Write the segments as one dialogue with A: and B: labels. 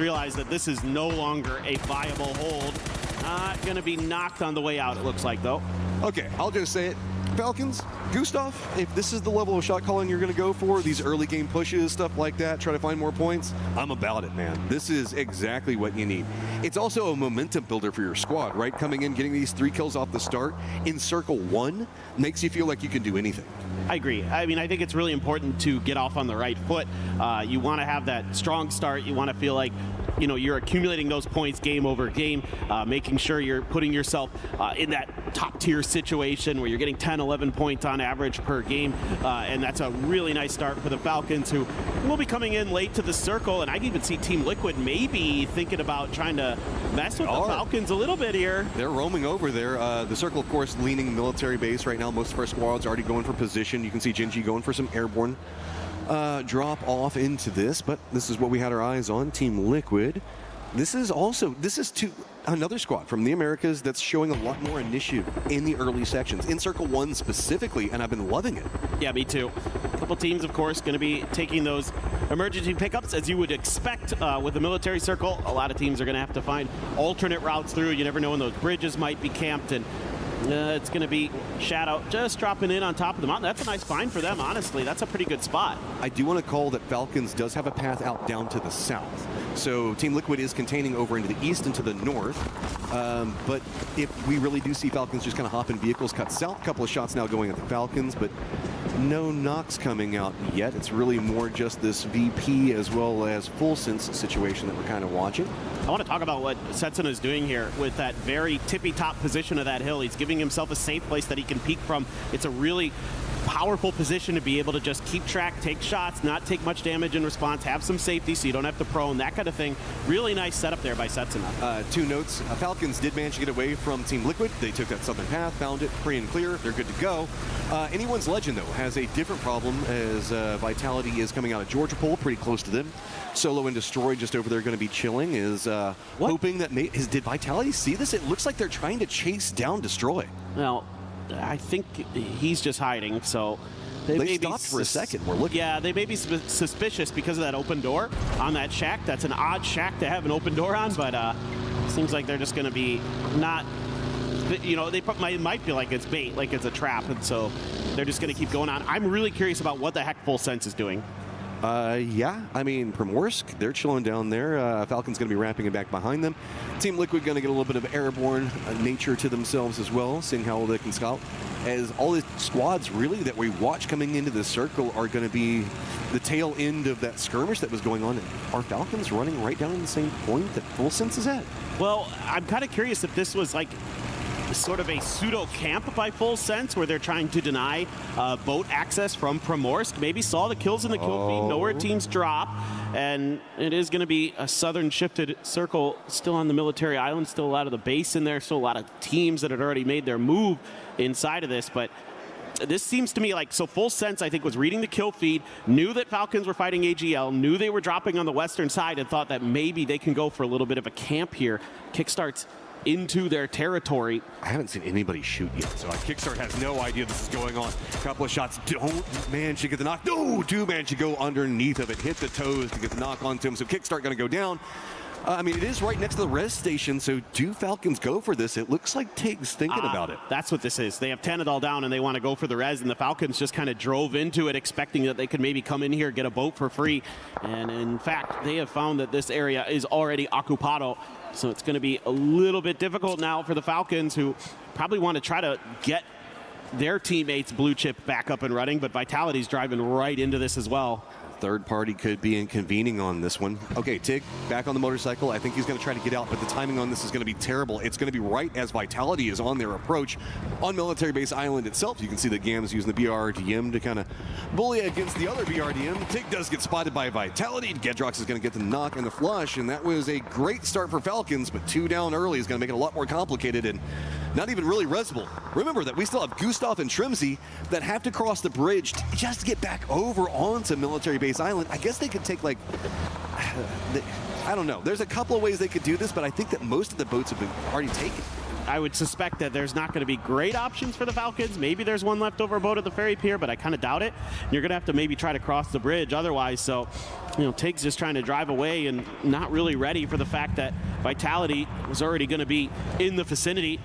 A: realize that this is no longer a viable hold. Not going to be knocked on the way out, it looks like, though.
B: Okay, I'll just say it. Falcons, Gustav, if this is the level of shot calling you're going to go for, these early game pushes, stuff like that, try to find more points, I'm about it, man. This is exactly what you need. It's also a momentum builder for your squad, right? Coming in, getting these 3 kills off the start in Circle 1 makes you feel like you can do anything.
A: I agree. I mean, I think it's really important to get off on the right foot. You want to have that strong start. You want to feel like, you know, you're accumulating those points game over game, making sure you're putting yourself in that top tier situation where you're getting 10, 11 points on average per game. And that's a really nice start for the Falcons, who will be coming in late to the circle. And I can even see Team Liquid maybe thinking about trying to mess with the Falcons a little bit here.
B: They're roaming over there. The circle, of course, leaning military base right now. Most of our squads already going for position. You can see Genji going for some airborne drop off into this, but this is what we had our eyes on. Team Liquid. This is another squad from the Americas that's showing a lot more initiative in the early sections, in Circle 1 specifically, and I've been loving it.
A: Yeah, me too. A couple teams, of course, going to be taking those emergency pickups, as you would expect with the military circle. A lot of teams are going to have to find alternate routes through. You never know when those bridges might be camped, and it's going to be Shadow just dropping in on top of the mountain. That's a nice find for them, honestly. That's a pretty good spot.
B: I do want to call that Falcons does have a path out down to the south. So Team Liquid is containing over into the east and to the north. But if we really do see Falcons just kind of hop in vehicles, cut south, a couple of shots now going at the Falcons, but no knocks coming out yet. It's really more just this VP as well as full sense situation that we're kind of watching.
A: I want to talk about what Setson is doing here with that very tippy-top position of that hill. He's giving himself a safe place that he can peek from. It's a really powerful position to be able to just keep track, take shots, not take much damage in response, have some safety so you don't have to prone, that kind of thing. Really nice setup there by Setson.
B: 2 notes. Falcons did manage to get away from Team Liquid. They took that southern path, found it free and clear. They're good to go. Anyone's Legend, though, has a different problem as Vitality is coming out of Georgia Pole, pretty close to them. Solo and Destroy just over there going to be chilling, is hoping that did Vitality see this? It looks like they're trying to chase down Destroy.
A: Well, I think he's just hiding, so
B: they stopped for a second. We're looking.
A: Yeah, they may be suspicious because of that open door on that shack. That's an odd shack to have an open door on, but seems like they're just going to be not, you know, they might feel like it's bait, like it's a trap, and so they're just going to keep going on. I'm really curious about what the heck Full Sense is doing.
B: Yeah, I mean, Primorsk, they're chilling down there. Falcon's going to be wrapping it back behind them. Team Liquid going to get a little bit of airborne nature to themselves as well, seeing how they can scout. As all the squads, really, that we watch coming into the circle are going to be the tail end of that skirmish that was going on. Are Falcons running right down to the same point that Full Sense is at?
A: Well, I'm kind of curious if this was like sort of a pseudo camp by Full Sense where they're trying to deny boat access from Primorsk. Maybe saw the kills in the kill feed, know where teams drop, and it is going to be a southern shifted circle still on the military island, still a lot of the base in there, still a lot of teams that had already made their move inside of this, but this seems to me like, so Full Sense, I think, was reading the kill feed, knew that Falcons were fighting AGL, knew they were dropping on the western side, and thought that maybe they can go for a little bit of a camp here. Kickstarts into their territory.
B: I haven't seen anybody shoot yet, so Kickstart has no idea this is going on. A couple of shots, don't manage to get the knock. No, do manage to go underneath of it, hit the toes to get the knock onto him, so Kickstart going to go down. I mean, it is right next to the res station, so do Falcons go for this? It looks like Tig's thinking about it.
A: That's what this is. They have 10 it all down, and they want to go for the res, and the Falcons just kind of drove into it, expecting that they could maybe come in here, get a boat for free. And in fact, they have found that this area is already occupado, so it's going to be a little bit difficult now for the Falcons, who probably want to try to get their teammates blue chip back up and running, but Vitality's driving right into this as well.
B: Third party could be convening on this one. Okay, Tig, back on the motorcycle. I think he's going to try to get out, but the timing on this is going to be terrible. It's going to be right as Vitality is on their approach on Military Base Island itself. You can see the GAM's using the BRDM to kind of bully against the other BRDM. Tig does get spotted by Vitality. Gedrox is going to get the knock and the flush, and that was a great start for Falcons, but 2 down early is going to make it a lot more complicated and not even really resable. Remember that we still have Gustav and Trimsy that have to cross the bridge just to get back over onto Military Base Island. I guess they could take, like, I don't know. There's a couple of ways they could do this, but I think that most of the boats have been already taken.
A: I would suspect that there's not going to be great options for the Falcons. Maybe there's one leftover boat at the ferry pier, but I kind of doubt it. You're going to have to maybe try to cross the bridge otherwise. So, Tig's just trying to drive away and not really ready for the fact that Vitality was already going to be in the vicinity.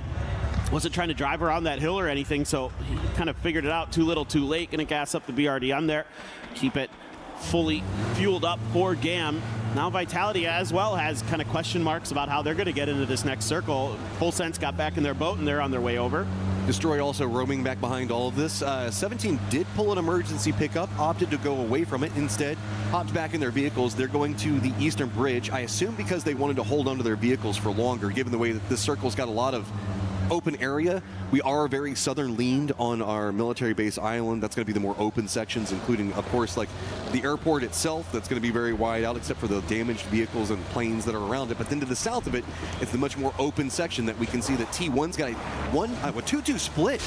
A: Wasn't trying to drive around that hill or anything, so he kind of figured it out too little too late. Going to gas up the BRDM there, keep it fully fueled up for GAM. Now Vitality as well has kind of question marks about how they're going to get into this next circle. Full Sense got back in their boat and they're on their way over.
B: Destroy also roaming back behind all of this. 17 did pull an emergency pickup, opted to go away from it. Instead, hopped back in their vehicles. They're going to the eastern bridge, I assume because they wanted to hold onto their vehicles for longer, given the way that this circle's got a lot of open area. We are very southern leaned on our military base island. That's going to be the more open sections, including, of course, like the airport itself. That's going to be very wide out, except for the damaged vehicles and planes that are around it. But then to the south of it, it's the much more open section that we can see that T1's got a 2-2 split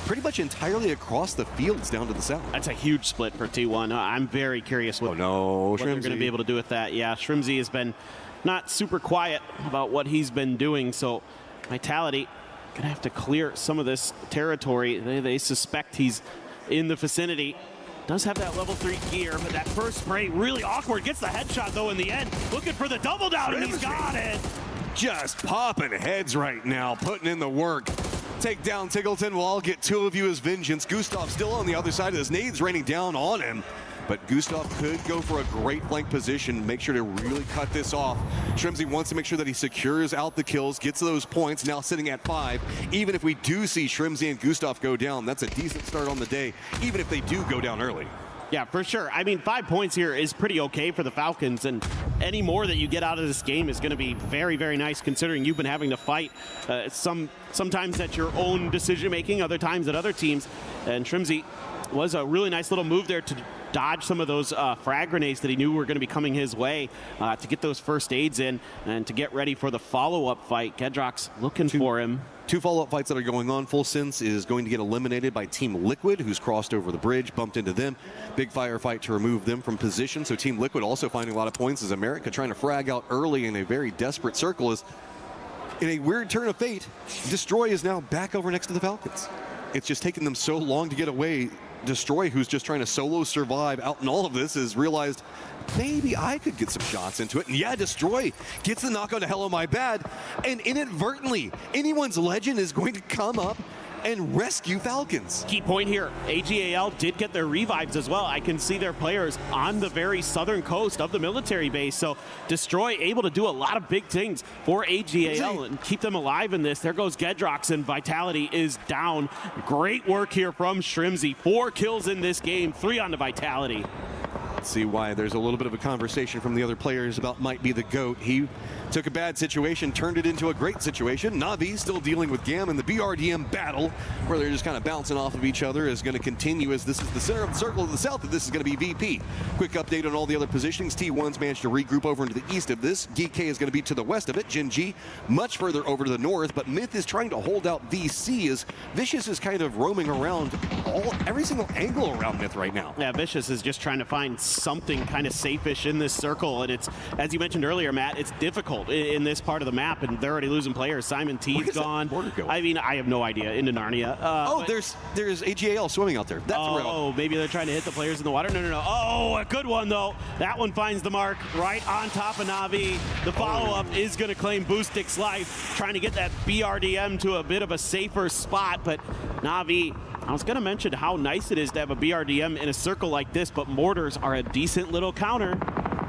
B: pretty much entirely across the fields down to the south.
A: That's a huge split for T1. I'm very curious what,
B: what
A: they're going to be able to do with that. Yeah, Shrimzy has been not super quiet about what he's been doing, so Vitality gonna have to clear some of this territory. They suspect he's in the vicinity. Does have that level 3 gear, but that first spray really awkward. Gets the headshot though in the end. Looking for the double down and he's got it.
B: Just popping heads right now, putting in the work. Take down Tiggleton. We'll all get 2 of you as vengeance. Gustav still on the other side of this. Nades raining down on him. But Gustav could go for a great flank position, make sure to really cut this off. Shrimzy wants to make sure that he secures out the kills, gets those points, now sitting at 5. Even if we do see Shrimzy and Gustav go down, that's a decent start on the day, even if they do go down early.
A: Yeah, for sure. I mean, 5 points here is pretty okay for the Falcons, and any more that you get out of this game is going to be very, very nice, considering you've been having to fight sometimes at your own decision-making, other times at other teams. And Shrimzy was a really nice little move there to dodge some of those frag grenades that he knew were going to be coming his way, to get those first aids in and to get ready for the follow-up fight. Gedrock's looking for him.
B: 2 follow-up fights that are going on. Full Sense is going to get eliminated by Team Liquid, who's crossed over the bridge, bumped into them. Big firefight to remove them from position. So Team Liquid also finding a lot of points as America trying to frag out early in a very desperate circle. Is in a weird turn of fate, Destroy is now back over next to the Falcons. It's just taken them so long to get away. Destroy, who's just trying to solo survive out in all of this, has realized maybe I could get some shots into it. And yeah, Destroy gets the knock on to Hello My Bad, and inadvertently, anyone's legend is going to come up and rescue Falcons.
A: Key point here, AJUDA did get their revives as well. I can see their players on the very southern coast of the military base. So Destroy able to do a lot of big things for AJUDA and keep them alive in this. There goes Gedrox, and Vitality is down. Great work here from Shrimzy. 4 kills in this game, 3 on the Vitality.
B: Let's see why there's a little bit of a conversation from the other players about might be the GOAT. He took a bad situation, turned it into a great situation. Navi still dealing with GAM, and the BRDM battle, where they're just kind of bouncing off of each other, is going to continue as this is the center of the circle to the south, and this is going to be VP. Quick update on all the other positionings. T1's managed to regroup over into the east of this. Geek K is going to be to the west of it. Gen G much further over to the north, but Myth is trying to hold out VC as Vicious is kind of roaming around every single angle around Myth right now.
A: Yeah, Vicious is just trying to find something kind of safe-ish in this circle, and it's, as you mentioned earlier, Matt, it's difficult in this part of the map, and they're already losing players. Simon T's gone. I mean, I have no idea. Into Narnia.
B: There's AJL swimming out there. That's
A: maybe they're trying to hit the players in the water. No. Oh, a good one though. That one finds the mark right on top of Navi. The follow-up is going to claim Boostic's life, trying to get that BRDM to a bit of a safer spot, but Navi, I was going to mention how nice it is to have a BRDM in a circle like this, but mortars are a decent little counter.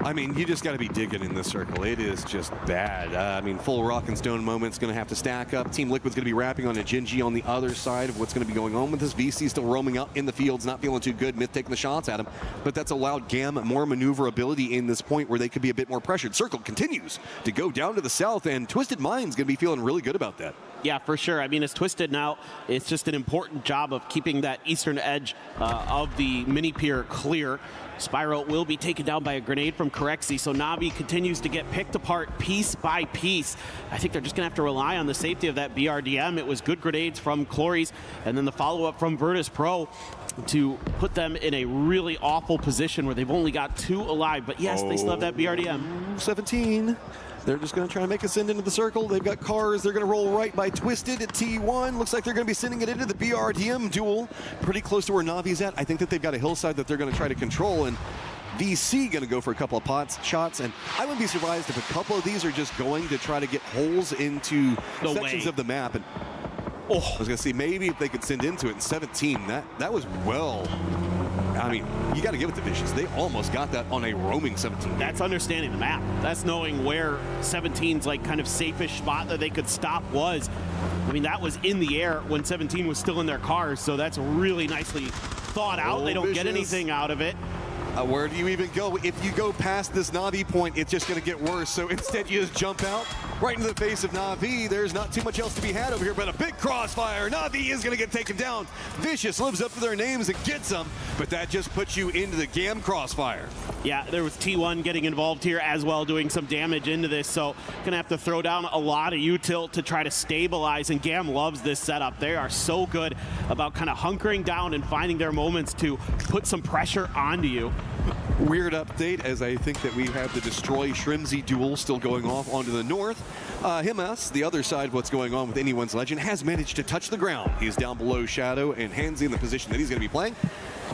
B: I mean, you just got to be digging in this circle. It is just bad. I mean, full rock and stone moment's going to have to stack up. Team Liquid's going to be wrapping on a Gen G on the other side of what's going to be going on with this. VC still roaming out in the fields, not feeling too good. Myth taking the shots at him, but that's allowed GAM more maneuverability in this point where they could be a bit more pressured. Circle continues to go down to the south, and Twisted Mind's going to be feeling really good about that.
A: Yeah, for sure. I mean, it's Twisted now. It's just an important job of keeping that eastern edge of the mini pier clear. Spyro will be taken down by a grenade from Corexi, so Navi continues to get picked apart piece by piece. I think they're just going to have to rely on the safety of that BRDM. It was good grenades from Clories, and then the follow-up from Virtus Pro to put them in a really awful position where they've only got 2 alive. But yes, they still have that BRDM.
B: 17. They're just going to try to make a send into the circle. They've got cars. They're going to roll right by Twisted at T1. Looks like they're going to be sending it into the BRDM duel. Pretty close to where Navi's at. I think that they've got a hillside that they're going to try to control, and VC going to go for a couple of shots, and I wouldn't be surprised if a couple of these are just going to try to get holes into sections of the map. And I was going to say, maybe if they could send into it in 17, that was well. I mean, you got to give it to Vicious. They almost got that on a roaming 17.
A: That's understanding the map. That's knowing where 17's like kind of safe-ish spot that they could stop was. I mean, that was in the air when 17 was still in their cars, so that's really nicely thought out. They don't get anything out of it.
B: Where do you even go? If you go past this Na'Vi point, it's just going to get worse. So instead, you just jump out right into the face of Na'Vi. There's not too much else to be had over here, but a big crossfire. Na'Vi is going to get taken down. Vicious lives up to their names and gets them, but that just puts you into the GAM crossfire.
A: Yeah, there was T1 getting involved here as well, doing some damage into this, so gonna have to throw down a lot of util to try to stabilize, and GAM loves this setup. They are so good about kind of hunkering down and finding their moments to put some pressure onto you.
B: Weird update, as I think that we have the Destroy Shrimsy duel still going off onto the north. Himas, the other side of what's going on with Anyone's Legend, has managed to touch the ground. He's down below Shadow, and Handsy in the position that he's going to be playing.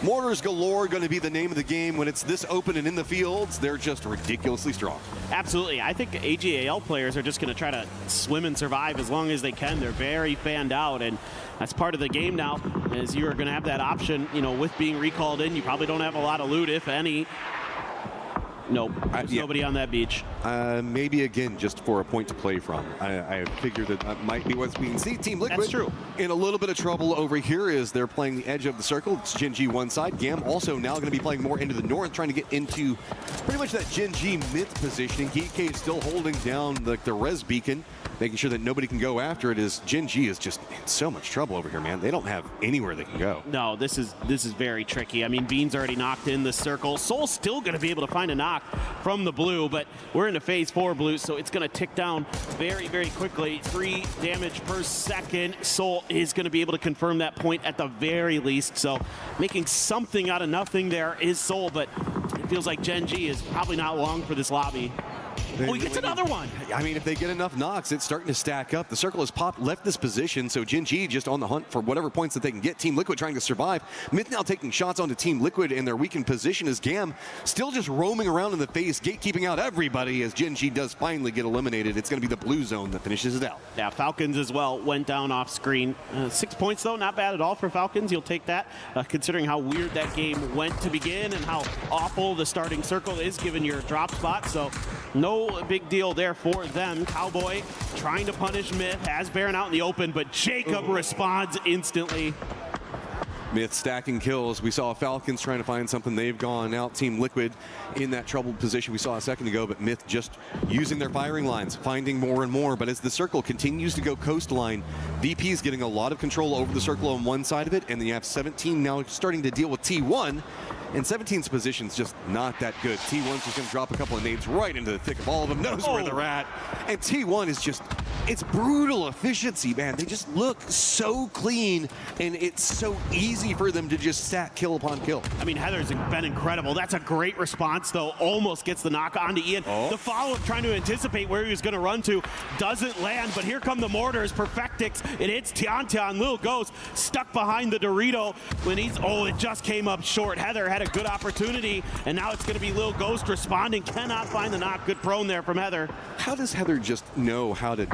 B: Mortars galore going to be the name of the game. When it's this open and in the fields, they're just ridiculously strong.
A: Absolutely. I think AJAL players are just going to try to swim and survive as long as they can. They're very fanned out, and that's part of the game now, as you're going to have that option, you know, with being recalled in. You probably don't have a lot of loot, if any. Nope, there's nobody on that beach.
B: Maybe again, just for a point to play from. I figured that might be what's being seen. Team Liquid
A: That's true.
B: In a little bit of trouble over here is they're playing the edge of the circle. It's Gen G one side. GAM also now going to be playing more into the north, trying to get into pretty much that Gen G mid positioning. GK is still holding down the res beacon, making sure that nobody can go after it, as Gen G is just in so much trouble over here, man. They don't have anywhere they can go.
A: No, this is very tricky. I mean, Bean's already knocked in the circle. Soul's still going to be able to find a knock from the blue, but we're into phase 4 blue, so it's going to tick down very, very quickly. 3 damage per second. Soul is going to be able to confirm that point at the very least, so making something out of nothing there is Soul, but it feels like Gen G is probably not long for this lobby. Oh, he gets another one.
B: I mean, if they get enough knocks, it's starting to stack up. The circle has left this position, so Gen G just on the hunt for whatever points that they can get. Team Liquid trying to survive. Myth now taking shots onto Team Liquid in their weakened position, as GAM still just roaming around in the face, gatekeeping out everybody as Gen G does finally get eliminated. It's going to be the blue zone that finishes it out.
A: Yeah, Falcons as well went down off screen. 6 points, though, not bad at all for Falcons. You'll take that, considering how weird that game went to begin and how awful the starting circle is given your drop spot. So no big deal there for them. Cowboy trying to punish Myth, has Baron out in the open, but Jacob responds instantly.
B: Myth stacking kills. We saw Falcons trying to find something. They've gone out. Team Liquid in that troubled position we saw a second ago, but Myth just using their firing lines, finding more and more. But as the circle continues to go coastline, VP is getting a lot of control over the circle on one side of it, and then you have 17 now starting to deal with T1. And 17's position's just not that good. T1's just going to drop a couple of nades right into the thick of all of them, knows where they're at. And T1 is just, it's brutal efficiency, man. They just look so clean, and it's so easy for them to just stack kill upon kill.
A: I mean, Heather's been incredible. That's a great response, though. Almost gets the knock onto Ian. The follow-up trying to anticipate where he was going to run to doesn't land, but here come the mortars. Perfectix. It hits Tian. Lil Ghost stuck behind the Dorito when he's, it just came up short. Heather had a good opportunity, and now it's going to be Lil Ghost responding. Cannot find the knock. Good prone there from Heather.
B: How does Heather just know how to,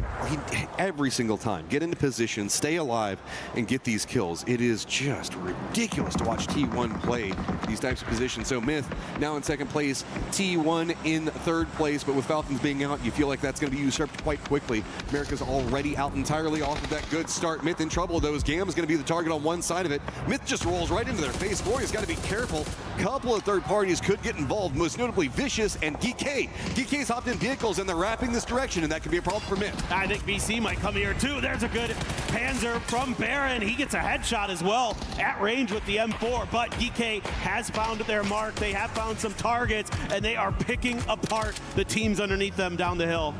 B: every single time, get into position, stay alive, and get these kills? It is just ridiculous to watch T1 play these types of positions. So Myth now in second place, T1 in third place, but with Falcons being out, you feel like that's going to be usurped quite quickly. America's already out entirely off of that good start. Myth in trouble, though, as GAM is going to be the target on one side of it. Myth just rolls right into their face. Warrior's got to be careful. Couple of third parties could get involved, most notably Vicious and DK. DK's hopped in vehicles, and they're wrapping this direction, and that could be a problem for Myth.
A: I think BC might come here, too. There's a good Panzer from Baron. He gets a headshot as well at range with the M4, but DK has found their mark. They have found some targets, and they are picking apart the teams underneath them down the hill.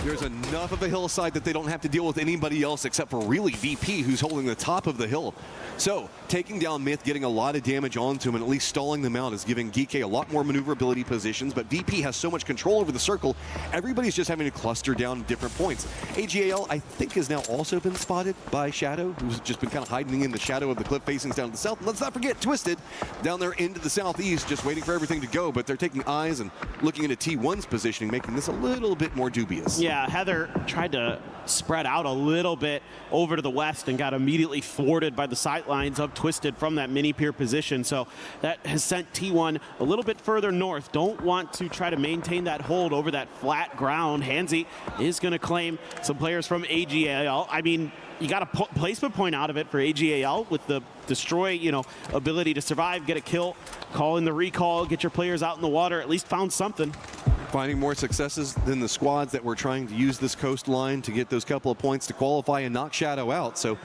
B: There's enough of a hillside that they don't have to deal with anybody else except for really VP, who's holding the top of the hill. So taking down Myth, getting a lot of damage onto him, and at least stalling them out is giving GK a lot more maneuverability positions, but VP has so much control over the circle, everybody's just having to cluster down different points. AJUDA, I think, has now also been spotted by Shadow, who's just been kind of hiding in the shadow of the cliff facings down to the south. And let's not forget Twisted down there into the southeast, just waiting for everything to go, but they're taking eyes and looking into T1's positioning, making this a little bit more dubious.
A: Yeah, Heather tried to spread out a little bit over to the west and got immediately thwarted by the sightlines of Twisted from that mini pier position. So that has sent T1 a little bit further north. Don't want to try to maintain that hold over that flat ground. Hansi is going to claim some players from AJUDA. I mean, you got a placement point out of it for AJUDA with the destroy, ability to survive, get a kill, call in the recall, get your players out in the water, at least found something.
B: Finding more successes than the squads that were trying to use this coastline to get those couple of points to qualify and knock Shadow out. So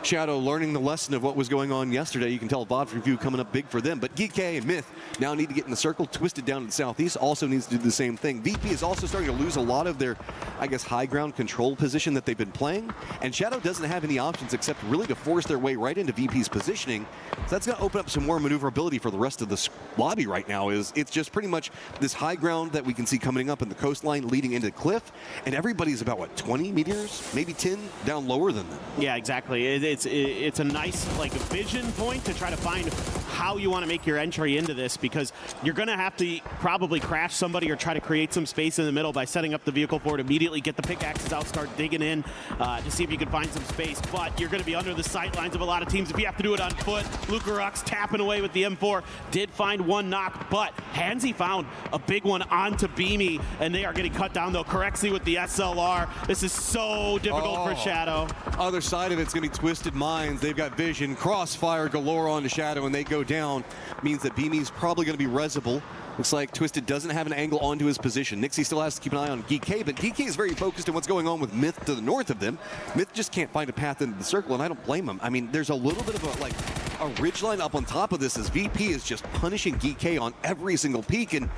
B: Shadow learning the lesson of what was going on yesterday. You can tell VOD review coming up big for them. But GK and Myth now need to get in the circle. Twisted down in the southeast also needs to do the same thing. VP is also starting to lose a lot of their, I guess, high ground control position that they've been playing. And Shadow doesn't have any options except really to force their way right into VP's positioning. So that's going to open up some more maneuverability for the rest of the lobby right now. It's just pretty much this high ground that we can see coming up in the coastline leading into the cliff. And everybody's about, what, 20 meters, maybe 10 down lower than them.
A: Yeah, exactly. It's a nice vision point to try to find how you want to make your entry into this, because you're going to have to probably crash somebody or try to create some space in the middle by setting up the vehicle for it immediately, get the pickaxes out, start digging in to see if you can find some space. But you're going to be under the sight lines of a lot of teams if you have to do it on foot. Lucarux tapping away with the M4, did find one knock, but Hansi found a big one onto Beamy, and they are getting cut down though correctly with the SLR. This is so difficult for Shadow.
B: Other side of it's going to be Twisted Minds. They've got vision, crossfire galore onto Shadow, and they go down. Means that Beamy's probably going to be resable. Looks like Twisted doesn't have an angle onto his position. Nixie still has to keep an eye on GK, but GK is very focused on what's going on with Myth to the north of them. Myth just can't find a path into the circle, and I don't blame him. I mean, there's a little bit of a ridgeline up on top of this as VP is just punishing GK on every single peak, and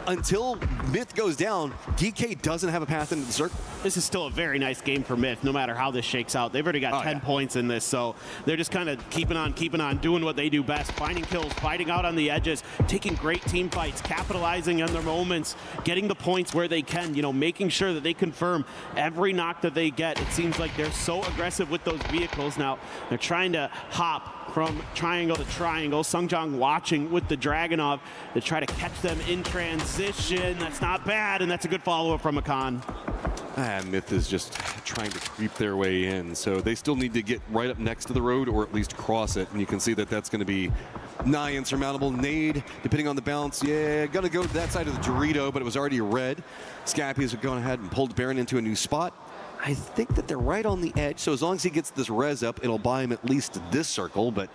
B: until Myth goes down, GK doesn't have a path into the circle.
A: This is still a very nice game for Myth, no matter how this shakes out. They've already got 10 points in this, so they're just kind of keeping on, doing what they do best, finding kills, fighting out on the edges, taking great team fights, capitalizing on their moments, getting the points where they can, making sure that they confirm every knock that they get. It seems like they're so aggressive with those vehicles now. They're trying to hop from triangle to triangle. Sungjong watching with the Dragunov to try to catch them in transition. That's not bad, and that's a good follow-up from Akan.
B: Myth is just trying to creep their way in, so they still need to get right up next to the road or at least cross it, and you can see that that's going to be nigh insurmountable. Nade, depending on the bounce, gonna go to that side of the Dorito, but it was already red. Scappy's gone ahead and pulled Baron into a new spot. I think that they're right on the edge, so as long as he gets this res up, it'll buy him at least this circle, but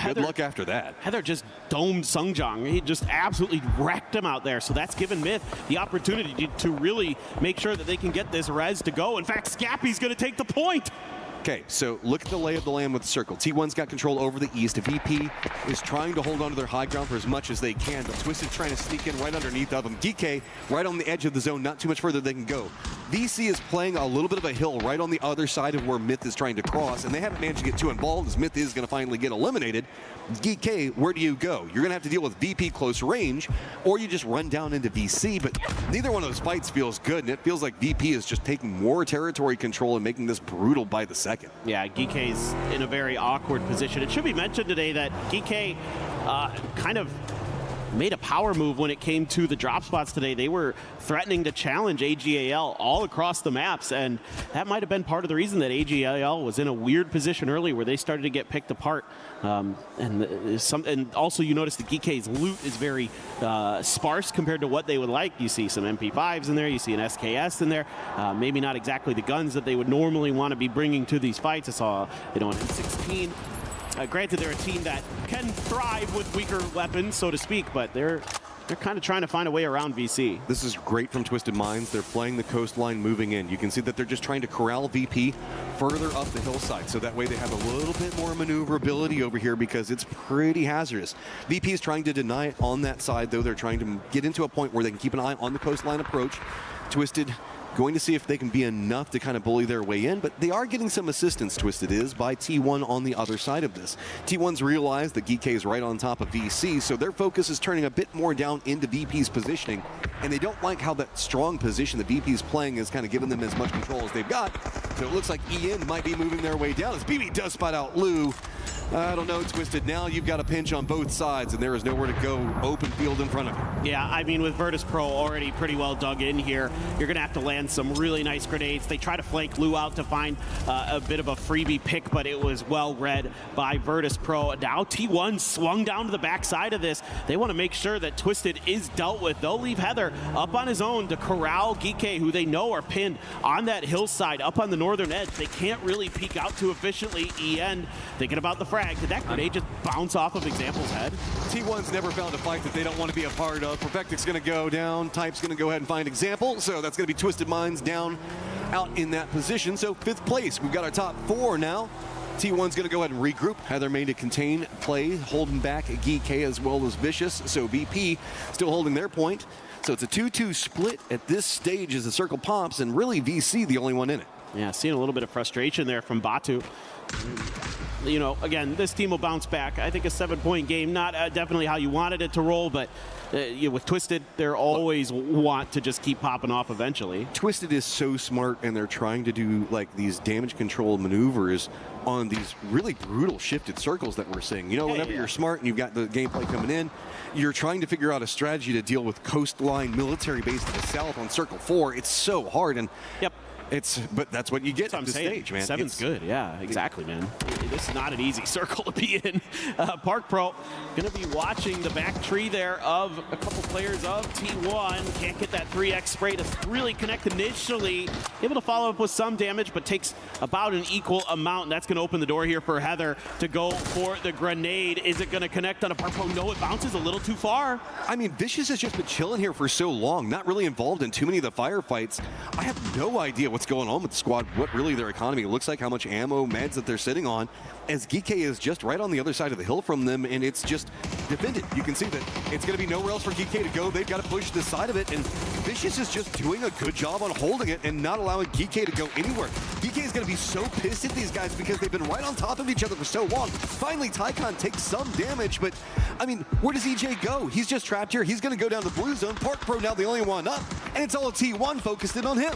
B: good luck after that.
A: Heather just domed Sungjong. He just absolutely wrecked him out there. So that's given Myth the opportunity to really make sure that they can get this res to go. In fact, Scappy's going to take the point.
B: Okay, so look at the lay of the land with the circle. T1's got control over the east. VP is trying to hold on to their high ground for as much as they can, but Twisted trying to sneak in right underneath of them. DK right on the edge of the zone, not too much further they can go. VC is playing a little bit of a hill right on the other side of where Myth is trying to cross, and they haven't managed to get too involved as Myth is going to finally get eliminated. DK, where do you go? You're going to have to deal with VP close range, or you just run down into VC, but neither one of those fights feels good, and it feels like VP is just taking more territory control and making this brutal by the second.
A: Yeah, GK's in a very awkward position. It should be mentioned today that GK kind of made a power move when it came to the drop spots today. They were threatening to challenge AJUDA all across the maps, and that might have been part of the reason that AJUDA was in a weird position early where they started to get picked apart. And also you notice that GK's loot is very sparse compared to what they would like. You see some MP5s in there, you see an SKS in there, maybe not exactly the guns that they would normally want to be bringing to these fights. I saw an M16. Granted, they're a team that can thrive with weaker weapons, so to speak, but they're kind of trying to find a way around VC.
B: This is great from Twisted Minds. They're playing the coastline, moving in. You can see that they're just trying to corral VP further up the hillside, so that way they have a little bit more maneuverability over here because it's pretty hazardous. VP is trying to deny it on that side, though. They're trying to get into a point where they can keep an eye on the coastline approach. Twisted going to see if they can be enough to kind of bully their way in, but they are getting some assistance, Twisted is, by T1 on the other side of this. T1's realized that GK is right on top of VC, so their focus is turning a bit more down into VP's positioning, and they don't like how that strong position that VP's playing is kind of giving them as much control as they've got. So it looks like EN might be moving their way down as BB does spot out Lou. I don't know, Twisted. Now you've got a pinch on both sides, and there is nowhere to go. Open field in front of you.
A: Yeah, I mean, with Virtus Pro already pretty well dug in here, you're going to have to land some really nice grenades. They try to flank Lou out to find a bit of a freebie pick, but it was well read by Virtus Pro. Now T1 swung down to the backside of this. They want to make sure that Twisted is dealt with. They'll leave Heather up on his own to corral GK, who they know are pinned on that hillside up on the northern edge. They can't really peek out too efficiently. EN thinking about the frag. Did that grenade just bounce off of Example's head?
B: T1's never found a fight that they don't want to be a part of. Perfectic's going to go down. Type's going to go ahead and find Example. So that's going to be Twisted Minds down out in that position. So 5th place. We've got our top 4 now. T1's going to go ahead and regroup. Heather made a contain play, holding back GK as well as Vicious. So VP still holding their point. So it's a 2-2 split at this stage as the circle pops, and really VC the only one in it.
A: Yeah, seeing a little bit of frustration there from Batu. You know, again, this team will bounce back. I think a 7-point game, not definitely how you wanted it to roll, but with Twisted, they're always want to just keep popping off eventually.
B: Twisted is so smart, and they're trying to do like these damage control maneuvers on these really brutal shifted circles that we're seeing. You know, whenever you're smart and you've got the gameplay coming in, you're trying to figure out a strategy to deal with coastline military base to the south on Circle 4. It's so hard, and but that's what you get at this stage, man.
A: 7's good, yeah, exactly, man. This is not an easy circle to be in. Park Pro going to be watching the back tree there of a couple players of T1. Can't get that 3x spray to really connect initially. Able to follow up with some damage, but takes about an equal amount. And that's going to open the door here for Heather to go for the grenade. Is it going to connect on a Park Pro? No, it bounces a little too far.
B: I mean, Vicious has just been chilling here for so long, not really involved in too many of the firefights. I have no idea what's going on with the squad, what really their economy looks like, how much ammo, meds that they're sitting on, as GK is just right on the other side of the hill from them, and it's just defended. You can see that it's going to be nowhere else for GK to go. They've got to push this side of it, and Vicious is just doing a good job on holding it and not allowing GK to go anywhere. GK is going to be so pissed at these guys because they've been right on top of each other for so long. Finally, Tycon takes some damage, but I mean, where does EJ go? He's just trapped here. He's going to go down to blue zone. Park Pro now the only one up, and it's all T1 focused in on him.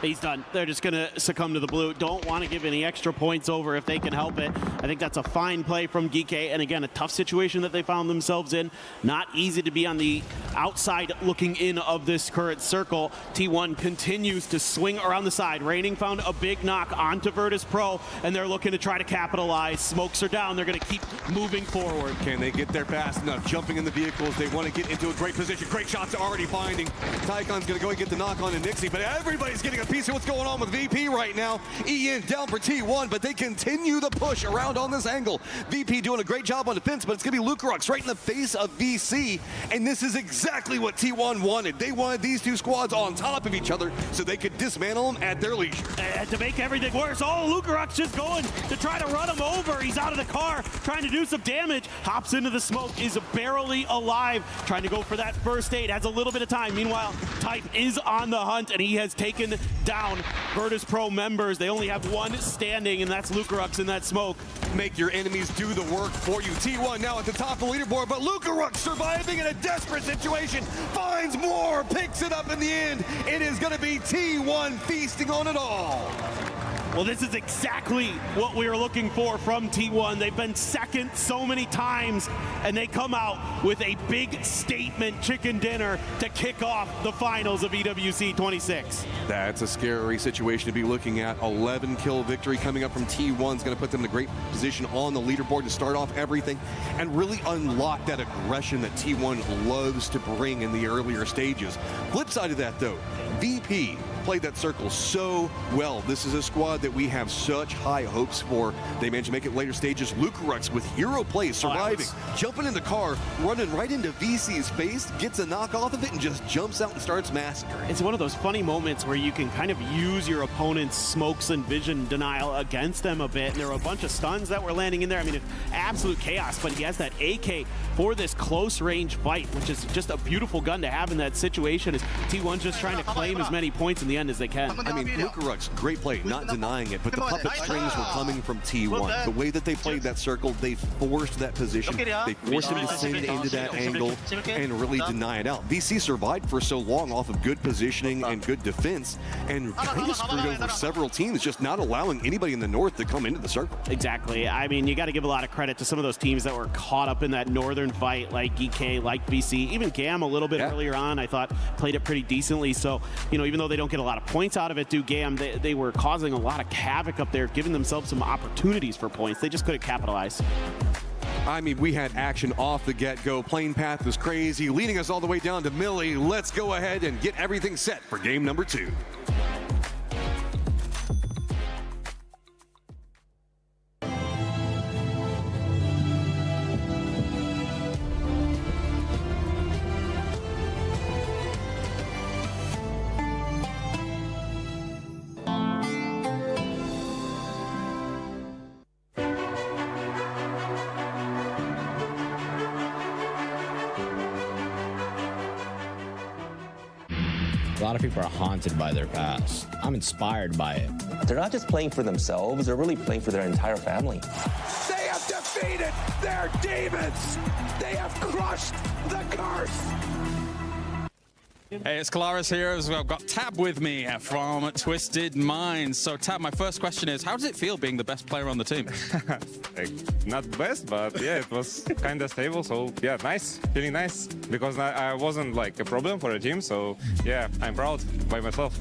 A: He's done. They're just going to succumb to the blue. Don't want to give any extra points over if they can help it. I think that's a fine play from GK. And again, a tough situation that they found themselves in. Not easy to be on the outside looking in of this current circle. T1 continues to swing around the side. Raining found a big knock onto Virtus Pro, and they're looking to try to capitalize. Smokes are down. They're going to keep moving forward.
B: Can they get there fast enough? Jumping in the vehicles. They want to get into a great position. Great shots already finding. Tycon's going to go and get the knock on to Nixie, but everybody's getting a piece of what's going on with VP right now. EN down for T1, but they continue the push around on this angle. VP doing a great job on defense, but it's going to be Lucarux right in the face of VC, and this is exactly what T1 wanted. They wanted these two squads on top of each other so they could dismantle them at their leisure.
A: And to make everything worse, Lucarux just going to try to run him over. He's out of the car, trying to do some damage. Hops into the smoke, is barely alive, trying to go for that first aid, has a little bit of time. Meanwhile, Type is on the hunt, and he has taken down Virtus Pro members. They only have one standing, and that's Lucarux in that smoke.
B: Make your enemies do the work for you. T1 now at the top of the leaderboard, but Lucarux surviving in a desperate situation, finds more, picks it up in the end. It is going to be T1 feasting on it all.
A: Well, this is exactly what we were looking for from T1. They've been second so many times, and they come out with a big statement chicken dinner to kick off the finals of EWC 26.
B: That's a scary situation to be looking at. 11 kill victory coming up from T1 is going to put them in a great position on the leaderboard to start off everything and really unlock that aggression that T1 loves to bring in the earlier stages. Flip side of that, though, VP played that circle so well. This is a squad that we have such high hopes for. They managed to make it later stages. Lucarux with hero play, surviving, jumping in the car, running right into VC's face, gets a knock off of it, and just jumps out and starts massacring.
A: It's one of those funny moments where you can kind of use your opponent's smokes and vision denial against them a bit. And there were a bunch of stuns that were landing in there. I mean, it's absolute chaos, but he has that AK for this close range fight, which is just a beautiful gun to have in that situation. As T1's just trying to claim as many points in the end as they can.
B: I mean, Lukaruk's great play, not denying it, but the puppet strings were coming from T1. The way that they played that circle, they forced that position. They forced him to send into that angle and really deny it out. VC survived for so long off of good positioning and good defense, and kind of screwed over several teams, just not allowing anybody in the north to come into the circle.
A: Exactly. I mean, you got to give a lot of credit to some of those teams that were caught up in that northern fight, like EK, like VC, even GAM a little bit earlier on, I thought played it pretty decently. So, you know, even though they don't get a lot of points out of it, GAM, they were causing a lot of havoc up there, giving themselves some opportunities for points. They just couldn't capitalize.
B: I mean, we had action off the get-go. Playing path was crazy, leading us all the way down to Millie. Let's go ahead and get everything set for game number 2.
C: A lot of people are haunted by their past. I'm inspired by it.
D: They're not just playing for themselves, they're really playing for their entire family.
E: They have defeated their demons! They have crushed the curse!
F: Hey, it's Kalaris here as well. I've got Tab with me from Twisted Minds. So, Tab, my first question is, how does it feel being the best player on the team?
G: Not best, but yeah, it was kind of stable. So yeah, nice, feeling nice because I wasn't like a problem for the team. So yeah, I'm proud by myself.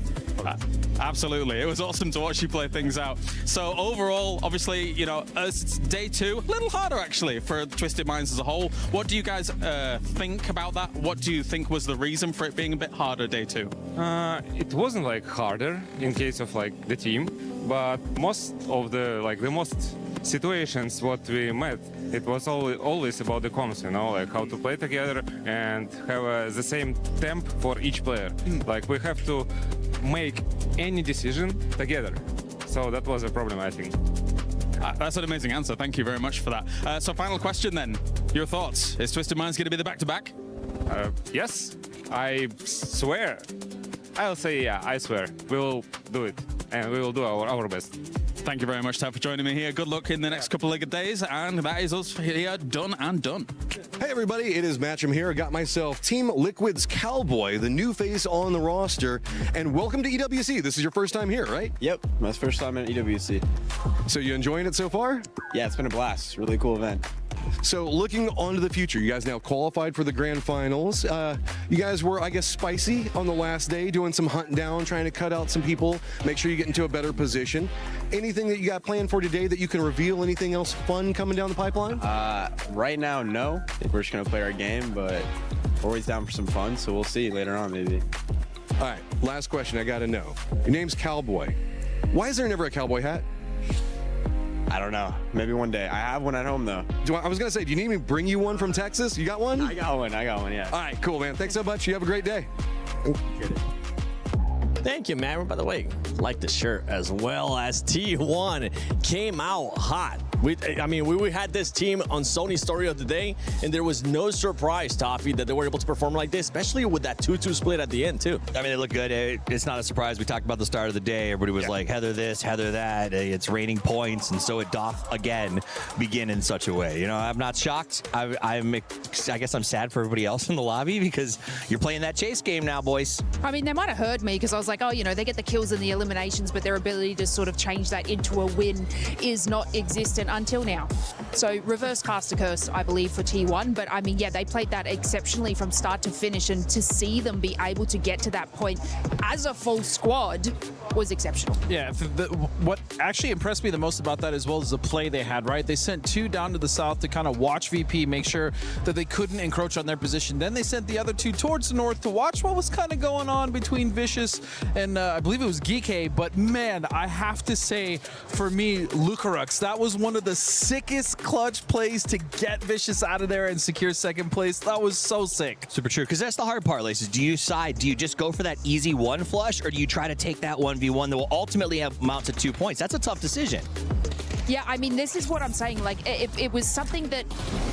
F: Absolutely. It was awesome to watch you play things out. So overall, obviously, you know, it's day 2, a little harder actually for Twisted Minds as a whole. What do you guys think about that? What do you think was the reason for it being a bit harder day 2?
G: It wasn't like harder in case of like the team, but most of the most situations what we met, it was always about the comms, you know, like how to play together and have the same temp for each player. Like we have to make any decision together. So that was a problem, I think.
F: That's an amazing answer. Thank you very much for that. So final question then. Your thoughts? Is Twisted Minds going to be the back-to-back?
G: Yes, I swear. I'll say yeah, I swear. We will do it and we will do our best.
F: Thank you very much, Tab, for joining me here. Good luck in the next couple of days, and that is us here, done and done.
B: Hey everybody, it is Matcham here. I got myself Team Liquid's Cowboy, the new face on the roster, and welcome to EWC. This is your first time here, right?
H: Yep, my first time at EWC.
B: So you enjoying it so far?
H: Yeah, it's been a blast. Really cool event.
B: So looking on to the future, you guys now qualified for the grand finals. You guys were, I guess, spicy on the last day, doing some hunting down, trying to cut out some people, make sure you get into a better position. Anything that you got planned for today that you can reveal? Anything else fun coming down the pipeline?
H: Right now, no. I think we're just going to play our game, but we're always down for some fun, so we'll see later on maybe.
B: All right, last question I got to know. Your name's Cowboy. Why is there never a cowboy hat?
H: I don't know. Maybe one day. I have one at home, though.
B: I was going to say, do you need me to bring you one from Texas? You got one?
H: I got one, yeah.
B: All right, cool, man. Thanks so much. You have a great day.
C: Thank you, man. By the way, like the shirt as well as T1 came out hot. We had this team on Sony's Story of the Day, and there was no surprise, Toffee, that they were able to perform like this, especially with that 2-2 split at the end, too.
I: I mean, they look good. It's not a surprise. We talked about the start of the day. Everybody was like, Heather this, Heather that. It's raining points, and so it doth again begin in such a way. You know, I'm not shocked. I guess I'm sad for everybody else in the lobby because you're playing that chase game now, boys.
J: I mean, they might have heard me because I was like, oh, you know, they get the kills and the eliminations, but their ability to sort of change that into a win is not existent until now. So reverse cast a curse, I believe, for T1. But I mean, yeah, they played that exceptionally from start to finish, and to see them be able to get to that point as a full squad was exceptional.
K: Yeah, what actually impressed me the most about that as well is the play they had, right? They sent 2 down to the south to kind of watch VP, make sure that they couldn't encroach on their position. Then they sent the other 2 towards the north to watch what was kind of going on between Vicious and I believe it was Geeky. But man, I have to say, for me, Lukarux, that was one of the sickest clutch plays to get Vicious out of there and secure second place. That was so sick.
I: Super true, because that's the hard part, Laces. Do you just go for that easy 1 flush, or do you try to take that 1v1 that will ultimately amount to 2 points? That's a tough decision.
J: Yeah, I mean, this is what I'm saying. Like, it was something that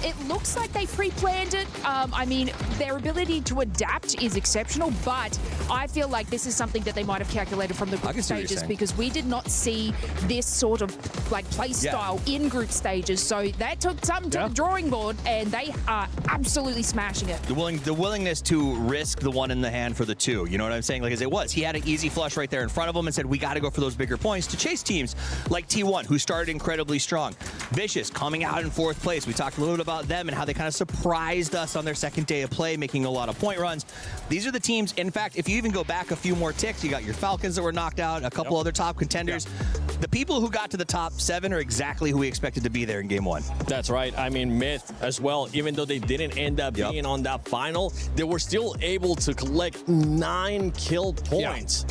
J: it looks like they pre-planned it. I mean, their ability to adapt is exceptional, but I feel like this is something that they might have calculated from the group stages, because we did not see this sort of like play style in group stages. So that took something to the drawing board, and they are absolutely smashing it.
I: The willingness to risk the one in the hand for the two. You know what I'm saying? Like, as it was, he had an easy flush right there in front of him and said, we got to go for those bigger points to chase teams like T1, who started incredibly strong. Vicious coming out in 4th place. We talked a little bit about them and how they kind of surprised us on their second day of play, making a lot of point runs. These are the teams, in fact, if you even go back a few more ticks, you got your Falcons that were knocked out, a couple other top contenders. The people who got to the top 7 are exactly who we expected to be there in game 1.
C: That's right. I mean, Myth as well, even though they didn't end up being on that final, they were still able to collect 9 kill points.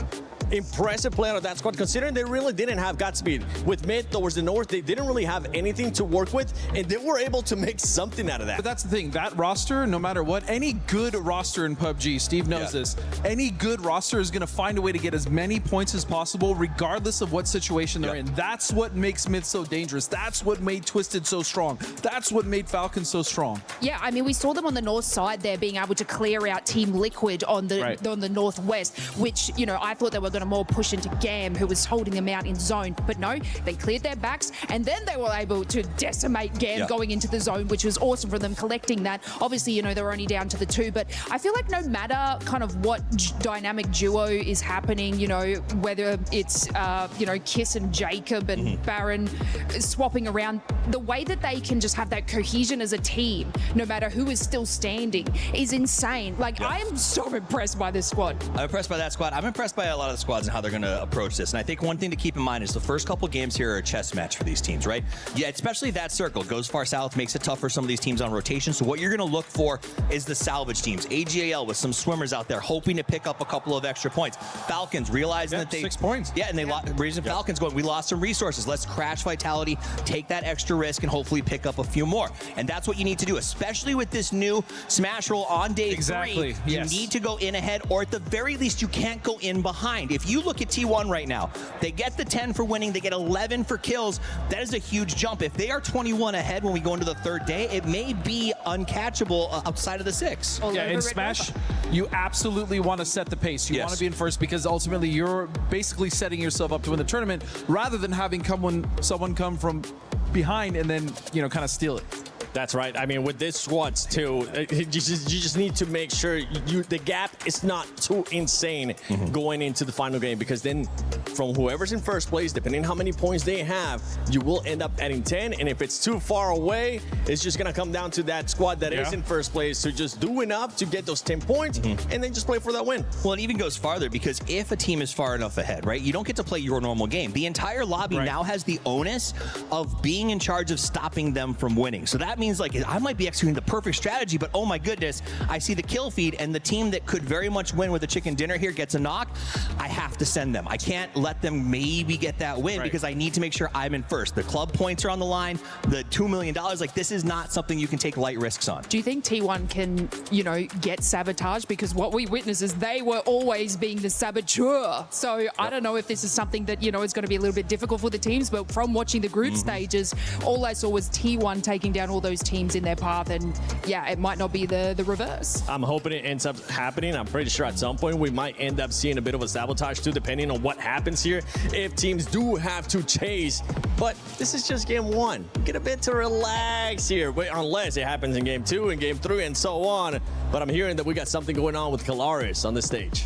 C: Impressive play out of that squad, considering they really didn't have Godspeed. With Myth towards the north, they didn't really have anything to work with, and they were able to make something out of that.
K: But that's the thing, that roster, no matter what, any good roster in PUBG, Steve knows this, any good roster is going to find a way to get as many points as possible, regardless of what situation they're in. That's what makes Myth so dangerous. That's what made Twisted so strong. That's what made Falcon so strong.
J: Yeah, I mean, we saw them on the north side there being able to clear out Team Liquid on the northwest, which, you know, I thought they were going to more push into Gam, who was holding them out in zone. But no, they cleared their backs, and then they were able to decimate Gam going into the zone, which was awesome for them collecting that. Obviously, you know, they were only down to the 2, but I feel like no matter kind of what dynamic duo is happening, you know, whether it's, you know, Kiss and Jacob and Baron swapping around, the way that they can just have that cohesion as a team, no matter who is still standing, is insane. Like, I am so impressed by this squad.
I: I'm impressed by that squad. I'm impressed by a lot of the squads and how they're going to approach this. And I think one thing to keep in mind is the first couple games here are a chess match for these teams, right? Yeah, especially that circle goes far south, makes it tough for some of these teams on rotation. So what you're going to look for is the salvage teams. AJL with some swimmers out there hoping to pick up a couple of extra points. Falcons realizing that they
K: 6 points.
I: Yeah, and they reason Falcons going, we lost some resources. Let's crash Vitality, take that extra risk, and hopefully pick up a few more. And that's what you need to do, especially with this new Smash roll on day 3. You need to go in ahead, or at the very least, you can't go in behind. If you look at T1 right now, they get the 10 for winning, they get 11 for kills. That is a huge jump. If they are 21 ahead when we go into the 3rd day, it may be uncatchable outside of the 6.
K: Yeah, in Smash, you absolutely want to set the pace. You want to be in first, because ultimately you're basically setting yourself up to win the tournament, rather than having someone come from behind and then, you know, kind of steal it.
C: That's right. I mean, with this squads too, you just need to make sure the gap is not too insane going into the final game, because then from whoever's in first place, depending on how many points they have, you will end up adding 10. And if it's too far away, it's just going to come down to that squad that is in first place to just do enough to get those 10 points and then just play for that win.
I: Well, it even goes farther, because if a team is far enough ahead, right, you don't get to play your normal game. The entire lobby now has the onus of being in charge of stopping them from winning. So that means, like, I might be executing the perfect strategy, but oh my goodness, I see the kill feed, and the team that could very much win with a chicken dinner here gets a knock. I have to send them. I can't let them maybe get that win, because I need to make sure I'm in first. The club points are on the line, the $2 million. Like, this is not something you can take light risks on.
J: Do you think T1 can, you know, get sabotaged? Because what we witnessed is they were always being the saboteur. So I don't know if this is something that, you know, is going to be a little bit difficult for the teams, but from watching the group stages, all I saw was T1 taking down all those teams in their path, and yeah, it might not be the reverse.
C: I'm hoping it ends up happening. I'm pretty sure at some point we might end up seeing a bit of a sabotage too, depending on what happens here, if teams do have to chase. But this is just game 1. Get a bit to relax here, unless it happens in game 2 and game 3 and so on. But I'm hearing that we got something going on with Kalaris on the stage.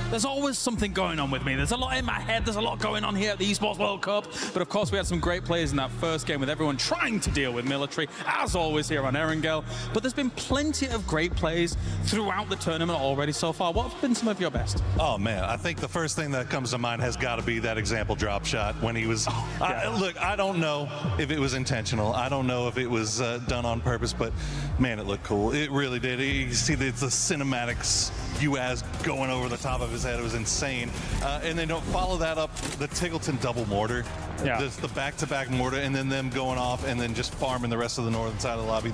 L: There's always something going on with me. There's a lot in my head. There's a lot going on here at the Esports World Cup. But of course, we had some great players in that first game, with everyone trying to deal with military, as always here on Erangel. But there's been plenty of great plays throughout the tournament already so far. What have been some of your best?
M: Oh, man, I think the first thing that comes to mind has got to be that example drop shot when he was... look, I don't know if it was intentional. I don't know if it was done on purpose, but, man, it looked cool. It really did. You see the cinematics, UAS going over the top of his head. It was insane. And then don't follow that up, the Tiggleton double mortar.
L: Yeah.
M: The back-to-back mortar and then them going off and then just farming the rest of the northern side of the lobby.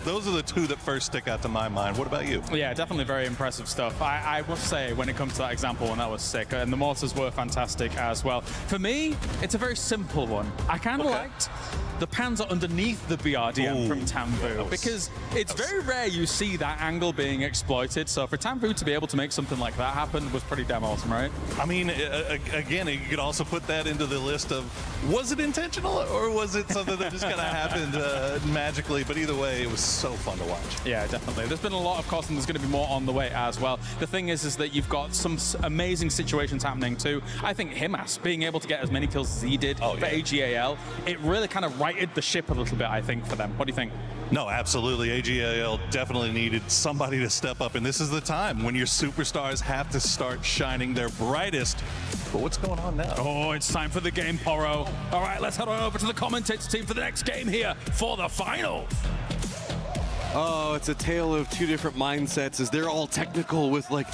M: Those are the two that first stick out to my mind. What about you?
L: Yeah, definitely very impressive stuff. I must say, when it comes to that example, and that was sick, and the mortars were fantastic as well. For me, it's a very simple one. I kind of liked the panzer underneath the BRDM from Tanvu, because it's very rare you see that angle being exploited. So for Tanvu to be able to make something like that happen was pretty damn awesome, right?
M: I mean, again, you could also put that into the list of, was it intentional or was it something that just kind of happened magically? But either way, it was so fun to watch.
L: Yeah, definitely. There's been a lot, of course, and there's going to be more on the way as well. The thing is that you've got some amazing situations happening too. I think Himas being able to get as many kills as he did for AJAL, it really kind of righted the ship a little bit, I think, for them. What do you think?
M: No, absolutely. AJAL definitely needed somebody to step up, and this is the time when your superstars have to start shining their brightest. But what's going on now?
L: Oh, it's time for the game, Poro. All right, let's head on over to the commentator team for the next game here for the finals.
B: Oh, it's a tale of two different mindsets as they're all technical with like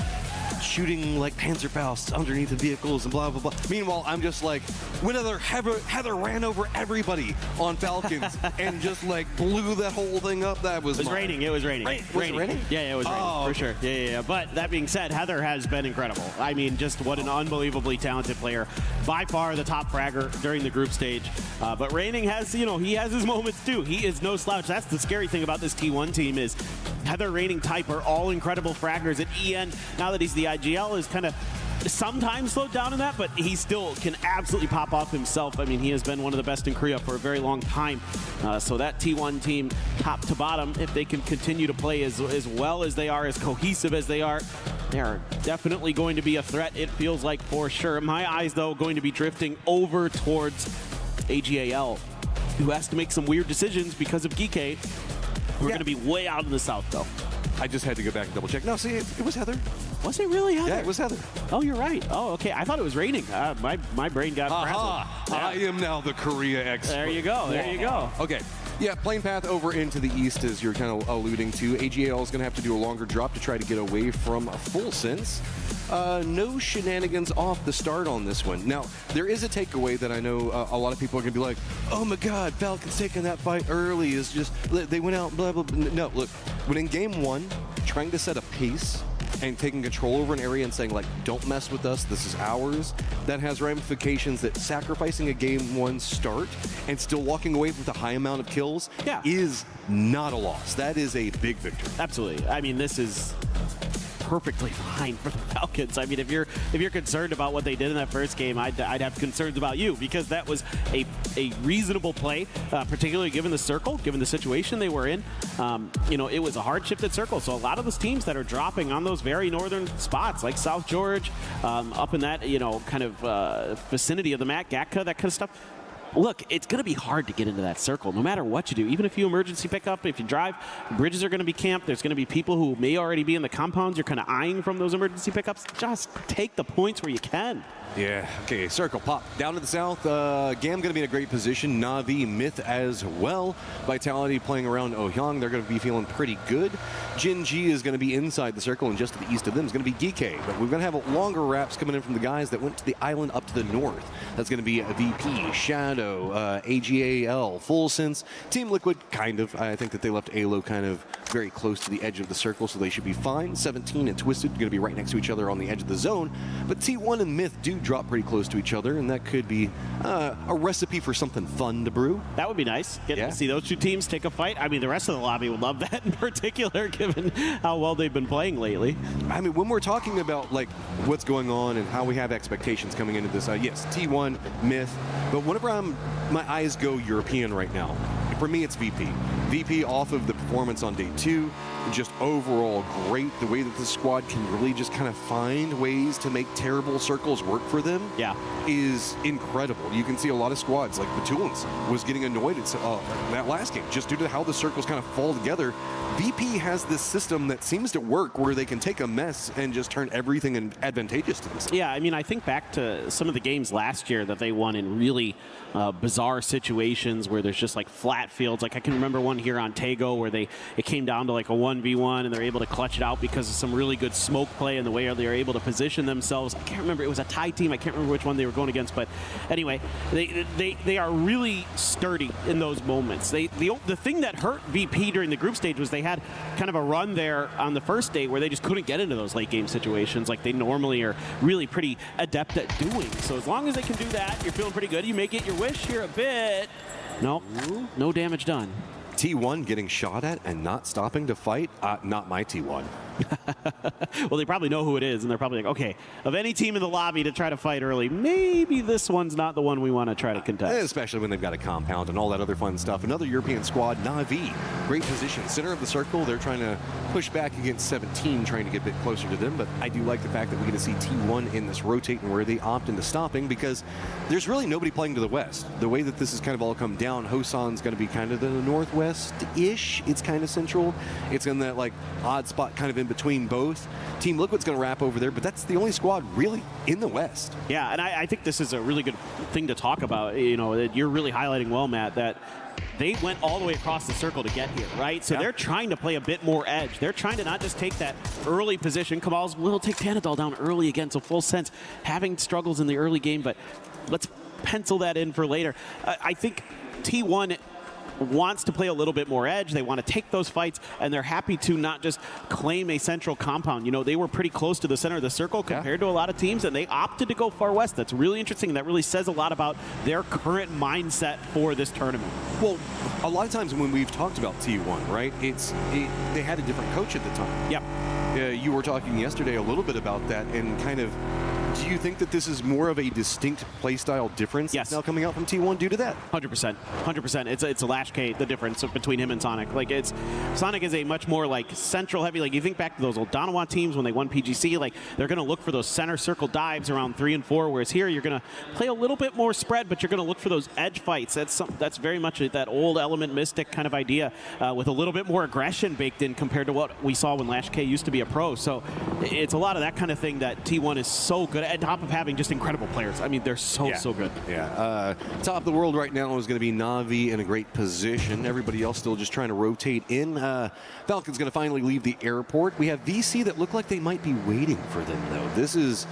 B: shooting like Panzerfausts underneath the vehicles and blah, blah, blah. Meanwhile, I'm just like, whenever Heather ran over everybody on Falcons and just like blew that whole thing up, that was
A: raining. It was raining.
B: Was it raining?
A: Yeah, it was raining, for sure. Yeah. But that being said, Heather has been incredible. I mean, just what an unbelievably talented player. By far the top fragger during the group stage. But Raining has, he has his moments too. He is no slouch. That's the scary thing about this T1 team is Heather, Raining, Type are all incredible fraggers. And EN, now that he's the IGL, is kind of sometimes slowed down in that, but he still can absolutely pop off himself. I mean, he has been one of the best in Korea for a very long time. So that T1 team, top to bottom, if they can continue to play as well as they are, as cohesive as they are definitely going to be a threat, it feels like, for sure. My eyes, though, going to be drifting over towards AJAL, who has to make some weird decisions because of Geekade. We're going to be way out in the south, though.
B: I just had to go back and double check. No, see, it was Heather.
A: Was it really Heather?
B: Yeah, it was Heather.
A: Oh, you're right. Oh, okay. I thought it was Raining. My brain got frazzled.
B: I am now the Korea expert.
A: There you go. There you go.
B: Okay. Yeah, plane path over into the east, as you're kind of alluding to. AJL is going to have to do a longer drop to try to get away from Full Sense. No shenanigans off the start on this one. Now, there is a takeaway that I know a lot of people are going to be like, oh my God, Falcons taking that fight early is just, they went out, blah, blah, blah. No, look, when in game one, trying to set a pace and taking control over an area and saying, like, don't mess with us, this is ours, that has ramifications that sacrificing a game one start and still walking away with a high amount of kills is not a loss. That is a big victory.
A: Absolutely. I mean, this is perfectly fine for the Falcons. I mean, if you're concerned about what they did in that first game, I'd have concerns about you, because that was a reasonable play, particularly given the circle, given the situation they were in. It was a hard shifted circle, so a lot of those teams that are dropping on those very northern spots, like South George, up in that kind of vicinity of the Matt Gatka, that kind of stuff. Look, it's going to be hard to get into that circle, no matter what you do. Even if you emergency pick up, if you drive, bridges are going to be camped. There's going to be people who may already be in the compounds you're kind of eyeing from those emergency pickups. Just take the points where you can.
B: Yeah, okay, circle pop. Down to the south, Gam going to be in a great position. Na'Vi, Myth as well. Vitality playing around Ohyang. They're going to be feeling pretty good. Jin Ji is going to be inside the circle, and just to the east of them is going to be Geekade. But we're going to have longer wraps coming in from the guys that went to the island up to the north. That's going to be a VP, Shadow, AGAL, Full Sense, Team Liquid, kind of. I think that they left ALO kind of very close to the edge of the circle, so they should be fine. 17 and Twisted going to be right next to each other on the edge of the zone. But T1 and Myth do drop pretty close to each other, and that could be a recipe for something fun to brew.
A: That would be nice. Getting to see those two teams take a fight. I mean, the rest of the lobby would love that in particular, given how well they've been playing lately.
B: I mean, when we're talking about like what's going on and how we have expectations coming into this, yes, T1, Myth, but whenever my eyes go European right now, for me it's VP. VP off of the performance on day 2, just overall great. The way that the squad can really just kind of find ways to make terrible circles work for them is incredible. You can see a lot of squads, like Batulans was getting annoyed at that last game, just due to how the circles kind of fall together. VP has this system that seems to work where they can take a mess and just turn everything advantageous to themselves.
A: Yeah, I mean, I think back to some of the games last year that they won in really bizarre situations where there's just like flat fields. Like I can remember one here on Tego where it came down to like a 1v1 and they're able to clutch it out because of some really good smoke play and the way they were able to position themselves. I can't remember, it was a tie team. I can't remember which one they were going against, but anyway, they are really sturdy in those moments. The thing that hurt VP during the group stage was they had kind of a run there on the first day where they just couldn't get into those late game situations like they normally are really pretty adept at doing. So as long as they can do that, you're feeling pretty good. You may get your wish here a bit. Nope, no damage done.
B: T1 getting shot at and not stopping to fight? Not my T1.
A: Well, they probably know who it is, and they're probably like, okay, of any team in the lobby to try to fight early, maybe this one's not the one we want to try to contest.
B: Especially when they've got a compound and all that other fun stuff. Another European squad, Na'Vi. Great position. Center of the circle. They're trying to push back against 17, trying to get a bit closer to them, but I do like the fact that we get to see T1 in this rotating where they opt into stopping because there's really nobody playing to the west. The way that this has kind of all come down, Hosan's going to be kind of the northwest-ish. It's kind of central. It's in that like odd spot kind of in between both. Team Liquid's going to wrap over there, but that's the only squad really in the West.
A: Yeah, and I think this is a really good thing to talk about. You know, you're really highlighting well, Matt, that they went all the way across the circle to get here, right? So they're trying to play a bit more edge. They're trying to not just take that early position. Kamal's will take Panadol down early again, so full sense. Having struggles in the early game, but let's pencil that in for later. I think T1 wants to play a little bit more edge. They want to take those fights, and they're happy to not just claim a central compound. You know, they were pretty close to the center of the circle compared to a lot of teams, and they opted to go far west. That's really interesting. That really says a lot about their current mindset for this tournament.
B: Well, a lot of times when we've talked about T1, right, they had a different coach at the time.
A: Yep.
B: You were talking yesterday a little bit about that, and kind of, do you think that this is more of a distinct playstyle difference now coming out from T1 due to that?
A: 100%. 100%. It's a Lash K, the difference between him and Sonic. Like, Sonic is a much more like central heavy. Like, you think back to those old Donawan teams when they won PGC, like they're going to look for those center circle dives around 3 and 4, whereas here you're going to play a little bit more spread, but you're going to look for those edge fights. That's very much that old Element Mystic kind of idea with a little bit more aggression baked in compared to what we saw when Lash K used to be a pro. So it's a lot of that kind of thing that T1 is so good at, on top of having just incredible players. I mean, they're so good.
B: Yeah. Top of the world right now is going to be Na'Vi in a great position. Everybody else still just trying to rotate in. Falcon's going to finally leave the airport. We have VC that look like they might be waiting for them, though. This is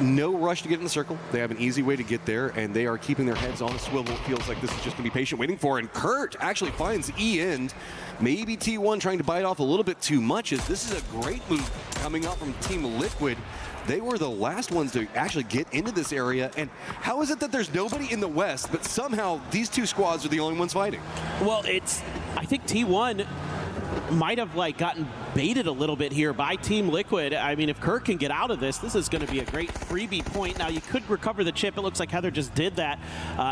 B: no rush to get in the circle. They have an easy way to get there, and they are keeping their heads on a swivel. It feels like this is just going to be patient waiting for, and Kurt actually finds E-End. Maybe T1 trying to bite off a little bit too much, as this is a great move coming out from Team Liquid. They were the last ones to actually get into this area, and how is it that there's nobody in the West, but somehow these two squads are the only ones fighting?
A: Well, I think T1 might have like gotten baited a little bit here by Team Liquid. I mean, if Kirk can get out of this is going to be a great freebie point. Now, you could recover the chip. It looks like Heather just did that.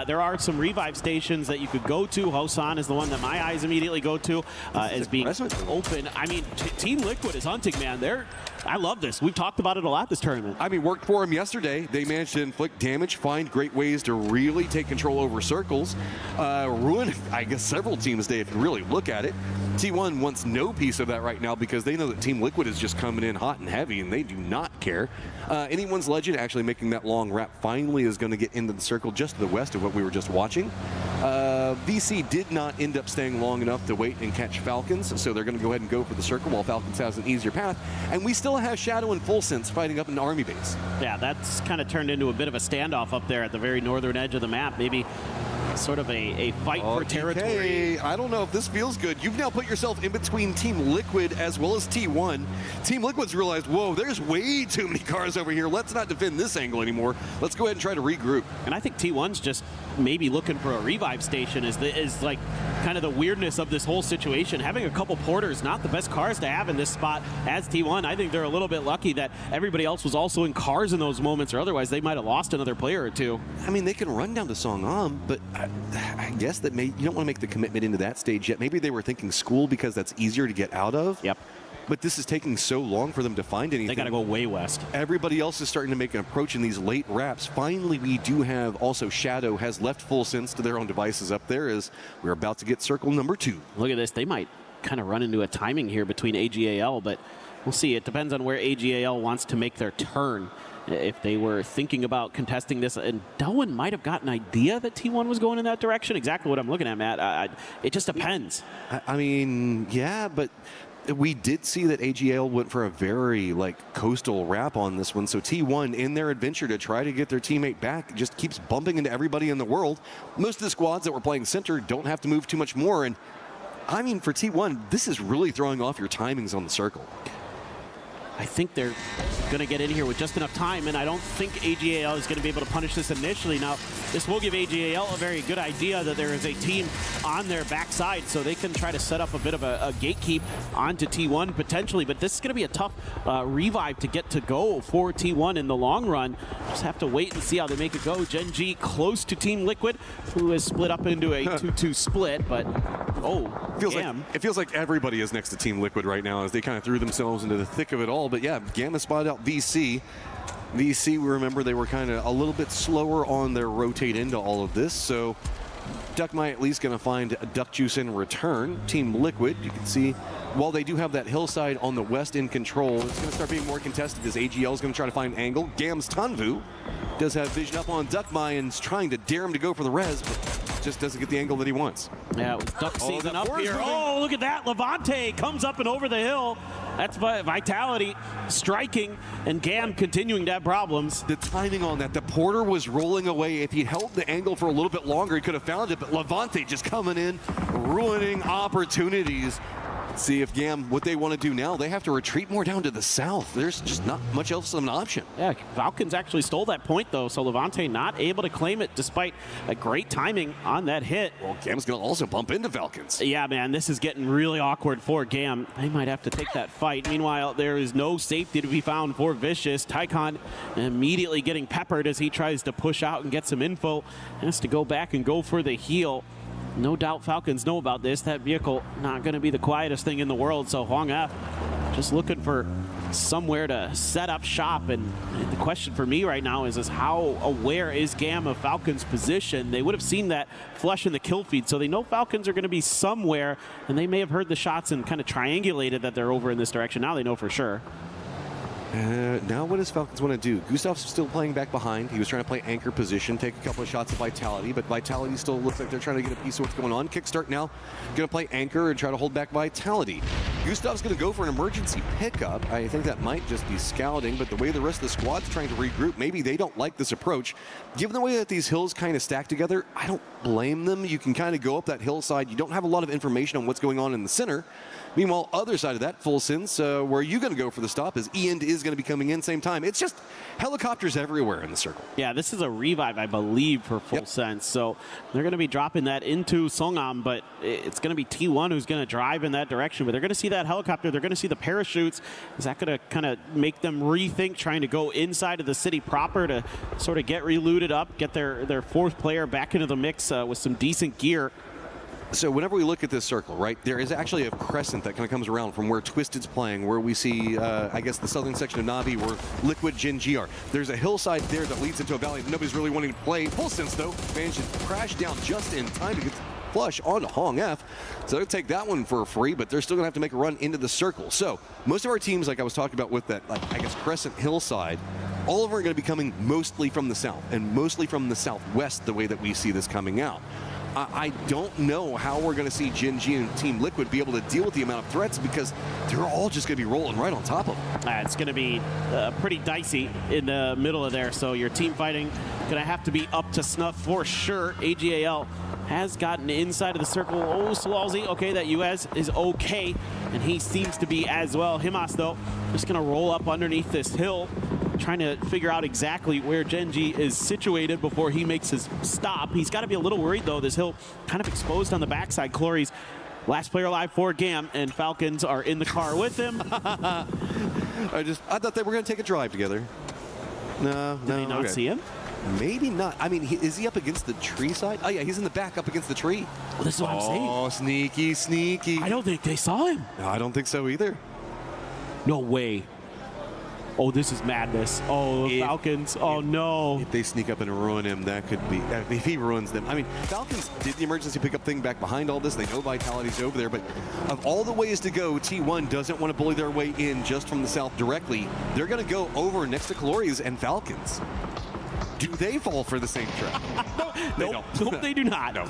A: There are some revive stations that you could go to. Hosan is the one that my eyes immediately go to as being open. I mean, Team Liquid is hunting, man. I love this. We've talked about it a lot this tournament.
B: I mean, worked for them yesterday. They managed to inflict damage, find great ways to really take control over circles, ruin, I guess, several teams today if you really look at it. T1 wants no piece of that right now because they know that Team Liquid is just coming in hot and heavy, and they do not care. Anyone's Legend actually making that long wrap finally is going to get into the circle just to the west of what we were just watching. VC did not end up staying long enough to wait and catch Falcons, so they're going to go ahead and go for the circle while Falcons has an easier path. And we still have Shadow and Full Sense fighting up in the army base.
A: Yeah, that's kind of turned into a bit of a standoff up there at the very northern edge of the map. Maybe sort of a fight for territory.
B: I don't know if this feels good. You've now put yourself in between Team Liquid as well as T1. Team Liquid's realized, whoa, there's way too many cars over here. Let's not defend this angle anymore. Let's go ahead and try to regroup.
A: And I think T1's just maybe looking for a revive station is like kind of the weirdness of this whole situation. Having a couple porters, not the best cars to have in this spot as T1. I think they're a little bit lucky that everybody else was also in cars in those moments, or otherwise they might have lost another player or two.
B: I mean, they can run down to Songam, but I guess that you don't want to make the commitment into that stage yet. Maybe they were thinking school because that's easier to get out of.
A: Yep.
B: But this is taking so long for them to find anything.
A: They got to go way west.
B: Everybody else is starting to make an approach in these late wraps. Finally, we do have also Shadow has left Full Sense to their own devices up there as we're about to get circle number 2.
A: Look at this. They might kind of run into a timing here between AGAL, but we'll see. It depends on where AGAL wants to make their turn. if they were thinking about contesting this. And Delwyn might have got an idea that T1 was going in that direction. Exactly what I'm looking at, Matt. It just depends.
B: I mean, yeah, but we did see that AGL went for a very coastal wrap on this one. So T1, in their adventure to try to get their teammate back, just keeps bumping into everybody in the world. Most of the squads that were playing center don't have to move too much more. And I mean, for T1, this is really throwing off your timings on the circle.
A: I think they're going to get in here with just enough time, and I don't think AJAL is going to be able to punish this initially. Now, this will give AJAL a very good idea that there is a team on their backside, so they can try to set up a bit of a gatekeep onto T1 potentially, but this is going to be a tough revive to get to go for T1 in the long run. Just have to wait and see how they make it go. Gen G close to Team Liquid, who has split up into a 2-2 split, but
B: it feels like everybody is next to Team Liquid right now as they kind of threw themselves into the thick of it all. But yeah, Gamma spotted out VC. VC, we remember they were kind of a little bit slower on their rotate into all of this. So Duckmai at least going to find Duck Juice in return. Team Liquid, you can see, while they do have that hillside on the west in control, it's going to start being more contested as AGL is going to try to find angle. Gam's Tanvu does have vision up on Duckmai and is trying to dare him to go for the res, but just doesn't get the angle that he wants.
A: Yeah, Duck season up here. Oh, look at that. Levante comes up and over the hill. That's Vitality striking, and Gam continuing to have problems.
B: The timing on that, the Porter was rolling away. If he held the angle for a little bit longer, he could have found it, but Levante just coming in, ruining opportunities. See if Gam, what they want to do now, they have to retreat more down to the south. There's just not much else of an option.
A: Yeah, Falcons actually stole that point, though, so Levante not able to claim it despite a great timing on that hit.
B: Well, Gam's going to also bump into Falcons.
A: Yeah, man, this is getting really awkward for Gam. They might have to take that fight. Meanwhile, there is no safety to be found for Vicious. Tycon immediately getting peppered as he tries to push out and get some info. Has to go back and go for the heal. No doubt Falcons know about this. That vehicle not going to be the quietest thing in the world, so Hong F just looking for somewhere to set up shop. And the question for me right now is how aware is Gam of Falcons' position? They would have seen that flush in the kill feed, so they know Falcons are going to be somewhere, and they may have heard the shots and kind of triangulated that they're over in this direction. Now they know for sure.
B: Now what does Falcons want to do? Gustav's still playing back behind. He was trying to play anchor position, take a couple of shots of Vitality, but Vitality still looks like they're trying to get a piece of what's going on. Kickstart now going to play anchor and try to hold back Vitality. Gustav's going to go for an emergency pickup. I think that might just be scouting, but the way the rest of the squad's trying to regroup, maybe they don't like this approach. Given the way that these hills kind of stack together, I don't blame them. You can kind of go up that hillside. You don't have a lot of information on what's going on in the center. Meanwhile, other side of that, Full Sense, where are you going to go for the stop as Ian is going to be coming in same time. It's just helicopters everywhere in the circle.
A: Yeah, this is a revive, I believe, for Full Sense. So they're going to be dropping that into Songam, but it's going to be T1 who's going to drive in that direction. But they're going to see that helicopter. They're going to see the parachutes. Is that going to kind of make them rethink trying to go inside of the city proper to sort of get relooted up, get their fourth player back into the mix with some decent gear?
B: So whenever we look at this circle, right, there is actually a crescent that kind of comes around from where Twisted's playing, where we see, I guess, the southern section of Navi, where Liquid Gen G are. There's a hillside there that leads into a valley that nobody's really wanting to play. Full Sense, though, managed to crash down just in time to get flush on Hong F. So they'll take that one for free, but they're still going to have to make a run into the circle. So most of our teams, like I was talking about with that, I guess, crescent hillside, all of them are going to be coming mostly from the south and mostly from the southwest, the way that we see this coming out. I don't know how we're going to see Gen G and Team Liquid be able to deal with the amount of threats because they're all just going to be rolling right on top of them.
A: It's going to be pretty dicey in the middle of there, so your team fighting going to have to be up to snuff for sure. AGAL has gotten inside of the circle. Oh, Swalzi, okay, that US is okay, and he seems to be as well. Himas, though, just going to roll up underneath this hill, trying to figure out exactly where Gen G is situated before he makes his stop. He's got to be a little worried, though. This hill kind of exposed on the backside. Clory's last player alive for Gam, and Falcons are in the car with him.
B: I thought they were going to take a drive together. No,
A: Did they not see him?
B: Maybe not. I mean, is he up against the tree side? Oh, yeah, he's in the back up against the tree.
A: Well, this is what I'm saying.
B: Oh, sneaky, sneaky.
A: I don't think they saw him.
B: No, I don't think so either.
A: No way. Oh, this is madness. Oh, the Falcons. Oh, no.
B: If they sneak up and ruin him, that could be, if he ruins them. I mean, Falcons did the emergency pickup thing back behind all this. They know Vitality's over there, but of all the ways to go, T1 doesn't want to bully their way in just from the south directly. They're going to go over next to Calori's and Falcons. Do they fall for the same trap?
A: No, they don't. Nope, they do not.
B: No.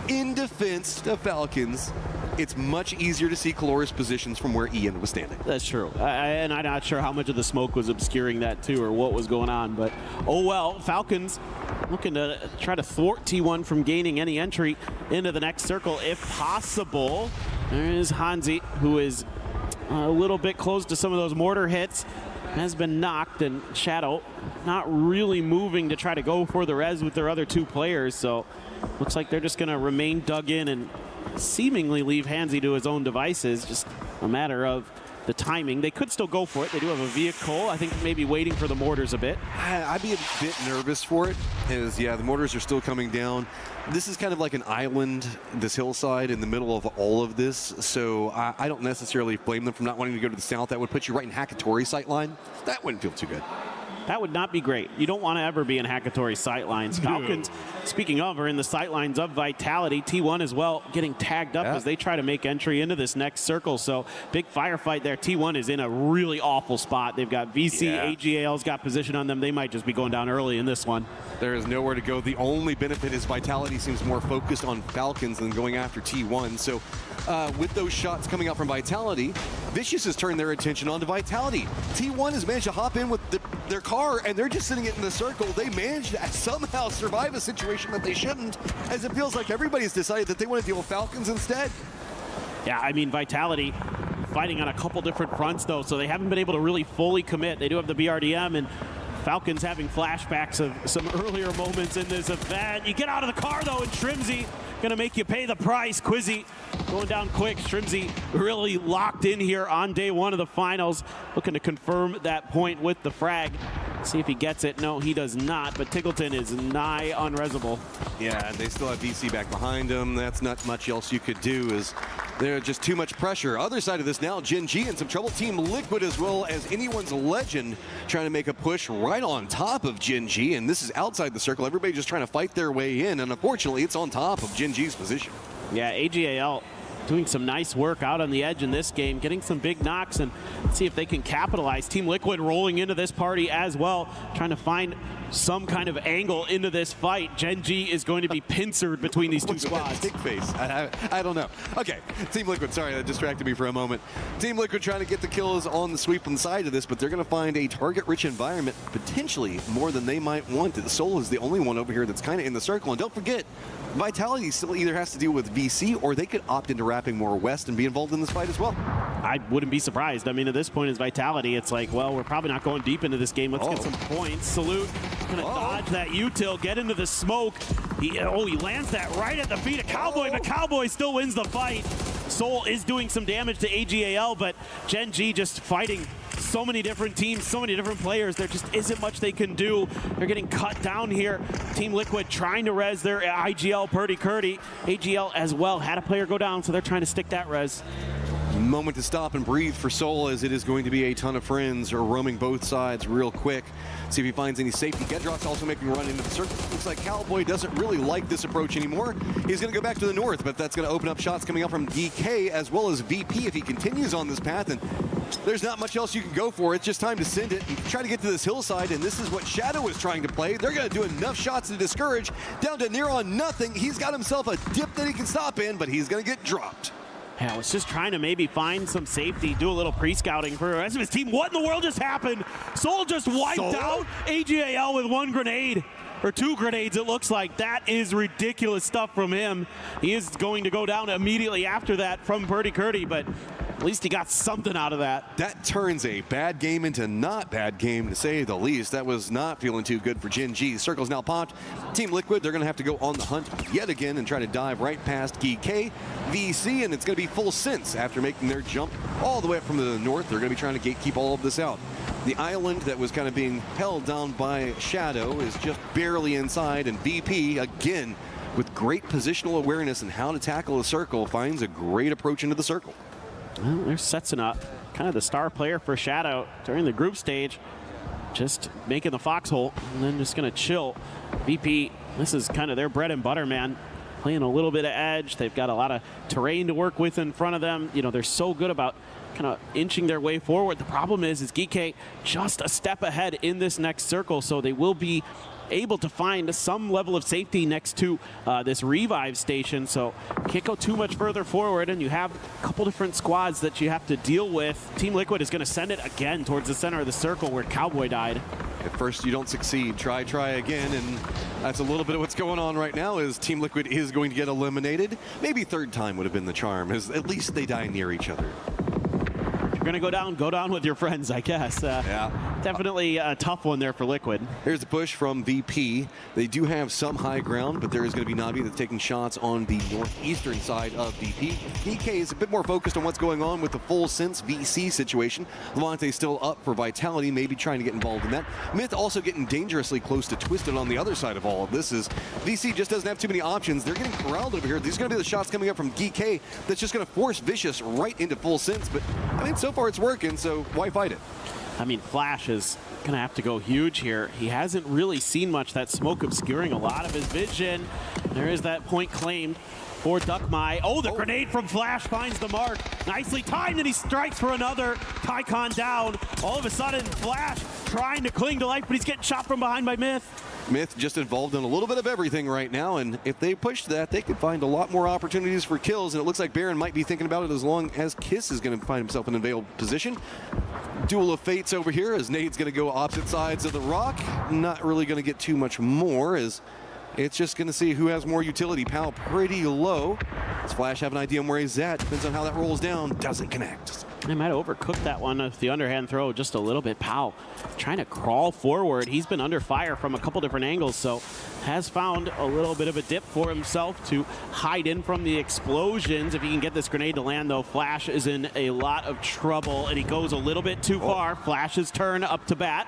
B: In defense of Falcons, it's much easier to see Calori's positions from where Ian was standing.
A: That's true. And I'm not sure how much of the smoke was obscuring that too, or what was going on. But, oh well, Falcons looking to try to thwart T1 from gaining any entry into the next circle if possible. There's Hansi, who is a little bit close to some of those mortar hits. Has been knocked, and Shadow not really moving to try to go for the res with their other two players. So looks like they're just going to remain dug in and seemingly leave Hansi to his own devices. Just a matter of the timing. They could still go for it. They do have a vehicle. I think maybe waiting for the mortars a bit.
B: I'd be a bit nervous for it, as yeah, the mortars are still coming down. This is kind of like an island, this hillside in the middle of all of this, so I don't necessarily blame them for not wanting to go to the south. That would put you right in Hakatori sightline. That wouldn't feel too good.
A: That would not be great. You don't want to ever be in Hakatori sightlines. Falcons, speaking of, are in the sightlines of Vitality. T1 as well getting tagged up as they try to make entry into this next circle. So big firefight there. T1 is in a really awful spot. They've got VC, AJL's got position on them. They might just be going down early in this one.
B: There is nowhere to go. The only benefit is Vitality seems more focused on Falcons than going after T1. So with those shots coming out from Vitality, Vicious has turned their attention onto Vitality. T1 has managed to hop in with their car, and they're just sitting it in the circle. They managed to somehow survive a situation that they shouldn't, as it feels like everybody's decided that they want to deal with Falcons instead.
A: Yeah, I mean, Vitality fighting on a couple different fronts, though, so they haven't been able to really fully commit. They do have the BRDM, and Falcons having flashbacks of some earlier moments in this event. You get out of the car, though, and Shrimzy going to make you pay the price. Quizzy going down quick. Shrimzy really locked in here on day one of the finals, looking to confirm that point with the frag. See if he gets it. No, he does not, but Tiggleton is nigh unresable.
B: Yeah, they still have VC back behind them. That's not much else you could do, as there's just too much pressure. Other side of this now, Gen G in some trouble. Team Liquid, as well as Anyone's Legend, trying to make a push right on top of Gen G, and this is outside the circle. Everybody just trying to fight their way in, and unfortunately, it's on top of Gen G's position.
A: Yeah, AGAL doing some nice work out on the edge in this game, getting some big knocks, and see if they can capitalize. Team Liquid rolling into this party as well, trying to find some kind of angle into this fight. Gen G is going to be pincered between these two squads.
B: Big face. I don't know. Okay, Team Liquid, sorry, that distracted me for a moment. Team Liquid trying to get the kills on the sweep on the side of this, but they're going to find a target-rich environment, potentially more than they might want. The Soul is the only one over here that's kind of in the circle, and don't forget, Vitality still either has to deal with VC, or they could opt into wrapping more west and be involved in this fight as well.
A: I wouldn't be surprised. I mean, at this point, as Vitality, it's like, well, we're probably not going deep into this game. Let's get some points. Salute gonna dodge that util, get into the smoke. He lands that right at the feet of Cowboy, but Cowboy still wins the fight. Soul is doing some damage to AGAL, but Gen G just fighting so many different teams, so many different players. There just isn't much they can do. They're getting cut down here. Team Liquid trying to res their IGL Purdy Curdy. AGL as well had a player go down, so they're trying to stick that res.
B: Moment to stop and breathe for Soul, as it is going to be a ton of friends are roaming both sides real quick. See if he finds any safety. Gedrock's also making a run into the circle. Looks like Cowboy doesn't really like this approach anymore. He's going to go back to the north, but that's going to open up shots coming up from DK as well as VP if he continues on this path. And there's not much else you can go for. It's just time to send it and try to get to this hillside, and this is what Shadow is trying to play. They're going to do enough shots to discourage. Down to near on nothing. He's got himself a dip that he can stop in, but he's going to get dropped.
A: Yeah, I was just trying to maybe find some safety, do a little pre-scouting for the rest of his team. What in the world just happened? Soul just wiped out AGAL with one grenade. Or two grenades, it looks like. That is ridiculous stuff from him. He is going to go down immediately after that from Purdy Curdy, but at least he got something out of that.
B: That turns a bad game into not bad game, to say the least. That was not feeling too good for Gen G. Circle's now popped. Team Liquid, they're going to have to go on the hunt yet again and try to dive right past GK, VC, and it's going to be full sense after making their jump all the way up from the north. They're going to be trying to gatekeep all of this out. The island that was kind of being held down by Shadow is just barely inside, and VP, again, with great positional awareness and how to tackle a circle, finds a great approach into the circle.
A: Well, they're setting up. kind of the star player for Shadow during the group stage. Just making the foxhole and then just going to chill. VP, this is kind of their bread and butter, man. Playing a little bit of edge. They've got a lot of terrain to work with in front of them. You know, they're so good about kind of inching their way forward. The problem is GK just a step ahead in this next circle, so they will be able to find some level of safety next to this revive station, so can't go too much further forward, and you have a couple different squads that you have to deal with. Team Liquid is going to send it again towards the center of the circle where Cowboy died.
B: At first you don't succeed, try again, and that's a little bit of what's going on right now. Is Team Liquid is going to get eliminated. Maybe third time would have been the charm, as at least they die near each other.
A: If you're going to go down with your friends, I guess.
B: Yeah.
A: Definitely a tough one there for Liquid.
B: Here's the push from VP. They do have some high ground, but there is going to be Navi that's taking shots on the northeastern side of VP. DK is a bit more focused on what's going on with the full sense VC situation. Levante still up for Vitality, maybe trying to get involved in that. Myth also getting dangerously close to Twisted on the other side of all of this. Is VC just doesn't have too many options. They're getting corralled over here. These are going to be the shots coming up from DK that's just going to force Vicious right into full sense. But I mean, so far it's working, so why fight it?
A: I mean, Flash is going to have to go huge here. He hasn't really seen much. That smoke obscuring a lot of his vision. There is that point claimed for Duckmai. Oh, the grenade from Flash finds the mark. Nicely timed, and he strikes for another. Tycon down. All of a sudden, Flash trying to cling to life, but he's getting shot from behind by Myth.
B: Myth just involved in a little bit of everything right now, and if they push that, they could find a lot more opportunities for kills, and it looks like Baron might be thinking about it as long as Kiss is going to find himself in a veiled position. Duel of Fates over here as Nade's going to go opposite sides of the rock. Not really going to get too much more, as it's just going to see who has more utility. Pal pretty low. Does Flash have an idea on where he's at? Depends on how that rolls down. Doesn't connect.
A: They might have overcooked that one with the underhand throw just a little bit. Pal trying to crawl forward. He's been under fire from a couple different angles, so has found a little bit of a dip for himself to hide in from the explosions. If he can get this grenade to land, though, Flash is in a lot of trouble, and he goes a little bit too far. Flash's turn up to bat.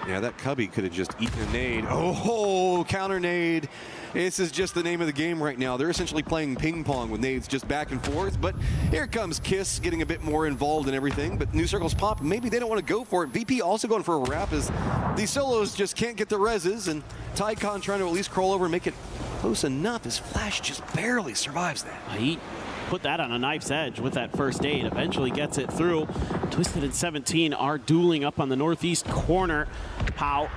B: Yeah, that Cubby could have just eaten a nade. Oh, counter nade. This is just the name of the game right now. They're essentially playing ping pong with nades just back and forth. But here comes Kiss getting a bit more involved in everything. But new circles pop. Maybe they don't want to go for it. VP also going for a wrap as these solos just can't get the reses. And Tycon trying to at least crawl over and make it close enough as Flash just barely survives that.
A: He put that on a knife's edge with that first aid. Eventually gets it through. Twisted and 17 are dueling up on the northeast corner. Pow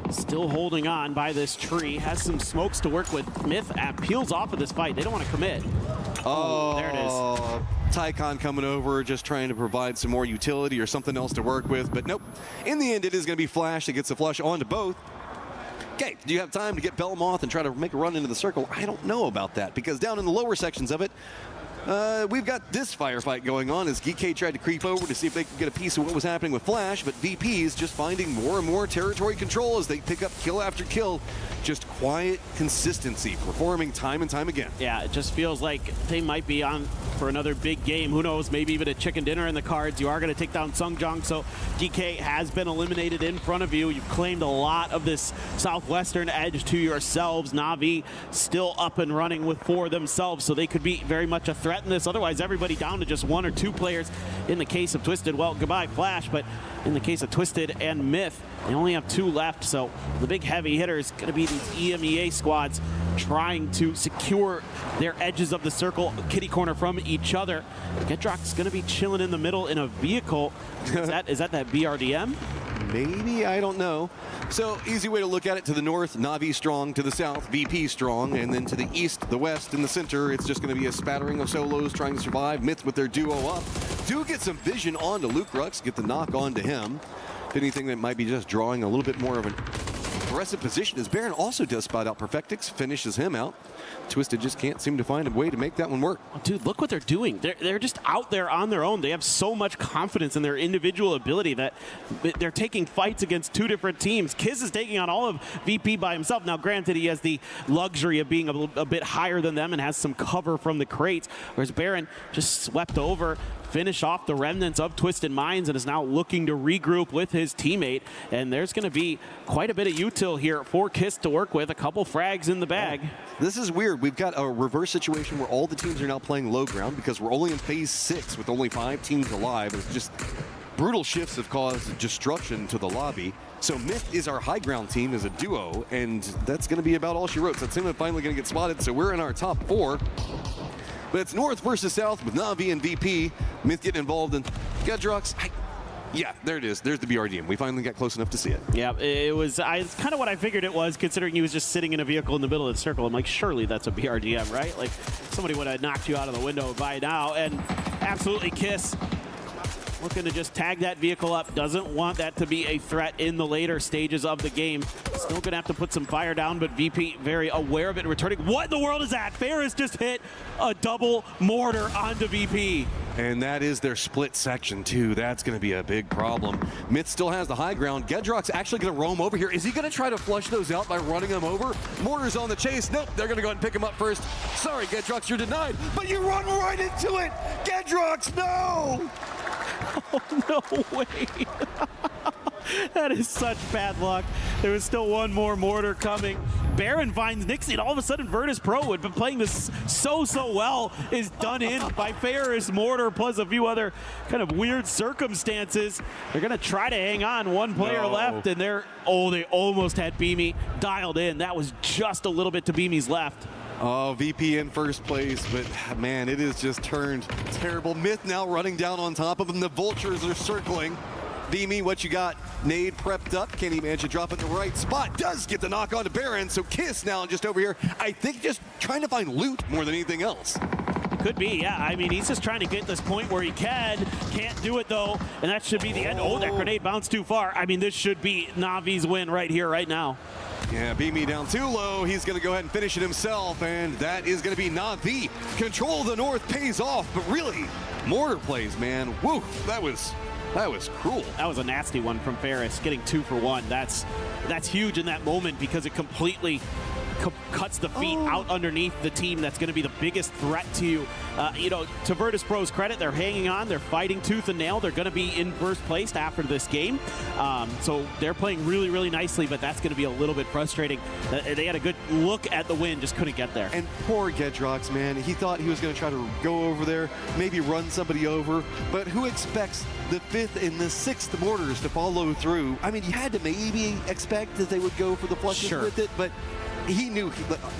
A: still holding on by this tree. Has some smokes to work with. Myth peels off of this fight. They don't want to commit. Oh, there it is.
B: Tycon coming over, just trying to provide some more utility or something else to work with. But nope. In the end, it is going to be Flash that gets the flush onto both. Okay, do you have time to get Belmoth and try to make a run into the circle? I don't know about that, because down in the lower sections of it, we've got this firefight going on as GK tried to creep over to see if they could get a piece of what was happening with Flash, but VP is just finding more and more territory control as they pick up kill after kill. Just quiet consistency, performing time and time again.
A: Yeah, it just feels like they might be on for another big game. Who knows, maybe even a chicken dinner in the cards. You are going to take down Sungjong, so DK has been eliminated in front of you. You've claimed a lot of this southwestern edge to yourselves. Na'Vi still up and running for themselves, so they could be very much a threat in this. Otherwise, everybody down to just one or two players. In the case of Twisted, well, goodbye Flash, but in the case of Twisted and Myth, they only have two left, so the big heavy hitters going to be these EMEA squads trying to secure their edges of the circle, kitty corner from each other. Gedrock's going to be chilling in the middle in a vehicle. Is that BRDM?
B: Maybe, I don't know. So easy way to look at it: to the north, Na'Vi strong; to the south, VP strong; and then to the east, the west, and the center, it's just going to be a spattering of solos trying to survive. Myth with their duo up. Do get some vision onto Luke Rux, get the knock onto him. If anything, that might be just drawing a little bit more of an aggressive position, as Baron also does spot out Perfectix, finishes him out. Twisted just can't seem to find a way to make that one work.
A: Oh, dude, look what they're doing. They're just out there on their own. They have so much confidence in their individual ability that they're taking fights against two different teams. Kiz is taking on all of VP by himself. Now, granted, he has the luxury of being a bit higher than them and has some cover from the crates, whereas Baron just swept over. finish off the remnants of Twisted Minds and is now looking to regroup with his teammate. And there's going to be quite a bit of util here for Kiss to work with. A couple frags in the bag.
B: This is weird. We've got a reverse situation where all the teams are now playing low ground because we're only in phase 6 with only 5 teams alive. It's just brutal shifts have caused destruction to the lobby. So Myth is our high ground team as a duo, and that's going to be about all she wrote. So Satsuma finally going to get spotted, so we're in our top 4. But it's North versus South with Na'Vi and VP. Myth getting involved in Gedrox. Yeah, there it is. There's the BRDM. We finally got close enough to see it.
A: Yeah, it's kind of what I figured it was, considering he was just sitting in a vehicle in the middle of the circle. I'm like, surely that's a BRDM, right? Like, somebody would have knocked you out of the window by now. And absolutely Kiss looking to just tag that vehicle up. Doesn't want that to be a threat in the later stages of the game. Still going to have to put some fire down, but VP very aware of it and returning. What in the world is that? Ferris just hit a double mortar onto VP.
B: And that is their split section, too. That's going to be a big problem. Myth still has the high ground. Gedrock's actually going to roam over here. Is he going to try to flush those out by running them over? Mortar's on the chase. Nope, they're going to go ahead and pick him up first. Sorry, Gedrox, you're denied. But you run right into it! Gedrox, no!
A: Oh, no way. That is such bad luck. There was still one more mortar coming. Baron finds Nixie, and all of a sudden Virtus Pro, who had been playing this so well, is done in by Ferris Mortar plus a few other kind of weird circumstances. They're going to try to hang on. One player left, and they almost had Beamy dialed in. That was just a little bit to Beamy's left.
B: Oh, VP in first place, but man, it has just turned terrible. Myth now running down on top of him. The Vultures are circling. Beamy, what you got? Nade prepped up. Can he manage to drop it in the right spot? Does get the knock on to Baron. So Kiss now just over here, I think just trying to find loot more than anything else.
A: Could be, yeah. I mean, he's just trying to get this point where he can. Can't do it, though. And that should be the end. Oh, that grenade bounced too far. I mean, this should be Na'Vi's win right here, right now.
B: Yeah, Beamy down too low. He's going to go ahead and finish it himself, and that is going to be Na'Vi. Control of the North pays off, but really, Mortar plays, man. Woo, that was cruel.
A: That was a nasty one from Ferris, getting 2 for 1. That's huge in that moment because it completely cuts the feet out underneath the team that's going to be the biggest threat to you. To Virtus Pro's credit, they're hanging on. They're fighting tooth and nail. They're going to be in first place after this game. So they're playing really, really nicely, but that's going to be a little bit frustrating. They had a good look at the win, just couldn't get there.
B: And poor Gedrox, man. He thought he was going to try to go over there, maybe run somebody over, but who expects the 5th and the 6th mortars to follow through? I mean, you had to maybe expect that they would go for the flushes with it, but he knew,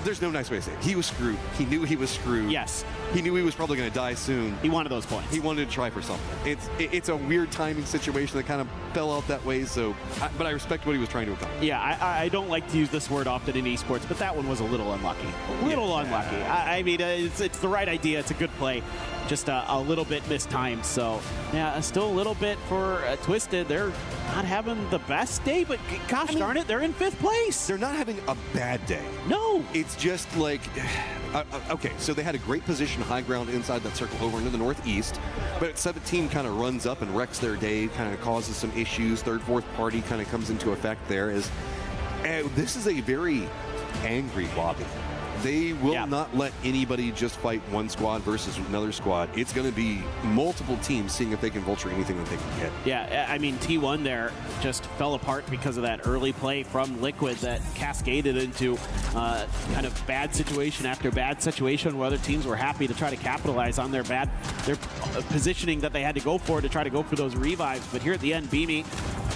B: there's no nice way to say it. He was screwed. He knew he was screwed.
A: Yes.
B: He knew he was probably going to die soon.
A: He wanted those points.
B: He wanted to try for something. It's a weird timing situation that kind of fell out that way, but I respect what he was trying to accomplish.
A: Yeah, I don't like to use this word often in esports, but that one was a little unlucky. Unlucky. I mean, it's the right idea. It's a good play. Just a little bit mistimed. So, yeah, still a little bit for Twisted. They're not having the best day, but gosh darn it, they're in 5th place.
B: They're not having a bad day.
A: No.
B: It's just like, okay, so they had a great position high ground inside that circle over into the northeast, but 17 kind of runs up and wrecks their day, kind of causes some issues. 3rd, 4th party kind of comes into effect there. This is a very angry lobby. They will not let anybody just fight one squad versus another squad. It's going to be multiple teams seeing if they can vulture anything that they can get.
A: Yeah, I mean, T1 there just fell apart because of that early play from Liquid that cascaded into kind of bad situation after bad situation where other teams were happy to try to capitalize on their positioning that they had to go for to try to go for those revives. But here at the end, Beamy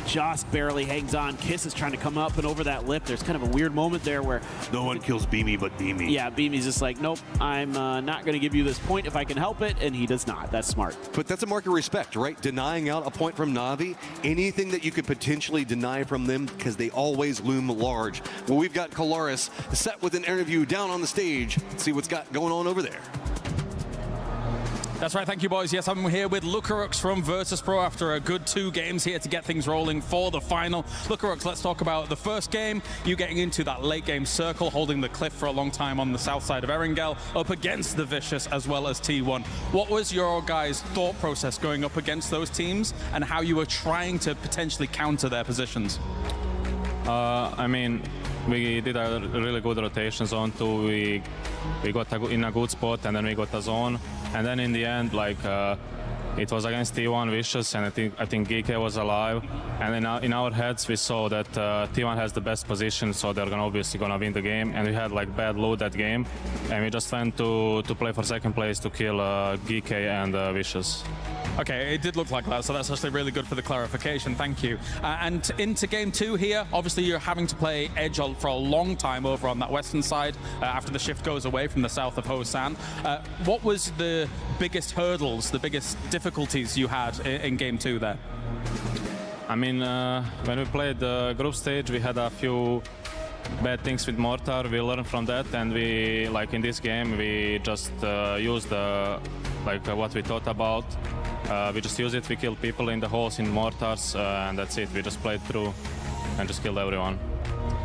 A: just barely hangs on. Kiss is trying to come up and over that lip. There's kind of a weird moment there where
B: no one kills Beamy but Beamy.
A: Yeah, Beamy's just like, nope, I'm not going to give you this point if I can help it, and he does not. That's smart.
B: But that's a mark of respect, right? Denying out a point from Na'Vi, anything that you could potentially deny from them because they always loom large. Well, we've got Kalaris set with an interview down on the stage. Let's see what's got going on over there.
L: That's right, thank you, boys. Yes, I'm here with Lucarux from Virtus Pro after a good 2 games here to get things rolling for the final. Lucarux, let's talk about the first game. You getting into that late game circle, holding the cliff for a long time on the south side of Erangel, up against the Vicious as well as T1. What was your guys' thought process going up against those teams and how you were trying to potentially counter their positions?
G: I mean, we did a really good rotation. Zone 2, we got in a good spot, and then we got a zone. And then in the end, like, It was against T1 Vicious, and I think GK was alive. And in our heads, we saw that T1 has the best position, so they're obviously gonna win the game. And we had like bad loot that game, and we just went to play for second place to kill GK and Vicious.
L: Okay, it did look like that, so that's actually really good for the clarification. Thank you. And into game 2 here, obviously you're having to play Edge for a long time over on that western side after the shift goes away from the south of Hosan. What was the biggest hurdles, the biggest difficulties you had in game 2 there?
G: I mean, when we played the group stage, we had a few bad things with Mortar. We learned from that, and we, like in this game, we just used what we thought about. We just used it, we killed people in the holes in Mortars, and that's it. We just played through and just killed everyone.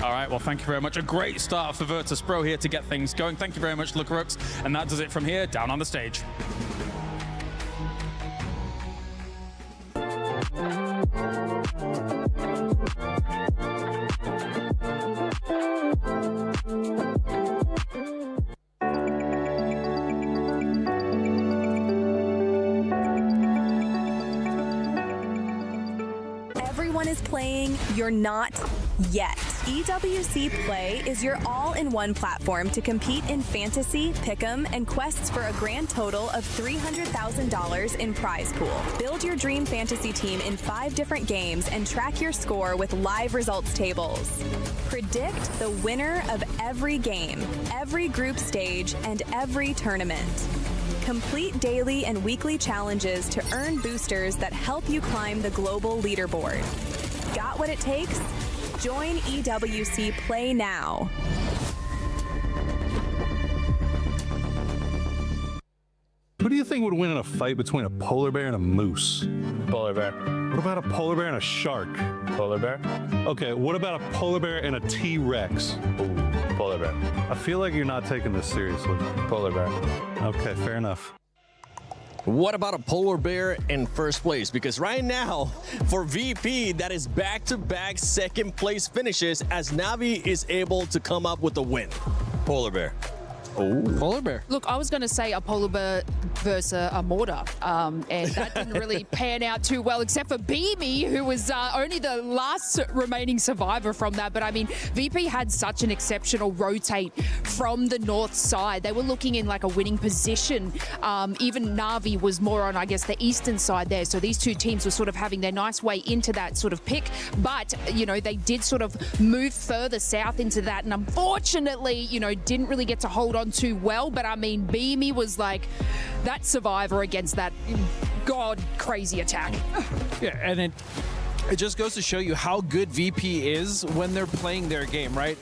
L: All right, well, thank you very much. A great start for Virtus.pro here to get things going. Thank you very much, Lucarux. And that does it from here, down on the stage.
N: Everyone is playing, you're not yet. EWC Play is your all-in-one platform to compete in fantasy, pick'em, and quests for a grand total of $300,000 in prize pool. Build your dream fantasy team in 5 different games and track your score with live results tables. Predict the winner of every game, every group stage, and every tournament. Complete daily and weekly challenges to earn boosters that help you climb the global leaderboard. Got what it takes? Join EWC Play now.
M: Who do you think would win in a fight between a polar bear and a moose?
O: Polar bear.
M: What about a polar bear and a shark?
O: Polar bear.
M: Okay, what about a polar bear and a T-Rex?
O: Ooh, polar bear.
M: I feel like you're not taking this seriously.
O: Polar bear.
M: Okay, fair enough.
C: What about a polar bear in first place? Because right now, for VP, that is back-to-back second place finishes as Navi is able to come up with a win.
I: Polar bear.
K: Oh, polar bear.
J: Look, I was going to say a polar bear versus a mortar, and that didn't really pan out too well, except for Beamy, who was only the last remaining survivor from that. But I mean, VP had such an exceptional rotate from the north side. They were looking in like a winning position. Even Navi was more on, I guess, the eastern side there. So these two teams were sort of having their nice way into that sort of pick. But, you know, they did sort of move further south into that. And unfortunately, you know, didn't really get to hold on too well. But I mean, Beamy was like that survivor against that god crazy attack.
K: Yeah, and it just goes to show you how good VP is when they're playing their game, right?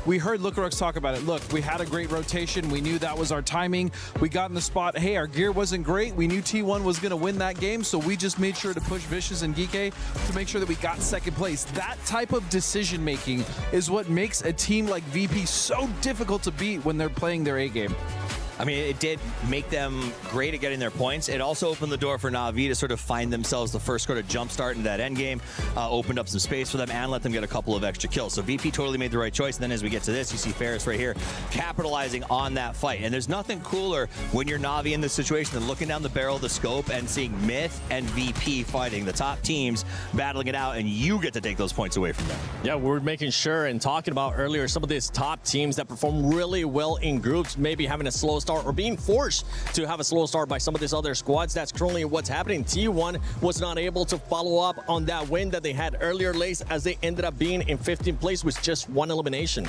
K: We heard Lucarux talk about it. Look, we had a great rotation. We knew that was our timing. We got in the spot. Hey, our gear wasn't great. We knew T1 was going to win that game, so we just made sure to push Vicious and Geeke to make sure that we got second place. That type of decision-making is what makes a team like VP so difficult to beat when they're playing their A game.
I: I mean, it did make them great at getting their points. It also opened the door for Na'Vi to sort of find themselves the first sort of jump start into that end game, opened up some space for them and let them get a couple of extra kills. So VP totally made the right choice. And then as we get to this, you see Ferris right here capitalizing on that fight. And there's nothing cooler when you're Na'Vi in this situation than looking down the barrel of the scope and seeing Myth and VP fighting, the top teams battling it out, and you get to take those points away from them.
C: Yeah, we're making sure and talking about earlier some of these top teams that perform really well in groups, maybe having a slow start or being forced to have a slow start by some of these other squads. That's currently what's happening. T1 was not able to follow up on that win that they had earlier, Lace, as they ended up being in 15th place with just one elimination.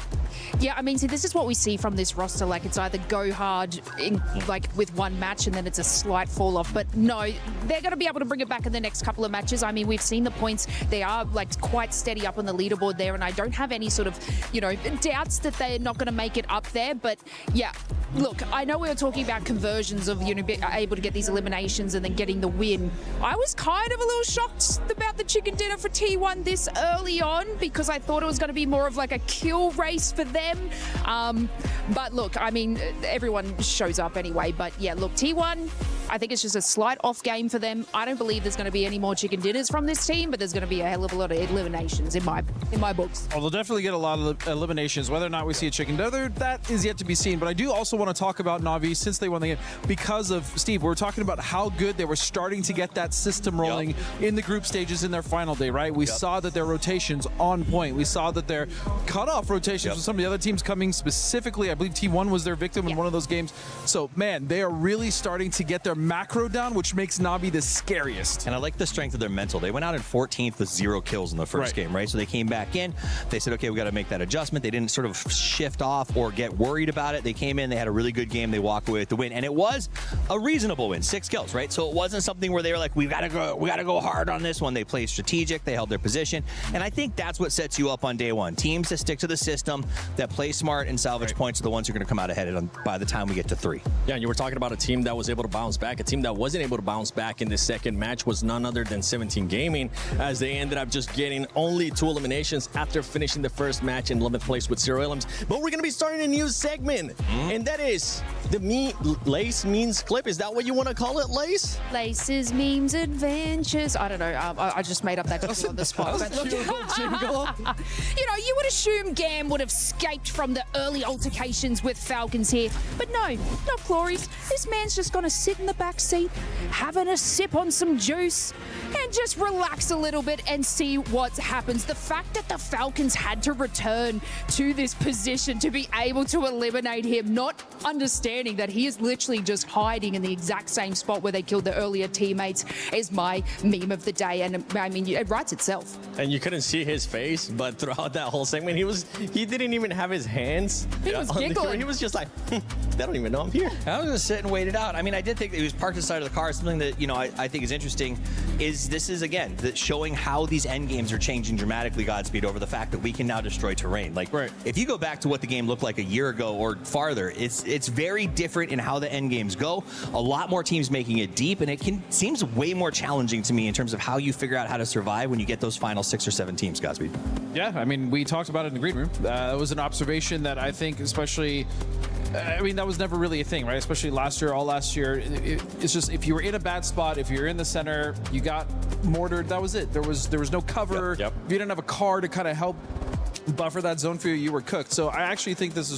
J: Yeah, I mean, see, this is what we see from this roster. Like, it's either go hard in, like, with one match and then it's a slight fall off. But no, they're going to be able to bring it back in the next couple of matches. I mean, we've seen the points. They are, like, quite steady up on the leaderboard there. And I don't have any sort of, you know, doubts that they're not going to make it up there. But yeah, look, I know we were talking about conversions of, you know, being able to get these eliminations and then getting the win. I was kind of a little shocked about the chicken dinner for T1 this early on because I thought it was going to be more of like a kill race for them. But look, I mean, everyone shows up anyway. But yeah, look, T1, I think it's just a slight off game for them. I don't believe there's going to be any more chicken dinners from this team, but there's going to be a hell of a lot of eliminations in my books.
K: Well, they'll definitely get a lot of eliminations. Whether or not we see a chicken dinner, that is yet to be seen. But I do also want to talk about Na'Vi since they won the game because of, Steve, we were talking about how good they were starting to get that system rolling in the group stages in their final day, right? We saw that their rotations on point. We saw that their cutoff rotations with some of the other teams coming specifically. I believe T1 was their victim in one of those games. So, man, they are really starting to get their macro down, which makes Na'Vi the scariest.
I: And I like the strength of their mental. They went out in 14th with 0 kills in the first game, right? So they came back in. They said, okay, we got to make that adjustment. They didn't sort of shift off or get worried about it. They came in, they had a really good game. They walked away with the win. And it was a reasonable win, 6 kills, right? So it wasn't something where they were like, we got to go hard on this one. They played strategic. They held their position. And I think that's what sets you up on day one. Teams that stick to the system, that play smart and salvage points are the ones who are going to come out ahead by the time we get to 3.
C: Yeah, and you were talking about a team that was able to bounce back. A team that wasn't able to bounce back in the second match was none other than 17 Gaming, as they ended up just getting only 2 eliminations after finishing the first match in 11th place with 0 elims. But we're going to be starting a new segment, and that is the Lace Means Clip. Is that what you want to call it, Lace?
J: Laces, memes, adventures. I don't know. I just made up that jingle on the spot. You know, you would assume Gam would have escaped from the early altercations with Falcons here, but no, not Glories. This man's just going to sit in the back seat, having a sip on some juice, and just relax a little bit and see what happens. The fact that the Falcons had to return to this position to be able to eliminate him, not understanding that he is literally just hiding in the exact same spot where they killed the earlier teammates, is my meme of the day. And I mean, it writes itself.
C: And you couldn't see his face, but throughout that whole segment, he didn't even have his hands.
J: He was giggling.
C: He was just like, they don't even know I'm here.
I: I was going to sit and wait it out. I mean, I did think that he was parked inside of the car. Something that, you know, I think is interesting is this is, again, showing how these end games are changing dramatically, Godspeed, over the fact that we can now destroy terrain. Like, if you go back to what the game looked like a year ago or farther, it's very different in how the end games go. A lot more teams making it deep, and it seems way more challenging to me in terms of how you figure out how to survive when you get those final 6 or 7 teams, Godspeed.
K: Yeah, I mean, we talked about it in the green room. It was an observation that I think, especially, I mean, that was never really a thing, right? Especially last year, all last year. It's just if you were in a bad spot, if you're in the center, you got mortared, that was it. There was no cover. If you didn't have a car to kind of help buffer that zone for you, you were cooked. So I actually think this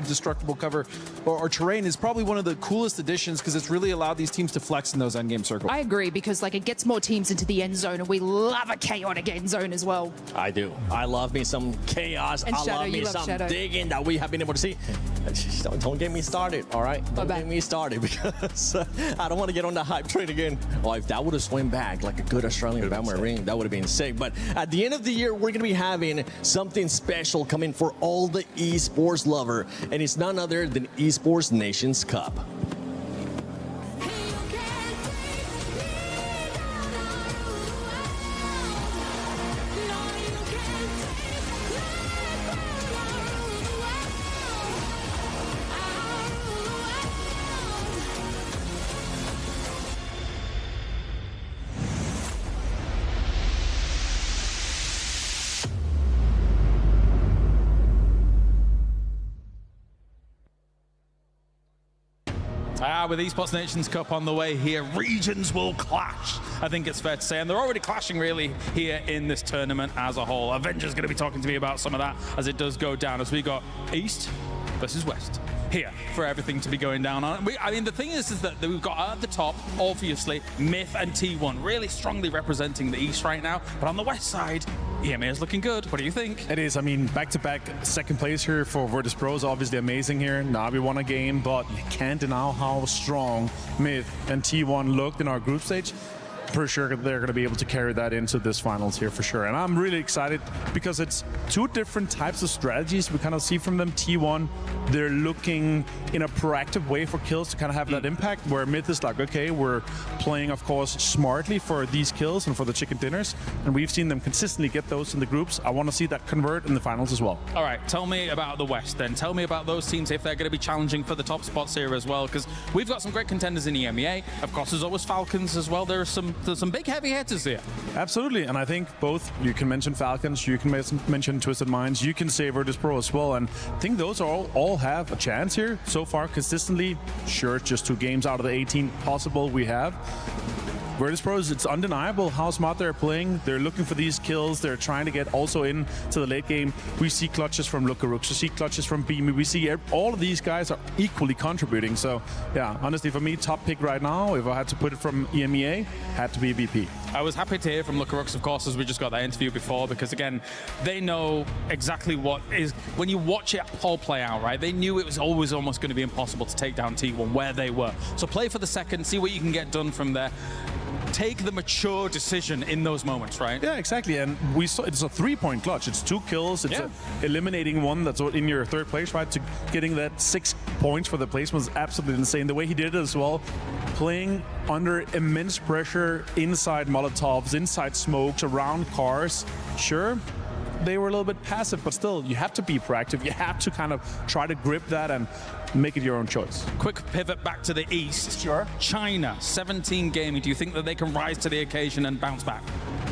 K: destructible cover or terrain is probably one of the coolest additions because it's really allowed these teams to flex in those endgame circles.
J: I agree, because like it gets more teams into the end zone, and we love a chaotic end zone as well.
C: I do. I love me some chaos.
J: And
C: I
J: Shadow,
C: love me some
J: Shadow.
C: digging that we have been able to see. Don't get me started, all right? Don't get me started, because I don't want to get on the hype train again. Oh, if that would have swung back like a good Australian Bama ring, that would have been sick. But at the end of the year, we're going to be having something special coming for all the esports lover, and it's none other than Esports Nations Cup.
L: With Esports Nations Cup on the way here, regions will clash. I think it's fair to say, and they're already clashing really here in this tournament as a whole. Avenger's going to be talking to me about some of that as it does go down, as we got East versus West here for everything to be going down on. I mean, the thing is that we've got at the top, obviously, Myth and T1 really strongly representing the East right now, but on the West side, EMA is looking good. What do you think?
P: It is. I mean, back-to-back second place here for Virtus Pros, obviously amazing here. Na'Vi won a game, but you can't deny how strong Myth and T1 looked in our group stage. Pretty sure they're going to be able to carry that into this finals here for sure. And I'm really excited because it's 2 different types of strategies we kind of see from them. T1, they're looking in a proactive way for kills to kind of have that impact, where Myth is like, okay, we're playing, of course, smartly for these kills and for the chicken dinners. And we've seen them consistently get those in the groups. I want to see that convert in the finals as well.
L: All right, tell me about the West then. Tell me about those teams, if they're going to be challenging for the top spots here as well, because we've got some great contenders in EMEA. Of course, there's always Falcons as well. There are some So some big heavy hitters here.
P: Absolutely, and I think both, you can mention Falcons, you can mention Twisted Minds, you can say Virtus Pro as well, and I think those all have a chance here so far consistently. Sure, it's just 2 games out of the 18 possible we have. Virtus Pros, it's undeniable how smart they're playing. They're looking for these kills. They're trying to get also in to the late game. We see clutches from Lukarux. We see clutches from Beamy. We see all of these guys are equally contributing. So, yeah, honestly, for me, top pick right now, if I had to put it from EMEA, had to be VP.
L: I was happy to hear from Lukarux, of course, as we just got that interview before, because, again, they know exactly what is... When you watch it all play out, right, they knew it was always almost going to be impossible to take down T1 where they were. So play for the second, see what you can get done from there. Take the mature decision in those moments, right?
P: Yeah, exactly. And we saw it's a 3-point clutch. It's 2 kills. It's eliminating one that's in your 3rd place, right? To getting that 6 points for the placement was absolutely insane. The way he did it as well, playing under immense pressure inside Molotovs, inside smokes, around cars. Sure, they were a little bit passive, but still, you have to be proactive. You have to kind of try to grip that and make it your own choice.
L: Quick pivot back to the East.
P: Sure.
L: China, 17 gaming. Do you think that they can rise to the occasion and bounce back?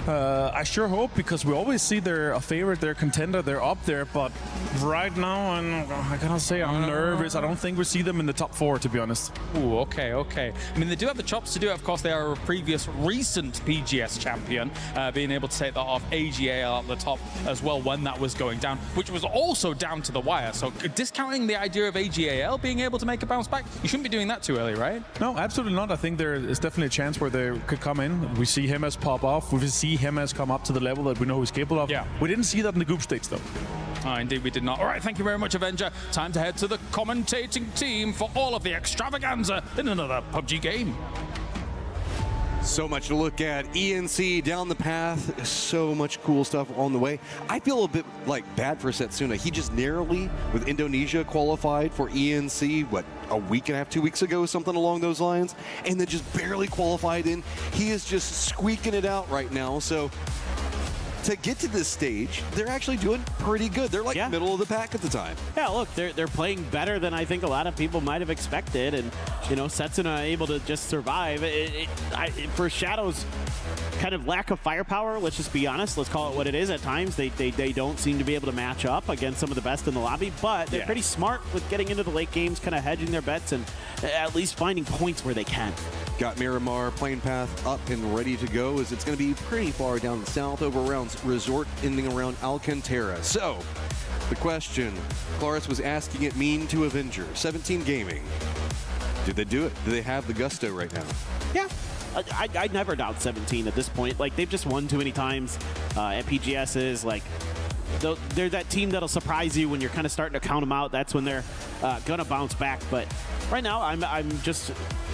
P: I sure hope, because we always see they're a favorite, they're a contender, they're up there, but right now, I gotta say I'm nervous. I don't think we see them in the top 4, to be honest.
L: Ooh, okay. I mean, they do have the chops to do it. Of course, they are a previous recent PGS champion, being able to take that off AJUDA at the top as well when that was going down, which was also down to the wire. So discounting the idea of AJUDA being able to make a bounce back, you shouldn't be doing that too early, right?
P: No, absolutely not. I think there is definitely a chance where they could come in. We see him as pop off. We see him as come up to the level that we know he's capable of.
L: Yeah.
P: We didn't see that in the group stage, though.
L: Oh, indeed we did not. All right, thank you very much, Avenger. Time to head to the commentating team for all of the extravaganza in another PUBG game.
B: So much to look at. ENC down the path. So much cool stuff on the way. I feel a bit like bad for Setsuna. He just narrowly, with Indonesia, qualified for ENC, what, a week and a half, 2 weeks ago, something along those lines, and then just barely qualified in. He is just squeaking it out right now. So to get to this stage, they're actually doing pretty good. They're like middle of the pack at the time.
A: Yeah, look, they're playing better than I think a lot of people might have expected, and you know, Setsuna able to just survive. For Shadow's kind of lack of firepower, let's just be honest, let's call it what it is. At times, they don't seem to be able to match up against some of the best in the lobby, but they're pretty smart with getting into the late games, kind of hedging their bets and at least finding points where they can.
B: Got Miramar plane path up and ready to go, as it's going to be pretty far down the south over around Resort, ending around Alcantara. So, the question Claris was asking it mean to Avenger. 17 Gaming. Did they do it? Do they have the gusto right now?
A: Yeah. I'd never doubt 17 at this point. Like, they've just won too many times at PGS's. Like, they're that team that'll surprise you when you're kind of starting to count them out. That's when they're gonna bounce back. But right now, I'm just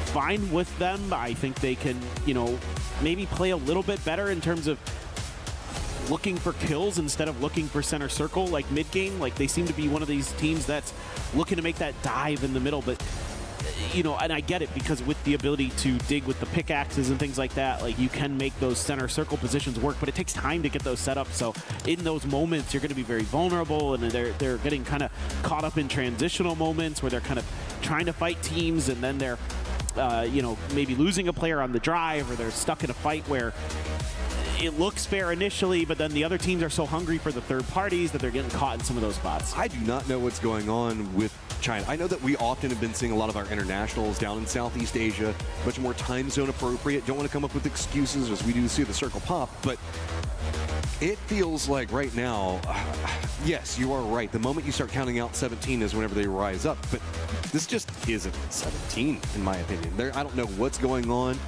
A: fine with them. I think they can, you know, maybe play a little bit better in terms of looking for kills instead of looking for center circle, like mid game. Like, they seem to be one of these teams that's looking to make that dive in the middle, but you know, and I get it, because with the ability to dig with the pickaxes and things like that, like, you can make those center circle positions work, but it takes time to get those set up. So in those moments, you're going to be very vulnerable, and they're getting kind of caught up in transitional moments where they're kind of trying to fight teams, and then they're you know, maybe losing a player on the drive, or they're stuck in a fight where it looks fair initially, but then the other teams are so hungry for the third parties that they're getting caught in some of those spots.
B: I do not know what's going on with China. I know that we often have been seeing a lot of our internationals down in Southeast Asia, much more time zone appropriate. Don't want to come up with excuses, as we do see the circle pop, but it feels like right now, yes, you are right. The moment you start counting out 17 is whenever they rise up, but this just isn't 17, in my opinion. I don't know what's going on.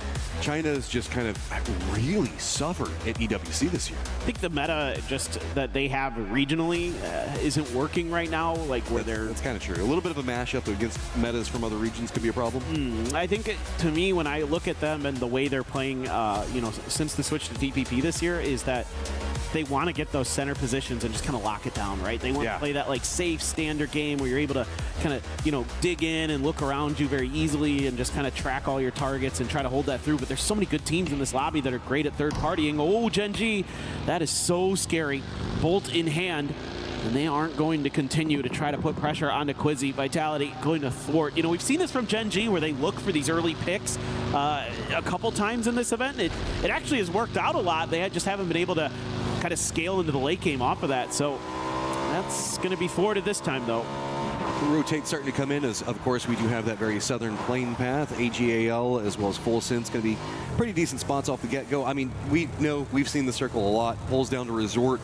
B: China's just kind of really suffered at EWC this year.
A: I think the meta just that they have regionally isn't working right now. Like, where
B: that's kind of true. A little bit of a mashup against metas from other regions could be a problem.
A: I think to me, when I look at them and the way they're playing, you know, since the switch to DPP this year, is that they want to get those center positions and just kind of lock it down, right? They want to play that like safe standard game where you're able to kind of, you know, dig in and look around you very easily and just kind of track all your targets and try to hold that through. But there's so many good teams in this lobby that are great at third partying. Oh, Gen G, that is so scary. Bolt in hand. And they aren't going to continue to try to put pressure onto Quizzy. Vitality going to thwart. You know, we've seen this from Gen G where they look for these early picks a couple times in this event. It actually has worked out a lot. They just haven't been able to kind of scale into the late game off of that. So that's going to be thwarted this time, though.
B: Rotate starting to come in as, of course, we do have that very southern plane path. AGAL as well as Full Sense going to be pretty decent spots off the get-go. I mean, we know we've seen the circle a lot. Pulls down to Resort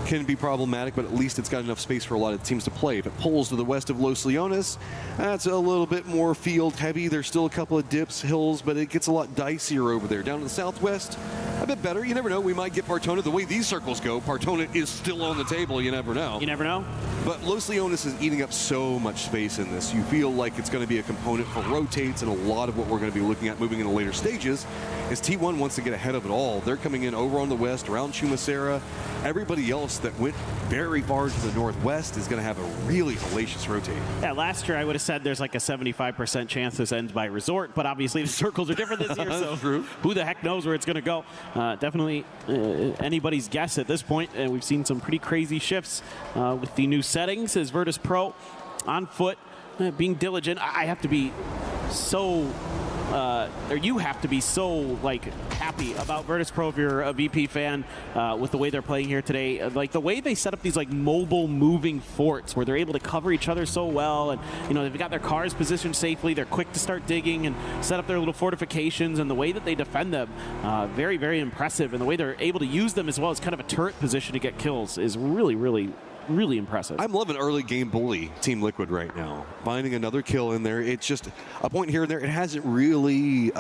B: can be problematic, but at least it's got enough space for a lot of teams to play. If it pulls to the west of Los Leones, that's a little bit more field heavy. There's still a couple of dips, hills, but it gets a lot dicier over there. Down to the southwest, a bit better. You never know. We might get Partona. The way these circles go, Partona is still on the table. You never know.
A: You never know.
B: But Los Leones is eating up so much space in this. You feel like it's going to be a component for rotates, and a lot of what we're going to be looking at moving into later stages is T1 wants to get ahead of it all. They're coming in over on the west, around Chumacera. Everybody else that went very far to the northwest is going to have a really hellacious rotate.
A: Yeah, last year I would have said there's like a 75% chance this ends by Resort, but obviously the circles are different this year, so who the heck knows where it's going to go. Definitely anybody's guess at this point, and we've seen some pretty crazy shifts with the new settings as Virtus Pro on foot, being diligent. I have to be so... or you have to be so like happy about Virtus Pro if you're a VP fan with the way they're playing here today. Like the way they set up these like mobile moving forts where they're able to cover each other so well, and you know they've got their cars positioned safely. They're quick to start digging and set up their little fortifications, and the way that they defend them, very, very impressive. And the way they're able to use them as well as kind of a turret position to get kills is really, really impressive.
B: I'm loving early game bully Team Liquid right now. Finding another kill in there. It's just a point here and there. It hasn't really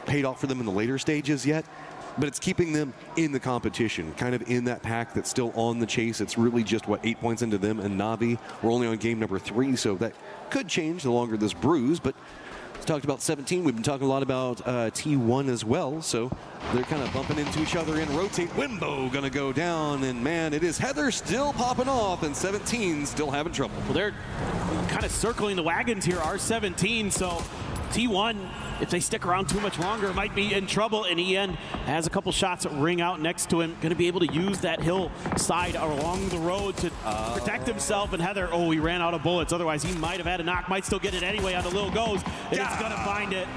B: paid off for them in the later stages yet, but it's keeping them in the competition, kind of in that pack that's still on the chase. It's really just, 8 points into them and Navi. We're only on game number 3, so that could change the longer this brews, but we talked about 17. We've been talking a lot about T1 as well, so they're kind of bumping into each other and rotate. Wimbo gonna go down, and man, it is Heather still popping off, and 17 still having trouble.
A: Well, they're kind of circling the wagons here, R17, so T1, if they stick around too much longer, might be in trouble. And EN has a couple shots that ring out next to him. Going to be able to use that hillside along the road to protect himself. And Heather, he ran out of bullets. Otherwise, he might have had a knock. Might still get it anyway on the Lil Goes. And it's going to find it.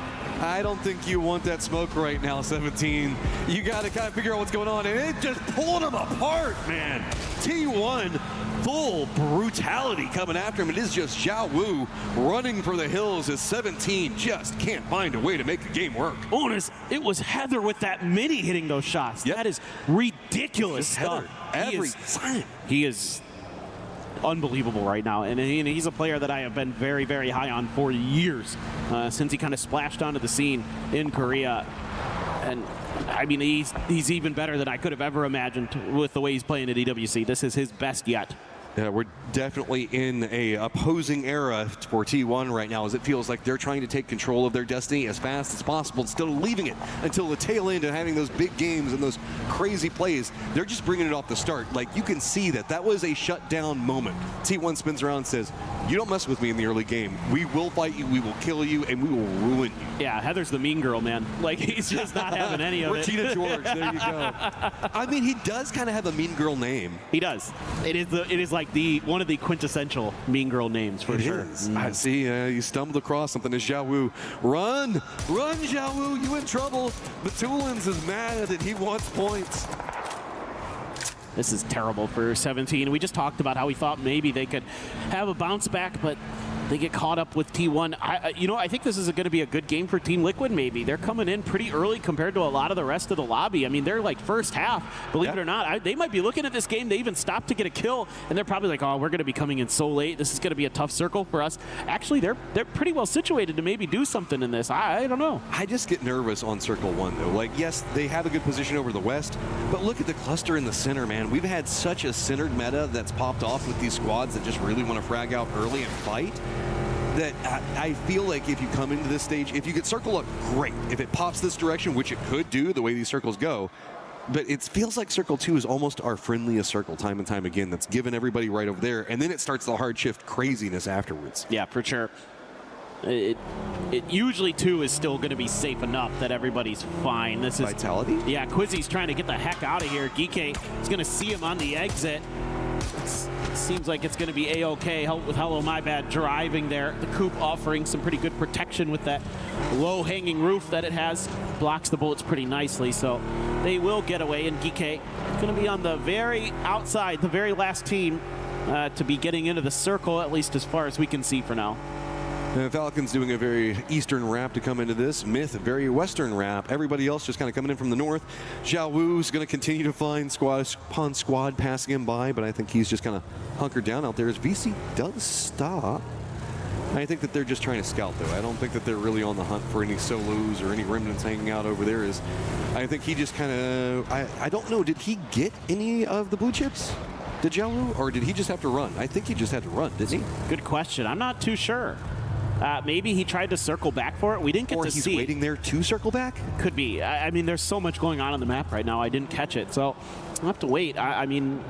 B: I don't think you want that smoke right now, 17. You got to kind of figure out what's going on. And it just pulled him apart, man. T1, full brutality coming after him. It is just Xiao Wu running for the hills as 17 just can't find a way to make the game work.
A: Honest, it was Heather with that mini hitting those shots. Yep. That is ridiculous stuff. He is unbelievable right now, and he's a player that I have been very, very high on for years, since he kind of splashed onto the scene in Korea. And I mean, he's even better than I could have ever imagined with the way he's playing at EWC. This is his best yet.
B: Yeah, we're definitely in a opposing era for T1 right now, as it feels like they're trying to take control of their destiny as fast as possible instead of leaving it until the tail end and having those big games and those crazy plays. They're just bringing it off the start. Like, you can see that was a shutdown moment. T1 spins around and says, you don't mess with me in the early game. We will fight you, we will kill you, and we will ruin you.
A: Yeah, Heather's the mean girl, man. Like, he's just not having any of it.
B: Regina George, there you go. I mean, he does kind of have a mean girl name.
A: He does. It is like one of the quintessential mean girl names for sure.
B: I see. You stumbled across something. As Xiao Wu, run, Xiao Wu, you in trouble. Batulins is mad and he wants points.
A: This is terrible for 17. We just talked about how we thought maybe they could have a bounce back, but they get caught up with T1. I think this is going to be a good game for Team Liquid, maybe. They're coming in pretty early compared to a lot of the rest of the lobby. I mean, they're like first half, believe it or not. They might be looking at this game. They even stopped to get a kill, and they're probably like, we're going to be coming in so late. This is going to be a tough circle for us. Actually, they're pretty well situated to maybe do something in this. I don't know.
B: I just get nervous on Circle 1, though. Like, yes, they have a good position over the west, but look at the cluster in the center, man. We've had such a centered meta that's popped off with these squads that just really want to frag out early and fight, that I feel like if you come into this stage, if you get Circle up, great. If it pops this direction, which it could do the way these circles go, but it feels like Circle 2 is almost our friendliest circle time and time again. That's given everybody right over there, and then it starts the hard shift craziness afterwards.
A: Yeah, for sure. It usually, too, is still going to be safe enough that everybody's fine. This is
B: Vitality?
A: Yeah, Quizzy's trying to get the heck out of here. Geeke is going to see him on the exit. It's seems like it's going to be A-OK. Help with Hello My Bad driving there. The Coupe offering some pretty good protection with that low-hanging roof that it has. Blocks the bullets pretty nicely, so they will get away. And Geeke going to be on the very outside, the very last team to be getting into the circle, at least as far as we can see for now.
B: Falcons doing a very eastern wrap to come into this. Myth, a very western wrap. Everybody else just kind of coming in from the north. Xiao Wu's going to continue to find squad upon squad passing him by, but I think he's just kind of hunkered down out there as VC does stop. I think that they're just trying to scout, though. I don't think that they're really on the hunt for any solos or any remnants hanging out over there. I think he just kind of, I don't know, did he get any of the blue chips? Did Xiao Wu, or did he just have to run? I think he just had to run, didn't he?
A: Good question. I'm not too sure. Maybe he tried to circle back for it. We didn't get to see.
B: Or he's waiting there to circle back?
A: Could be. I mean, there's so much going on the map right now. I didn't catch it, so I'll have to wait. I mean,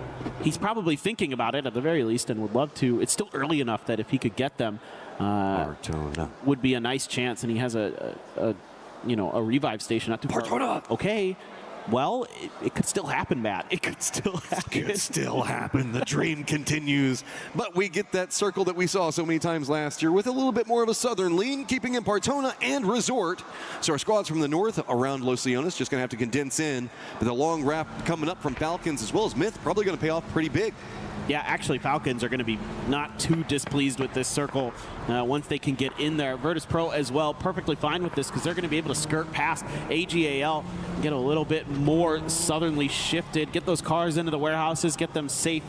A: he's probably thinking about it at the very least and would love to. It's still early enough that if he could get them, would be a nice chance. And he has a revive station not too far. Okay. Well, it could still happen, Matt. It could still happen.
B: It could still happen. The dream continues. But we get that circle that we saw so many times last year with a little bit more of a southern lean, keeping in Partona and Resort. So our squads from the north around Los Leones just going to have to condense in. But the long wrap coming up from Falcons as well as Myth probably going to pay off pretty big.
A: Yeah, actually, Falcons are going to be not too displeased with this circle once they can get in there. Virtus Pro as well, perfectly fine with this because they're going to be able to skirt past AJUDA, get a little bit more southerly shifted, get those cars into the warehouses, get them safe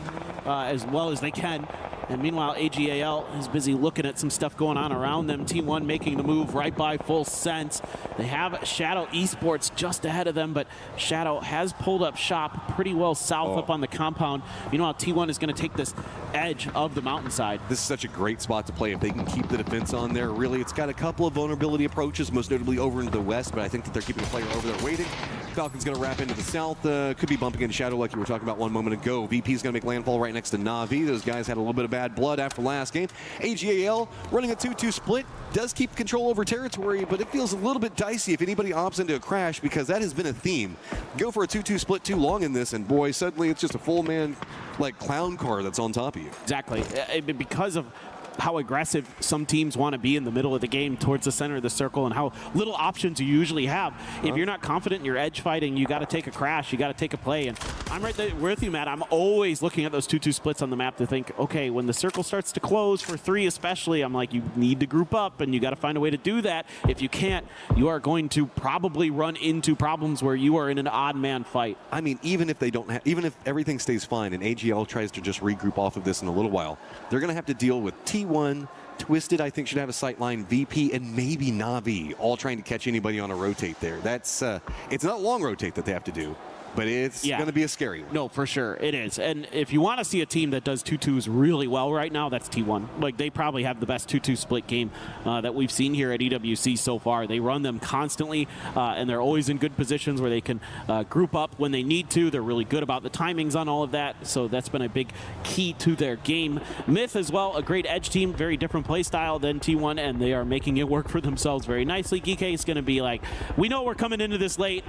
A: as well as they can. And meanwhile, AJUDA is busy looking at some stuff going on around them. Team 1 making the move right by Full Sense. They have Shadow Esports just ahead of them, but Shadow has pulled up shop pretty well south up on the compound. Meanwhile, T1 is going to take this edge of the mountainside.
B: This is such a great spot to play if they can keep the defense on there. Really, it's got a couple of vulnerability approaches, most notably over into the west, but I think that they're keeping the player over there waiting. Falcon's going to wrap into the south. Could be bumping into Shadow like you were talking about one moment ago. VP's going to make landfall right next to Na'Vi. Those guys had a little bit of bad blood after last game. AJUDA running a 2-2 split. Does keep control over territory, but it feels a little bit dicey if anybody opts into a crash because that has been a theme. Go for a 2-2 split too long in this, and boy, suddenly it's just a full man like clown car that's on top of you.
A: Exactly. Because of how aggressive some teams want to be in the middle of the game towards the center of the circle and how little options you usually have. If you're not confident in your edge fighting, you got to take a crash, you got to take a play. And I'm right there with you, Matt. I'm always looking at those 2-2 splits on the map to think, okay, when the circle starts to close for 3 especially, I'm like, you need to group up and you got to find a way to do that. If you can't, you are going to probably run into problems where you are in an odd man fight.
B: I mean, even if they don't have, even if everything stays fine and AGL tries to just regroup off of this in a little while, they're going to have to deal with T1, Twisted, I think, should have a sight line. VP and maybe Na'Vi all trying to catch anybody on a rotate there. That's it's not a long rotate that they have to do, but it's going to be a scary one.
A: No, for sure. It is. And if you want to see a team that does 2-2s really well right now, that's T1. Like, they probably have the best 2-2 split game that we've seen here at EWC so far. They run them constantly, and they're always in good positions where they can group up when they need to. They're really good about the timings on all of that, so that's been a big key to their game. Myth as well, a great edge team, very different play style than T1, and they are making it work for themselves very nicely. Geeke is going to be like, we know we're coming into this late.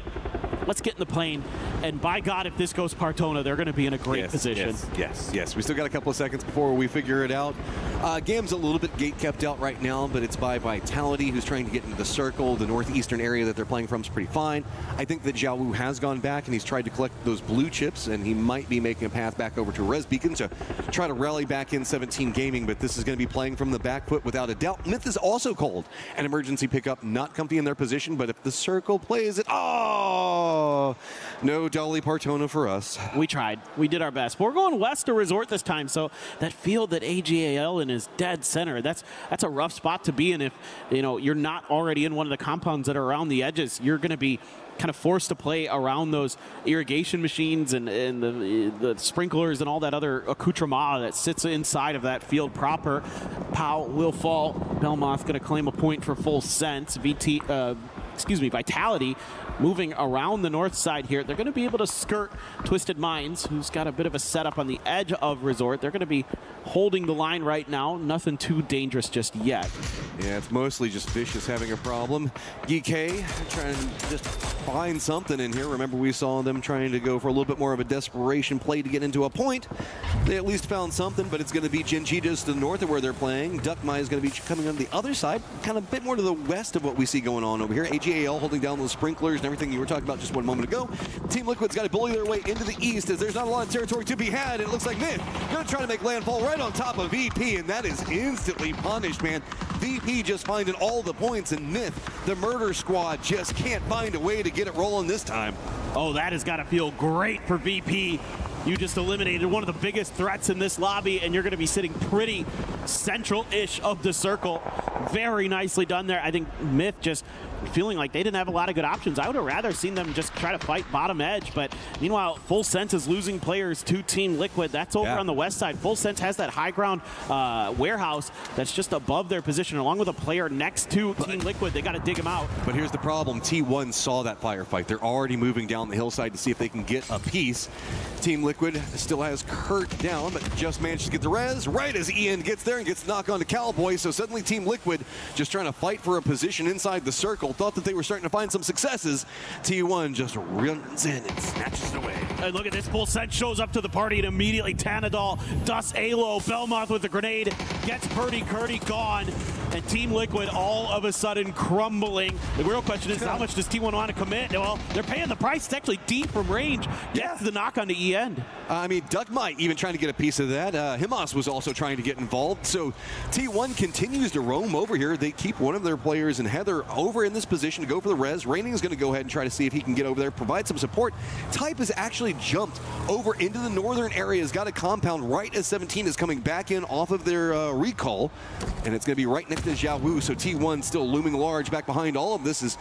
A: Let's get in the plane. And by God, if this goes Partona, they're going to be in a great position.
B: Yes. We still got a couple of seconds before we figure it out. Game's a little bit gate kept out right now, but it's by Vitality, who's trying to get into the circle. The northeastern area that they're playing from is pretty fine. I think that Xiao Wu has gone back, and he's tried to collect those blue chips, and he might be making a path back over to Res Beacon to try to rally back in 17 Gaming, but this is going to be playing from the back foot without a doubt. Myth is also called an emergency pickup, not comfy in their position, but if the circle plays it, no Dolly Partona for us.
A: We tried. We did our best. But we're going west to Resort this time, so that field that AJUDA in is dead center. That's a rough spot to be in if you're not already in one of the compounds that are around the edges. You're going to be kind of forced to play around those irrigation machines and the sprinklers and all that other accoutrement that sits inside of that field proper. Pow will fall. Belmoth going to claim a point for Full Sense. Vitality moving around the north side here. They're going to be able to skirt Twisted Minds, who's got a bit of a setup on the edge of Resort. They're going to be holding the line right now. Nothing too dangerous just yet.
B: Yeah, it's mostly just Vicious having a problem. GK trying to just find something in here. Remember, we saw them trying to go for a little bit more of a desperation play to get into a point. They at least found something, but it's going to be Genji just to the north of where they're playing. Duckmai is going to be coming on the other side, kind of a bit more to the west of what we see going on over here. AJAL holding down those sprinklers and everything you were talking about just one moment ago. Team Liquid's got to bully their way into the east as there's not a lot of territory to be had. It looks like Myth going to try to make landfall right on top of VP, and that is instantly punished, man. VP just finding all the points, and Myth, the murder squad, just can't find a way to get it rolling this time.
A: Oh, that has got to feel great for VP. You just eliminated one of the biggest threats in this lobby, and you're going to be sitting pretty central-ish of the circle. Very nicely done there. I think Myth just feeling like they didn't have a lot of good options. I would have rather seen them just try to fight bottom edge, but meanwhile, Full Sense is losing players to Team Liquid. That's over on the west side. Full Sense has that high ground warehouse that's just above their position, along with a player next to Team Liquid. They got to dig him out.
B: But here's the problem. T1 saw that firefight. They're already moving down the hillside to see if they can get a piece. Team Liquid still has Kurt down, but just managed to get the res right as Ian gets there and gets knocked on to Cowboy. So suddenly Team Liquid just trying to fight for a position inside the circle. Thought that they were starting to find some successes. T1 just runs in and snatches it away.
A: And look at this. Full Sense shows up to the party, and immediately Tanadol dusts Alo. Belmoth with the grenade gets Purdy Curdy gone. And Team Liquid all of a sudden crumbling. The real question is, how much does T1 want to commit? Well, they're paying the price. It's actually deep from range. Gets the knock on the end.
B: I mean, Duckmai even trying to get a piece of that. Himas was also trying to get involved. So T1 continues to roam over here. They keep one of their players and Heather over in this position to go for the res. Raining is going to go ahead and try to see if he can get over there, provide some support. Type has actually jumped over into the northern area, has got a compound right as 17 is coming back in off of their recall. And it's going to be right next to Xiao Wu. So T1 still looming large back behind all of this. Is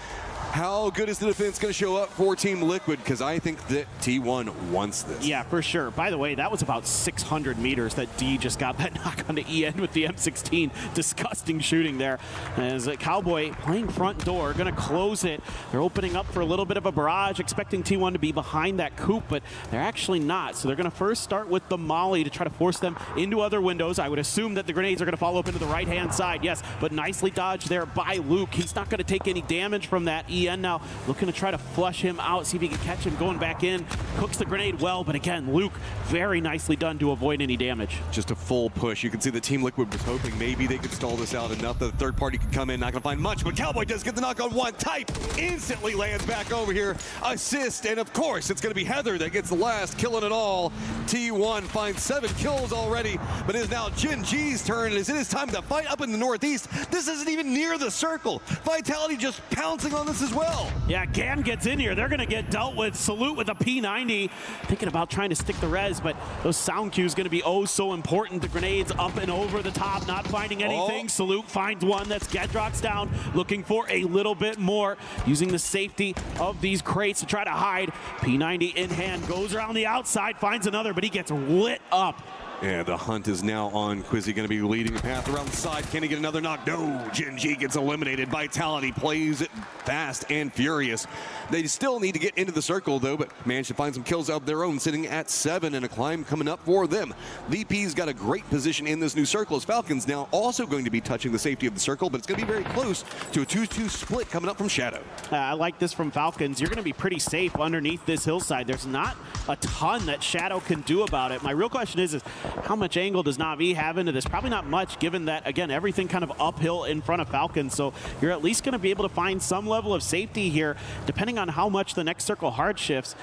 B: how good is the defense going to show up for Team Liquid? Because I think that T1 wants this.
A: Yeah, for sure. By the way, that was about 600 meters that D just got that knock on the EN with the M16. Disgusting shooting there. As a Cowboy playing front door, going to close it. They're opening up for a little bit of a barrage, expecting T1 to be behind that coop, but they're actually not. So they're going to first start with the Molly to try to force them into other windows. I would assume that the grenades are going to follow up into the right-hand side. Yes, but nicely dodged there by Luke. He's not going to take any damage from that. EN now looking to try to flush him out, see if he can catch him going back in. Cooks the grenade well, but again, Luke, very nicely done to avoid any damage.
B: Just a full push. You can see the Team Liquid was hoping maybe they could stall this out enough that the third party could come in. Not going to find much, but Cowboy does get the knock on one. Type instantly lands back over here. Assist, and of course, it's going to be Heather that gets the last, killing it all. T1 finds 7 kills already, but it is now Jin G's turn. It is time to fight up in the northeast. This isn't even near the circle. Vitality just pouncing on this as well.
A: Yeah, Gan gets in here. They're going to get dealt with. Salute with a P90. Thinking about trying to stick the res, but those sound cues going to be oh so important. The grenades up and over the top, not finding anything. Salute finds one. That's Gedrock's down, looking for a little bit more, using the safety of these crates to try to hide. P90 in hand, goes around the outside, finds another, but he gets lit up.
B: Yeah, the hunt is now on. Quizzy going to be leading the path around the side. Can he get another knock? No. Jin G gets eliminated. Vitality plays it fast and furious. They still need to get into the circle, though, but managed to find some kills of their own, sitting at 7 and a climb coming up for them. VP's got a great position in this new circle as Falcons now also going to be touching the safety of the circle, but it's going to be very close to a 2-2 split coming up from Shadow.
A: I like this from Falcons. You're going to be pretty safe underneath this hillside. There's not a ton that Shadow can do about it. My real question is how much angle does Na'Vi have into this? Probably not much, given that, again, everything kind of uphill in front of Falcons. So you're at least going to be able to find some level of safety here, depending on how much the next circle hard shifts.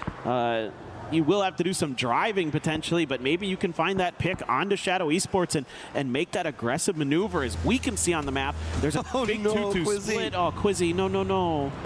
A: You will have to do some driving potentially, but maybe you can find that pick onto Shadow Esports and make that aggressive maneuver. As we can see on the map, there's a big 2-2 split. Oh, Quizzy, no.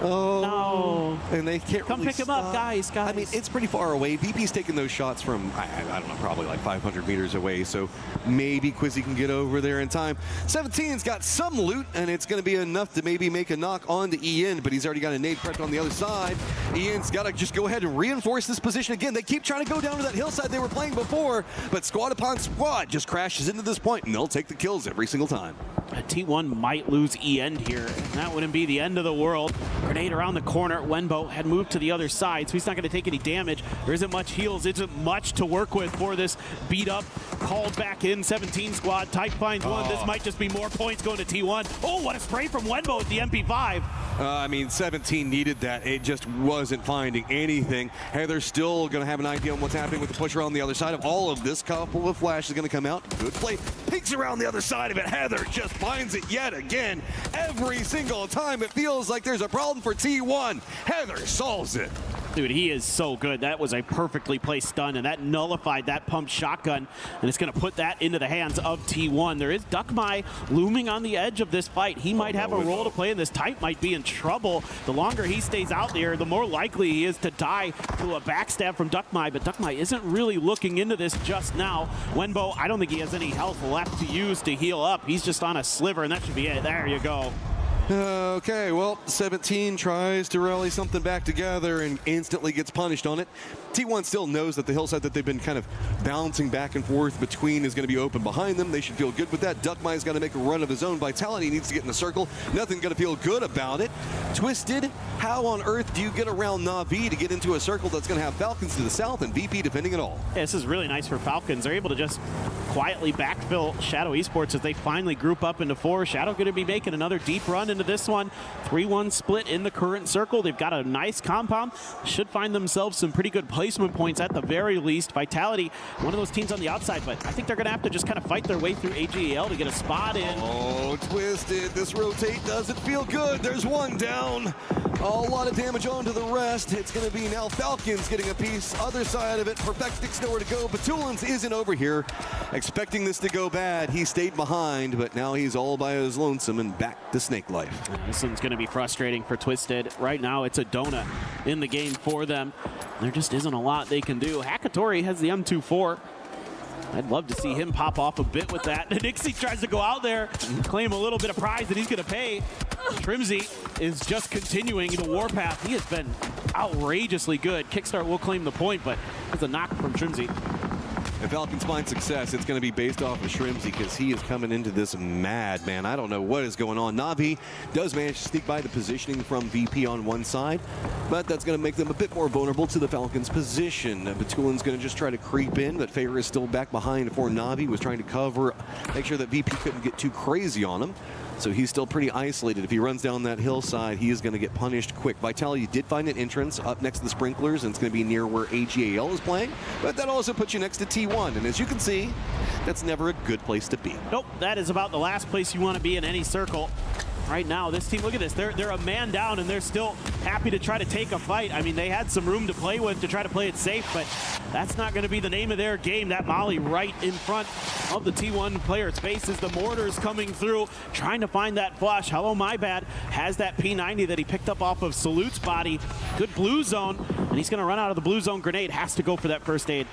B: Oh,
A: no.
B: And they can't
A: Come
B: really
A: pick him up, guys.
B: I mean, it's pretty far away. VP's taking those shots from, I don't know, probably like 500 meters away, so maybe Quizzy can get over there in time. 17's got some loot, and it's going to be enough to maybe make a knock on to Ian, but he's already got a nade prepped on the other side. Ian's got to just go ahead and reinforce this position again. They keep trying to go down to that hillside they were playing before, but squad upon squad just crashes into this point, and they'll take the kills every single time.
A: T1 might lose E-end here. And that wouldn't be the end of the world. Grenade around the corner. Wenbo had moved to the other side, so he's not going to take any damage. There isn't much heals. Isn't much to work with for this beat-up, called back in 17 squad. Type finds one. This might just be more points going to T1. Oh, what a spray from Wenbo with the MP5.
B: I mean, 17 needed that. It just wasn't finding anything. Heather's still going to have an idea on what's happening with the pusher on the other side of all of this. Couple of flashes going to come out. Good play. Peeks around the other side of it. Heather just finds it yet again. Every single time it feels like there's a problem for T1. Heather solves it.
A: Dude, he is so good. That was a perfectly placed stun, and that nullified that pumped shotgun, and it's going to put that into the hands of T1. There is Duckmai looming on the edge of this fight. He might have a role to play, and this Type might be in trouble. The longer he stays out there, the more likely he is to die to a backstab from Duckmai, but Duckmai isn't really looking into this just now. Wenbo, I don't think he has any health left to use to heal up. He's just on a sliver, and that should be it. There you go.
B: Okay, well, 17 tries to rally something back together and instantly gets punished on it. T1 still knows that the hillside that they've been kind of bouncing back and forth between is going to be open behind them. They should feel good with that. Duckmai's got to make a run of his own. Vitality needs to get in the circle. Nothing going to feel good about it. Twisted, how on earth do you get around Na'Vi to get into a circle that's going to have Falcons to the south and VP defending it all?
A: Yeah, this is really nice for Falcons. They're able to just quietly backfill Shadow Esports as they finally group up into 4. Shadow going to be making another deep run into this one. 3-1 split in the current circle. They've got a nice compound. Should find themselves some pretty good placement points at the very least. Vitality, one of those teams on the outside, but I think they're going to have to just kind of fight their way through AJL to get a spot in.
B: Oh, Twisted. This rotate doesn't feel good. There's one down. A lot of damage onto the rest. It's going to be now Falcons getting a piece. Other side of it, Perfectix nowhere to go. Batulins isn't over here. Expecting this to go bad. He stayed behind, but now he's all by his lonesome and back to snake life.
A: This one's going to be frustrating for Twisted. Right now, it's a donut in the game for them. There just isn't a lot they can do. Hakatori has the M24. I'd love to see him pop off a bit with that. Nixie tries to go out there, claim a little bit of prize that he's going to pay. Trimsy is just continuing the warpath. He has been outrageously good. Kickstart will claim the point, but it's a knock from Trimsy.
B: If Falcons find success, it's going to be based off of Shrimsy because he is coming into this mad, man. I don't know what is going on. Na'Vi does manage to sneak by the positioning from VP on one side, but that's going to make them a bit more vulnerable to the Falcons' position. Batulin's going to just try to creep in, but Favor is still back behind for Na'Vi, was trying to cover, make sure that VP couldn't get too crazy on him. So he's still pretty isolated. If he runs down that hillside, he is going to get punished quick. Vitality did find an entrance up next to the sprinklers, and it's going to be near where AGAL is playing, but that also puts you next to T1. And as you can see, that's never a good place to be.
A: Nope, that is about the last place you want to be in any circle. Right now, this team, look at this, they're a man down and they're still happy to try to take a fight. I mean, they had some room to play with to try to play it safe, but that's not going to be the name of their game. That Molly right in front of the T1 player's faces. The mortars coming through, trying to find that flush. Hello, my bad. Has that P90 that he picked up off of Salute's body. Good blue zone, and he's going to run out of the blue zone grenade. Has to go for that first aid.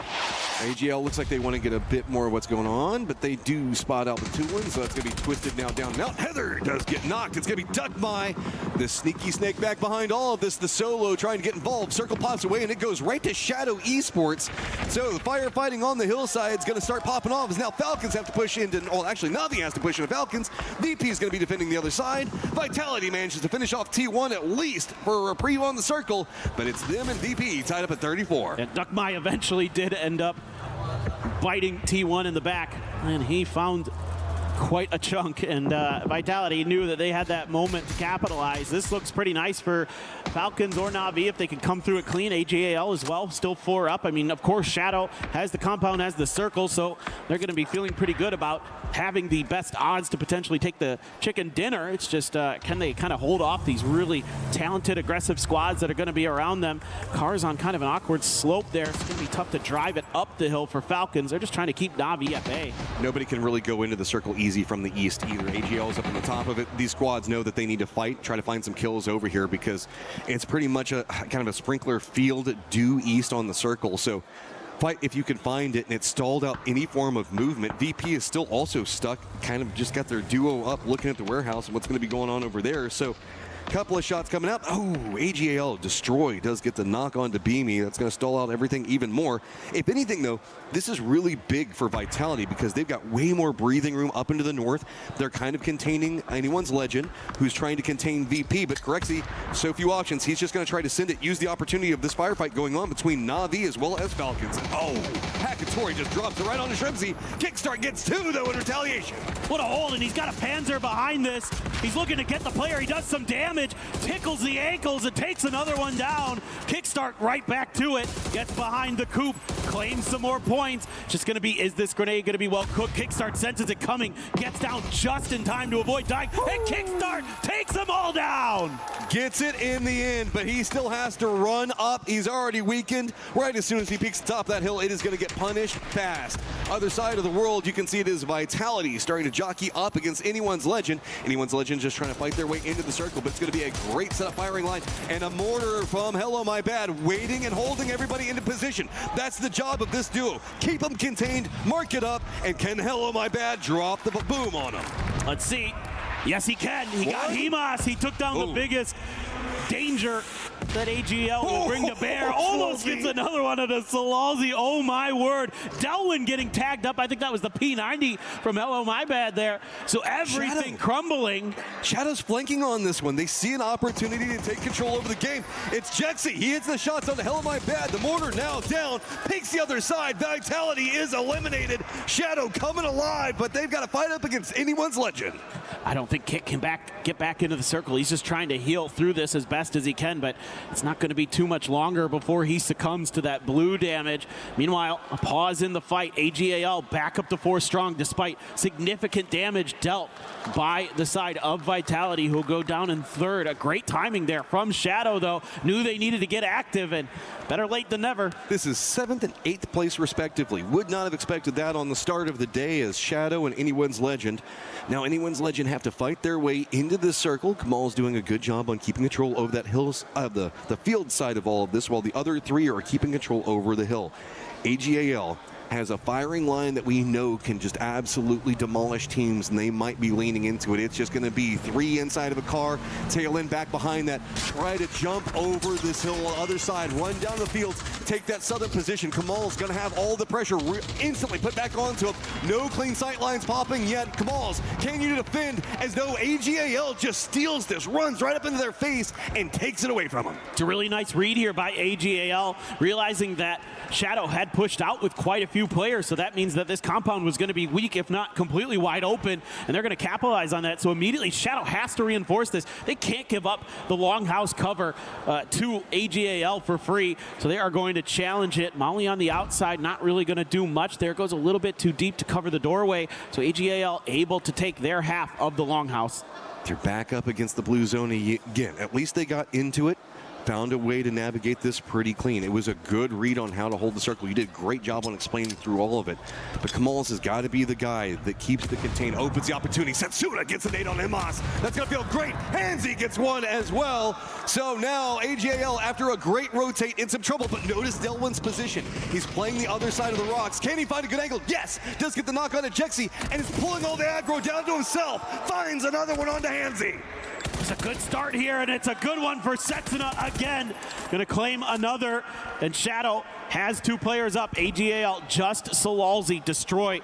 B: AGL looks like they want to get a bit more of what's going on, but they do spot out the Tulin, so that's going to be Twisted now down and out. Heather does get knocked. It's going to be Duckmai, the sneaky snake back behind all of this. The solo trying to get involved. Circle pops away, and it goes right to Shadow Esports. So the firefighting on the hillside is going to start popping off as now Falcons have to push into, well, actually Na'Vi has to push into Falcons. VP is going to be defending the other side. Vitality manages to finish off T1 at least for a reprieve on the circle, but it's them and VP tied up at 34.
A: And Duckmai eventually did end up biting T1 in the back, and he found quite a chunk, and Vitality knew that they had that moment to capitalize. This looks pretty nice for Falcons or Na'Vi if they can come through it clean. AJAL as well, still 4 up. I mean, of course, Shadow has the compound, has the circle, so they're going to be feeling pretty good about having the best odds to potentially take the chicken dinner. It's just, can they kind of hold off these really talented, aggressive squads that are going to be around them? Cars on kind of an awkward slope there. It's going to be tough to drive it up the hill for Falcons. They're just trying to keep Na'Vi at bay.
B: Nobody can really go into the circle easy from the east either. AGL is up on the top of it. These squads know that they need to fight, try to find some kills over here because it's pretty much a kind of a sprinkler field due east on the circle. So fight if you can find it, and it's stalled out any form of movement. VP is still also stuck, kind of just got their duo up looking at the warehouse and what's going to be going on over there. So Couple of shots coming out. Oh, AJL Destroy does get the knock on to Beamy. That's going to stall out everything even more. If anything, though, this is really big for Vitality because they've got way more breathing room up into the north. They're kind of containing anyone's Legend, who's trying to contain VP, but Corexy, so few options. He's just going to try to send it, use the opportunity of this firefight going on between Na'Vi as well as Falcons. Oh, Hakatori just drops it right on to Shrimsy. Kickstart gets two, though, in retaliation.
A: What a hold, and he's got a Panzer behind this. He's looking to get the player. He does some damage, tickles the ankles, and takes another one down. Kickstart right back to it, gets behind the coop, claims some more points. Just gonna be, is this grenade gonna be well cooked? Kickstart senses it coming, gets down just in time to avoid dying, and Kickstart takes them all down.
B: Gets it in the end, but he still has to run up. He's already weakened. Right as soon as he peaks the top of that hill, it is gonna get punished fast. Other side of the world, you can see it is Vitality starting to jockey up against anyone's Legend. Anyone's Legend just trying to fight their way into the circle, but it's going to be a great setup firing line and a mortar from Hello My Bad, waiting and holding everybody into position. That's the job of this duo. Keep them contained, mark it up, and can Hello My Bad drop the boom on them?
A: Let's see. Yes, he can. He got Himas. He took down the biggest danger that AGL will bring to bear. Almost gets another one of the Solalzi. Oh my word. Delwyn getting tagged up. I think that was the P90 from Hello My Bad there. So everything crumbling.
B: Shadow's flanking on this one. They see an opportunity to take control over the game. It's Jexy. He hits the shots on the Hello My Bad. The mortar now down. Peeks the other side. Vitality is eliminated. Shadow coming alive, but they've got to fight up against anyone's Legend.
A: I don't think Kick can get back into the circle. He's just trying to heal through this as best as he can, but it's not going to be too much longer before he succumbs to that blue damage. Meanwhile, a pause in the fight. AGAL back up to 4 strong despite significant damage dealt by the side of Vitality, who'll go down in third. A great timing there from Shadow, though. Knew they needed to get active, and better late than never.
B: This is 7th and 8th place respectively. Would not have expected that on the start of the day as Shadow and Anyone's Legend. Now Anyone's Legend have to fight their way into this circle. Kamal's doing a good job on keeping control over that hills, the field side of all of this, while the other 3 are keeping control over the hill. AGAL has a firing line that we know can just absolutely demolish teams, and they might be leaning into it. It's just going to be 3 inside of a car, tail end back behind that, try to jump over this hill on the other side, run down the fields, take that southern position. Kamal's going to have all the pressure instantly put back onto him. No clean sight lines popping yet. Kamal's, can you defend as though AGAL just steals this, runs right up into their face, and takes it away from them.
A: It's a really nice read here by AGAL, realizing that Shadow had pushed out with quite a few players, so that means that this compound was going to be weak, if not completely wide open, and they're going to capitalize on that. So immediately Shadow has to reinforce this. They can't give up the longhouse cover to AGAL for free, so they are going to challenge it. Molly on the outside, not really going to do much there. Goes a little bit too deep to cover the doorway, so AGAL able to take their half of the longhouse.
B: They're back up against the blue zone again. At least they got into it. Found a way to navigate this pretty clean. It was a good read on how to hold the circle. You did a great job on explaining through all of it. But Kamals has got to be the guy that keeps the contain, opens the opportunity. Setsuna gets a nade on Imas. That's going to feel great. Hansi gets one as well. So now AGAL, after a great rotate, in some trouble. But notice Delwyn's position. He's playing the other side of the rocks. Can he find a good angle? Yes. Does get the knock on to Jexy, and is pulling all the aggro down to himself. Finds another one onto Hansi.
A: It's a good start here, and it's a good one for Setsuna again. Going to claim another, and Shadow has 2 players up. AGAL just Solalzi destroy.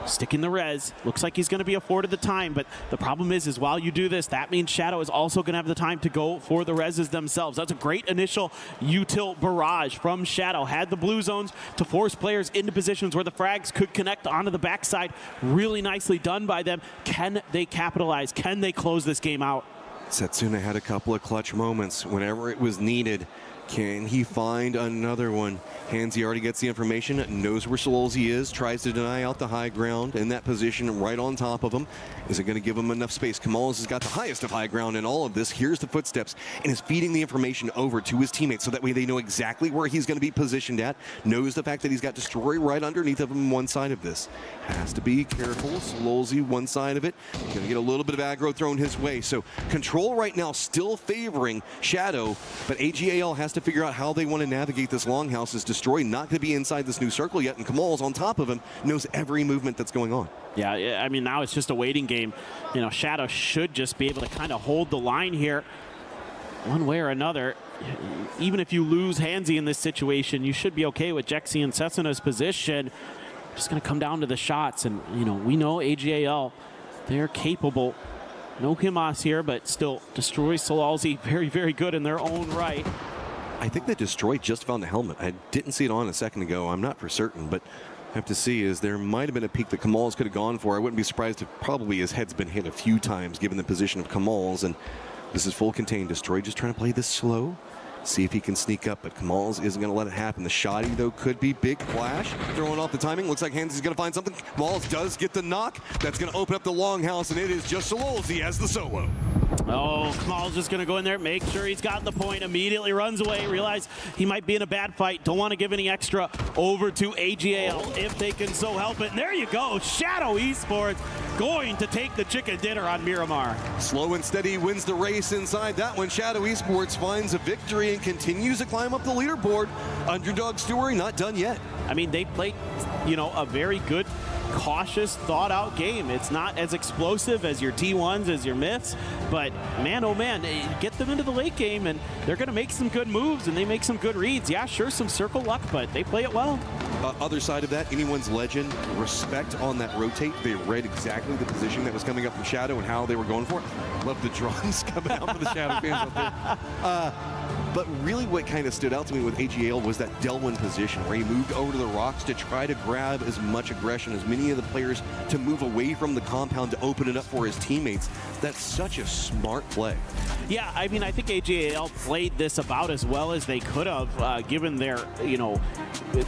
A: Sticking the res. Looks like he's going to be afforded the time, but the problem is while you do this, that means Shadow is also going to have the time to go for the reses themselves. That's a great initial util barrage from Shadow. Had the blue zones to force players into positions where the frags could connect onto the backside. Really nicely done by them. Can they capitalize? Can they close this game out?
B: Setsuna had a couple of clutch moments whenever it was needed. Can he find another one? Hansi already gets the information, knows where Solalzi is, tries to deny out the high ground in that position right on top of him. Is it going to give him enough space? Kamals has got the highest of high ground in all of this. Here's the footsteps and is feeding the information over to his teammates so that way they know exactly where he's going to be positioned at. Knows the fact that he's got Destroy right underneath of him one side of this. Has to be careful. Solalzi one side of it. Going to get a little bit of aggro thrown his way. So control right now still favoring Shadow, but AGAL has to figure out how they want to navigate this longhouse. Is Destroy not going to be inside this new circle yet, and Kamal's on top of him, knows every movement that's going on.
A: Yeah, I mean, now it's just a waiting game. You know, Shadow should just be able to kind of hold the line here one way or another. Even if you lose Hansi in this situation, you should be okay with Jexi and Cessna's position. Just going to come down to the shots. And, you know, we know AJL, they're capable. No Himas here, but still Destroy Solalzi very, very good in their own right.
B: I think that Destroy just found a helmet. I didn't see it on a second ago. I'm not for certain, but have to see is there might have been a peak that Kamal's could have gone for. I wouldn't be surprised if probably his head's been hit a few times given the position of Kamal's, and this is full contained. Destroy just trying to play this slow, see if he can sneak up, but Kamal's isn't going to let it happen. The shoddy, though, could be big flash. Throwing off the timing. Looks like Hansi's going to find something. Kamal's does get the knock. That's going to open up the longhouse, and it is just Solalzi as the solo.
A: Oh, Kamal's just going to go in there, make sure he's got the point, immediately runs away, realize he might be in a bad fight, don't want to give any extra over to AJL if they can so help it. And there you go, Shadow Esports going to take the chicken dinner on Miramar.
B: Slow and steady wins the race inside that one. Shadow Esports finds a victory and continues to climb up the leaderboard. Underdog story not done yet.
A: I mean, they played, you know, a very good, cautious, thought-out game. It's not as explosive as your T1s, as your Myths, but man, oh man, get them into the late game and they're going to make some good moves and they make some good reads. Yeah, sure, some circle luck, but they play it well.
B: Other side of that, anyone's legend, respect on that rotate. They read exactly the position that was coming up from Shadow and how they were going for it. Love the drums coming out for the Shadow fans out there. But really what kind of stood out to me with AGL was that Delwyn position where he moved over to the rocks to try to grab as much aggression as many of the players to move away from the compound to open it up for his teammates. That's such a smart play.
A: Yeah, I mean, I think AJL played this about as well as they could have, given their, you know,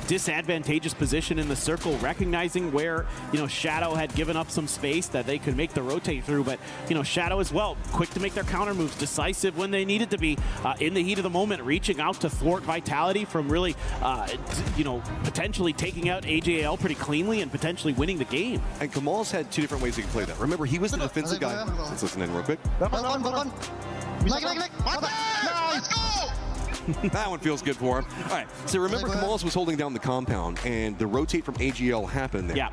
A: disadvantageous position in the circle, recognizing where, you know, Shadow had given up some space that they could make the rotate through. But, you know, Shadow as well, quick to make their counter moves, decisive when they needed to be, in the heat of the moment, reaching out to thwart Vitality from really, you know, potentially taking out AJL pretty cleanly and potentially winning the game.
B: And Kamal's had two different ways he can play that. Remember, he was the defensive guy. Let's listen in real quick.
E: Let's go!
B: That one feels good for him. All right, so remember Kamal's was holding down the compound and the rotate from AGL happened there.
A: Yeah.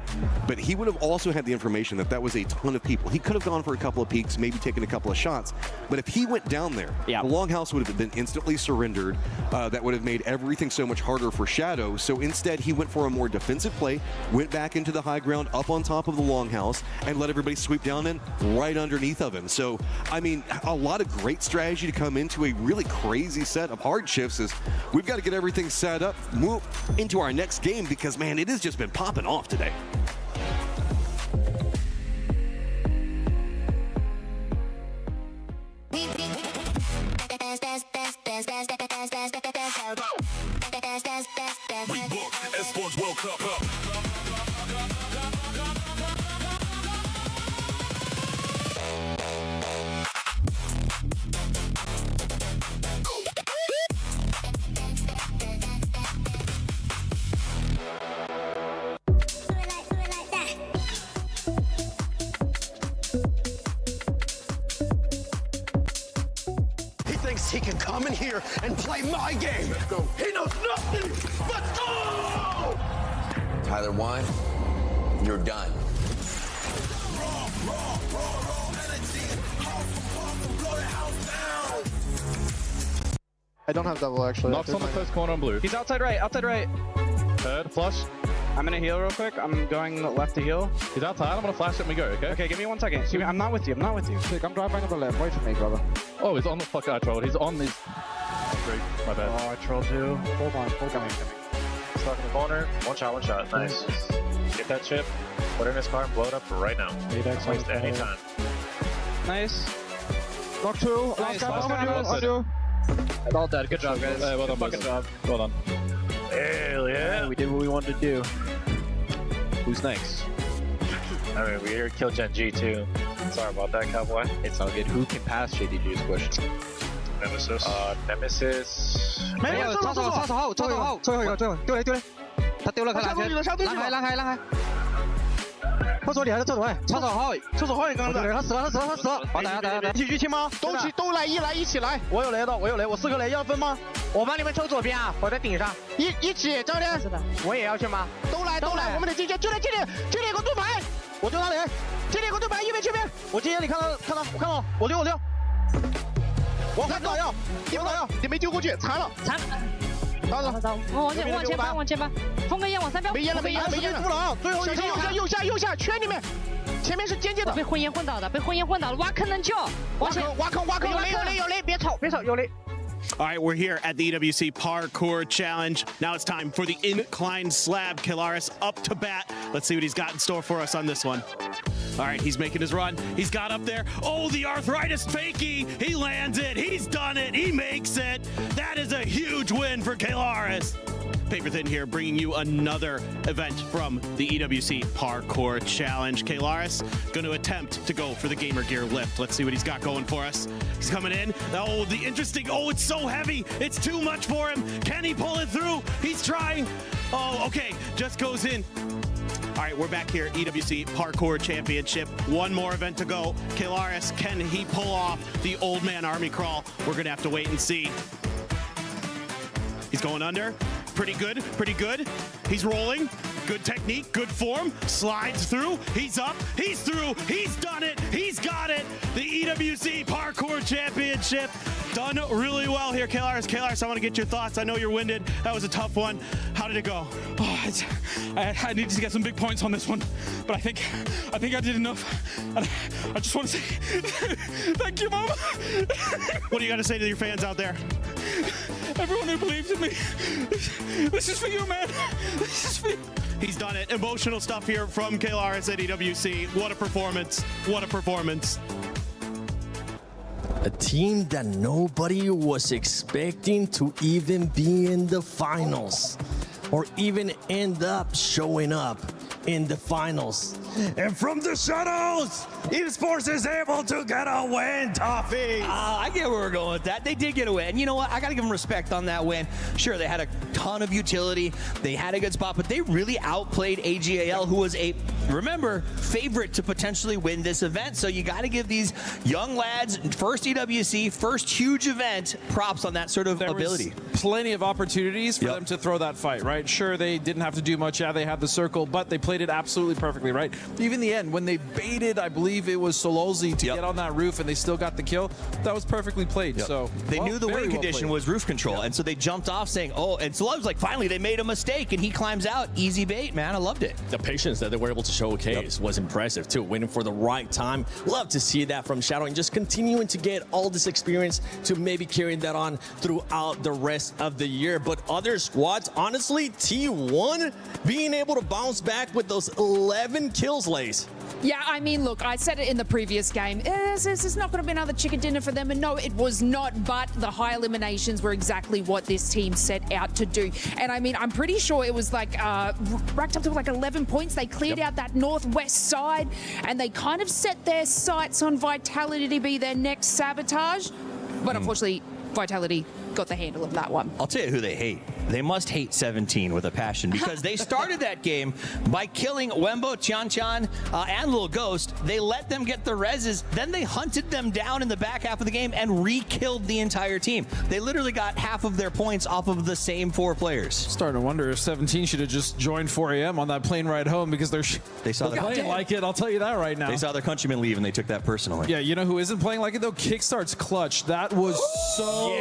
B: But he would have also had the information that that was a ton of people. He could have gone for a couple of peeks, maybe taken a couple of shots. But if he went down there, the longhouse would have been instantly surrendered. That would have made everything so much harder for Shadow. So instead, he went for a more defensive play, went back into the high ground up on top of the longhouse, and let everybody sweep down in right underneath of him. So, I mean, a lot of great strategy to come into a really crazy set of hardships. Is we've got to get everything set up, move into our next game because, man, it has just been popping off today.
E: He can come in here and play my game. Let's go. He knows nothing. Let's go!
Q: Tyler 1, you're done.
R: I don't have double actually.
S: Knocks on the first corner on blue.
R: He's outside right, outside right.
S: Third, flush.
R: I'm gonna heal real quick. I'm going left to heal.
S: He's outside. I'm gonna flash it and we go, okay?
R: Okay, give me 1 second. I'm not with you. I'm not with you. I'm driving on the left. Wait for me, brother.
S: Oh, he's on the fuck. I trolled. He's on these. My bad.
R: Oh, I trolled you. Hold on.
S: Coming. Stuck in the corner. One shot. Nice. Get that chip. Put it in his car and blow it up right now. Don't waste any time.
R: Nice. Knock 2.
S: Nice.
R: Last guy.
S: All dead. Good job, guys. Hey, well done, boys. Good job. Well done. Hell yeah.
R: We did what we wanted to do.
S: Who's next? I mean, we here kill Gen G too. Sorry about that, Cowboy.
R: It's all good. Who can pass JDG's question?
S: Nemesis. Nemesis.
R: 沒有，抄手後，最後一個，丟你，他丟了，他攔開。他左里还是侧左位？
E: 厕所后卫刚刚
R: 对，他死了，好打，
E: 继续清吗？都来一起来！
R: 我有雷的，我4颗雷要分吗？
E: 我帮你们抽左边啊，我在顶上，一起，教练。是的，我也要去吗？都来，我们得进去，就在这里有个盾牌，
R: 我丢他雷，
E: 这里有个盾牌，一边这边。
R: 我今天你看到，我看到，我丢，我看到要，
E: 你没丢过去，残了。
J: 往前翻，峰哥烟往3标，
E: 没烟了，
R: 不了，最后
E: 右下圈里面，前面是尖尖的，
J: 被混烟混倒的，挖坑能救，
E: 挖坑，有雷，别吵，有雷。
A: All right, we're here at the EWC Parkour Challenge. Now it's time for the incline slab. Kelaris up to bat. Let's see what he's got in store for us on this one. All right, he's making his run. He's got up there. Oh, the arthritis fakie. He lands it. He's done it. He makes it. That is a huge win for Kelaris. Paper Thin here, bringing you another event from the EWC Parkour Challenge. Kelaris going to attempt to go for the Gamer Gear lift. Let's see what he's got going for us. He's coming in. Oh, the interesting. Oh, it's so heavy. It's too much for him. Can he pull it through? He's trying. Oh, okay. Just goes in. All right, we're back here at EWC Parkour Championship. One more event to go. Kelaris, can he pull off the old man army crawl? We're going to have to wait and see. He's going under. Pretty good. He's rolling. Good technique, good form. Slides through. He's up. He's through. He's done it. He's got it. The EWC Parkour Championship. Done really well here, Kelaris, I want to get your thoughts. I know you're winded. That was a tough one. How did it go?
L: Oh, I needed to get some big points on this one, but I think I did enough. And I just want to say thank you, Mom.
A: What do you got to say to your fans out there?
L: Everyone who believed in me. This is for you, man. This is for you.
A: He's done it. Emotional stuff here from Kelaris at EWC. What a performance. What a performance.
C: A team that nobody was expecting to even be in the finals or even end up showing up in the finals. And from the shadows, eSports is able to get a win, Toffee.
I: I get where we're going with that. They did get a win. You know what? I got to give them respect on that win. Sure, they had a ton of utility. They had a good spot, but they really outplayed AJUDA, who was remember, favorite to potentially win this event. So you got to give these young lads, first EWC, first huge event, props on that sort of ability.
K: Plenty of opportunities for them to throw that fight, right? Sure, they didn't have to do much. Yeah, they had the circle, but they played it absolutely perfectly, right? Even the end, when they baited, I believe it was Sololzi to get on that roof, and they still got the kill. That was perfectly played. So
I: they knew the win condition was roof control, and so they jumped off saying, "Oh!" And Sololzi was like, "Finally, they made a mistake," and he climbs out. Easy bait, man. I loved it.
C: The patience that they were able to showcase was impressive too. Waiting for the right time. Love to see that from Shadow, and just continuing to get all this experience to maybe carry that on throughout the rest of the year. But other squads, honestly, T1 being able to bounce back with those 11 kills, Lace.
J: Yeah, I mean, look, I said it in the previous game. This is not going to be another chicken dinner for them. And no, it was not. But the high eliminations were exactly what this team set out to do. And I mean, I'm pretty sure it was like racked up to like 11 points. They cleared out that northwest side and they kind of set their sights on Vitality to be their next sabotage. But unfortunately, Vitality got the handle of that one.
I: I'll tell you who they hate. They must hate 17 with a passion because they started that game by killing Wembo, Tianchan, and Lil Ghost. They let them get the reses. Then they hunted them down in the back half of the game and re-killed the entire team. They literally got half of their points off of the same 4 players.
K: Starting to wonder if 17 should have just joined 4 a.m. on that plane ride home because they
I: saw their
K: playing like it. I'll tell you that right now.
I: They saw their countrymen leave and they took that personally.
K: Yeah, you know who isn't playing like it though? Kickstart's clutch. That was so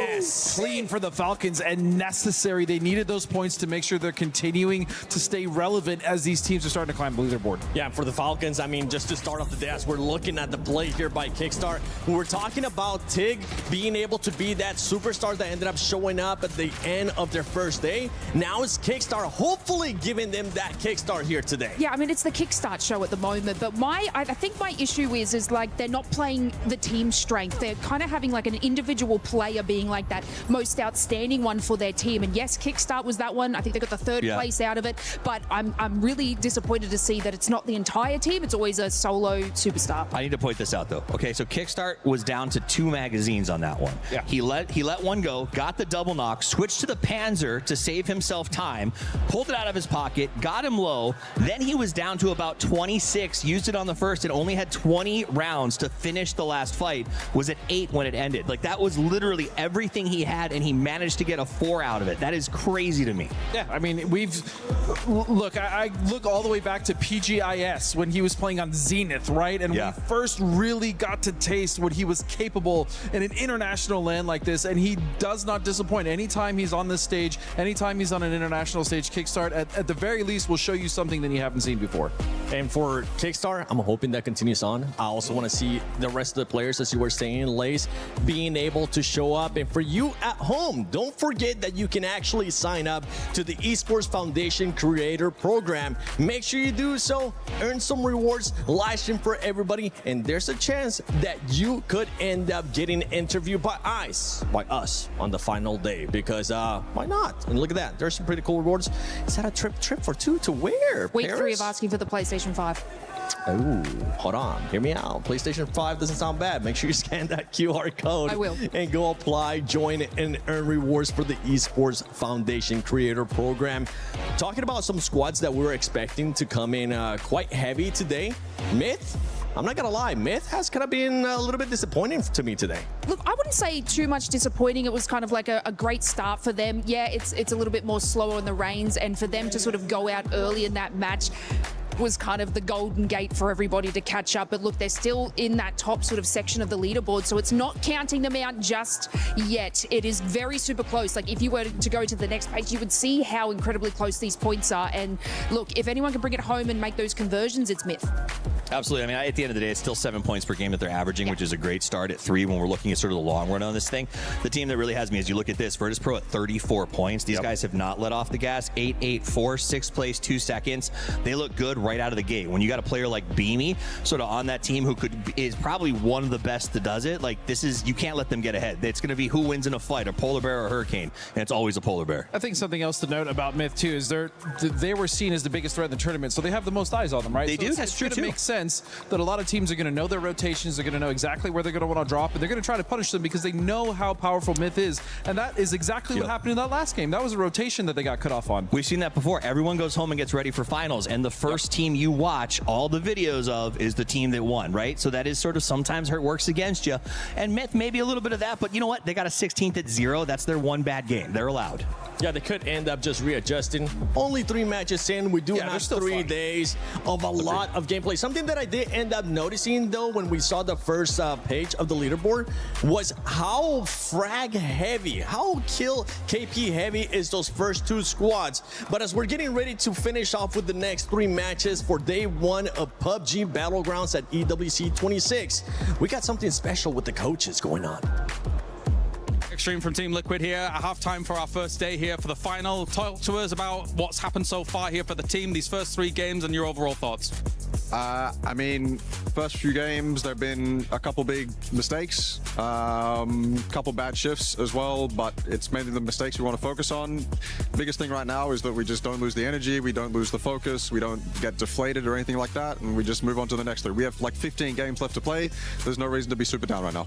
K: clean for the Falcons and necessary. They needed those points to make sure they're continuing to stay relevant as these teams are starting to climb the leaderboard.
C: Yeah, for the Falcons, I mean, just to start off the day, as we're looking at the play here by Kickstart, we're talking about Tig being able to be that superstar that ended up showing up at the end of their first day. Now it's Kickstart hopefully giving them that kickstart here today.
J: Yeah, I mean, it's the Kickstart show at the moment, but I think my issue is like they're not playing the team strength. They're kind of having like an individual player being like that most outstanding one for their team. And yes, Kickstart was that one. I think they got the third place out of it. But I'm really disappointed to see that it's not the entire team. It's always a solo superstar.
I: I need to point this out though. Okay, so Kickstart was down to 2 magazines on that one.
K: Yeah.
I: He let one go, got the double knock, switched to the Panzer to save himself time, pulled it out of his pocket, got him low. Then he was down to about 26, used it on the first, and only had 20 rounds to finish the last fight. Was at 8 when it ended. Like, that was literally everything he had, and he managed to get a 4 out of it. That is crazy to me.
K: Yeah, I mean, look, I look all the way back to PGIS when he was playing on Zenith, right? And we first really got to taste what he was capable in an international land like this, and he does not disappoint. Anytime he's on this stage, anytime he's on an international stage, Kickstart, at the very least, will show you something that you haven't seen before.
C: And for Kickstart, I'm hoping that continues on. I also want to see the rest of the players, as you were saying, Lace, being able to show up. And for you at home, don't forget that you can actually sign up to the Esports Foundation Creator Program. Make sure you do so, earn some rewards, live stream for everybody, and there's a chance that you could end up getting interviewed by us on the final day, because why not? And look at that, there's some pretty cool rewards. Is that a trip for 2 to where?
J: Week
C: Paris?
J: 3 of asking for the PlayStation 5.
C: Oh, hold on. Hear me out. PlayStation 5 doesn't sound bad. Make sure you scan that QR code.
J: I will.
C: And go apply, join, and earn rewards for the Esports Foundation Creator Program. Talking about some squads that we were expecting to come in quite heavy today. Myth, I'm not going to lie, Myth has kind of been a little bit disappointing to me today.
J: Look, I wouldn't say too much disappointing. It was kind of like a great start for them. Yeah, it's a little bit more slower in the reins, and for them to sort of go out early in that match was kind of the golden gate for everybody to catch up. But look, they're still in that top sort of section of the leaderboard, so it's not counting them out just yet. It is very super close. Like, if you were to go to the next page, you would see how incredibly close these points are. And look, if anyone can bring it home and make those conversions, it's Myth.
I: Absolutely. I mean, at the end of the day, it's still 7 points per game that they're averaging, which is a great start at 3 when we're looking at sort of the long run on this thing. The team that really has me, as you look at this, Virtus Pro at 34 points. These guys have not let off the gas. 8-8-4, 6th place, 2 seconds. They look good right out of the gate. When you got a player like Beamy sort of on that team who is probably one of the best that does it, like, this is, you can't let them get ahead. It's going to be who wins in a fight, a polar bear or a hurricane, and it's always a polar bear.
K: I think something else to note about Myth too is they were seen as the biggest threat in the tournament, so they have the most eyes on them, right?
I: They do. That's true too.
K: It makes sense that a lot of teams are going to know their rotations, they're going to know exactly where they're going to want to drop, and they're going to try to punish them because they know how powerful Myth is. And that is exactly what happened in that last game. That was a rotation that they got cut off on.
I: We've seen that before. Everyone goes home and gets ready for finals, and the first team you watch all the videos of is the team that won, right? So that is sort of sometimes works against you. And Myth, maybe a little bit of that, but you know what? They got a 16th at 0. That's their one bad game. They're allowed.
C: Yeah, they could end up just readjusting. Only 3 matches in. We do have 3 days of a lot of gameplay. Something that I did end up noticing, though, when we saw the first page of the leaderboard was how frag heavy, how kill KP heavy is those first 2 squads. But as we're getting ready to finish off with the next 3 matches for day 1 of PUBG Battlegrounds at EWC 26, we got something special with the coaches going on.
F: Extreme from Team Liquid here at halftime for our first day here for the final. Talk to us about what's happened so far here for the team, these first 3 games, and your overall thoughts.
T: I mean, first few games, there have been a couple big mistakes, couple bad shifts as well, but it's mainly the mistakes we want to focus on. Biggest thing right now is that we just don't lose the energy, we don't lose the focus, we don't get deflated or anything like that, and we just move on to the next 3. We have like 15 games left to play. There's no reason to be super down right now.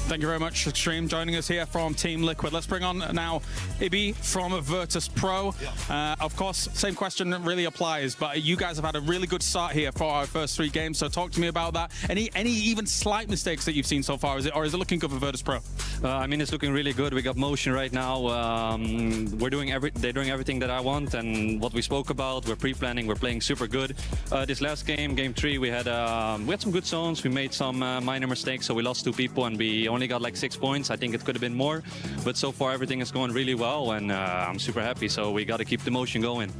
F: Thank you very much, Extreme, joining us here from Team Liquid. Let's bring on now Ibi from Virtus Pro. Of course, same question really applies, but you guys have had a really good start here for our first 3 games, so talk to me about that. Any even slight mistakes that you've seen so far, is it looking good for Virtus Pro?
U: I mean, it's looking really good. We got motion right now. They're doing everything that I want, and what we spoke about, we're pre-planning, we're playing super good. This last game, game 3, we had some good zones. We made some minor mistakes, so we lost 2 people, and we only got like 6 points. I think it could have been more, but so far everything is going really well, and I'm super happy, so we got to keep the motion going.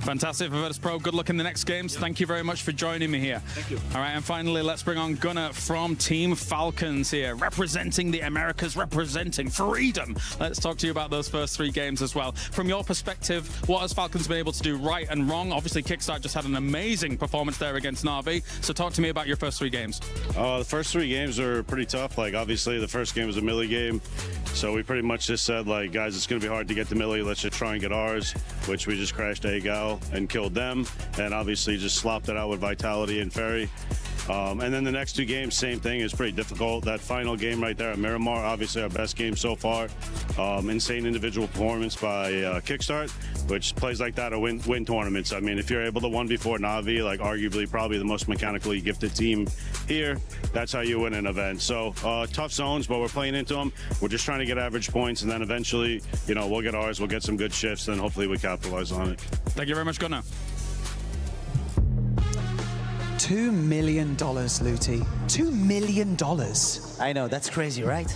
F: Fantastic, Virtus Pro. Good luck in the next games. Thank you very much for joining me here.
B: Thank you.
F: All right, and finally, let's bring on Gunnar from Team Falcons here, representing the Americas, representing freedom. Let's talk to you about those first 3 games as well. From your perspective, what has Falcons been able to do right and wrong? Obviously, Kickstart just had an amazing performance there against Na'Vi. So talk to me about your first 3 games.
D: The first 3 games are pretty tough. Like, obviously, the first game was a Millie game. So we pretty much just said, like, guys, it's going to be hard to get the Millie. Let's just try and get ours, which we just crashed AJUDA and killed them. And obviously just slopped it out with Vitality and Ferry. And then the next 2 games, same thing. It's pretty difficult. That final game right there at Miramar, obviously our best game so far. Insane individual performance by Kickstart, which plays like that or win tournaments. I mean, if you're able to win before Na'Vi, like arguably probably the most mechanically gifted team here, that's how you win an event. So tough zones, but we're playing into them. We're just trying to get average points, and then eventually, you know, we'll get ours, we'll get some good shifts, and hopefully we capitalize on it.
F: Thank you very much, Gunnar.
V: $2 million, Looty. $2 million.
R: I know, that's crazy, right?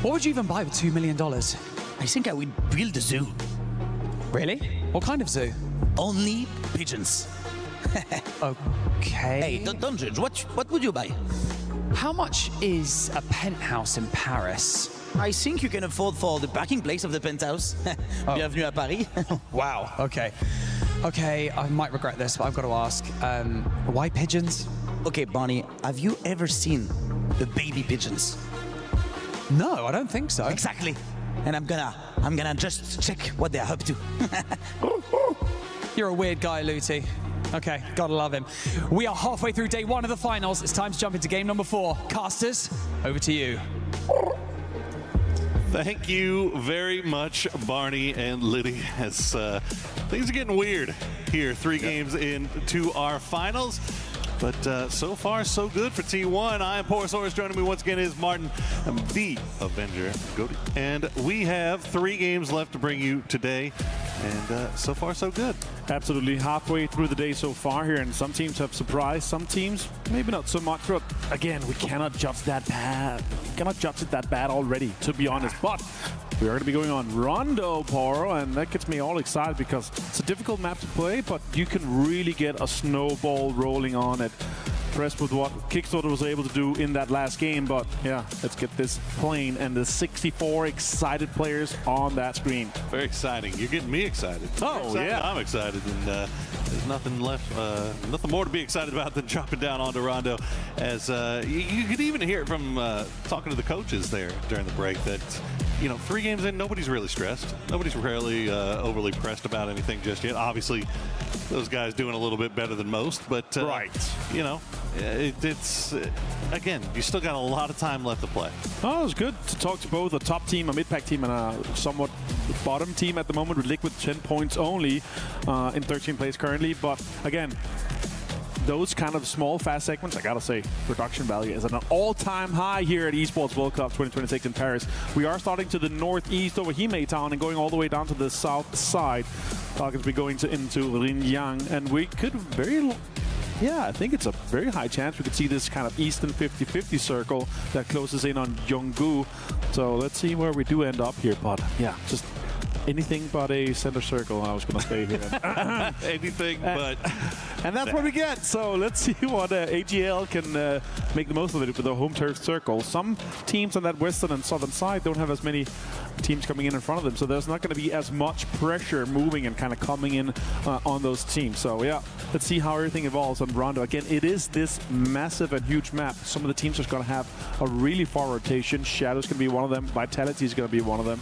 V: What would you even buy with $2 million?
R: I think I would build a zoo.
V: Really? What kind of zoo?
R: Only pigeons.
V: Okay.
R: Hey, don't judge. What would you buy?
V: How much is a penthouse in Paris?
R: I think you can afford for the parking place of the penthouse. Bienvenue à Paris.
V: Wow. Okay. Okay, I might regret this, but I've got to ask, why pigeons?
R: Okay, Bonnie, have you ever seen the baby pigeons?
V: No, I don't think so.
R: Exactly. And I'm gonna just check what they're up to.
V: You're a weird guy, Looty. Okay, gotta love him. We are halfway through day 1 of the finals. It's time to jump into game number 4. Casters, over to you.
M: Thank you very much, Barney and Liddy, as things are getting weird here. 3 games into our finals. But so far, so good for T1. I am Porosaurus. Joining me once again is Martin, the Avenger Goaty. And we have 3 games left to bring you today. And so far, so good.
P: Absolutely. Halfway through the day so far here, and some teams have surprised, some teams maybe not so much. But again, we cannot judge that bad. We cannot judge it that bad already, to be honest. But we are going to be going on Rondo, Poro, and that gets me all excited because it's a difficult map to play, but you can really get a snowball rolling on it. Impressed with what Kickstarter was able to do in that last game, but yeah, let's get this playing and the 64 excited players on that screen.
M: Very exciting. You're getting me excited.
P: Oh, yeah.
M: I'm excited, and there's nothing left, nothing more to be excited about than dropping down onto Rondo. As you could even hear it from talking to the coaches there during the break that, you know, 3 games in, nobody's really stressed. Nobody's really overly pressed about anything just yet. Obviously, those guys doing a little bit better than most, but
P: right.
M: You know, it's again, you still got a lot of time left to play.
P: Oh, it was good to talk to both a top team, a mid-pack team, and a somewhat bottom team at the moment with Liquid 10 points only in 13th place currently. But again, those kind of small, fast segments, I gotta say, production value is at an all-time high here at Esports World Cup 2026 in Paris. We are starting to the northeast over Hime Town and going all the way down to the south side. Targets be going into Ringyang, and we could I think it's a very high chance we could see this kind of eastern 50-50 circle that closes in on Yonggu. So let's see where we do end up here, but yeah, just anything but a center circle, I was going to say here.
M: Anything but.
P: And that's what we get. So let's see what AGL can make the most of it with the home turf circle. Some teams on that western and southern side don't have as many teams coming in front of them, so there's not going to be as much pressure moving and kind of coming in on those teams. So yeah, let's see how everything evolves on Rondo. Again, it is this massive and huge map. Some of the teams are going to have a really far rotation. Shadow's going to be one of them. Vitality is going to be one of them.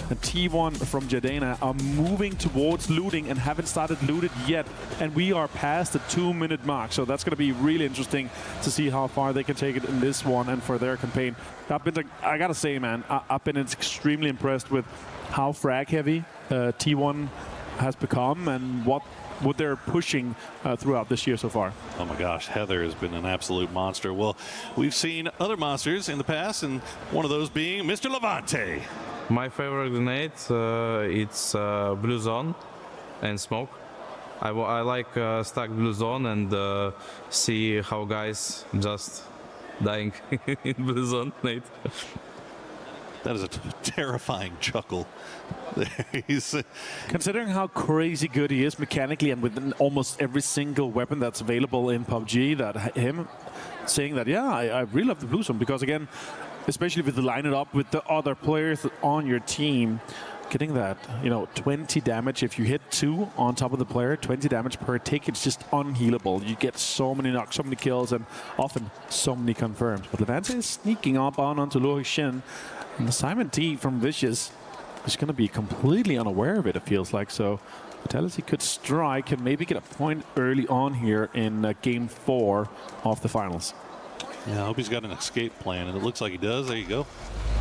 P: And T1 from Jadena are moving towards looting and haven't started looted yet. And we are past the 2-minute mark. So that's going to be really interesting to see how far they can take it in this one and for their campaign. I got to say, man, I've been extremely impressed with how frag heavy T1 has become and what they're pushing throughout this year so far.
M: Oh my gosh, Heather has been an absolute monster. Well, we've seen other monsters in the past, and one of those being Mr. Levante.
G: My favorite grenade, it's Blue Zone and Smoke. I like stack Blue Zone and see how guys just dying in Blue Zone. Nate.
M: That is a terrifying chuckle. He's
P: considering how crazy good he is mechanically and with almost every single weapon that's available in PUBG, that him saying that, yeah, I really love the blue zone, because again, especially with the line it up with the other players on your team, getting that, 20 damage. If you hit 2 on top of the player, 20 damage per tick, it's just unhealable. You get so many knocks, so many kills, and often so many confirms. But Levante is sneaking up onto Luo Xin, and Simon T from Vicious is going to be completely unaware of it, it feels like. So Vitality could strike and maybe get a point early on here in Game 4 of the finals.
M: Yeah, I hope he's got an escape plan, and it looks like he does. There you go.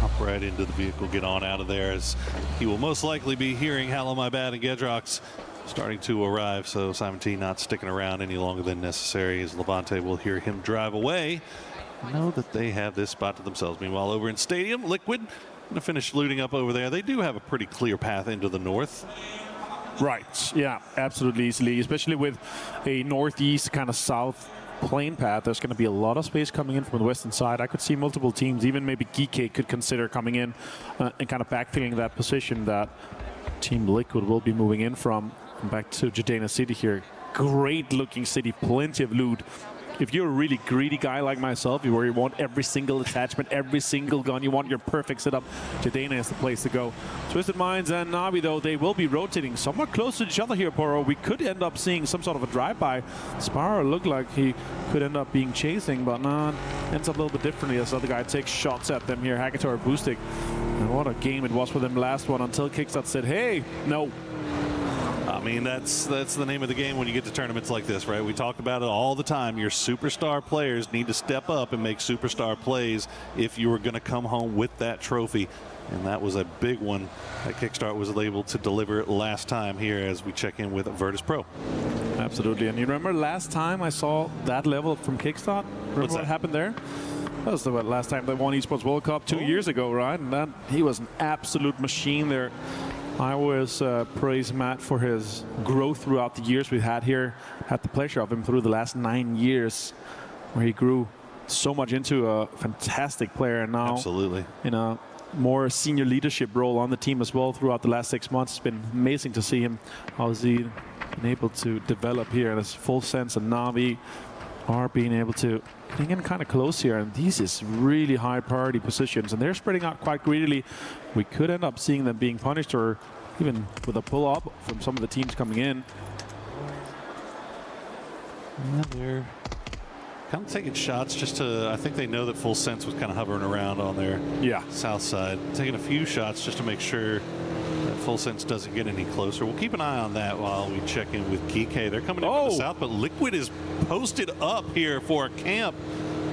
M: Hop right into the vehicle, get on out of there, as he will most likely be hearing Hello My Bad and Gedrox starting to arrive. So Simon T not sticking around any longer than necessary, as Levante will hear him drive away. Know that they have this spot to themselves. Meanwhile, over in Stadium, Liquid going to finish looting up over there. They do have a pretty clear path into the north.
P: Right, yeah, absolutely easily, especially with a northeast kind of south plane path. There's going to be a lot of space coming in from the western side. I could see multiple teams, even maybe Geeky could consider coming in and kind of backfilling that position that Team Liquid will be moving in from. Back to Jadena City here. Great looking city, plenty of loot. If you're a really greedy guy like myself, where you want every single attachment, every single gun, you want your perfect setup, Jadena is the place to go. Twisted Minds and Na'Vi, though, they will be rotating somewhat close to each other here, Poro. We could end up seeing some sort of a drive-by. Sparrow looked like he could end up being chasing, but ends up a little bit differently as the other guy takes shots at them here. Hackator Boostic. And what a game it was for them last one, until Kickstart said, hey, no.
M: I mean, that's the name of the game when you get to tournaments like this, right? We talk about it all the time. Your superstar players need to step up and make superstar plays if you were going to come home with that trophy. And that was a big one that Kickstart was able to deliver last time here as we check in with Virtus Pro.
P: Absolutely. And you remember last time I saw that level from Kickstart? Remember what happened there? That was the last time they won Esports World Cup 2 years ago, right? And he was an absolute machine there. I always praise Matt for his growth throughout the years we've had here. Had the pleasure of him through the last 9 years, where he grew so much into a fantastic player, and now
M: absolutely
P: in a more senior leadership role on the team as well throughout the last 6 months. It's been amazing to see him, how he's been able to develop here in his full sense, and Na'Vi are being able to getting in kind of close here, and these is really high priority positions, and they're spreading out quite greedily. We could end up seeing them being punished, or even with a pull up from some of the teams coming in.
M: Yeah, they're kind of taking shots just to, I think they know that Full Sense was kind of hovering around on their south side, taking a few shots just to make sure that Full Sense doesn't get any closer. We'll keep an eye on that while we check in with Geeky. They're coming in from the south, but Liquid is posted up here for a camp.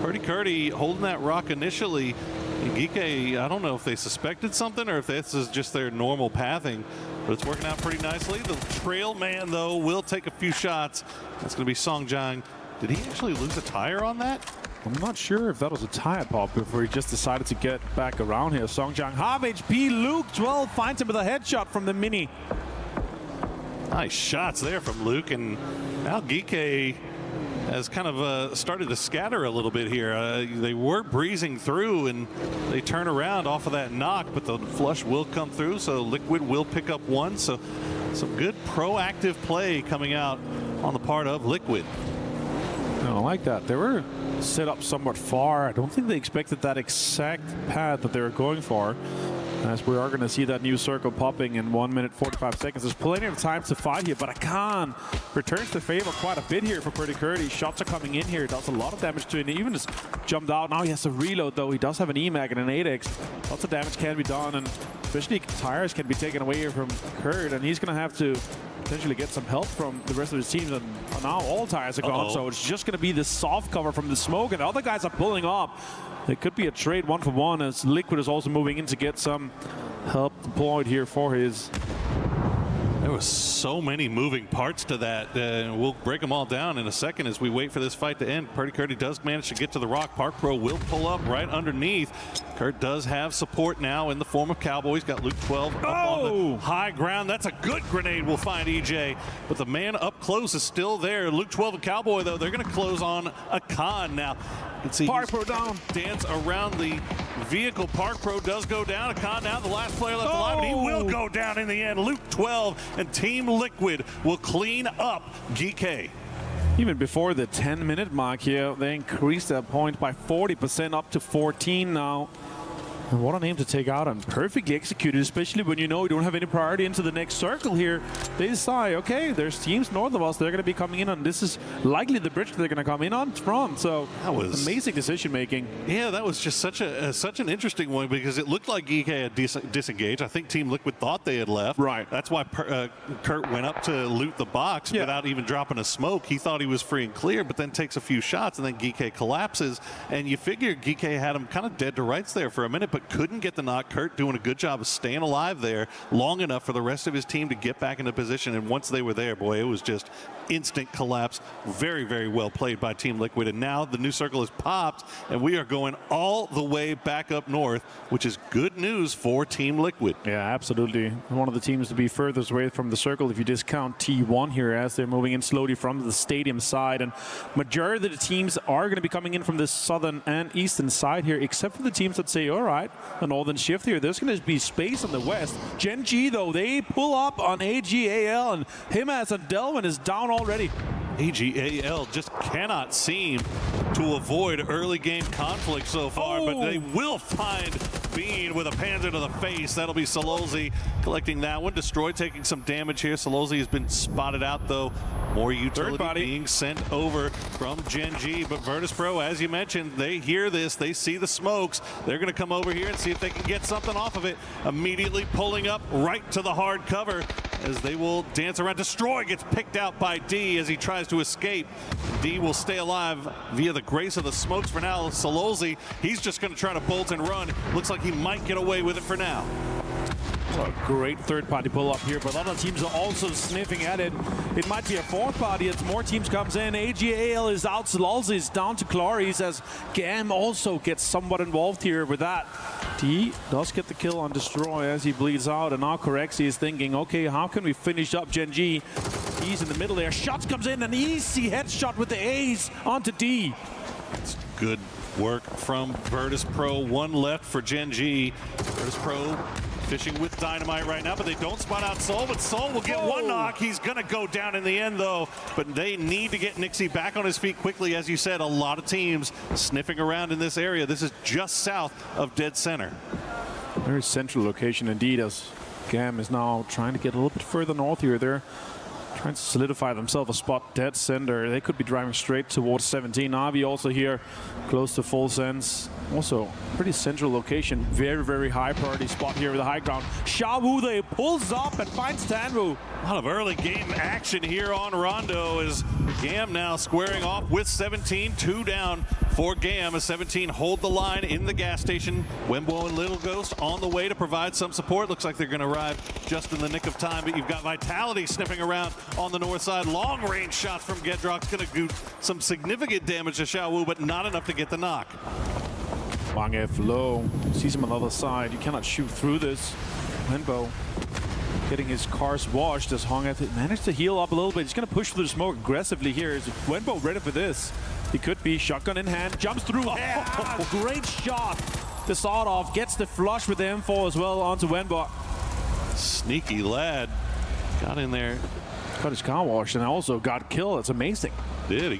M: Purdy Curdy holding that rock initially. And Geeky, I don't know if they suspected something or if this is just their normal pathing, but it's working out pretty nicely. The trail man, though, will take a few shots. That's going to be Songjang. Did he actually lose a tire on that?
P: I'm not sure if that was a tire pop before he just decided to get back around here. Songjang, half HP. Luke 12 finds him with a headshot from the mini.
M: Nice shots there from Luke, and now Geeky has kind of started to scatter a little bit here. They were breezing through, and they turn around off of that knock, but the flush will come through, so Liquid will pick up one. So some good proactive play coming out on the part of Liquid.
P: I like that. They were set up somewhat far. I don't think they expected that exact path that they were going for, as we are going to see that new circle popping in 1 minute 45 seconds. There's plenty of time to fight here, but Akan returns the favor quite a bit here for Purdy Curdy. Shots are coming in here. Does a lot of damage to him. He even just jumped out. Now he has to reload, though. He does have an EMAG and an 8X. Lots of damage can be done, and especially tires can be taken away here from Curd, and he's going to have to potentially get some help from the rest of his team. And now all tires are gone, so it's just going to be the soft cover from the smoke, and the other guys are pulling up. It could be a trade 1-for-1, as Liquid is also moving in to get some help deployed here for his.
M: There was so many moving parts to that, and we'll break them all down in a second as we wait for this fight to end. Purdy Curdy does manage to get to the rock. Park Pro will pull up right underneath. Kurt does have support now in the form of Cowboy. He's got Luke 12 up on the high ground. That's a good grenade, we'll find EJ. But the man up close is still there. Luke 12 and Cowboy, though, they're going to close on Akan now. You can see
P: Park Pro down.
M: Dance around the
H: vehicle. Park Pro does go down. Akon now the last player left alive, and he will go down in the end. Luke 12 and Team Liquid will clean up GK.
P: Even before the 10-minute mark here, they increased that point by 40% up to 14 now. And what a name to take out, and perfectly executed, especially when you know you don't have any priority into the next circle here. They decide, okay, there's teams north of us, they're going to be coming in on, this is likely the bridge they're going to come in on from. So
H: that was
P: amazing decision making.
H: Yeah, that was just such an interesting one, because it looked like GK had disengaged. I think Team Liquid thought they had left.
P: Right.
H: That's why Kurt went up to loot the box without even dropping a smoke. He thought he was free and clear, but then takes a few shots, and then GK collapses. And you figure GK had him kind of dead to rights there for a minute, but couldn't get the knock. Kurt doing a good job of staying alive there long enough for the rest of his team to get back into position. And once they were there, boy, it was just instant collapse. Very, very well played by Team Liquid. And now the new circle is popped, and we are going all the way back up north, which is good news for Team Liquid.
P: Yeah, absolutely. One of the teams to be furthest away from the circle if you discount T1 here, as they're moving in slowly from the stadium side. And majority of the teams are going to be coming in from the southern and eastern side here, except for the teams that say, all right, the northern shift here, there's going to be space on the west. Gen G, though, they pull up on AJUDA, and Himas and Delvin is down already.
H: AJUDA just cannot seem to avoid early game conflict so far, but they will find Bean with a panzer to the face. That'll be Sololzi collecting that one. Destroy taking some damage here. Sololzi has been spotted out, though. More utility being sent over from Gen G, but Virtus Pro, as you mentioned, they hear this, they see the smokes. They're going to come over here and see if they can get something off of it. Immediately pulling up right to the hard cover as they will dance around. Destroy gets picked out by D as he tries to escape. D will stay alive via the grace of the smokes for now. Sololzi, he's just going to try to bolt and run. Looks like he might get away with it for now.
P: A great third-party pull-up here, but other teams are also sniffing at it. It might be a fourth party as more teams comes in. AGAL is out, Sololzi is down to Clarice as Gam also gets somewhat involved here with that. D does get the kill on Destroy as he bleeds out, and now Corexi is thinking, okay, how can we finish up Gen G? He's in the middle there. Shots comes in, an easy headshot with the ace onto D.
H: It's good work from Virtus Pro. One left for Gen G. Virtus Pro fishing with dynamite right now, but they don't spot out Sol, but Sol will get one knock. He's going to go down in the end, though, but they need to get Nixie back on his feet quickly. As you said, a lot of teams sniffing around in this area. This is just south of dead center.
P: Very central location indeed, as Gam is now trying to get a little bit further north here. They're trying to solidify themselves a spot dead center. They could be driving straight towards 17. Navi also here close to full sense. Also pretty central location. Very, very high priority spot here with the high ground. Xiaowu, they pulls up and finds Tanwu.
H: A lot of early game action here on Rondo as Gam now squaring off with 17. 2 down for Gam as 17 hold the line in the gas station. Wembo and Little Ghost on the way to provide some support. Looks like they're going to arrive just in the nick of time, but you've got Vitality sniffing around on the north side. Long range shots from Gedrock's going to do some significant damage to Xiaowu, but not enough to get the knock.
P: Wang F low, sees him on the other side. You cannot shoot through this. Wembo getting his cars washed as Hong F managed to heal up a little bit. He's going to push through the smoke aggressively here. Is Wembo ready for this? He could be. Shotgun in hand, jumps through. Yeah, great shot. The sawed off gets the flush with the M4 as well onto Wembo.
H: Sneaky lad. Got in there.
P: Got his car washed and also got killed. It's amazing.
H: Did. He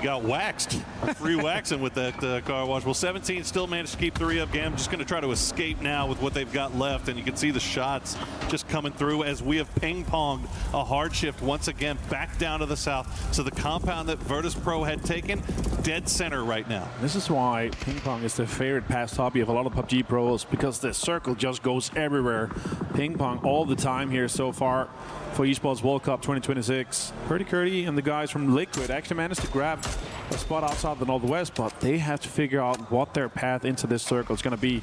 H: got waxed. Free waxing with that car wash. Well, 17 still managed to keep 3 up. Gam just going to try to escape now with what they've got left, and you can see the shots just coming through as we have ping-ponged a hard shift once again back down to the south. So the compound that Virtus Pro had taken, dead center right now.
P: This is why ping-pong is the favorite past hobby of a lot of PUBG pros, because the circle just goes everywhere. Ping-pong all the time here so far for Esports World Cup 2026. Purdy Curdy and the guys from Liquid actually managed to grab a spot outside the northwest, but they have to figure out what their path into this circle is going to be.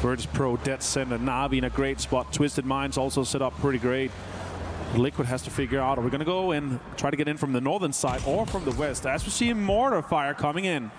P: Virtus Pro, dead center, Navi in a great spot. Twisted Minds also set up pretty great. Liquid has to figure out, are we going to go and try to get in from the northern side or from the west, as we see mortar fire coming in.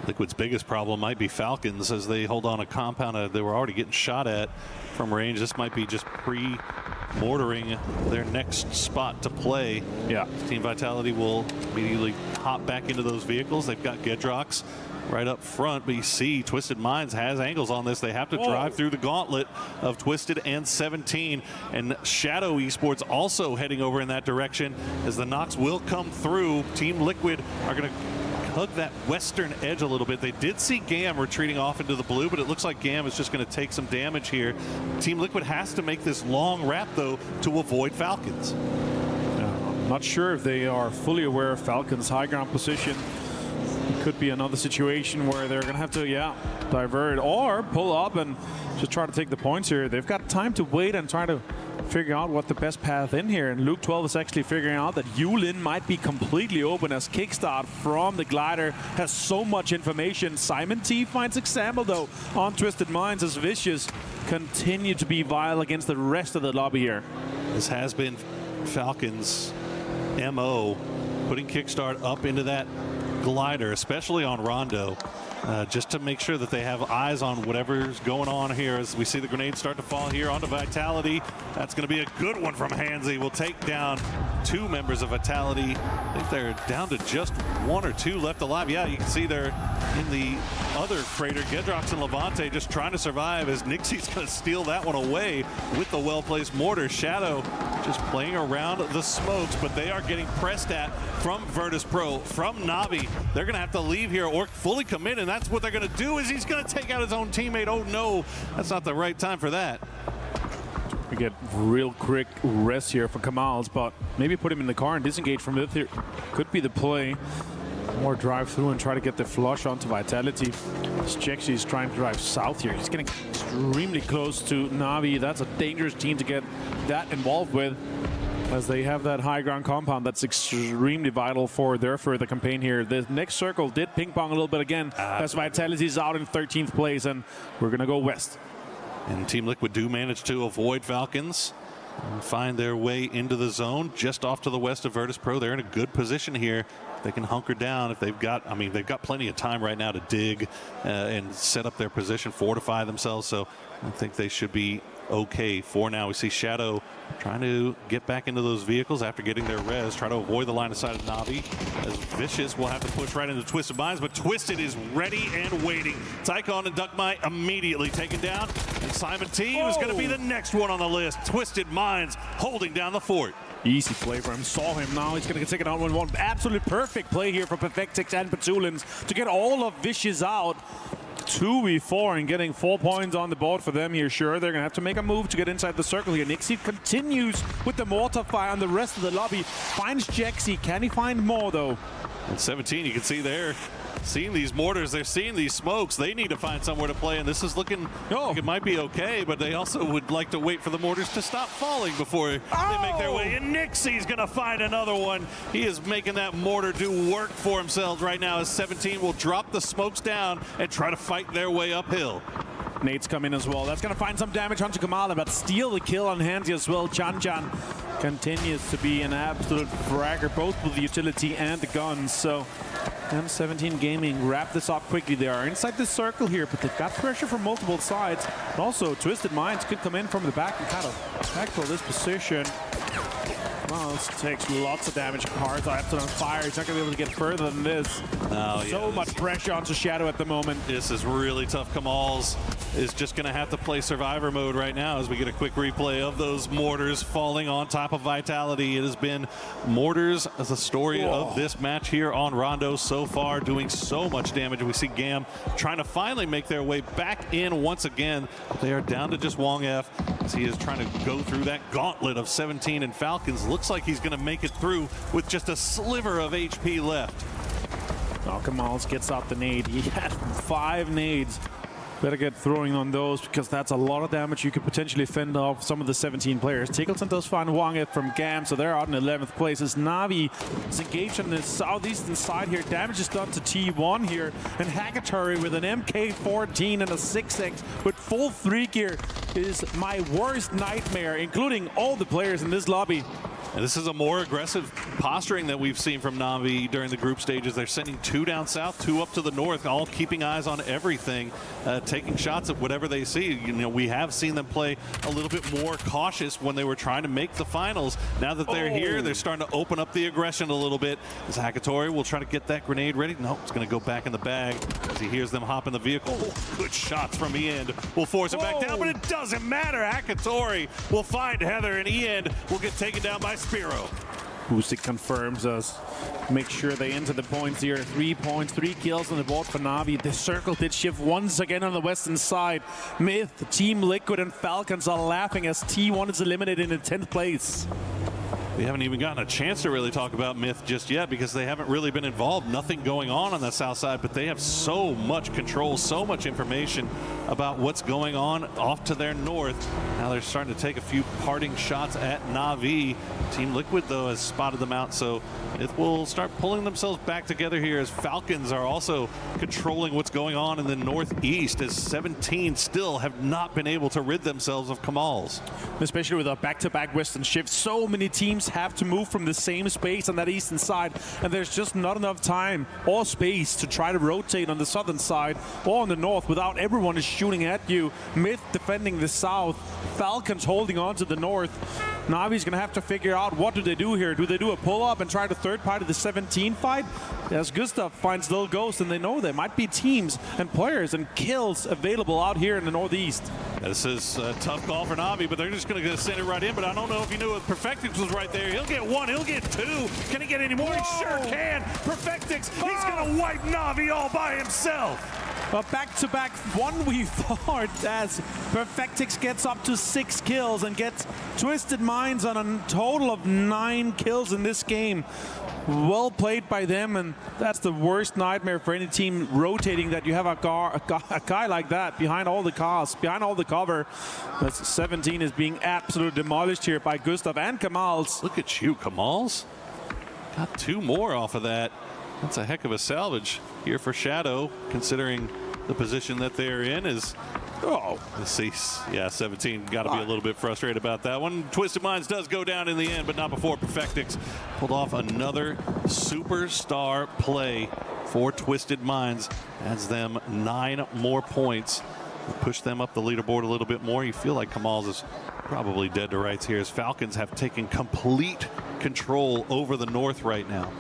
H: Liquid's biggest problem might be Falcons as they hold on a compound they were already getting shot at from range. This might be just pre-mortaring their next spot to play.
P: Yeah.
H: Team Vitality will immediately hop back into those vehicles. They've got Gedrox right up front, but you see Twisted Minds has angles on this. They have to drive through the gauntlet of Twisted and 17, and Shadow Esports also heading over in that direction as the knocks will come through. Team Liquid are going to hug that western edge a little bit. They did see GAM retreating off into the blue, but it looks like GAM is just going to take some damage here. Team Liquid has to make this long wrap, though, to avoid Falcons.
P: Not sure if they are fully aware of Falcons' high ground position. It could be another situation where they're going to have to, divert or pull up and just try to take the points here. They've got time to wait and try to figure out what the best path in here. And Luke 12 is actually figuring out that Yulin might be completely open as Kickstart from the glider has so much information. Simon T finds example, though, on Twisted Minds as Vicious continue to be vile against the rest of the lobby here.
H: This has been Falcons' MO, putting Kickstart up into that glider, especially on Rondo, just to make sure that they have eyes on whatever's going on here. As we see the grenades start to fall here onto Vitality, that's going to be a good one from Hansi. Will take down 2 members of Vitality. I think they're down to just 1 or 2 left alive. Yeah, you can see they're in the other crater. Gedrox and Levante just trying to survive as Nixie's going to steal that one away with the well-placed mortar. Shadow just playing around the smokes, but they are getting pressed at from Virtus Pro, from Navi. They're going to have to leave here or fully commit, and that's what they're going to do. Is he's going to take out his own teammate. Oh no, that's not the right time for that.
P: We get real quick rest here for Kamals, but maybe put him in the car and disengage from it here. Could be the play. More drive through and try to get the flush onto Vitality. Jexy is trying to drive south here. He's getting extremely close to Navi. That's a dangerous team to get that involved with, as they have that high ground compound that's extremely vital for their further campaign here. The next circle did ping pong a little bit again as Vitality is out in 13th place, and we're going to go west.
H: And Team Liquid do manage to avoid Falcons and find their way into the zone just off to the west of Virtus Pro. They're in a good position here. They can hunker down if they've got, they've got plenty of time right now to dig and set up their position, fortify themselves. So I think they should be okay for now. We see Shadow trying to get back into those vehicles after getting their res, try to avoid the line of sight of Navi, as Vicious will have to push right into Twisted Minds, but Twisted is ready and waiting. Tycon and Duckmite immediately taken down, and Simon T was going to be the next one on the list. Twisted Minds holding down the fort.
P: Easy play for him. Saw him now. He's going to get taken out 1-1. Absolutely perfect play here for Perfectix and Petulins to get all of Vicious out. 2v4 and getting 4 points on the board for them here. Sure, they're going to have to make a move to get inside the circle here. Nixie continues with the mortar fire on the rest of the lobby. Finds Jexy. Can he find more, though?
H: And 17, you can see there, seeing these mortars, they're seeing these smokes. They need to find somewhere to play, and this is looking like it might be okay, but they also would like to wait for the mortars to stop falling before they make their way. And Nixie's going to find another one. He is making that mortar do work for himself right now, as 17 will drop the smokes down and try to fight their way uphill.
P: Nate's come in as well. That's going to find some damage onto Kamala, but steal the kill on Hansi as well. Chan continues to be an absolute fragger, both with the utility and the guns. So M17 Gaming wrap this up quickly. They are inside the circle here, but they've got pressure from multiple sides. And also, Twisted Minds could come in from the back and kind of backfill this position. Well, this takes lots of damage. Cards are absolutely on fire. He's not going to be able to get further than this. So much pressure onto Shadow at the moment.
H: This is really tough. Kamals is just going to have to play survivor mode right now as we get a quick replay of those mortars falling on top of Vitality. It has been mortars as the story of this match here on Rondo so far, doing so much damage. We see GAM trying to finally make their way back in once again. They are down to just Wong F as he is trying to go through that gauntlet of 17 and Falcons. Looks like he's going to make it through with just a sliver of HP left.
P: Now Kamals gets out the nade. He had 5 nades. Better get throwing on those, because that's a lot of damage. You could potentially fend off some of the 17 players. Tickleton does find Wong from GAM, so they're out in 11th place. As Navi is engaged on the southeastern side here. Damage is done to T1 here. And Hackatory with an MK14 and a 6X with full 3 gear is my worst nightmare, including all the players in this lobby.
H: And this is a more aggressive posturing that we've seen from Na'Vi during the group stages. They're sending 2 down south, 2 up to the north, all keeping eyes on everything, taking shots at whatever they see. You know, we have seen them play a little bit more cautious when they were trying to make the finals. Now that they're here, they're starting to open up the aggression a little bit. As Hakatori will try to get that grenade ready. No, it's going to go back in the bag as he hears them hop in the vehicle. Oh, good shots from Ian. Will force him back down, but it doesn't matter. Hakatori will find Heather, and Ian will get taken down by Spiro.
P: Usyk confirms us. Make sure they enter the points here. 3 points, 3 kills on the board for Na'Vi. The circle did shift once again on the western side. Myth, Team Liquid, and Falcons are laughing as T1 is eliminated in 10th place.
H: We haven't even gotten a chance to really talk about Myth just yet because they haven't really been involved. Nothing going on the south side, but they have so much control, so much information about what's going on off to their north. Now they're starting to take a few parting shots at Na'Vi. Team Liquid, though, has spotted them out, so Myth will start pulling themselves back together here as Falcons are also controlling what's going on in the northeast, as 17 still have not been able to rid themselves of Kamal's.
P: Especially with a back-to-back western shift, so many teams have to move from the same space on that eastern side, and there's just not enough time or space to try to rotate on the southern side or on the north without everyone is shooting at you. Myth defending the south, Falcons holding on to the north. Na'Vi's gonna have to figure out what do they do here. Do they do a pull-up and try to third party the 17 fight? As Gustav finds Lil Ghost, and they know there might be teams and players and kills available out here in the northeast.
H: This is a tough call for Na'Vi, but they're just going to send it right in. But I don't know if you knew if Perfectix was right there. He'll get 1, he'll get 2. Can he get any more? He sure can. Perfectix, he's going to wipe Na'Vi all by himself.
P: But back-to-back one, we thought, as Perfectix gets up to 6 kills and gets Twisted Minds on a total of 9 kills in this game. Well played by them, and that's the worst nightmare for any team rotating, that you have a guy like that behind all the cars, behind all the cover. That's 17 is being absolutely demolished here by Gustav and Kamals.
H: Look at you, Kamals. Got 2 more off of that. That's a heck of a salvage here for Shadow, considering the position that they're in is... Oh, let's see. Yeah, 17 got to be a little bit frustrated about that one. Twisted Minds does go down in the end, but not before Perfectix pulled off another superstar play for Twisted Minds. Adds them 9 more points. Push them up the leaderboard a little bit more. You feel like Kamals is probably dead to rights here, as Falcons have taken complete control over the north right now.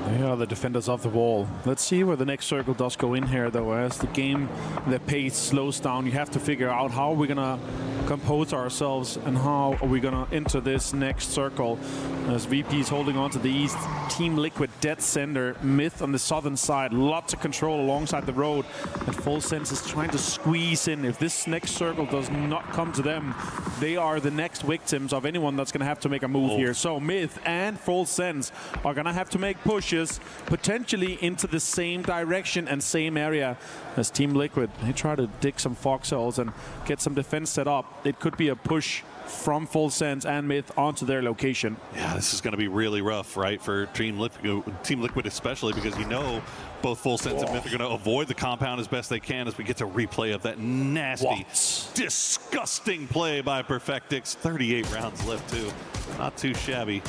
P: They are the defenders of the wall. Let's see where the next circle does go in here, though. As the game, the pace slows down, you have to figure out how we're gonna compose ourselves and how are we gonna enter this next circle. As VP is holding on to the east, Team Liquid dead center, Myth on the southern side, lots of control alongside the road, and Full Sense is trying to squeeze in. If this next circle does not come to them, they are the next victims of anyone that's gonna have to make a move here. So Myth and Full Sense are gonna have to make pushes potentially into the same direction and same area as Team Liquid. They try to dig some foxholes and get some defense set up. It could be a push from Full Sense and Myth onto their location.
H: Yeah, this is going to be really rough, right, for Team Liquid especially, because you know both Full Sense and Myth are going to avoid the compound as best they can as we get to replay of that nasty, disgusting play by Perfectix. 38 rounds left, too. Not too shabby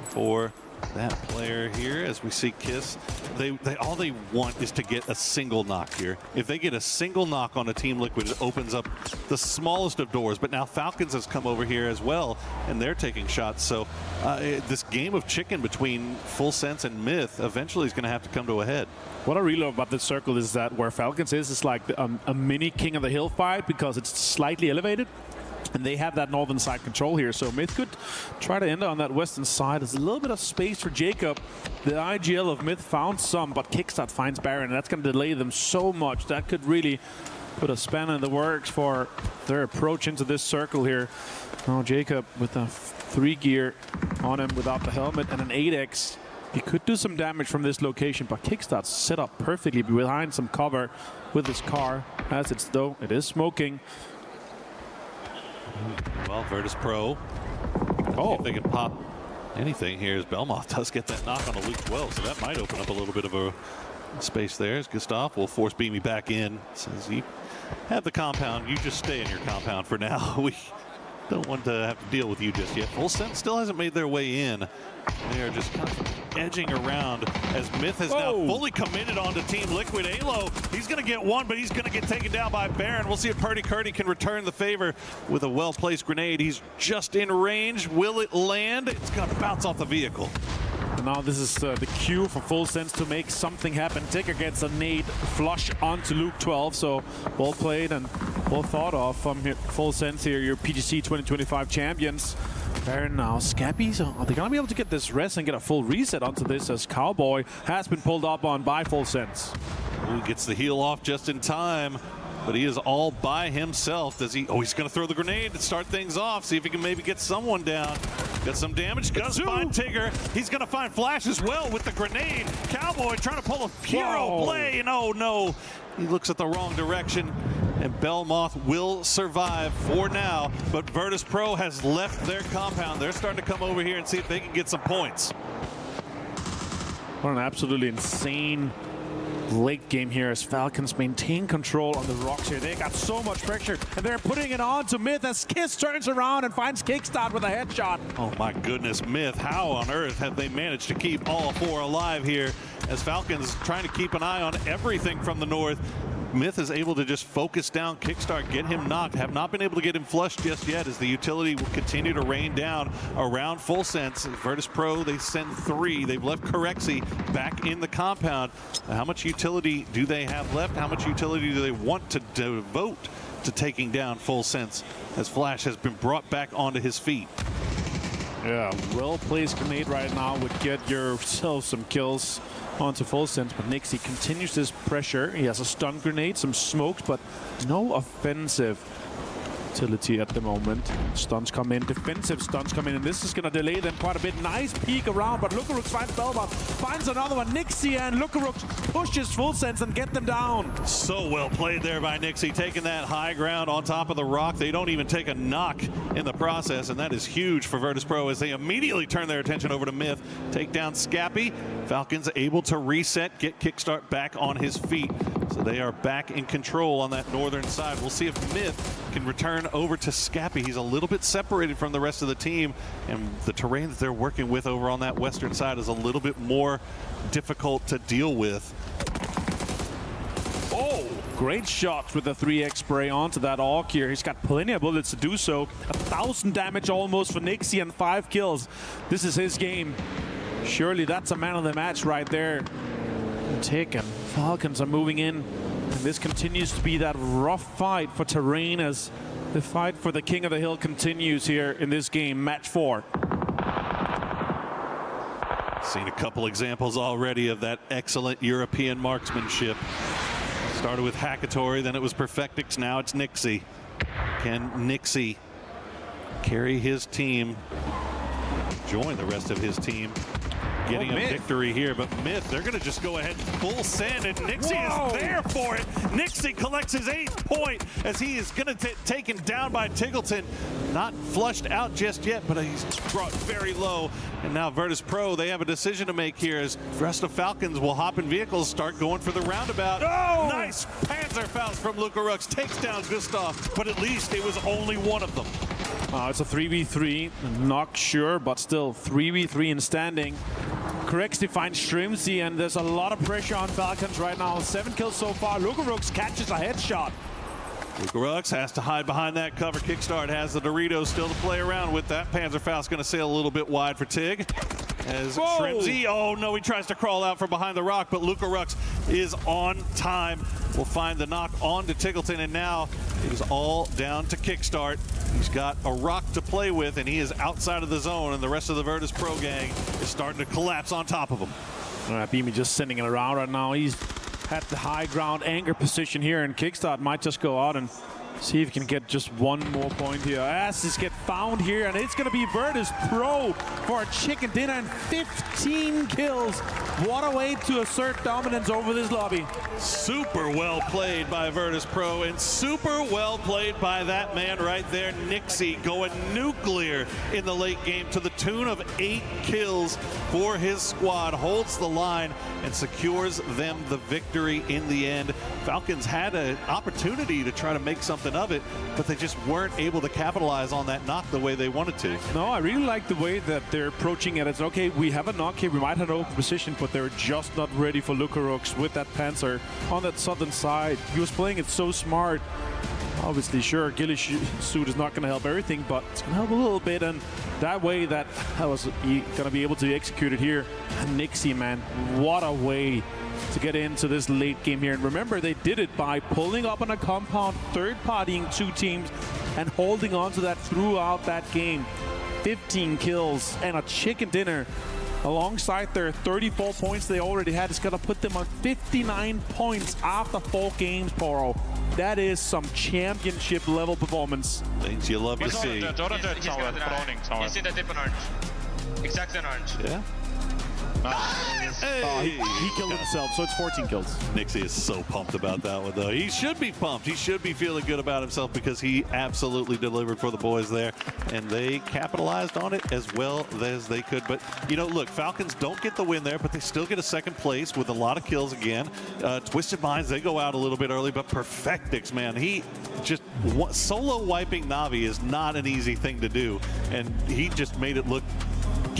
H: for that player here. As we see Kiss, all they want is to get a single knock here. If they get a single knock on a Team Liquid, it opens up the smallest of doors. But now Falcons has come over here as well, and they're taking shots. So this game of chicken between Full Sense and Myth eventually is going to have to come to a head.
P: What I really love about this circle is that where Falcons is like a mini King of the Hill fight, because it's slightly elevated. And they have that northern side control here, so Myth could try to enter on that western side. There's a little bit of space for Jacob. The IGL of Myth found some, but Kickstart finds Baron, and that's going to delay them so much. That could really put a spanner in the works for their approach into this circle here. Now Jacob with a 3 gear on him without the helmet and an 8x. He could do some damage from this location, but Kickstart's set up perfectly behind some cover with his car. As it's though, it is smoking.
H: Well, Virtus Pro, if they can pop anything here, as Belmoth does get that knock on a Luke 12, so that might open up a little bit of a space there. As Gustav will force Beamy back in. Says, you have the compound, you just stay in your compound for now. Don't want to have to deal with you just yet. Full Sense still hasn't made their way in. They are just kind of edging around as Myth has now fully committed onto Team Liquid. Alo, he's going to get one, but he's going to get taken down by Baron. We'll see if Purdy Curdy can return the favor with a well-placed grenade. He's just in range. Will it land? It's going to bounce off the vehicle.
P: And now this is the cue for Full Sense to make something happen. Tigger gets a nade flush onto Luke 12, so well played and well thought of from Full Sense here, your PGC 2025 champions. Baron now, Scappy, so are they going to be able to get this rest and get a full reset onto this as Cowboy has been pulled up on by Full Sense?
H: Ooh, gets the heal off just in time, but he is all by himself. Does he? Oh, he's going to throw the grenade to start things off, see if he can maybe get someone down. Got some damage, does find Tigger. He's going to find Flash as well with the grenade. Cowboy trying to pull a hero play, and oh no, he looks at the wrong direction. And Belmoth will survive for now, but Virtus Pro has left their compound. They're starting to come over here and see if they can get some points.
P: What an absolutely insane late game here as Falcons maintain control on the rocks here. They got so much pressure, and they're putting it on to Myth as Kiss turns around and finds Kickstart with a headshot.
H: Oh my goodness, Myth, how on earth have they managed to keep all four alive here as Falcons trying to keep an eye on everything from the north. Myth is able to just focus down Kickstart, get him knocked. Have not been able to get him flushed just yet as the utility will continue to rain down around Full Sense. Virtus Pro, they send 3. They've left Corexi back in the compound. How much utility do they have left? How much utility do they want to devote to taking down Full Sense as Flash has been brought back onto his feet?
P: Yeah, well-placed grenade right now would get yourself some kills onto Full Sense, but Nixie continues this pressure. He has a stun grenade, some smokes, but no offensive utility at the moment. Stuns come in, defensive stuns come in, and this is going to delay them quite a bit. Nice peek around, but Lukarux finds Belmoth, finds another one. Nixie and Lukarux pushes Full Sense and get them down.
H: So well played there by Nixie, taking that high ground on top of the rock. They don't even take a knock in the process, and that is huge for Virtus Pro as they immediately turn their attention over to Myth. Take down Scappy. Falcons able to reset, get Kickstart back on his feet. So they are back in control on that northern side. We'll see if Myth can return over to Scappy. He's a little bit separated from the rest of the team, and the terrain that they're working with over on that western side is a little bit more difficult to deal with.
P: Oh, great shots with the 3x spray onto that AWC here. He's got plenty of bullets to do so. 1,000 damage almost for Nixie and 5 kills. This is his game. Surely that's a man of the match right there. Taken. Falcons are moving in, and this continues to be that rough fight for terrain as the fight for the King of the Hill continues here in this game, match 4.
H: Seen a couple examples already of that excellent European marksmanship. Started with Hackatory, then it was Perfectix, now it's Nixie. Can Nixie carry his team, join the rest of his team, getting a victory here? But Myth, they're going to just go ahead and full send, and Nixie is there for it. Nixie collects his 8th point as he is going to taken down by Tiggleton. Not flushed out just yet, but he's brought very low. And now Virtus Pro, they have a decision to make here as the rest of Falcons will hop in vehicles, start going for the roundabout. Nice Panzerfaust from Lukarux, takes down Gustav, but at least it was only one of them.
P: It's a 3v3, not sure, but still 3v3 in standing. Corexi finds Shrimsy, and there's a lot of pressure on Falcons right now. 7 kills so far. Lukarux catches a headshot.
H: Lukarux has to hide behind that cover. Kickstart has the Doritos still to play around with. That Panzerfaust going to sail a little bit wide for Tig. As Shrimsy, oh no, he tries to crawl out from behind the rock, but Lukarux is on time. Will find the knock on to Tiggleton, and now it is all down to Kickstart. He's got a rock to play with, and he is outside of the zone, and the rest of the Virtus Pro gang is starting to collapse on top of him.
P: All right, Beamy just sending it around right now. He's at the high ground anchor position here, and Kickstart might just go out and see if he can get just one more point here. Asses get found here, and it's going to be Virtus Pro for a chicken dinner and 15 kills. What a way to assert dominance over this lobby.
H: Super well played by Virtus Pro, and super well played by that man right there, Nixie, going nuclear in the late game to the tune of 8 kills for his squad. Holds the line and secures them the victory in the end. Falcons had an opportunity to try to make something something of it, but they just weren't able to capitalize on that knock the way they wanted to.
P: No, I really like the way that they're approaching it. It's okay, we have a knock here, we might have an open position, but they're just not ready for Lukarooks with that Panzer on that southern side. He was playing it so smart. Obviously, sure, Ghillie suit is not going to help everything, but it's going to help a little bit, and that way that was going to be able to execute it here. And Nixie, man, what a way to get into this late game here. And remember, they did it by pulling up on a compound, third-partying 2 teams, and holding on to that throughout that game. 15 kills and a chicken dinner alongside their 34 points they already had. It's going to put them on 59 points after 4 games, Poro. That is some championship level performance.
H: Things you love to see.
N: He's in the tip on orange. Exactly on orange.
H: Yeah.
P: Hey. He killed himself, so it's 14 kills.
H: Nixie is so pumped about that one, though. He should be pumped. He should be feeling good about himself because he absolutely delivered for the boys there, and they capitalized on it as well as they could. But, you know, look, Falcons don't get the win there, but they still get a second place with a lot of kills again. Twisted Minds, they go out a little bit early, but Perfectix, man, he just solo wiping Na'Vi is not an easy thing to do, and he just made it look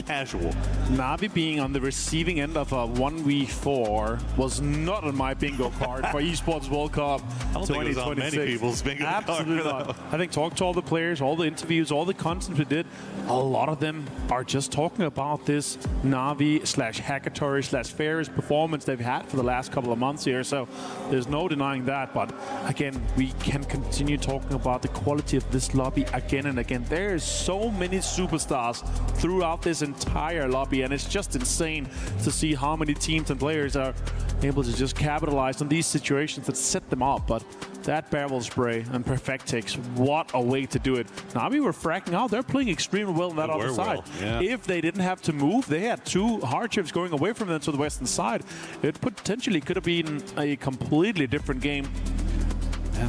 H: casual.
P: Na'Vi being on the receiving end of a 1v4 was not on my bingo card for Esports World Cup
H: I don't think it was on many people's bingo card.
P: Absolutely not. I think talk to all the players, all the interviews, all the content we did, a lot of them are just talking about this Na'Vi/Hackatory/Ferris performance they've had for the last couple of months here. So there's no denying that. But again, we can continue talking about the quality of this lobby again and again. There's so many superstars throughout this entire lobby, and it's just insane to see how many teams and players are able to just capitalize on these situations that set them up. But that barrel spray and Perfectix, what a way to do it. Na'Vi were fracking out. They're playing extremely well on that other side.
H: Yeah.
P: If they didn't have to move, they had 2 hardships going away from them to the western side. It potentially could have been a completely different game.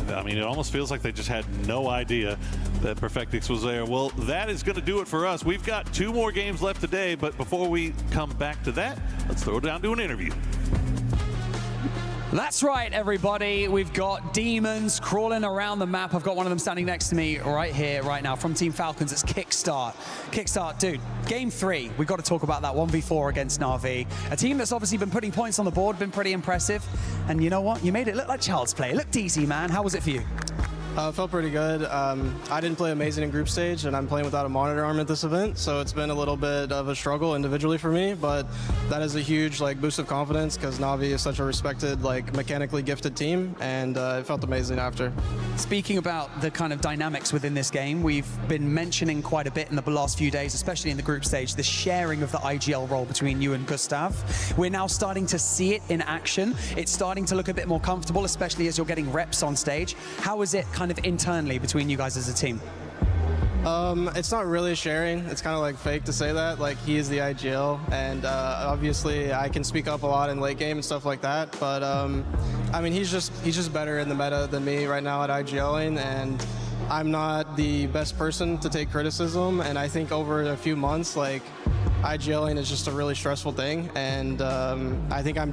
H: I mean, it almost feels like they just had no idea that Perfectix was there. Well, that is going to do it for us. We've got 2 more games left today, but before we come back to that, let's throw it down to an interview.
V: That's right, everybody. We've got demons crawling around the map. I've got one of them standing next to me right here, right now, from Team Falcons. It's Kickstart. Kickstart, dude, game 3. We've got to talk about that 1v4 against Na'Vi. A team that's obviously been putting points on the board, been pretty impressive. And you know what? You made it look like child's play. It looked easy, man. How was it for you?
O: Felt pretty good. I didn't play amazing in group stage, and I'm playing without a monitor arm at this event, so it's been a little bit of a struggle individually for me, but that is a huge boost of confidence because Na'Vi is such a respected, mechanically gifted team, and it felt amazing after.
V: Speaking about the kind of dynamics within this game, we've been mentioning quite a bit in the last few days, especially in the group stage, the sharing of the IGL role between you and Gustav. We're now starting to see it in action. It's starting to look a bit more comfortable, especially as you're getting reps on stage. How is it kind of internally between you guys as a team?
O: It's not really sharing. It's kind of fake to say that. He is the IGL, and obviously I can speak up a lot in late game and stuff like that. But I mean, he's just better in the meta than me right now at IGLing, and I'm not the best person to take criticism. And I think over a few months, IGLing is just a really stressful thing, and I think I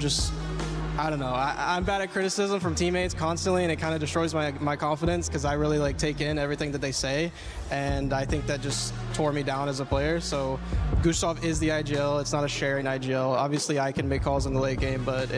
O: don't know. I'm bad at criticism from teammates constantly, and it kind of destroys my confidence because I really take in everything that they say, and I think that just tore me down as a player. So Gustav is the IGL. It's not a sharing IGL. Obviously, I can make calls in the late game, but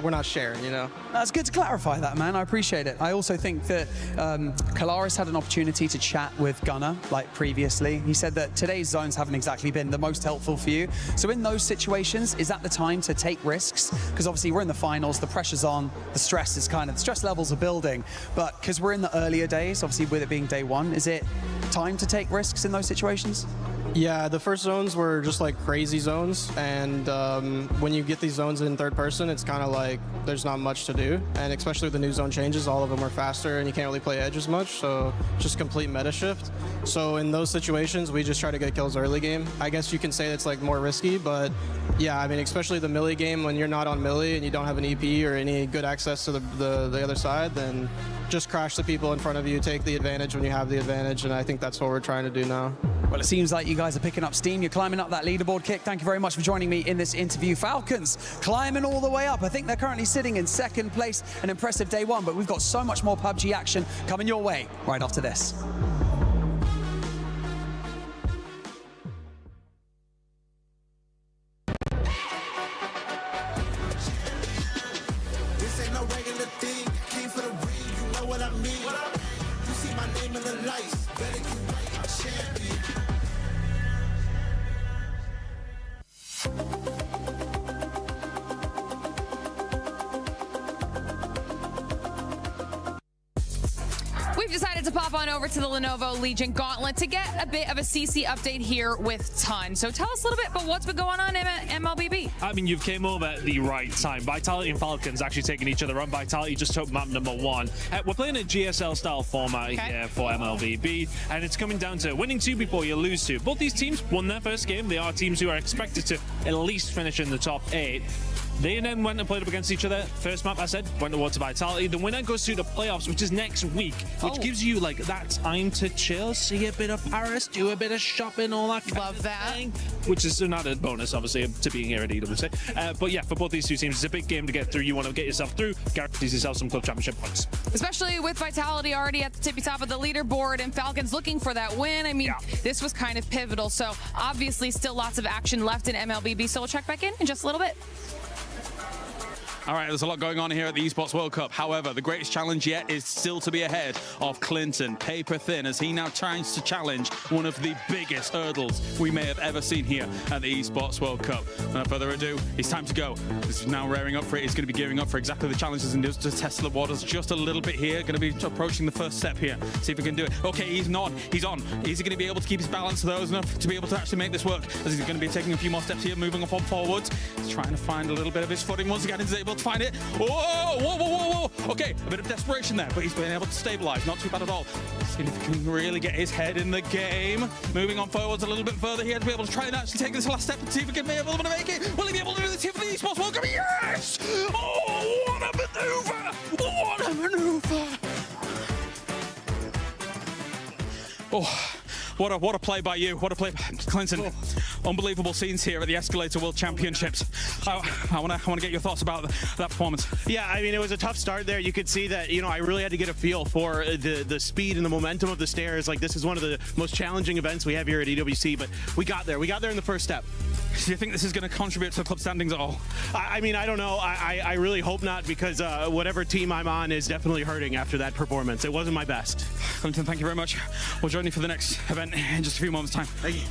O: we're not sharing, you know.
V: That's good to clarify that, man. I appreciate it. I also think that Kalaris had an opportunity to chat with Gunnar previously. He said that today's zones haven't exactly been the most helpful for you. So in those situations, is that the time to take risks? Because obviously we're in the finals, the pressure's on, the stress levels are building. But because we're in the earlier days, obviously with it being day 1, is it time to take risks in those situations?
O: Yeah, the first zones were just crazy zones, and when you get these zones in third person, it's kind of there's not much to do, and especially with the new zone changes, all of them are faster, and you can't really play edge as much, so just complete meta shift. So in those situations, we just try to get kills early game. I guess you can say it's more risky, but yeah, I mean, especially the melee game, when you're not on melee and you don't have an EP or any good access to the other side, then just crash the people in front of you, take the advantage when you have the advantage, and I think that's what we're trying to do now.
V: Well, it seems like you guys are picking up steam. You're climbing up that leaderboard kick. Thank you very much for joining me in this interview. Falcons climbing all the way up. I think they're currently sitting in second place. An impressive day one, but we've got so much more PUBG action coming your way right after this.
Q: We've decided to pop on over to the Lenovo Legion Gauntlet to get a bit of a CC update here with Ton. So tell us a little bit about what's been going on in MLBB.
S: I mean, you've came over at the right time. Vitality and Falcons actually taking each other on. Vitality just took map number 1. We're playing a GSL-style format here for MLBB, and it's coming down to winning 2 before you lose 2. Both these teams won their first game. They are teams who are expected to at least finish in the top 8. They then went and played up against each other. First map, I said, went towards Vitality. The winner goes through the playoffs, which is next week, which gives you like that time to chill, see a bit of Paris, do a bit of shopping, all that kind of thing, which is an added bonus, obviously, to being here at EWC. But yeah, for both these two teams, it's a big game to get through. You want to get yourself through, guarantees yourself some club championship points.
Q: Especially with Vitality already at the tippy top of the leaderboard and Falcons looking for that win. I mean, this was kind of pivotal. So obviously still lots of action left in MLBB. So we'll check back in just a little bit.
F: All right, there's a lot going on here at the Esports World Cup. However, the greatest challenge yet is still to be ahead of Clinton, paper thin, as he now tries to challenge one of the biggest hurdles we may have ever seen here at the Esports World Cup. Without further ado, it's time to go. He's now rearing up for it. He's going to be gearing up for exactly the challenges and just to test the waters just a little bit here. Going to be approaching the first step here. See if he can do it. Okay, he's not. He's on. Is he going to be able to keep his balance those enough to be able to actually make this work? As he's going to be taking a few more steps here, moving up on forwards. He's trying to find a little bit of his footing once again. He's able to find it. Whoa, whoa, whoa, whoa, whoa. Okay, a bit of desperation there, but he's been able to stabilize. Not too bad at all. Seeing if he can really get his head in the game. Moving on forwards a little bit further here to be able to try and actually take this last step and see if he can be able to make it. Will he be able to do this here for the Esports World Cup? Yes! Oh, what a maneuver! What a maneuver! Oh. What a play by you. What a play by Clinton. Unbelievable scenes here at the Escalator World Championships. I want to get your thoughts about that performance.
A: Yeah, I mean, it was a tough start there. You could see that, you know, I really had to get a feel for the speed and the momentum of the stairs. Like, this is one of the most challenging events we have here at EWC, but we got there. We got there in the first step.
F: Do you think this is going to contribute to the club standings at all?
A: I mean, I don't know. I really hope not, because whatever team I'm on is definitely hurting after that performance. It wasn't my best.
F: Clinton, thank you very much. We'll join you for the next event in just a few moments' time.
A: Thank you.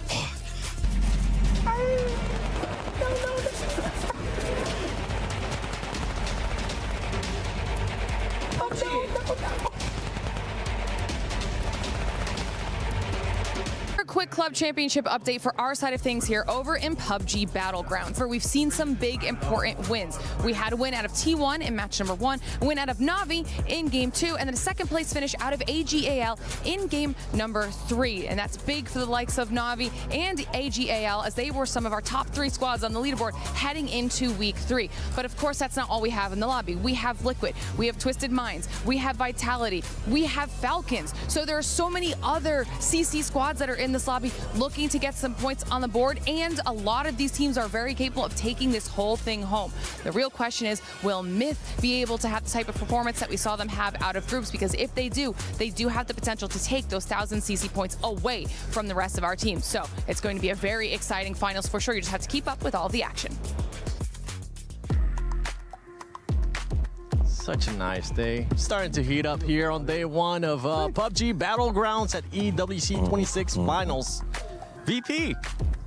Q: Quick club championship update for our side of things here over in PUBG Battlegrounds, where we've seen some big important wins. We had a win out of T1 in match number 1, a win out of Navi in game 2, and then a second place finish out of AJUDA in game number 3. And that's big for the likes of Navi and AJUDA, as they were some of our top 3 squads on the leaderboard heading into week 3. But of course, that's not all we have in the lobby. We have Liquid, we have Twisted Minds, we have Vitality, we have Falcons. So there are so many other CC squads that are in this lobby looking to get some points on the board, and a lot of these teams are very capable of taking this whole thing home. The real question is, will Myth be able to have the type of performance that we saw them have out of groups? Because if they do have the potential to take those 1,000 CC points away from the rest of our team. So it's going to be a very exciting finals for sure. You just have to keep up with all the action.
C: Such a nice day. Starting to heat up here on day 1 of PUBG Battlegrounds at EWC 26 Finals. VP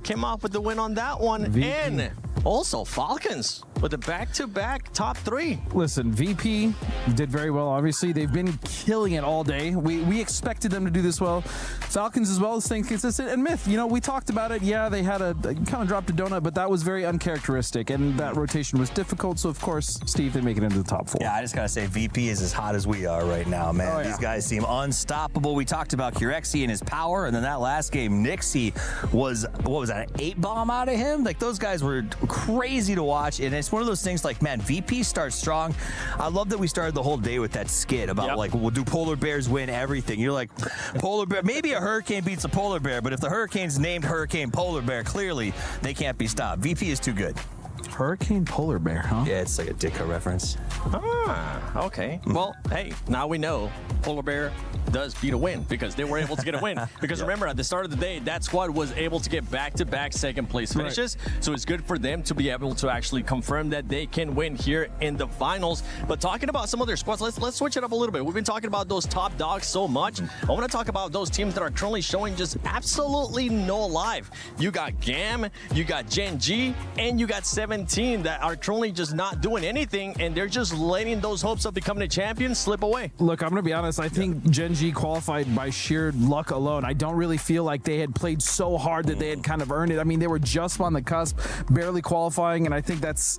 C: came off with the win on that one. VP. And also Falcons with a back-to-back top 3.
K: Listen, VP did very well, obviously. They've been killing it all day. We expected them to do this well. Falcons as well, staying consistent. And Myth, you know, we talked about it. Yeah, they had kind of dropped a donut, but that was very uncharacteristic, and that rotation was difficult. So, of course, Steve, they make it into the top 4.
I: Yeah, I just got to say, VP is as hot as we are right now, man. Oh, yeah. These guys seem unstoppable. We talked about Kurexi and his power, and then that last game, Nixie was, what was that, an 8 bomb out of him? Like, those guys were crazy to watch, and it's one of those things like, man, VP starts strong. I love that we started the whole day with that skit about like, well, do polar bears win everything? You're like, polar bear, maybe a hurricane beats a polar bear, but if the hurricane's named Hurricane Polar Bear, clearly they can't be stopped. VP is too good.
K: Hurricane Polar Bear, huh?
I: Yeah, it's like a Ditka reference.
C: Ah, okay. Well, hey, now we know Polar Bear does beat a win because they were able to get a win. Because remember, at the start of the day, that squad was able to get back-to-back second-place finishes. Right. So it's good for them to be able to actually confirm that they can win here in the finals. But talking about some other squads, let's switch it up a little bit. We've been talking about those top dogs so much. I want to talk about those teams that are currently showing just absolutely no life. You got GAM, you got Gen G, and you got 17 that are currently just not doing anything, and they're just letting those hopes of becoming a champion slip away.
K: Look, I'm going to be honest. I think Gen G qualified by sheer luck alone. I don't really feel like they had played so hard that they had kind of earned it. I mean, they were just on the cusp, barely qualifying, and I think that's,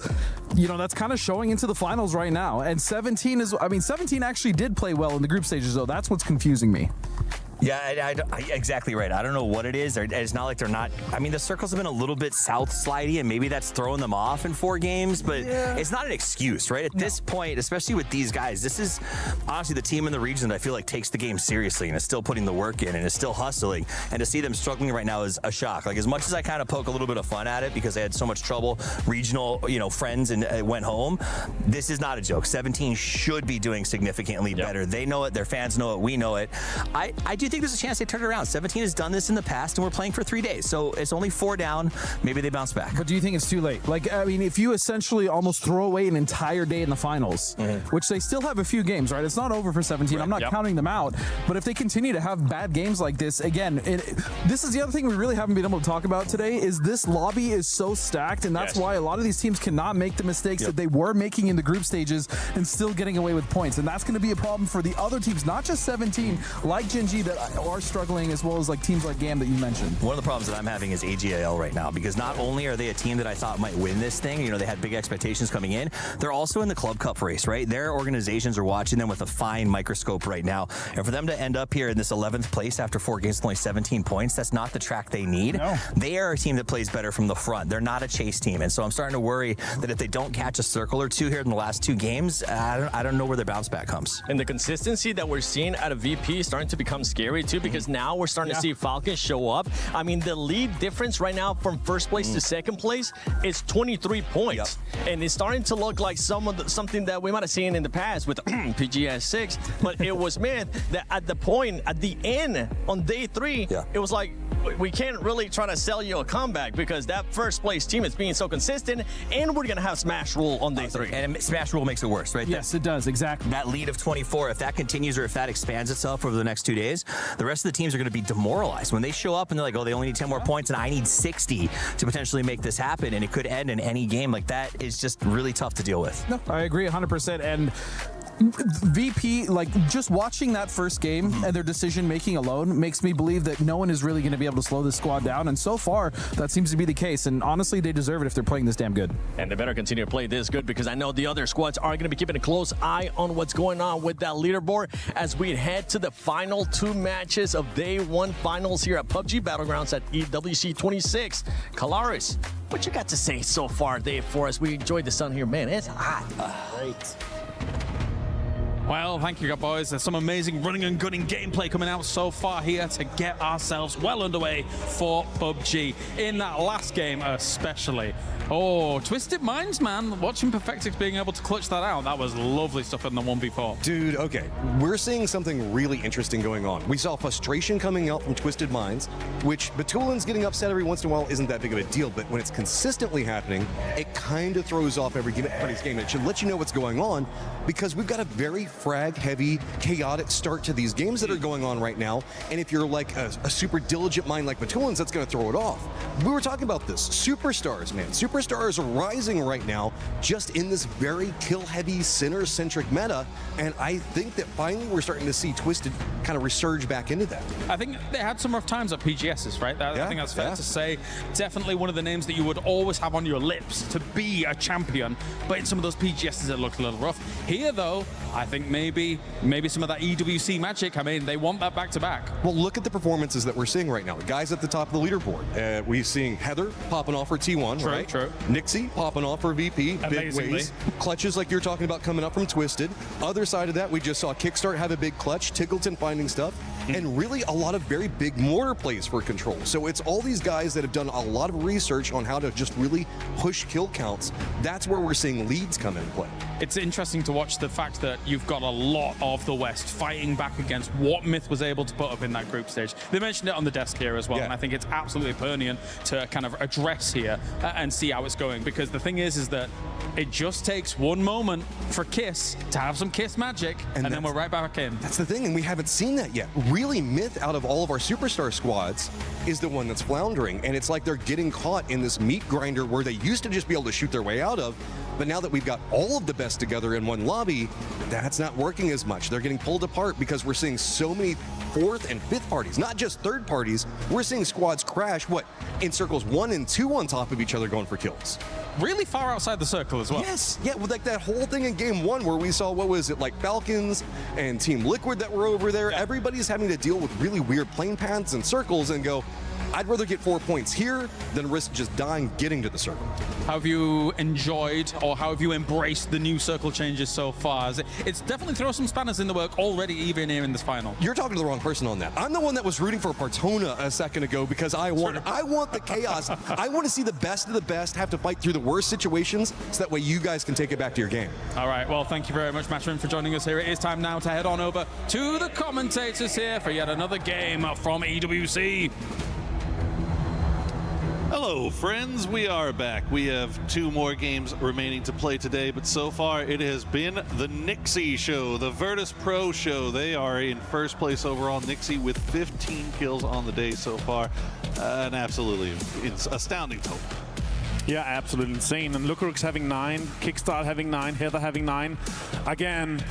K: you know, that's kind of showing into the finals right now. And 17 is, I mean, 17 actually did play well in the group stages, though. That's what's confusing me.
I: Yeah, exactly right. I don't know what it is. It's not like they're not. I mean, the circles have been a little bit south slidey, and maybe that's throwing them off in 4 games, but it's not an excuse, right? At this point, especially with these guys, this is honestly the team in the region that I feel like takes the game seriously and is still putting the work in and is still hustling. And to see them struggling right now is a shock. Like, as much as I kind of poke a little bit of fun at it because they had so much trouble, regional, you know, friends, and went home, this is not a joke. 17 should be doing significantly better. They know it. Their fans know it. We know it. I do think there's a chance they turn it around. 17 has done this in the past, and we're playing for 3 days, so it's only 4 down. Maybe they bounce back.
K: But do you think it's too late? Like, I mean, if you essentially almost throw away an entire day in the finals, which they still have a few games, right? It's not over for 17. Right. I'm not counting them out. But if they continue to have bad games like this, again, this is the other thing we really haven't been able to talk about today, is this lobby is so stacked, and that's why a lot of these teams cannot make the mistakes that they were making in the group stages and still getting away with points. And that's going to be a problem for the other teams, not just 17, like Gen G, that are struggling, as well as like teams like GAM that you mentioned.
I: One of the problems that I'm having is AJUDA right now, because not only are they a team that I thought might win this thing, you know, they had big expectations coming in, they're also in the Club Cup race, right? Their organizations are watching them with a fine microscope right now. And for them to end up here in this 11th place after 4 games, only 17 points, that's not the track they need. No. They are a team that plays better from the front. They're not a chase team. And so I'm starting to worry that if they don't catch a circle or 2 here in the last 2 games, I don't know where their bounce back comes.
C: And the consistency that we're seeing out of VP is starting to become scary too, because now we're starting to see Falcons show up. I mean, the lead difference right now from first place to second place is 23 points. And it's starting to look like something that we might have seen in the past with PGS 6, but it was meant that at the end on day 3, it was like, we can't really try to sell you a comeback because that first place team is being so consistent, and we're going to have Smash Rule on day 3.
I: And Smash Rule makes it worse, right?
K: Yes, it does, exactly.
I: That lead of 24, if that continues or if that expands itself over the next 2 days, the rest of the teams are going to be demoralized. When they show up and they're like, oh, they only need 10 more points and I need 60 to potentially make this happen, and it could end in any game, like that is just really tough to deal with.
K: No, I agree 100%. And VP, like, just watching that first game and their decision making alone makes me believe that no one is really going to be able to slow this squad down, and so far that seems to be the case, and honestly they deserve it if they're playing this damn good.
C: And they better continue to play this good, because I know the other squads are going to be keeping a close eye on what's going on with that leaderboard as we head to the final 2 matches of day 1 finals here at PUBG Battlegrounds at EWC 26. Kalaris, what you got to say so far, Dave, for us? We enjoyed the sun here, man. It's hot.
F: Great. Well, thank you, boys. There's some amazing running and gunning gameplay coming out so far here to get ourselves well underway for PUBG. In that last game especially. Oh, Twisted Minds, man. Watching Perfectix being able to clutch that out. That was lovely stuff in the 1v4.
B: Dude, okay. We're seeing something really interesting going on. We saw frustration coming out from Twisted Minds, which Batulin's getting upset every once in a while isn't that big of a deal, but when it's consistently happening, it kind of throws off everybody's game. It should let you know what's going on, because we've got a very frag-heavy, chaotic start to these games that are going on right now, and if you're like a super diligent mind like Batulin's, that's going to throw it off. We were talking about this. Superstars, man. Superstars are rising right now just in this very kill-heavy, center-centric meta, and I think that finally we're starting to see Twisted kind of resurge back into that.
F: I think they had some rough times at PGSs, right? I think that's fair to say. Definitely one of the names that you would always have on your lips to be a champion, but in some of those PGSs it looked a little rough. Here, though, I think think maybe some of that EWC magic, I mean, they want that back-to-back.
B: Well, look at the performances that we're seeing right now. The guys at the top of the leaderboard. We're seeing Heather popping off for T1,
F: True,
B: right?
F: true.
B: Nixie popping off for VP. Big
F: Amazingly.
B: ways. Clutches like you're talking about coming up from Twisted. Other side of that, we just saw Kickstart have a big clutch, Tiggleton finding stuff, and really a lot of very big mortar plays for Control. So it's all these guys that have done a lot of research on how to just really push kill counts. That's where we're seeing leads come into play.
F: It's interesting to watch the fact that you've got a lot of the West fighting back against what Myth was able to put up in that group stage. They mentioned it on the desk here as well, and I think it's absolutely pertinent to kind of address here and see how it's going, because the thing is that it just takes one moment for Kiss to have some Kiss magic, and then we're right back in.
B: That's the thing, and we haven't seen that yet. Really, Myth, out of all of our superstar squads, is the one that's floundering, and it's like they're getting caught in this meat grinder where they used to just be able to shoot their way out of, but now that we've got all of the best together in one lobby, that's not working as much. They're getting pulled apart because we're seeing so many fourth and fifth parties, not just third parties. We're seeing squads crash, in circles 1 and 2 on top of each other going for kills.
F: Really far outside the circle as well.
B: Yes, yeah, like that whole thing in game 1 where we saw, what was it, like Falcons and Team Liquid that were over there. Yeah. Everybody's having to deal with really weird plane paths and circles and go, I'd rather get 4 points here than risk just dying getting to the circle.
F: How have you enjoyed, or how have you embraced the new circle changes so far? It's definitely thrown some spanners in the work already, even here in this final.
B: You're talking to the wrong person on that. I'm the one that was rooting for Partona a second ago because I want the chaos. I want to see the best of the best have to fight through the worst situations so that way you guys can take it back to your game.
F: All right, well, thank you very much, Matchroom, for joining us here. It is time now to head on over to the commentators here for yet another game from EWC.
H: Hello, friends. We are back. We have 2 more games remaining to play today, but so far it has been the Nixie show, the Virtus Pro show. They are in first place overall. Nixie with 15 kills on the day so far. An absolutely astounding total.
P: Yeah, absolutely insane. And Lukaruk's having 9, Kickstart having 9, Heather having 9. Again,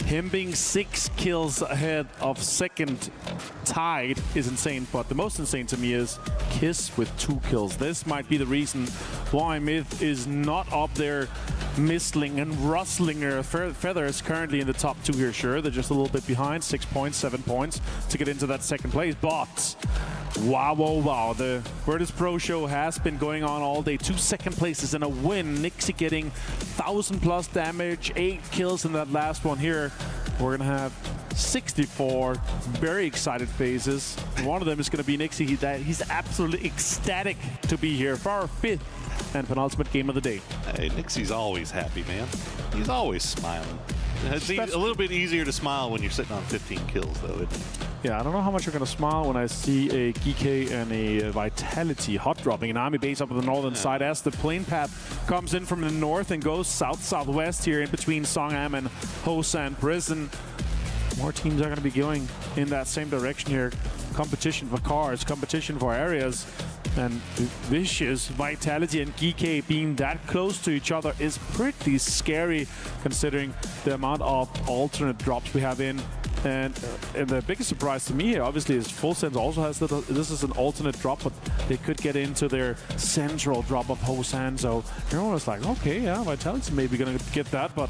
P: him being 6 kills ahead of second tied is insane, but the most insane to me is Kiss with 2 kills. This might be the reason why Myth is not up there mistling and rustling their feathers currently in the top 2 here. Sure, they're just a little bit behind, 6 points, 7 points to get into that second place, but wow. The Virtus Pro show has been going on all day. 2 second places and a win. Nixie getting 1,000+ damage, 8 kills in that last one here. We're going to have 64 very excited faces. One of them is going to be Nixie. He's absolutely ecstatic to be here for our 5th and penultimate game of the day.
H: Hey, Nixie's always happy, man. He's always smiling. It's a little bit easier to smile when you're sitting on 15 kills, though, isn't it?
P: Yeah, I don't know how much I'm going to smile when I see a GK and a Vitality hot dropping an army base up on the northern side as the plane path comes in from the north and goes south-southwest here in between Songam and Hosan Prison. More teams are going to be going in that same direction here. Competition for cars, competition for areas. And Vicious, Vitality, and GK being that close to each other is pretty scary considering the amount of alternate drops we have in. And the biggest surprise to me here, obviously, is Full Sense also has that. This is an alternate drop, but they could get into their central drop of Hosan. So everyone was like, okay, yeah, Vitality maybe going to get that, but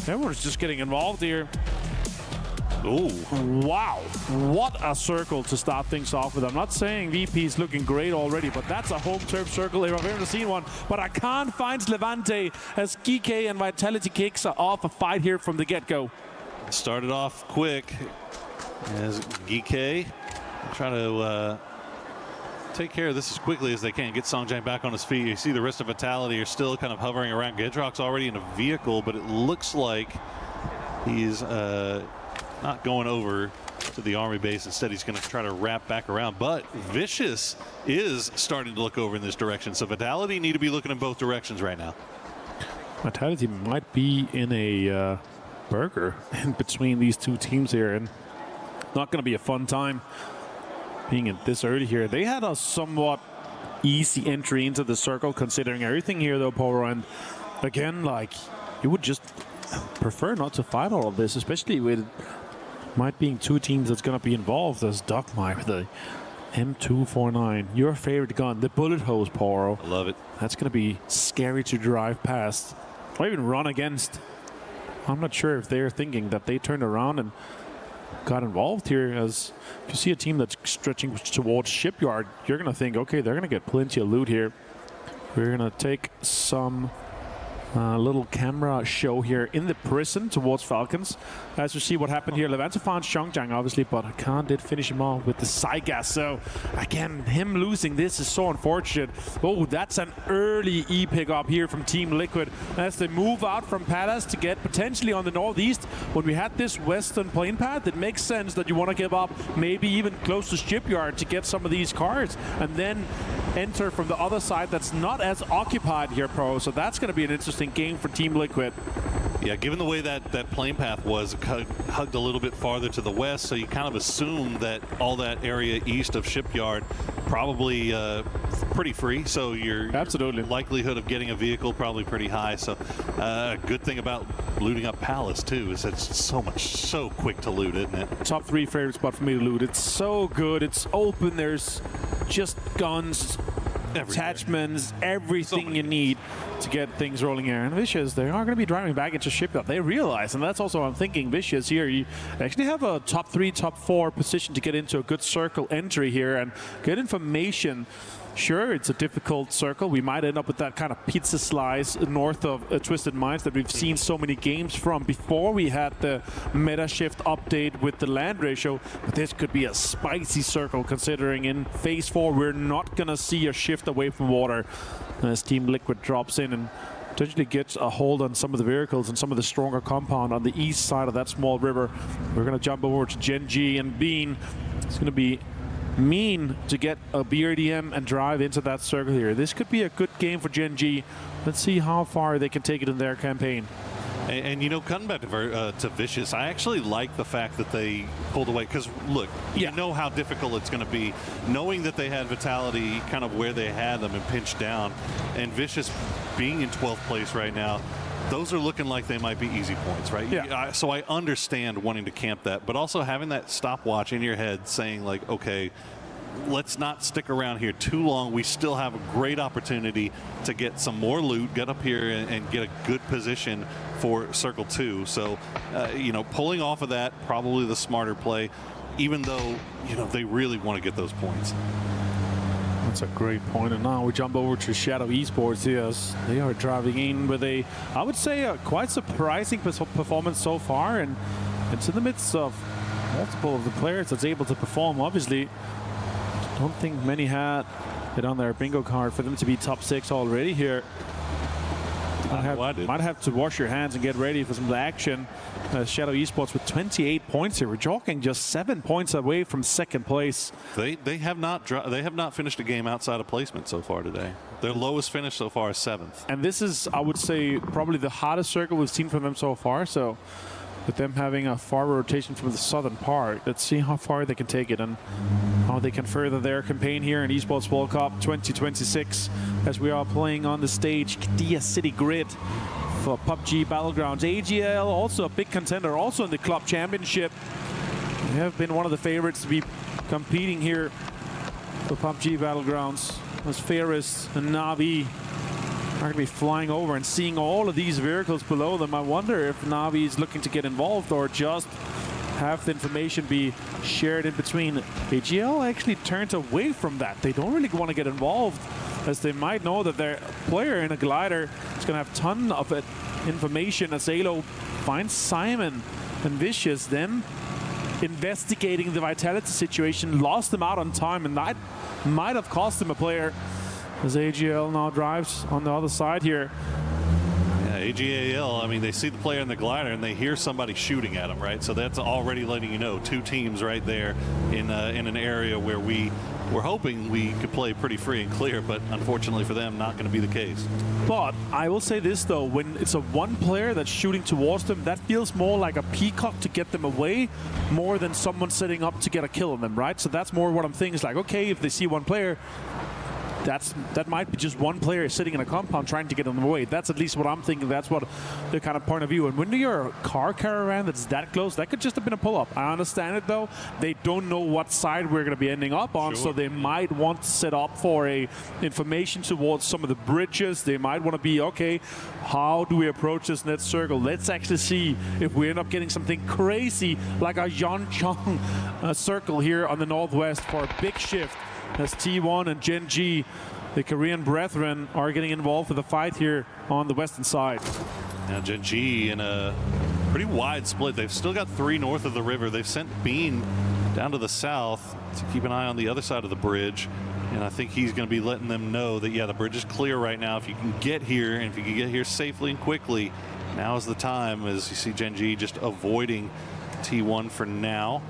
P: everyone's just getting involved here.
H: Ooh.
P: Wow, what a circle to start things off with. I'm not saying VP is looking great already, but that's a home turf circle here. I've never seen one, but I can't find Levante as GK and Vitality kicks off a fight here from the get-go.
H: Started off quick as GK trying to take care of this as quickly as they can. Get Songjang back on his feet. You see the rest of Vitality are still kind of hovering around. Gedrock's already in a vehicle, but it looks like he's not going over to the army base. Instead, he's going to try to wrap back around. But Vicious is starting to look over in this direction. So Vitality need to be looking in both directions right now.
P: Vitality might be in a burger in between these 2 teams here, and not going to be a fun time being in this early here. They had a somewhat easy entry into the circle considering everything here though, Poro, and again, like, you would just prefer not to fight all of this, especially with might being 2 teams that's going to be involved as Dogmai with the M249, your favorite gun, the bullet hose, Poro.
H: I love it.
P: That's going to be scary to drive past or even run against. I'm not sure if they're thinking that they turned around and got involved here. As if you see a team that's stretching towards Shipyard, you're going to think, okay, they're going to get plenty of loot here. We're going to take some little camera show here in the prison towards Falcons. As you see what happened here, Levante found Xiongjiang obviously, but Khan did finish him off with the side gas. So again, him losing this is so unfortunate. Oh, that's an early E pick up here from Team Liquid as they move out from Palace to get potentially on the northeast. When we had this western plane path, it makes sense that you want to give up maybe even close to Shipyard to get some of these cars and then enter from the other side that's not as occupied here, Pro. So that's going to be an interesting game for Team Liquid.
H: Yeah, given the way that plane path was hugged a little bit farther to the west, so you kind of assume that all that area east of Shipyard probably pretty free, so your likelihood of getting a vehicle probably pretty high. So a good thing about looting up Palace too is it's so quick to loot, isn't it?
P: Top 3 favorite spot for me to loot. It's so good. It's open. There's just guns, attachments, everything you need to get things rolling here. And Vicious, they are going to be driving back into Shipyard. They realize, and that's also what I'm thinking, Vicious here, you actually have a top 3, top 4 position to get into a good circle entry here and get information. Sure, it's a difficult circle. We might end up with that kind of pizza slice north of Twisted Minds that we've seen so many games from before we had the meta shift update with the land ratio. But this could be a spicy circle considering in Phase 4 we're not going to see a shift away from water as Team Liquid drops in and potentially gets a hold on some of the vehicles and some of the stronger compound on the east side of that small river. We're going to jump over to Gen G and Bean. It's going to be mean to get a BRDM and drive into that circle here. This could be a good game for Gen G. Let's see how far they can take it in their campaign.
H: And you know, coming back to Vicious, I actually like the fact that they pulled away because, look, you know how difficult it's going to be knowing that they had Vitality kind of where they had them and pinched down, and Vicious being in 12th place right now, those are looking like they might be easy points, right?
P: Yeah.
H: So I understand wanting to camp that, but also having that stopwatch in your head saying like, okay, let's not stick around here too long. We still have a great opportunity to get some more loot, get up here and get a good position for Circle 2. So, you know, pulling off of that, probably the smarter play, even though, you know, they really want to get those points.
P: That's a great point. And now we jump over to Shadow Esports here as they are driving in with a, I would say, a quite surprising performance so far. And it's in the midst of multiple of the players that's able to perform. Obviously, I don't think many had it on their bingo card for them to be top 6 already here. Might have to wash your hands and get ready for some action. Shadow Esports with 28 points here. We're jogging just 7 points away from second place.
H: They have not finished a game outside of placement so far today. Their lowest finish so far is 7th.
P: And this is, I would say, probably the hottest circle we've seen from them so far. So with them having a forward rotation from the southern part, let's see how far they can take it and how they can further their campaign here in Esports World Cup 2026 as we are playing on the stage Dia City Grid for PUBG Battlegrounds. AGL also a big contender, also in the club championship. They have been one of the favorites to be competing here for PUBG Battlegrounds as Ferris and Navi are going to be flying over and seeing all of these vehicles below them. I wonder if Navi is looking to get involved or just have the information be shared in between. AGL actually turns away from that. They don't really want to get involved as they might know that their player in a glider is going to have a ton of information as Alo finds Simon and Vicious, then investigating the Vitality situation, lost them out on time, and that might have cost them a player as AGL now drives on the other side here.
H: Yeah, AGAL, I mean, they see the player in the glider and they hear somebody shooting at them, right? So that's already letting you know 2 teams right there in an area where we were hoping we could play pretty free and clear, but unfortunately for them, not going to be the case.
P: But I will say this, though, when it's a one player that's shooting towards them, that feels more like a peacock to get them away more than someone setting up to get a kill on them, right? So that's more what I'm thinking. It's like, okay, if they see one player, that might be just one player sitting in a compound trying to get on the way. That's at least what I'm thinking. That's what the kind of point of view. And when you're a car caravan that's that close, that could just have been a pull-up. I understand it, though. They don't know what side we're going to be ending up on, so they might want to set up for a information towards some of the bridges. They might want to be, okay, how do we approach this net circle? Let's actually see if we end up getting something crazy like a Yeoncheon circle here on the northwest for a big shift as T1 and Gen G, the Korean brethren, are getting involved with the fight here on the western side.
H: Now Gen G in a pretty wide split. They've still got 3 north of the river. They've sent Bean down to the south to keep an eye on the other side of the bridge. And I think he's going to be letting them know that, yeah, the bridge is clear right now. If you can get here, and if you can get here safely and quickly, now is the time, as you see Gen G just avoiding T1 for now.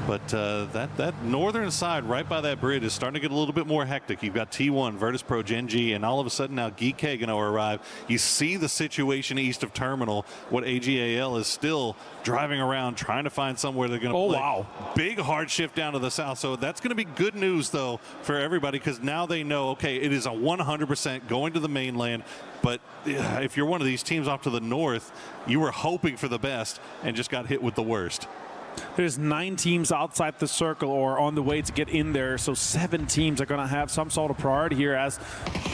H: But that northern side right by that bridge is starting to get a little bit more hectic. You've got T1, Virtus Pro, Gen G, and all of a sudden now Geek going to arrive. You see the situation east of Terminal. What AJAL is still driving around trying to find somewhere they're going to play.
P: Wow.
H: Big hard shift down to the south. So that's going to be good news, though, for everybody, because now they know, okay, it is a 100% going to the mainland. But if you're one of these teams off to the north, you were hoping for the best and just got hit with the worst.
P: There's 9 teams outside the circle or on the way to get in there, so 7 teams are going to have some sort of priority here as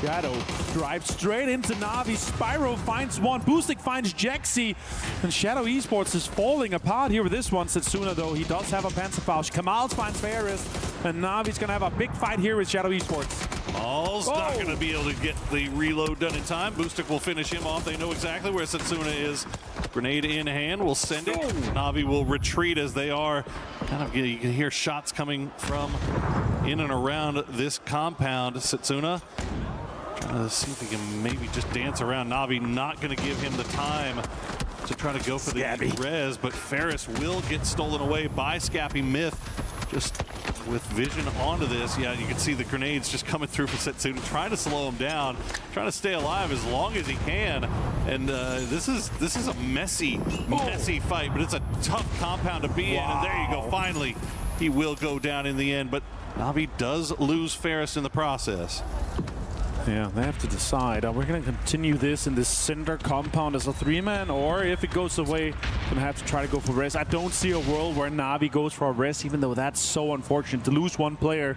P: Shadow drives straight into Navi. Spyro finds one, Boostic finds Jexy, and Shadow Esports is falling apart here with this one. Setsuna, though, he does have a Panzerfaust. Kamals finds Ferris, and Navi's going to have a big fight here with Shadow Esports.
H: All's not going to be able to get the reload done in time. Boostic will finish him off. They know exactly where Setsuna is. Grenade in hand, will send it. Navi will retreat as they are kind of, you can hear shots coming from in and around this compound. Setsuna trying to see if he can maybe just dance around. Navi not going to give him the time to try to go for the res, but Ferris will get stolen away by Scappy Myth. Just with vision onto this, yeah, you can see the grenades just coming through for Setsuna, trying to slow him down, trying to stay alive as long as he can. And this is a messy fight, but it's a tough compound to be in. And there you go, finally, he will go down in the end. But Navi does lose Ferris in the process.
P: Yeah, they have to decide. Are we going to continue this in this center compound as a 3-man, or if it goes away, going to have to try to go for res. I don't see a world where Navi goes for a res, even though that's so unfortunate to lose one player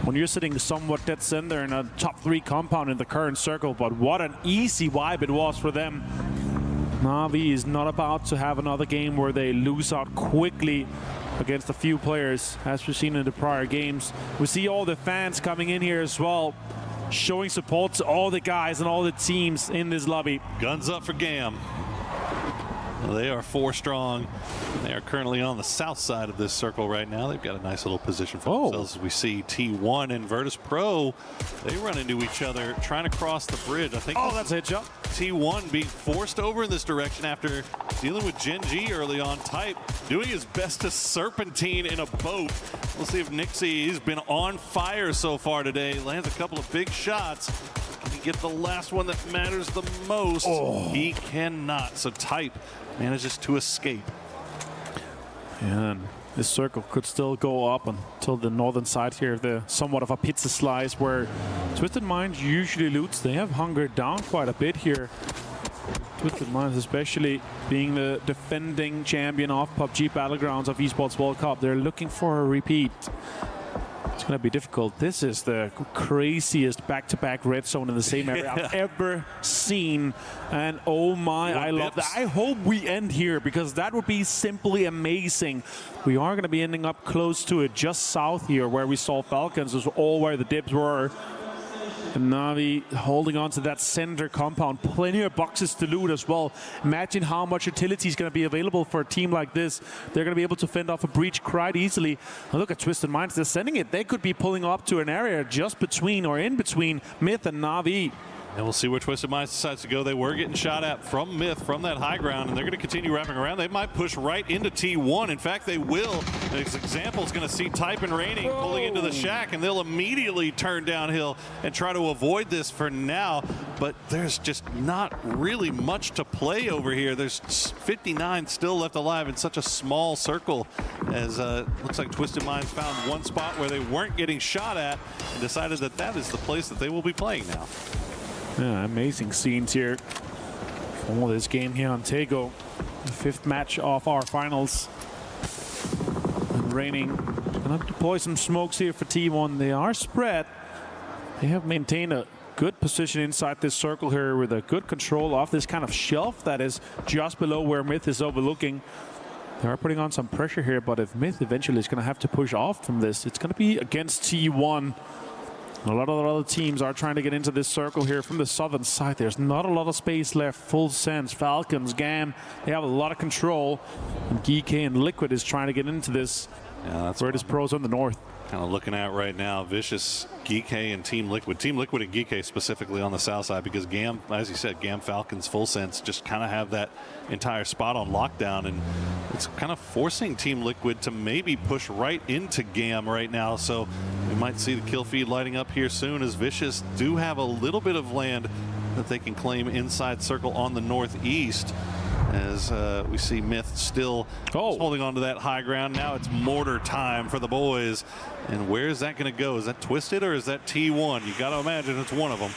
P: when you're sitting somewhat dead center in a top 3 compound in the current circle. But what an easy wipe it was for them. Navi is not about to have another game where they lose out quickly against a few players, as we've seen in the prior games. We see all the fans coming in here as well, showing support to all the guys and all the teams in this lobby.
H: Guns up for GAM. They are 4 strong. They are currently on the south side of this circle right now. They've got a nice little position for themselves as we see T1 and Virtus Pro. They run into each other trying to cross the bridge. I think
P: that's a headshot.
H: T1 being forced over in this direction after dealing with Gen G early on. Type doing his best to serpentine in a boat. We'll see if Nixie has been on fire so far today. Lands a couple of big shots. Can he get the last one that matters the most? He cannot. So Type manages to escape.
P: And this circle could still go up until the northern side here, the somewhat of a pizza slice where Twisted Minds usually loots. They have hungered down quite a bit here. Twisted Minds, especially being the defending champion of PUBG Battlegrounds of Esports World Cup, they're looking for a repeat. It's going to be difficult. This is the craziest back-to-back red zone in the same area I've ever seen. And oh my, I love that. I hope we end here because that would be simply amazing. We are going to be ending up close to it, just south here where we saw Falcons, is all where the dips were. And Navi holding on to that center compound. Plenty of boxes to loot as well. Imagine how much utility is going to be available for a team like this. They're going to be able to fend off a breach quite easily. And look at Twisted Minds. They're sending it. They could be pulling up to an area just between or in between Myth and Navi.
H: And we'll see where Twisted Minds decides to go. They were getting shot at from Myth, from that high ground, and they're going to continue wrapping around. They might push right into T1. In fact, they will. This example is going to see Type and Raining pulling into the shack, and they'll immediately turn downhill and try to avoid this for now. But there's just not really much to play over here. There's 59 still left alive in such a small circle, as looks like Twisted Minds found one spot where they weren't getting shot at and decided that that is the place that they will be playing now.
P: Yeah, amazing scenes here for this game here on Tego. The 5th match of our finals. And Raining gonna deploy some smokes here for T1. They are spread. They have maintained a good position inside this circle here with a good control of this kind of shelf that is just below where Myth is overlooking. They are putting on some pressure here, but if Myth eventually is going to have to push off from this, it's going to be against T1. A lot of the other teams are trying to get into this circle here from the southern side. There's not a lot of space left. Full Sense, Falcons, GAM, they have a lot of control. And GK and Liquid is trying to get into this.
H: Yeah, that's
P: where it is pros on the north.
H: Kind of looking at right now, Vicious, GK, and Team Liquid. Team Liquid and GK specifically on the south side, because GAM, as you said, GAM, Falcons, Full Sense just kind of have that entire spot on lockdown, and it's kind of forcing Team Liquid to maybe push right into GAM right now. So we might see the kill feed lighting up here soon, as Vicious do have a little bit of land that they can claim inside circle on the northeast. As we see Myth still holding on to that high ground. Now it's mortar time for the boys. And where is that going to go? Is that Twisted or is that T1? You got to imagine it's one of them.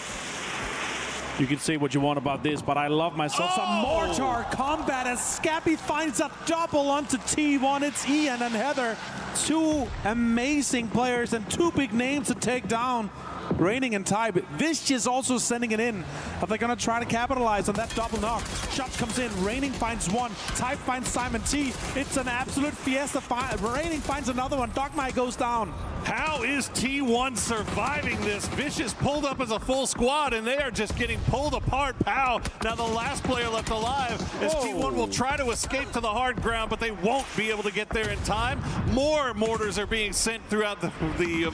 P: You can say what you want about this, but I love myself some mortar combat as Scappy finds a double onto T1. It's Ian and Heather. 2 amazing players and 2 big names to take down. Raining and Type. Vicious also sending it in. Are they going to try to capitalize on that double knock? Shot comes in. Raining finds one. Type finds Simon T. It's an absolute fiesta. Raining finds another one. Dogmai goes down.
H: How is T1 surviving this? Vicious pulled up as a full squad, and they are just getting pulled apart. Pow! Now the last player left alive, as T1 will try to escape to the hard ground, but they won't be able to get there in time. More mortars are being sent throughout the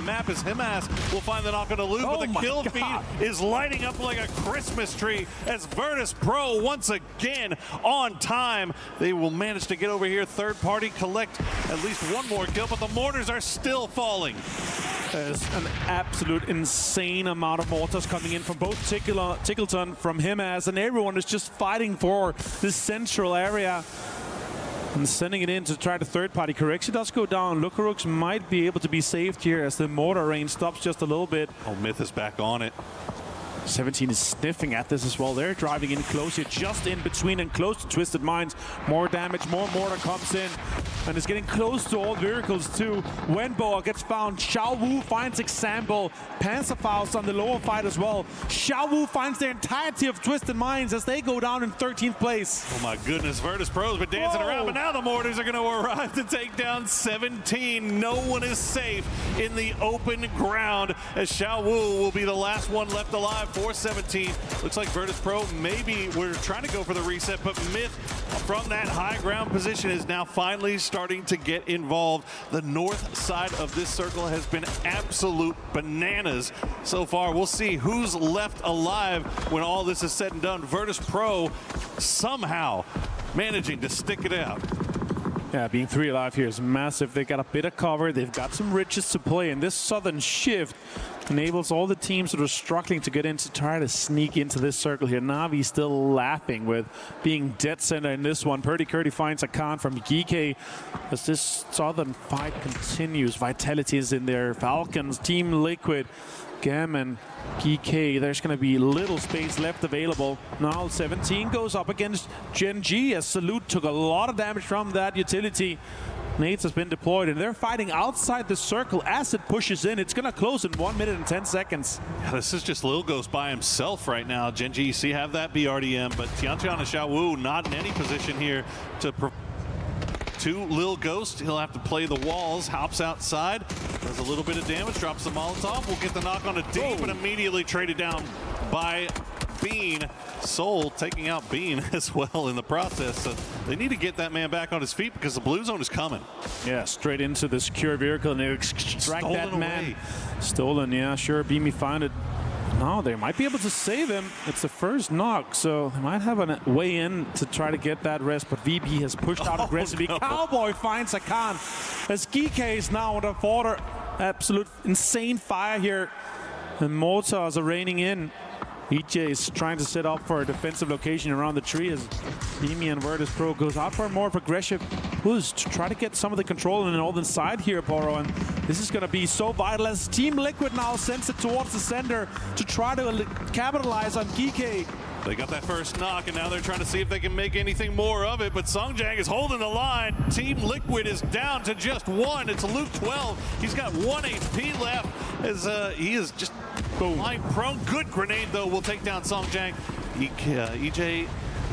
H: map, as Himas will find the knock on the loop, but the kill feed is lighting up like a Christmas tree, as Virtus Pro once again on time. They will manage to get over here, third party, collect at least one more kill, but the mortars are still falling.
P: There's an absolute insane amount of mortars coming in from both Tickleton, from Himas, and everyone is just fighting for this central area and sending it in to try the third-party correction. Does go down. Lukarooks might be able to be saved here as the mortar range stops just a little bit.
H: Oh, Myth is back on it.
P: 17 is sniffing at this as well. They're driving in close here, just in between and close to Twisted Minds. More damage, more mortar comes in, and it's getting close to all vehicles too. Wenboa gets found. Xiao Wu finds Example. Panzerfaust on the lower fight as well. Xiao Wu finds the entirety of Twisted Minds as they go down in 13th place.
H: Oh my goodness, Virtus Pro's been dancing around, but now the mortars are going to arrive to take down 17. No one is safe in the open ground, as Xiao Wu will be the last one left alive. 417. Looks like Virtus Pro, maybe we're trying to go for the reset, but Myth from that high ground position is now finally starting to get involved. The north side of this circle has been absolute bananas so far. We'll see who's left alive when all this is said and done. Virtus Pro somehow managing to stick it out.
P: Yeah, being 3 alive here is massive. They got a bit of cover. They've got some ridges to play, and this southern shift enables all the teams that are struggling to get in to try to sneak into this circle here. Navi still laughing with being dead center in this one. Purdy Curdy finds a con from GK as this southern fight continues. Vitality is in there. Falcons, Team Liquid, GAM and GK. There's going to be little space left available. Now 17 goes up against Gen G as Salute took a lot of damage from that utility. Nades has been deployed, and they're fighting outside the circle as it pushes in. It's going to close in 1 minute and 10 seconds.
H: Yeah, this is just Lil Ghost by himself right now. Gen G, you see, have that BRDM, but Tiantian and Xiao Wu not in any position here to Lil Ghost. He'll have to play the walls, hops outside, does a little bit of damage, drops the Molotov. We'll get the knock on a D, but immediately traded down by Bean. Soul taking out Bean as well in the process. So they need to get that man back on his feet because the blue zone is coming.
P: Yeah, straight into the secure vehicle and they extract that man. Stolen, yeah, sure. Beamy found it. No, they might be able to save him. It's the first knock, so they might have a way in to try to get that rest, but VP has pushed out aggressively. No. Cowboy finds Akan as GK is now under water. Absolute insane fire here. And mortars are raining in. EJ is trying to set up for a defensive location around the tree as Demi and Virtus Pro goes out for a more aggressive push to try to get some of the control on the northern side here, Poro. And this is going to be so vital as Team Liquid now sends it towards the center to try to capitalize on GK.
H: They got that first knock, and now they're trying to see if they can make anything more of it, but Songjang is holding the line. Team Liquid is down to just one. It's Luke 12. He's got 1 HP left as he is just line prone. Good grenade, though, will take down Songjang. EJ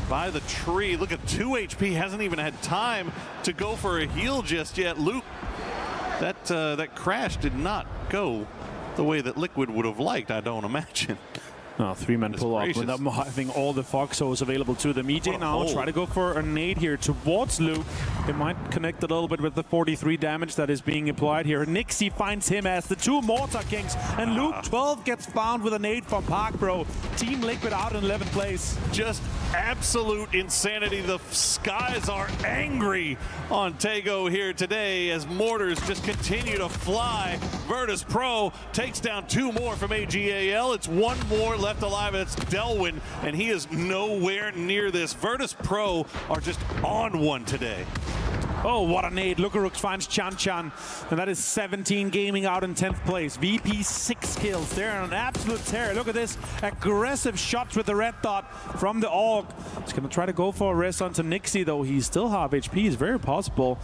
H: by the tree. Look at 2 HP. Hasn't even had time to go for a heal just yet. Luke, that crash did not go the way that Liquid would have liked, I don't imagine.
P: No, 3-man pull up with them having all the Foxos available to them. EJ now try to go for a nade here towards Luke. It might connect a little bit with the 43 damage that is being applied here. Nixie finds him as the 2 Mortar Kings, and Luke 12 gets found with a nade from Park Bro. Team Liquid out in 11th place.
H: Just absolute insanity. The skies are angry on Tego here today as mortars just continue to fly. Virtus Pro takes down 2 more from AJUDA. It's 1 more left alive. It's Delwyn, and he is nowhere near this. Virtus Pro are just on one today.
P: Oh, what a nade. Lukarux finds Chan Chan, and that is 17 Gaming out in 10th place. VP 6 kills. They're on an absolute tear. Look at this. Aggressive shots with the red dot from the AUG. He's going to try to go for a rest onto Nixie, though. He's still half HP. It's very possible.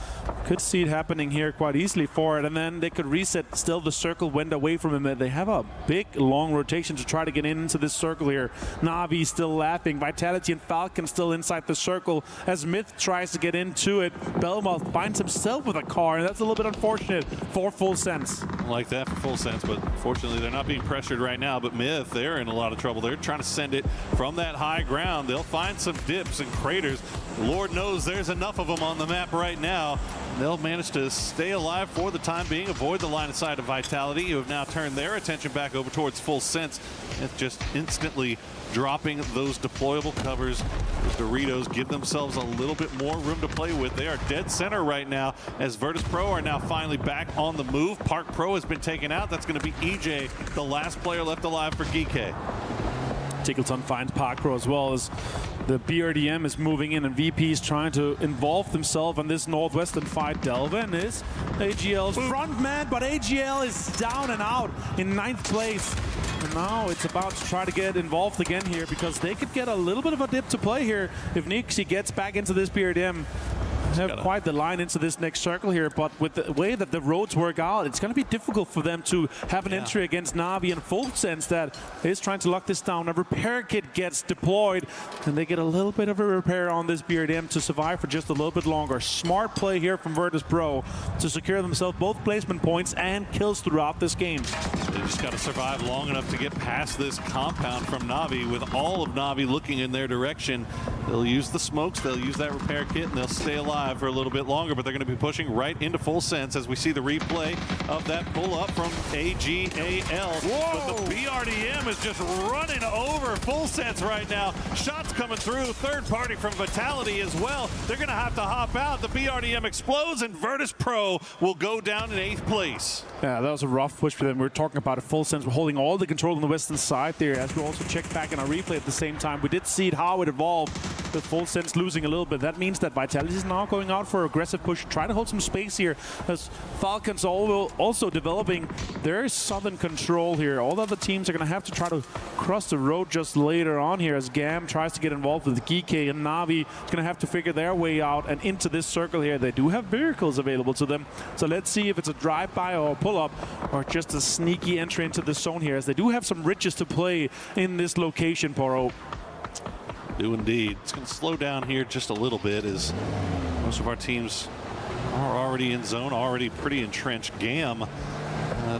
P: Could see it happening here quite easily for it, and then they could reset. Still, the circle went away from him. They have a big, long rotation to try to get into this circle here. Na'Vi still laughing. Vitality and Falcon still inside the circle as Myth tries to get into it. Belmont finds himself with a car, and that's a little bit unfortunate for Full Sense.
H: Like that for Full Sense, but fortunately they're not being pressured right now. But Myth, they're in a lot of trouble. They're trying to send it from that high ground. They'll find some dips and craters. Lord knows there's enough of them on the map right now. They'll manage to stay alive for the time being, avoid the line of sight of Vitality, who have now turned their attention back over towards Full Sense. It's just instantly dropping those deployable covers. The Doritos give themselves a little bit more room to play with. They are dead center right now as Virtus Pro are now finally back on the move. Park Pro has been taken out. That's going to be EJ, the last player left alive for GK.
P: Tickleton finds Park Pro as well as the BRDM is moving in, and VP is trying to involve themselves in this northwestern fight. Delvin is AGL's front man, but AGL is down and out in 9th place. And now it's about to try to get involved again here because they could get a little bit of a dip to play here if Nixie gets back into this BRDM. Have quite the line into this next circle here, but with the way that the roads work out, it's going to be difficult for them to have an entry against Na'Vi and Full Sense that is trying to lock this down. A repair kit gets deployed, and they get a little bit of a repair on this BRDM to survive for just a little bit longer. Smart play here from Virtus Pro to secure themselves both placement points and kills throughout this game.
H: They just got to survive long enough to get past this compound from Na'Vi. With all of Na'Vi looking in their direction, they'll use the smokes, they'll use that repair kit, and they'll stay alive for a little bit longer, but they're going to be pushing right into Full Sense as we see the replay of that pull-up from AJUDA. But the BRDM is just running over Full Sense right now. Shots coming through, third party from Vitality as well. They're going to have to hop out. The BRDM explodes, and Virtus Pro will go down in 8th place.
P: Yeah, that was a rough push for them. We were talking about a Full Sense. We're holding all the control on the western side there. As we also checked back in our replay at the same time, we did see how it evolved with Full Sense losing a little bit. That means that Vitality is now going out for aggressive push, try to hold some space here as Falcons also developing their southern control here. All the other teams are going to have to try to cross the road just later on here as GAM tries to get involved with GK, and Na'Vi is going to have to figure their way out and into this circle here. They do have vehicles available to them, so let's see if it's a drive-by or a pull-up or just a sneaky entry into the zone here, as they do have some riches to play in this location, Poro.
H: Do indeed. It's going to slow down here just a little bit as most of our teams are already in zone, already pretty entrenched. GAM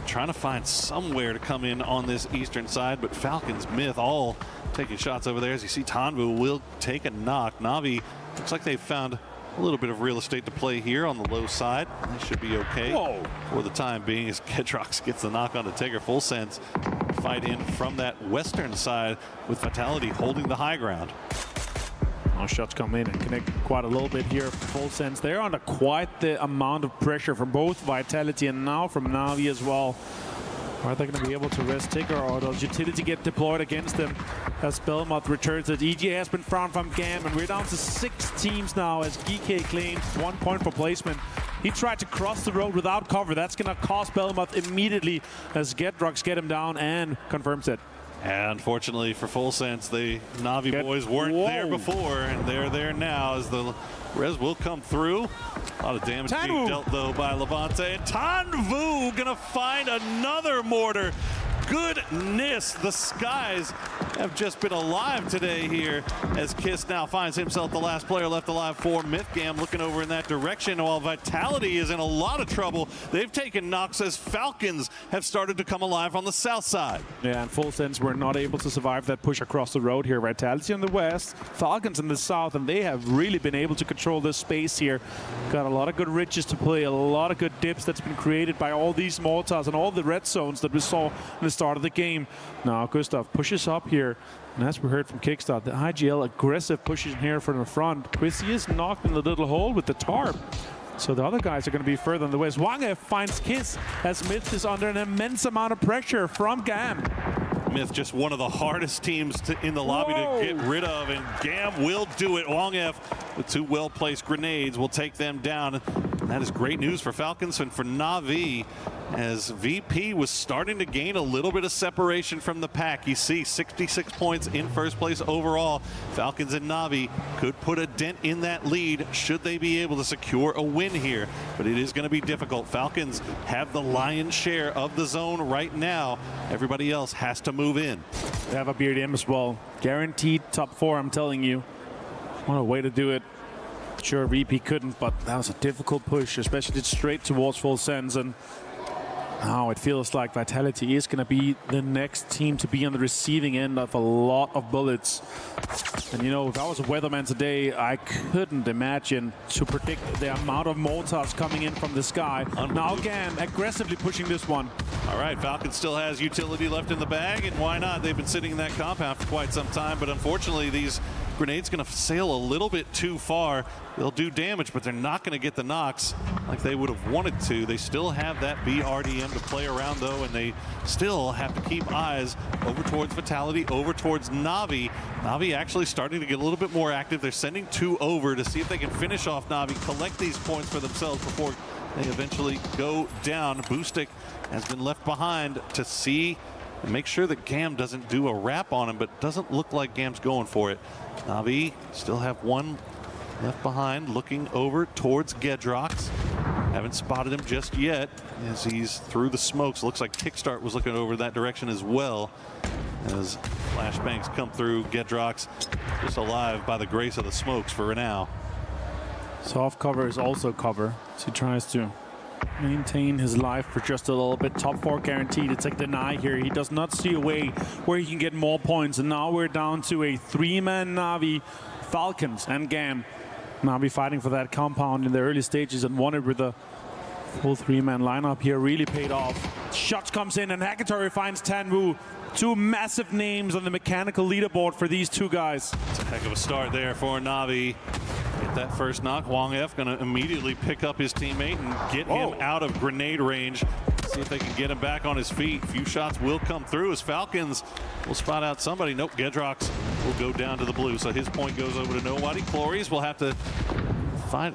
H: trying to find somewhere to come in on this eastern side, but Falcons, Myth, all taking shots over there. As you see, Tanvu will take a knock. Na'Vi looks like they've found A little bit of real estate to play here on the low side. They should be okay for the time being as Kedrox gets the knock on to Tigger. Full Sense fight in from that western side with Vitality holding the high ground.
P: Shots come in and connect quite a little bit here for Full Sense. They're under quite the amount of pressure from both Vitality and now from Na'Vi as well. Are they going to be able to rest Tigger, or does Utility get deployed against them as Belmont returns it? EG has been found from GAM, and we're down to 6 teams now as GK claims 1 point for placement. He tried to cross the road without cover. That's going to cost Belmont immediately as Gedrox get him down and confirms it.
H: And unfortunately for Full Sense, the Na'Vi boys weren't there before, and they're there now as the res will come through. A lot of damage being dealt, though, by Levante. And Tanvu gonna find another mortar. Goodness, the skies have just been alive today here as Kiss now finds himself the last player left alive for Mythgam, looking over in that direction while Vitality is in a lot of trouble. They've taken knocks as Falcons have started to come alive on the south side.
P: Yeah, and Full Sense were not able to survive that push across the road here. Vitality in the west, Falcons in the south, and they have really been able to control this space here. Got a lot of good riches to play, a lot of good dips that's been created by all these mortars and all the red zones that we saw in the start of the game. Now Gustav pushes up here, and as we heard from Kickstart, the IGL aggressive pushes here from the front. Quizzy is knocked in the little hole with the tarp. So the other guys are going to be further in the west. Wange finds Kiss as Myth is under an immense amount of pressure from GAM.
H: Myth just one of the hardest teams in the lobby to get rid of, and GAM will do it. Wongef with 2 well-placed grenades will take them down. And that is great news for Falcons and for Na'Vi, as VP was starting to gain a little bit of separation from the pack. You see 66 points in first place overall. Falcons and Na'Vi could put a dent in that lead should they be able to secure a win here, but it is going to be difficult. Falcons have the lion's share of the zone right now. Everybody else has to move in.
P: They have a BRDM as well. Guaranteed top 4, I'm telling you. What a way to do it. Sure, VP couldn't, but that was a difficult push, especially straight towards Full Sense. And now it feels like Vitality is going to be the next team to be on the receiving end of a lot of bullets. And you know, if I was a weatherman today, I couldn't imagine to predict the amount of mortars coming in from the sky. Now GAM aggressively pushing this one.
H: All right, Falcon still has Utility left in the bag, and why not? They've been sitting in that compound for quite some time, but unfortunately these grenades going to sail a little bit too far. They'll do damage, but they're not going to get the knocks like they would have wanted to. They still have that BRDM to play around, though, and they still have to keep eyes over towards Vitality, over towards Na'Vi. Na'Vi actually starting to get a little bit more active. They're sending 2 over to see if they can finish off Na'Vi, collect these points for themselves before they eventually go down. Boostic has been left behind to see and make sure that GAM doesn't do a wrap on him, but doesn't look like GAM's going for it. Na'Vi still have 1 left behind, looking over towards Gedrox. Haven't spotted him just yet as he's through the smokes. Looks like Kickstart was looking over that direction as well as flashbangs come through. Gedrox just alive by the grace of the smokes for now.
P: Soft cover is also cover, so he tries to maintain his life for just a little bit. Top 4 guaranteed. It's like deny here. He does not see a way where he can get more points, and now we're down to a 3-man Na'Vi, Falcons and GAM. Na'Vi fighting for that compound in the early stages and won it with a full 3-man lineup here. Really paid off. Shots comes in and Hakatori finds Tanwu. 2 massive names on the mechanical leaderboard for these 2 guys.
H: It's a heck of a start there for Na'Vi. Get that first knock. Wongef going to immediately pick up his teammate and get him out of grenade range. See if they can get him back on his feet. A few shots will come through as Falcons will spot out somebody. Nope, Gedrox will go down to the blue. So his point goes over to nobody. Clories will have to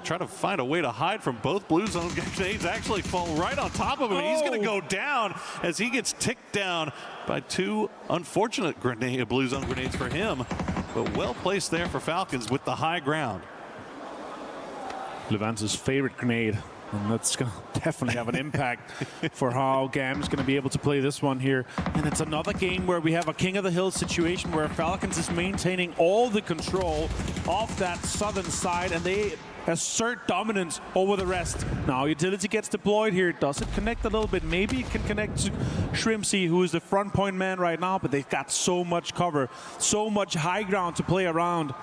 H: try to find a way to hide from both blue zone grenades. Actually fall right on top of him. And he's going to go down as he gets ticked down by 2 unfortunate blue zone grenades for him. But well placed there for Falcons with the high ground.
P: Levance's favorite grenade, and that's going to definitely have an impact for how GAM is going to be able to play this one here. And it's another game where we have a King of the Hill situation where Falcons is maintaining all the control of that southern side, and they assert dominance over the rest. Now Utility gets deployed here. Does it connect a little bit? Maybe it can connect to Shrimpsy, who is the front point man right now, but they've got so much cover, so much high ground to play around.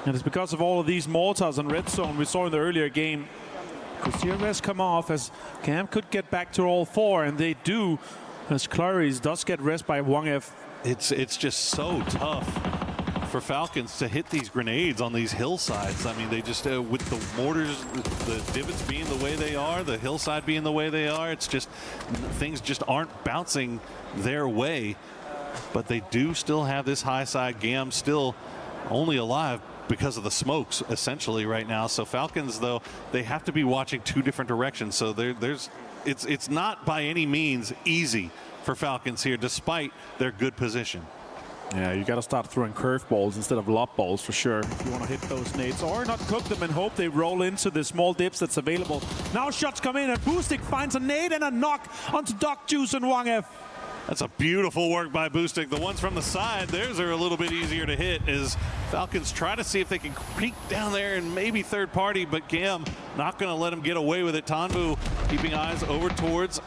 P: And it's because of all of these mortars and red zone we saw in the earlier game. Because CRS come off as Cam could get back to all 4, and they do, as Clarice does get rest by Wang F.
H: It's just so tough for Falcons to hit these grenades on these hillsides. I mean, they just, with the mortars, the divots being the way they are, the hillside being the way they are, it's just, things just aren't bouncing their way. But they do still have this high side. Gam still only alive because of the smokes, essentially, right now. So Falcons, though, they have to be watching 2 different directions. So it's not by any means easy for Falcons here, despite their good position.
P: Yeah, you got to start throwing curveballs instead of lob balls for sure if you want to hit those nades, or not cook them and hope they roll into the small dips that's available. Now shots come in and Boostic finds a nade and a knock onto Doc Juice and Wang F.
H: That's a beautiful work by Boostic. The ones from the side, theirs are a little bit easier to hit as Falcons try to see if they can peek down there and maybe third party, but Gam not going to let him get away with it. Tanbu keeping eyes over towards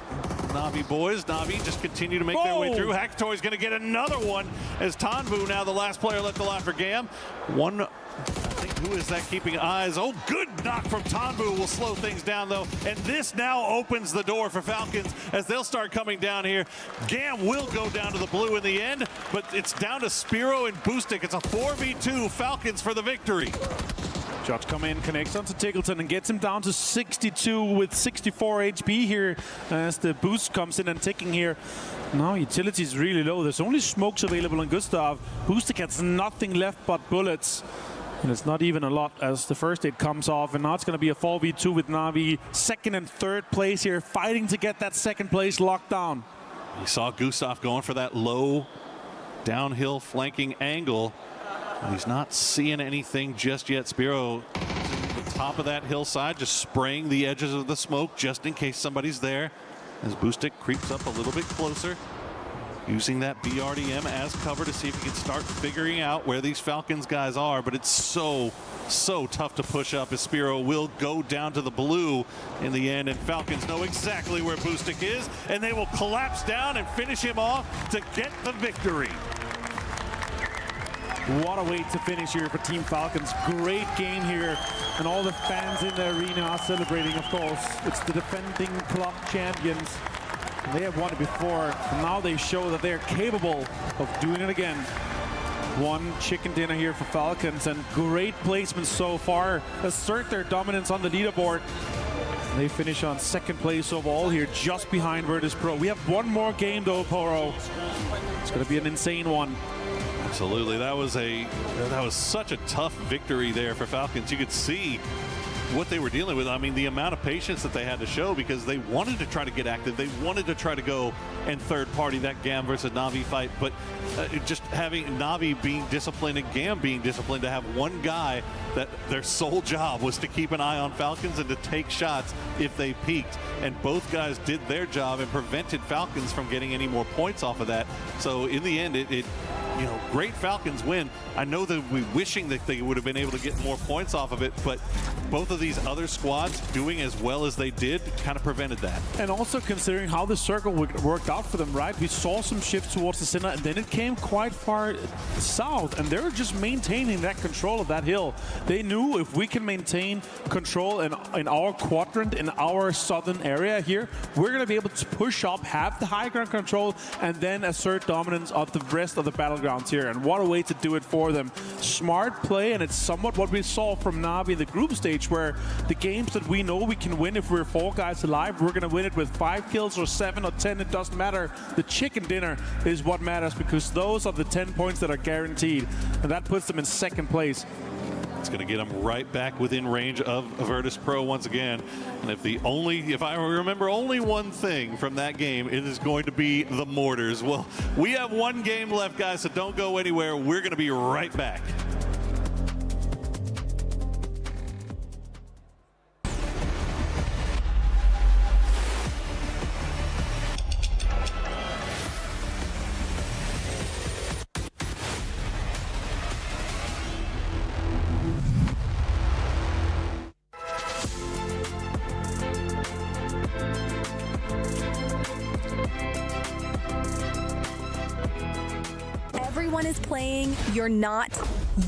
H: Na'Vi boys. Na'Vi just continue to make their way through. Hackatoy's going to get another one as Tanbu, now the last player left alive for Gam. One, I think, who is that keeping eyes? Oh, good knock from Tanbu will slow things down, though. And this now opens the door for Falcons as they'll start coming down here. Gam will go down to the blue in the end, but it's down to Spiro and Boostic. It's a 4v2 Falcons for the victory.
P: Shots come in, connects onto Tickleton and gets him down to 62 with 64 HP here as the boost comes in and ticking here. Now utility is really low. There's only smokes available on Gustav. Boostic has nothing left but bullets. And it's not even a lot as the first aid comes off. And now it's going to be a 4v2 with Na'Vi. 2nd and 3rd place here, fighting to get that 2nd place locked down.
H: You saw Gustav going for that low downhill flanking angle. He's not seeing anything just yet. Spiro at the top of that hillside, just spraying the edges of the smoke just in case somebody's there. As Boostic creeps up a little bit closer, using that BRDM as cover to see if he can start figuring out where these Falcons guys are. But it's so tough to push up as Spiro will go down to the blue in the end. And Falcons know exactly where Boostic is, and they will collapse down and finish him off to get the victory.
P: What a way to finish here for Team Falcons. Great game here, and all the fans in the arena are celebrating, of course. It's the defending club champions. They have won it before, and now they show that they're capable of doing it again. 1 chicken dinner here for Falcons, and great placement so far. Assert their dominance on the leaderboard. They finish on 2nd place overall here, just behind Virtus Pro. We have 1 more game though, Poro. It's going to be an insane one.
H: Absolutely, that was such a tough victory there for Falcons. You could see what they were dealing with. I mean, the amount of patience that they had to show, because they wanted to try to get active. They wanted to try to go and third party that Gam versus Na'Vi fight, but just having Na'Vi being disciplined and Gam being disciplined, to have one guy that their sole job was to keep an eye on Falcons and to take shots if they peaked. And both guys did their job and prevented Falcons from getting any more points off of that. So in the end, you know, great Falcons win. I know that we're wishing that they would have been able to get more points off of it, but both of these other squads doing as well as they did kind of prevented that.
P: And also considering how the circle worked out for them, right? We saw some shifts towards the center, and then it came quite far south, and they were just maintaining that control of that hill. They knew if we can maintain control in our quadrant, in our southern area here, we're going to be able to push up, have the high ground control, and then assert dominance of the rest of the battlegrounds here. And what a way to do it for them. Smart play, and it's somewhat what we saw from Na'Vi in the group stage, where the games that we know we can win if we're 4 guys alive, we're going to win it with 5 kills or 7 or 10. It doesn't matter. The chicken dinner is what matters, because those are the 10 points that are guaranteed, and that puts them in 2nd place.
H: It's going to get them right back within range of Virtus Pro once again. And if I remember only one thing from that game, it is going to be the mortars. Well, we have 1 game left, guys, so don't go anywhere. We're going to be right back.
E: Everyone is playing, you're not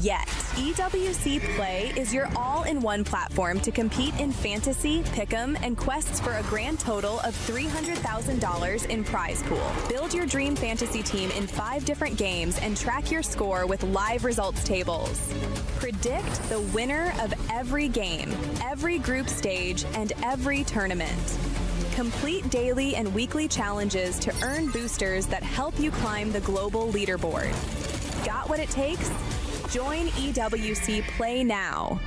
E: yet. EWC Play is your all-in-one platform to compete in fantasy, pick'em, and quests for a grand total of $300,000 in prize pool. Build your dream fantasy team in 5 different games and track your score with live results tables. Predict the winner of every game, every group stage, and every tournament. Complete daily and weekly challenges to earn boosters that help you climb the global leaderboard. Got what it takes? Join EWC Play now.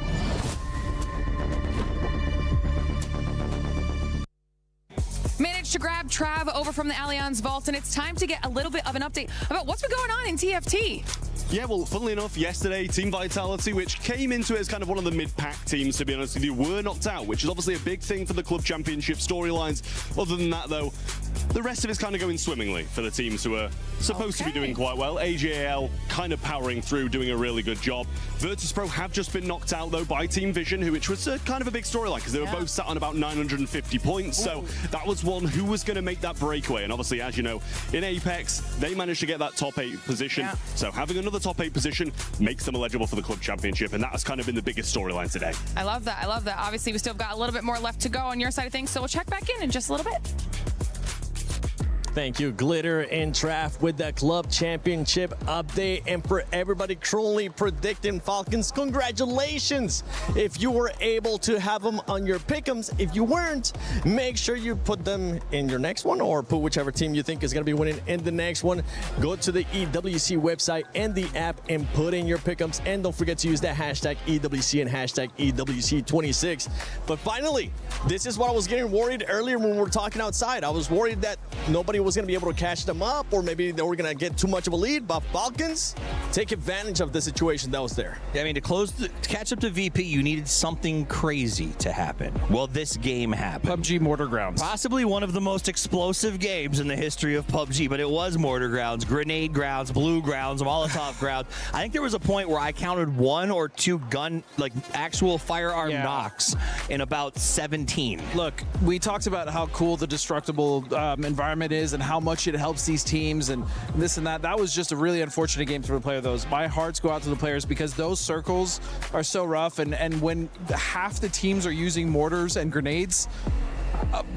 Q: Managed to grab Trav over from the Allianz Vault, and it's time to get a little bit of an update about what's been going on in TFT.
L: Yeah, well, funnily enough, yesterday, Team Vitality, which came into it as kind of one of the mid-pack teams, to be honest with you, were knocked out, which is obviously a big thing for the Club Championship storylines. Other than that, though, the rest of it's kind of going swimmingly for the teams who are supposed to be doing quite well. AJUDA kind of powering through, doing a really good job. Virtus.pro have just been knocked out, though, by Team Vision, which was kind of a big storyline, because they were both sat on about 950 points. So that was one who was going to make that breakaway. And obviously, as you know, in Apex, they managed to get that top 8 position. So having another top 8 position makes them eligible for the Club Championship, and that has kind of been the biggest storyline today.
Q: I love that. I love that. Obviously, we still got a little bit more left to go on your side of things, so we'll check back in just a little bit.
C: Thank you, Glitter and Trav, with the Club Championship update. And for everybody currently predicting Falcons, congratulations if you were able to have them on your pick'ems. If you weren't, make sure you put them in your next one, or put whichever team you think is going to be winning in the next one. Go to the EWC website and the app and put in your pick'ems. And don't forget to use that hashtag EWC and hashtag EWC26. But finally, this is what I was getting worried earlier when we were talking outside. I was worried that nobody was going to be able to catch them up, or maybe they were going to get too much of a lead, but Falcons take advantage of the situation that was there.
I: Yeah, I mean, to catch up to VP, you needed something crazy to happen. Well, this game happened.
K: PUBG Mortar Grounds.
I: Possibly one of the most explosive games in the history of PUBG, but it was Mortar Grounds, Grenade Grounds, Blue Grounds, Molotov Grounds. I think there was a point where I counted 1 or 2 actual firearm knocks in about 17.
K: Look, we talked about how cool the destructible environment is and how much it helps these teams and this and that. That was just a really unfortunate game to play those. My hearts go out to the players, because those circles are so rough, and when half the teams are using mortars and grenades,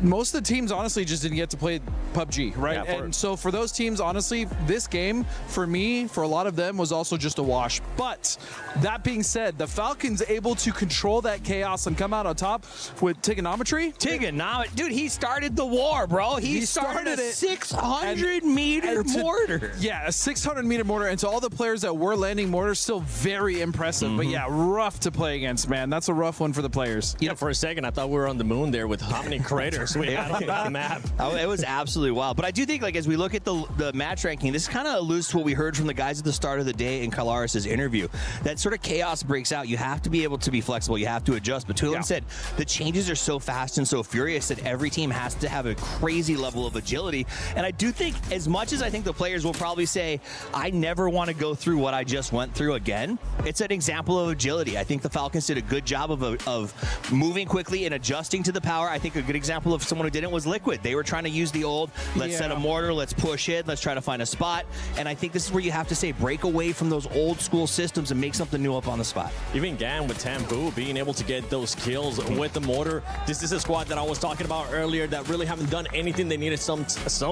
K: most of the teams honestly just didn't get to play PUBG, right?
I: Yeah,
K: and so for those teams, honestly, this game, for me, for a lot of them, was also just a wash. But that being said, the Falcons able to control that chaos and come out on top with Trigonometry.
I: Dude, he started the war, bro. He started a 600-meter mortar.
K: Yeah, a 600-meter mortar. And to all the players that were landing mortars, still very impressive. But yeah, rough to play against, man. That's a rough one for the players.
C: Yeah, for a second, I thought we were on the moon there with how many craters we had on the map.
I: It was absolutely wild. But I do think, as we look at the match ranking, this kind of alludes to what we heard from the guys at the start of the day in Kalaris' interview. That sort of chaos breaks out. You have to be able to be flexible. You have to adjust. But Tulin said the changes are so fast and so furious that every team has to have a crazy level of agility. And I do think, as much as I think the players will probably say, I never want to go through what I just went through again, it's an example of agility. I think the Falcons did a good job of moving quickly and adjusting to the power. I think a good example of someone who didn't was Liquid. They were trying to use the old, let's set a mortar, let's push it, let's try to find a spot. And I think this is where you have to say, break away from those old school systems and make something new up on the spot.
C: Even Gan with Tambu being able to get those kills with the mortar. This is a squad that I was talking about earlier that really haven't done anything. They needed some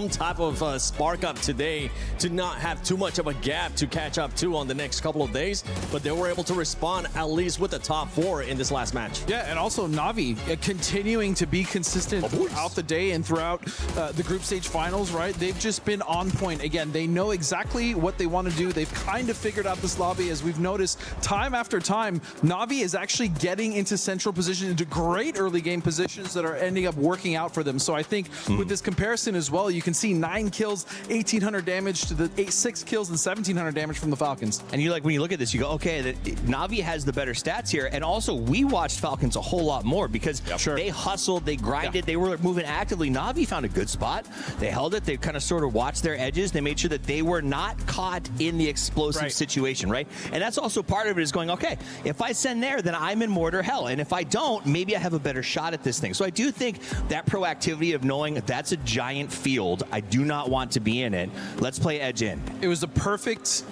C: type of spark up today to not have too much of a gap to catch up to on the next couple of days. But they were able to respond at least with the top 4 in this last match.
K: Yeah, and also Na'Vi continuing to be consistent throughout the day and throughout the group stage finals, right? They've just been on point. Again, they know exactly what they want to do. They've kind of figured out this lobby, as we've noticed time after time. Na'Vi is actually getting into central position, into great early game positions that are ending up working out for them. So I think with this comparison as well, you can see 9 kills, 1,800 damage to the 6 kills and 1,700 damage from the Falcons.
I: And when you look at this, you go, okay, Na'Vi has the better stats here. And also, we watched Falcons a whole lot more because they hustled, they grinded, they were moving actively. Na'Vi found a good spot. They held it. They kind of sort of watched their edges. They made sure that they were not caught in the explosive situation, right? And that's also part of it, is going, okay, if I send there, then I'm in mortar hell. And if I don't, maybe I have a better shot at this thing. So I do think that proactivity of knowing that's a giant field. I do not want to be in it. Let's play edge in.
K: It was the perfect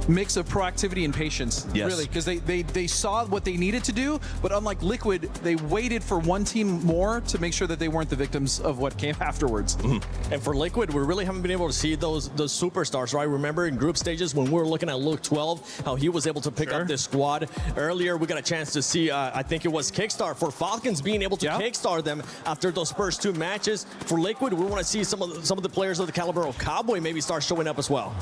K: mix of proactivity and patience,
I: Yes.
K: really, because they saw what they needed to do, but unlike Liquid, they waited for one team more to make sure that they weren't the victims of what came afterwards.
C: And for Liquid, we really haven't been able to see those superstars, right? Remember in group stages when we were looking at Luke 12, how he was able to pick up this squad. Earlier, we got a chance to see, I think it was Kickstart for Falcons being able to kickstart them after those first 2 matches. For Liquid, we want to see some of the players of the caliber of Cowboy maybe start showing up as well.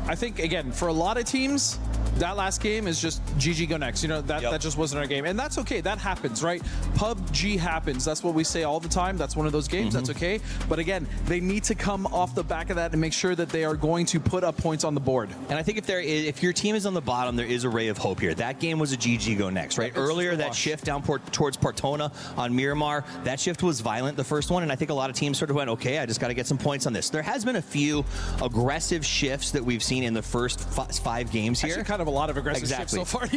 K: I think, again, for a lot of teams, that last game is just GG go next. You know, that just wasn't our game. And that's okay. That happens, right? PUBG happens. That's what we say all the time. That's one of those games. That's okay. But again, they need to come off the back of that and make sure that they are going to put up points on the board.
I: And I think if your team is on the bottom, there is a ray of hope here. That game was a GG go next, right? Earlier, that shift down towards Partona on Miramar, that shift was violent, the first one. And I think a lot of teams sort of went, okay, I just got to get some points on this. There has been a few aggressive shifts that we've seen in the first 5 games here.
K: Actually, kind of a lot of aggressive shifts so far.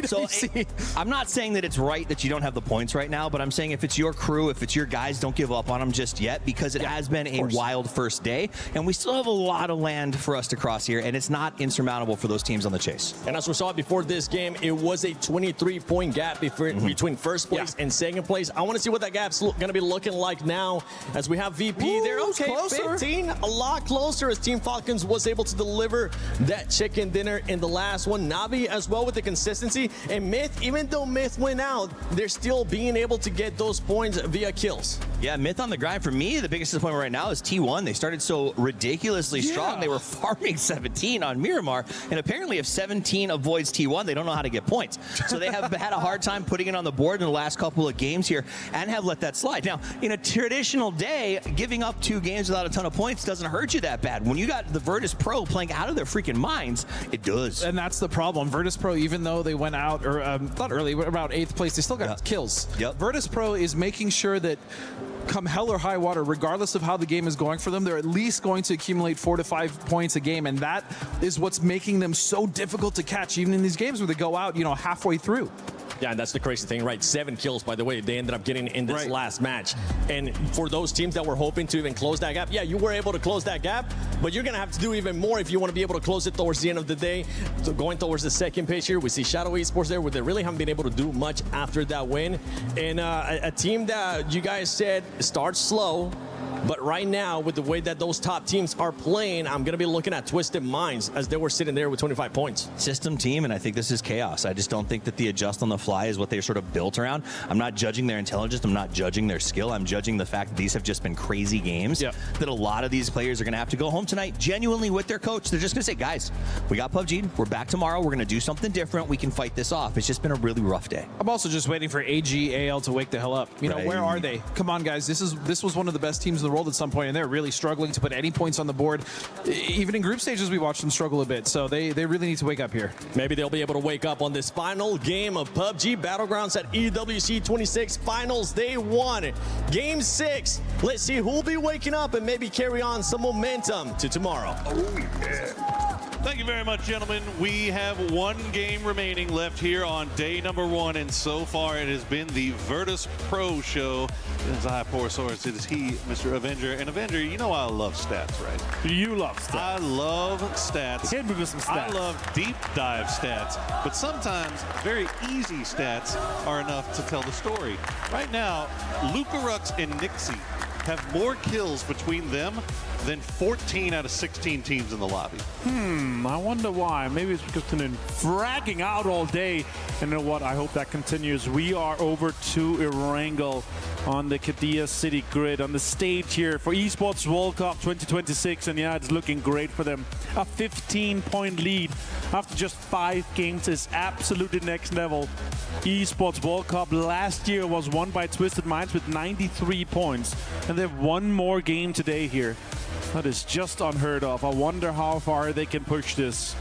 I: I'm not saying that it's right that you don't have the points right now, but I'm saying if it's your crew, if it's your guys, don't give up on them just yet, because it has been a wild first day, and we still have a lot of land for us to cross here, and it's not insurmountable for those teams on the chase.
C: And as we saw before this game, it was a 23-point gap between first place and second place. I want to see what that gap's going to be looking like now as we have VP there. Okay, closer. 15, a lot closer as Team Falcons was able to deliver that chicken dinner in the last one. Navi as well with the consistency, and Myth, even though Myth went out, they're still being able to get those points via kills.
I: Yeah, Myth on the grind. For me, the biggest disappointment right now is T1. They started so ridiculously strong. They were farming 17 on Miramar, and apparently if 17 avoids T1, they don't know how to get points. So they have had a hard time putting it on the board in the last couple of games here and have let that slide. Now, in a traditional day, giving up 2 games without a ton of points doesn't hurt you that bad. When you got the Virtus Pro playing out of their freaking minds, it does.
K: And that's the problem. Virtus Pro, even though they went out, or not early, about 8th place, they still got kills. Virtus Pro is making sure that come hell or high water, regardless of how the game is going for them, they're at least going to accumulate 4 to 5 points a game, and that is what's making them so difficult to catch, even in these games where they go out, you know, halfway through.
C: Yeah, and that's the crazy thing, right? 7 kills, by the way, they ended up getting in this last match. And for those teams that were hoping to even close that gap, yeah, you were able to close that gap, but you're going to have to do even more if you want to be able to close it towards the end of the day. So going towards the second page here, we see Shadow Esports there, where they really haven't been able to do much after that win. And a team that you guys said starts slow, but right now, with the way that those top teams are playing, I'm going to be looking at Twisted Minds as they were sitting there with 25 points.
I: System team, and I think this is chaos. I just don't think that the adjust on the fly is what they're sort of built around. I'm not judging their intelligence. I'm not judging their skill. I'm judging the fact that these have just been crazy games, that a lot of these players are going to have to go home tonight genuinely with their coach. They're just going to say, guys, we got PUBG. We're back tomorrow. We're going to do something different. We can fight this off. It's just been a really rough day.
K: I'm also just waiting for AGAL to wake the hell up. You know, where are they? Come on, guys. This was one of the best teams in the world at some point, and they're really struggling to put any points on the board. Even in group stages, we watched them struggle a bit, so they really need to wake up here.
C: Maybe they'll be able to wake up on this final game of PUBG Battlegrounds at EWC 26 Finals Day 1. Game 6. Let's see who'll be waking up and maybe carry on some momentum to tomorrow.
H: Oh, yeah. Thank you very much, gentlemen. We have 1 game remaining left here on day number 1, and so far it has been the Virtus Pro show. It is I, Porosaurus. It is he, Mr. Avenger. And Avenger, you know I love stats, right?
S: You love stats.
H: I love stats.
S: Hit me with some stats.
H: I love deep dive stats, but sometimes very easy stats are enough to tell the story. Right now, Lucarux and Nixie have more kills between them than 14 out of 16 teams in the lobby.
S: I wonder why. Maybe it's because they've been fragging out all day. And you know what? I hope that continues. We are over to Erangel on the Kadia City grid on the stage here for Esports World Cup 2026. And yeah, it's looking great for them. A 15-point lead after just 5 games is absolutely next level. Esports World Cup last year was won by Twisted Minds with 93 points. And they have 1 more game today here. That is just unheard of. I wonder how far they can push this.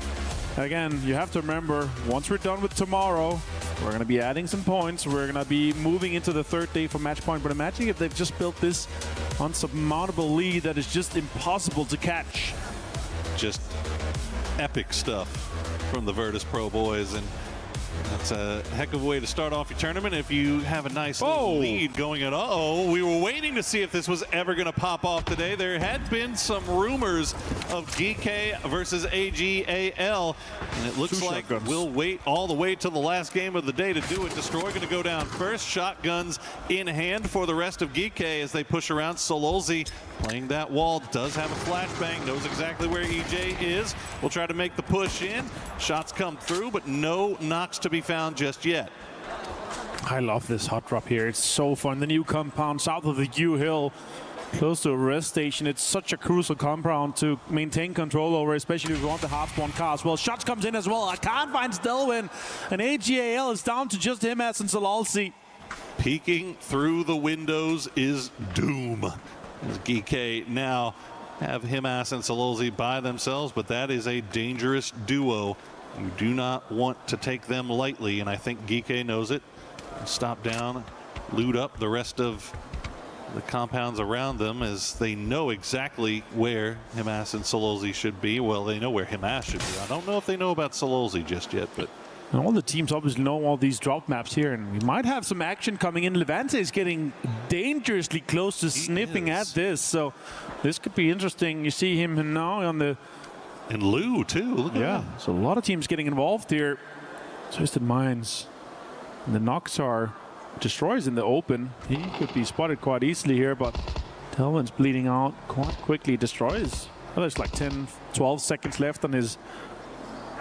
S: Again, you have to remember, once we're done with tomorrow, we're going to be adding some points. We're going to be moving into the 3rd day for match point. But imagine if they've just built this unsurmountable lead that is just impossible to catch.
H: Just epic stuff from the Virtus Pro boys. And That's a heck of a way to start off your tournament if you have a nice little lead going at we were waiting to see if this was ever going to pop off today. There had been some rumors of GK versus AJUDA, and it looks like we'll wait all the way till the last game of the day to do it. Destroy going to go down first. Shotguns in hand for the rest of GK as they push around. Sololzi playing that wall, does have a flashbang, knows exactly where EJ is. We'll try to make the push in. Shots come through, but no knocks to be found just yet.
P: I love this hot drop here. It's so fun. The new compound south of the U Hill, close to a rest station. It's such a crucial compound to maintain control over, especially if you want the hard spawn cars. Well, shots comes in as well. I can't find Stelwin, and AJAL is down to just him as in Solalsi.
H: Peeking through the windows is Doom. As GK now have Himas and Sololzi by themselves, but that is a dangerous duo. You do not want to take them lightly, and I think GK knows it. Stop down, loot up the rest of the compounds around them as they know exactly where Himas and Sololzi should be. Well, they know where Himas should be. I don't know if they know about Sololzi just yet, but
P: and all the teams obviously know all these drop maps here, and we might have some action coming in. Levante is getting dangerously close to sniffing at this, so this could be interesting. You see him now on the...
H: And Lou, too. Look at that.
P: So a lot of teams getting involved here. Twisted Minds. And the Noxar destroys in the open. He could be spotted quite easily here, but Telvin's bleeding out quite quickly. Destroys. Well, there's like 10, 12 seconds left on his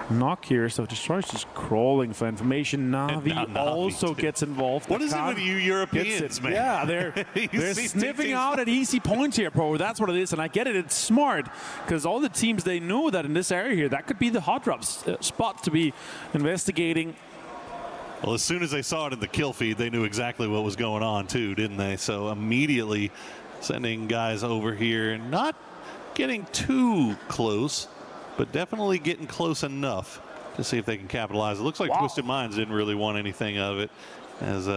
P: knock here, so Destroy's just crawling for information. Navi also gets involved.
H: What is it with you Europeans, man?
P: Yeah, they're sniffing out at easy points here, Pro. That's what it is, and I get it. It's smart, because all the teams, they know that in this area here, that could be the hot drop spot to be investigating.
H: Well, as soon as they saw it in the kill feed, they knew exactly what was going on, too, didn't they? So immediately sending guys over here, not getting too close, but definitely getting close enough to see if they can capitalize. It looks like Twisted Minds didn't really want anything out of it, as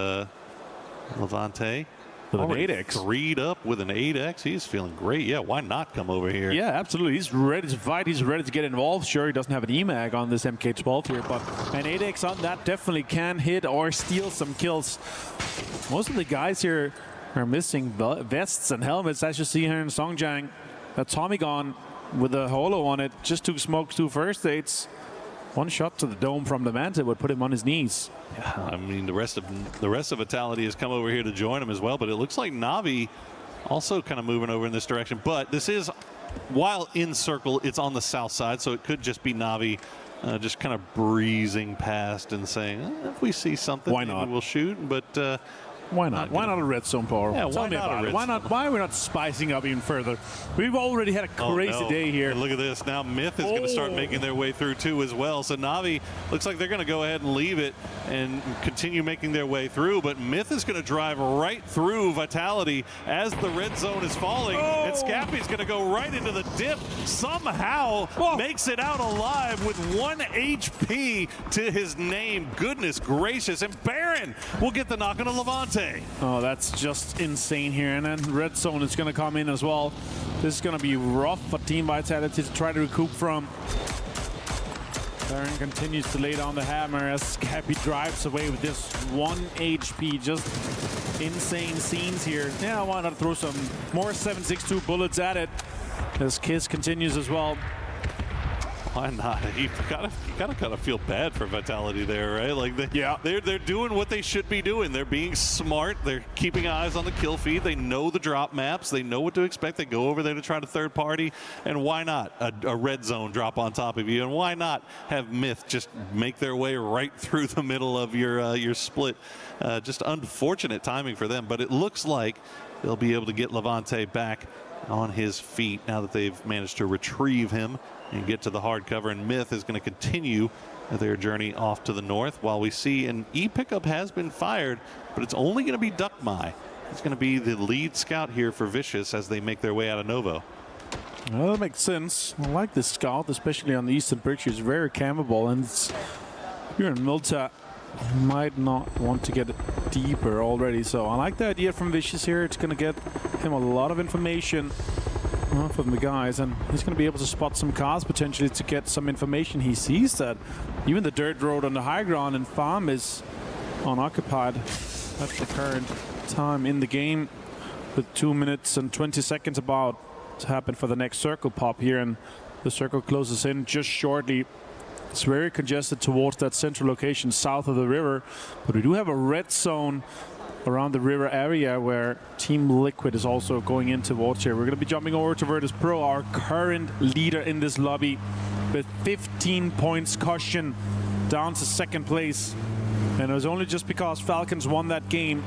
H: Levante
P: with an 8x.
H: 3'd up with an 8x. He's feeling great. Yeah, why not come over here?
P: Yeah, absolutely. He's ready to fight. He's ready to get involved. Sure, he doesn't have an EMAG on this MK12 here, but an 8x on that definitely can hit or steal some kills. Most of the guys here are missing vests and helmets, as you see here in Songjiang. A Tommy gun with a holo on it, just 2 smokes, 2 first aids. 1 shot to the dome from Levante would put him on his knees.
H: Yeah, I mean, the rest of Vitality has come over here to join him as well, but it looks like Navi also kind of moving over in this direction. But this is, while in circle, it's on the south side, so it could just be Navi just kind of breezing past and saying, if we see something,
P: why not?
H: Maybe we'll shoot. But
P: why not? Why not a red zone power?
H: Yeah,
P: Tell me about it. Why not? Why are we not spicing up even further? We've already had a crazy day here.
H: And look at this. Now Myth is going to start making their way through too as well. So Navi looks like they're going to go ahead and leave it and continue making their way through. But Myth is going to drive right through Vitality as the red zone is falling. And Scappy's going to go right into the dip. Somehow makes it out alive with 1 HP to his name. Goodness gracious. And Baron will get the knock on a Levante.
P: Oh, that's just insane here. And then red zone is going to come in as well. This is going to be rough for Team Vitality to try to recoup from. Baron continues to lay down the hammer as Scappy drives away with this 1 HP. Just insane scenes here. Yeah, why not throw some more 7.62 bullets at it as Kiss continues as well.
H: Why not? You gotta kind of feel bad for Vitality there, right? Like they're doing what they should be doing. They're being smart. They're keeping eyes on the kill feed. They know the drop maps. They know what to expect. They go over there to try to third party. And why not a red zone drop on top of you? And why not have Myth just make their way right through the middle of your split? Just unfortunate timing for them. But it looks like they'll be able to get Levante back on his feet now that they've managed to retrieve him and get to the hard cover. And Myth is going to continue their journey off to the north while we see an E-pickup has been fired, but it's only going to be Duckmai. It's going to be the lead scout here for Vicious as they make their way out of Novo.
P: Well, that makes sense. I like this scout, especially on the eastern bridge. It's very campable, and it's, here in Milta, you might not want to get deeper already. So I like the idea from Vicious here. It's going to get him a lot of information from the guys, and he's going to be able to spot some cars potentially to get some information. He sees that even the dirt road on the high ground and farm is unoccupied at the current time in the game, with 2 minutes and 20 seconds about to happen for the next circle pop here, and the circle closes in just shortly. It's very congested towards that central location south of the river, but we do have a red zone around the river area where Team Liquid is also going in towards here. We're going to be jumping over to Virtus Pro, our current leader in this lobby, with 15 points cushion, down to second place. And it was only just because Falcons won that game,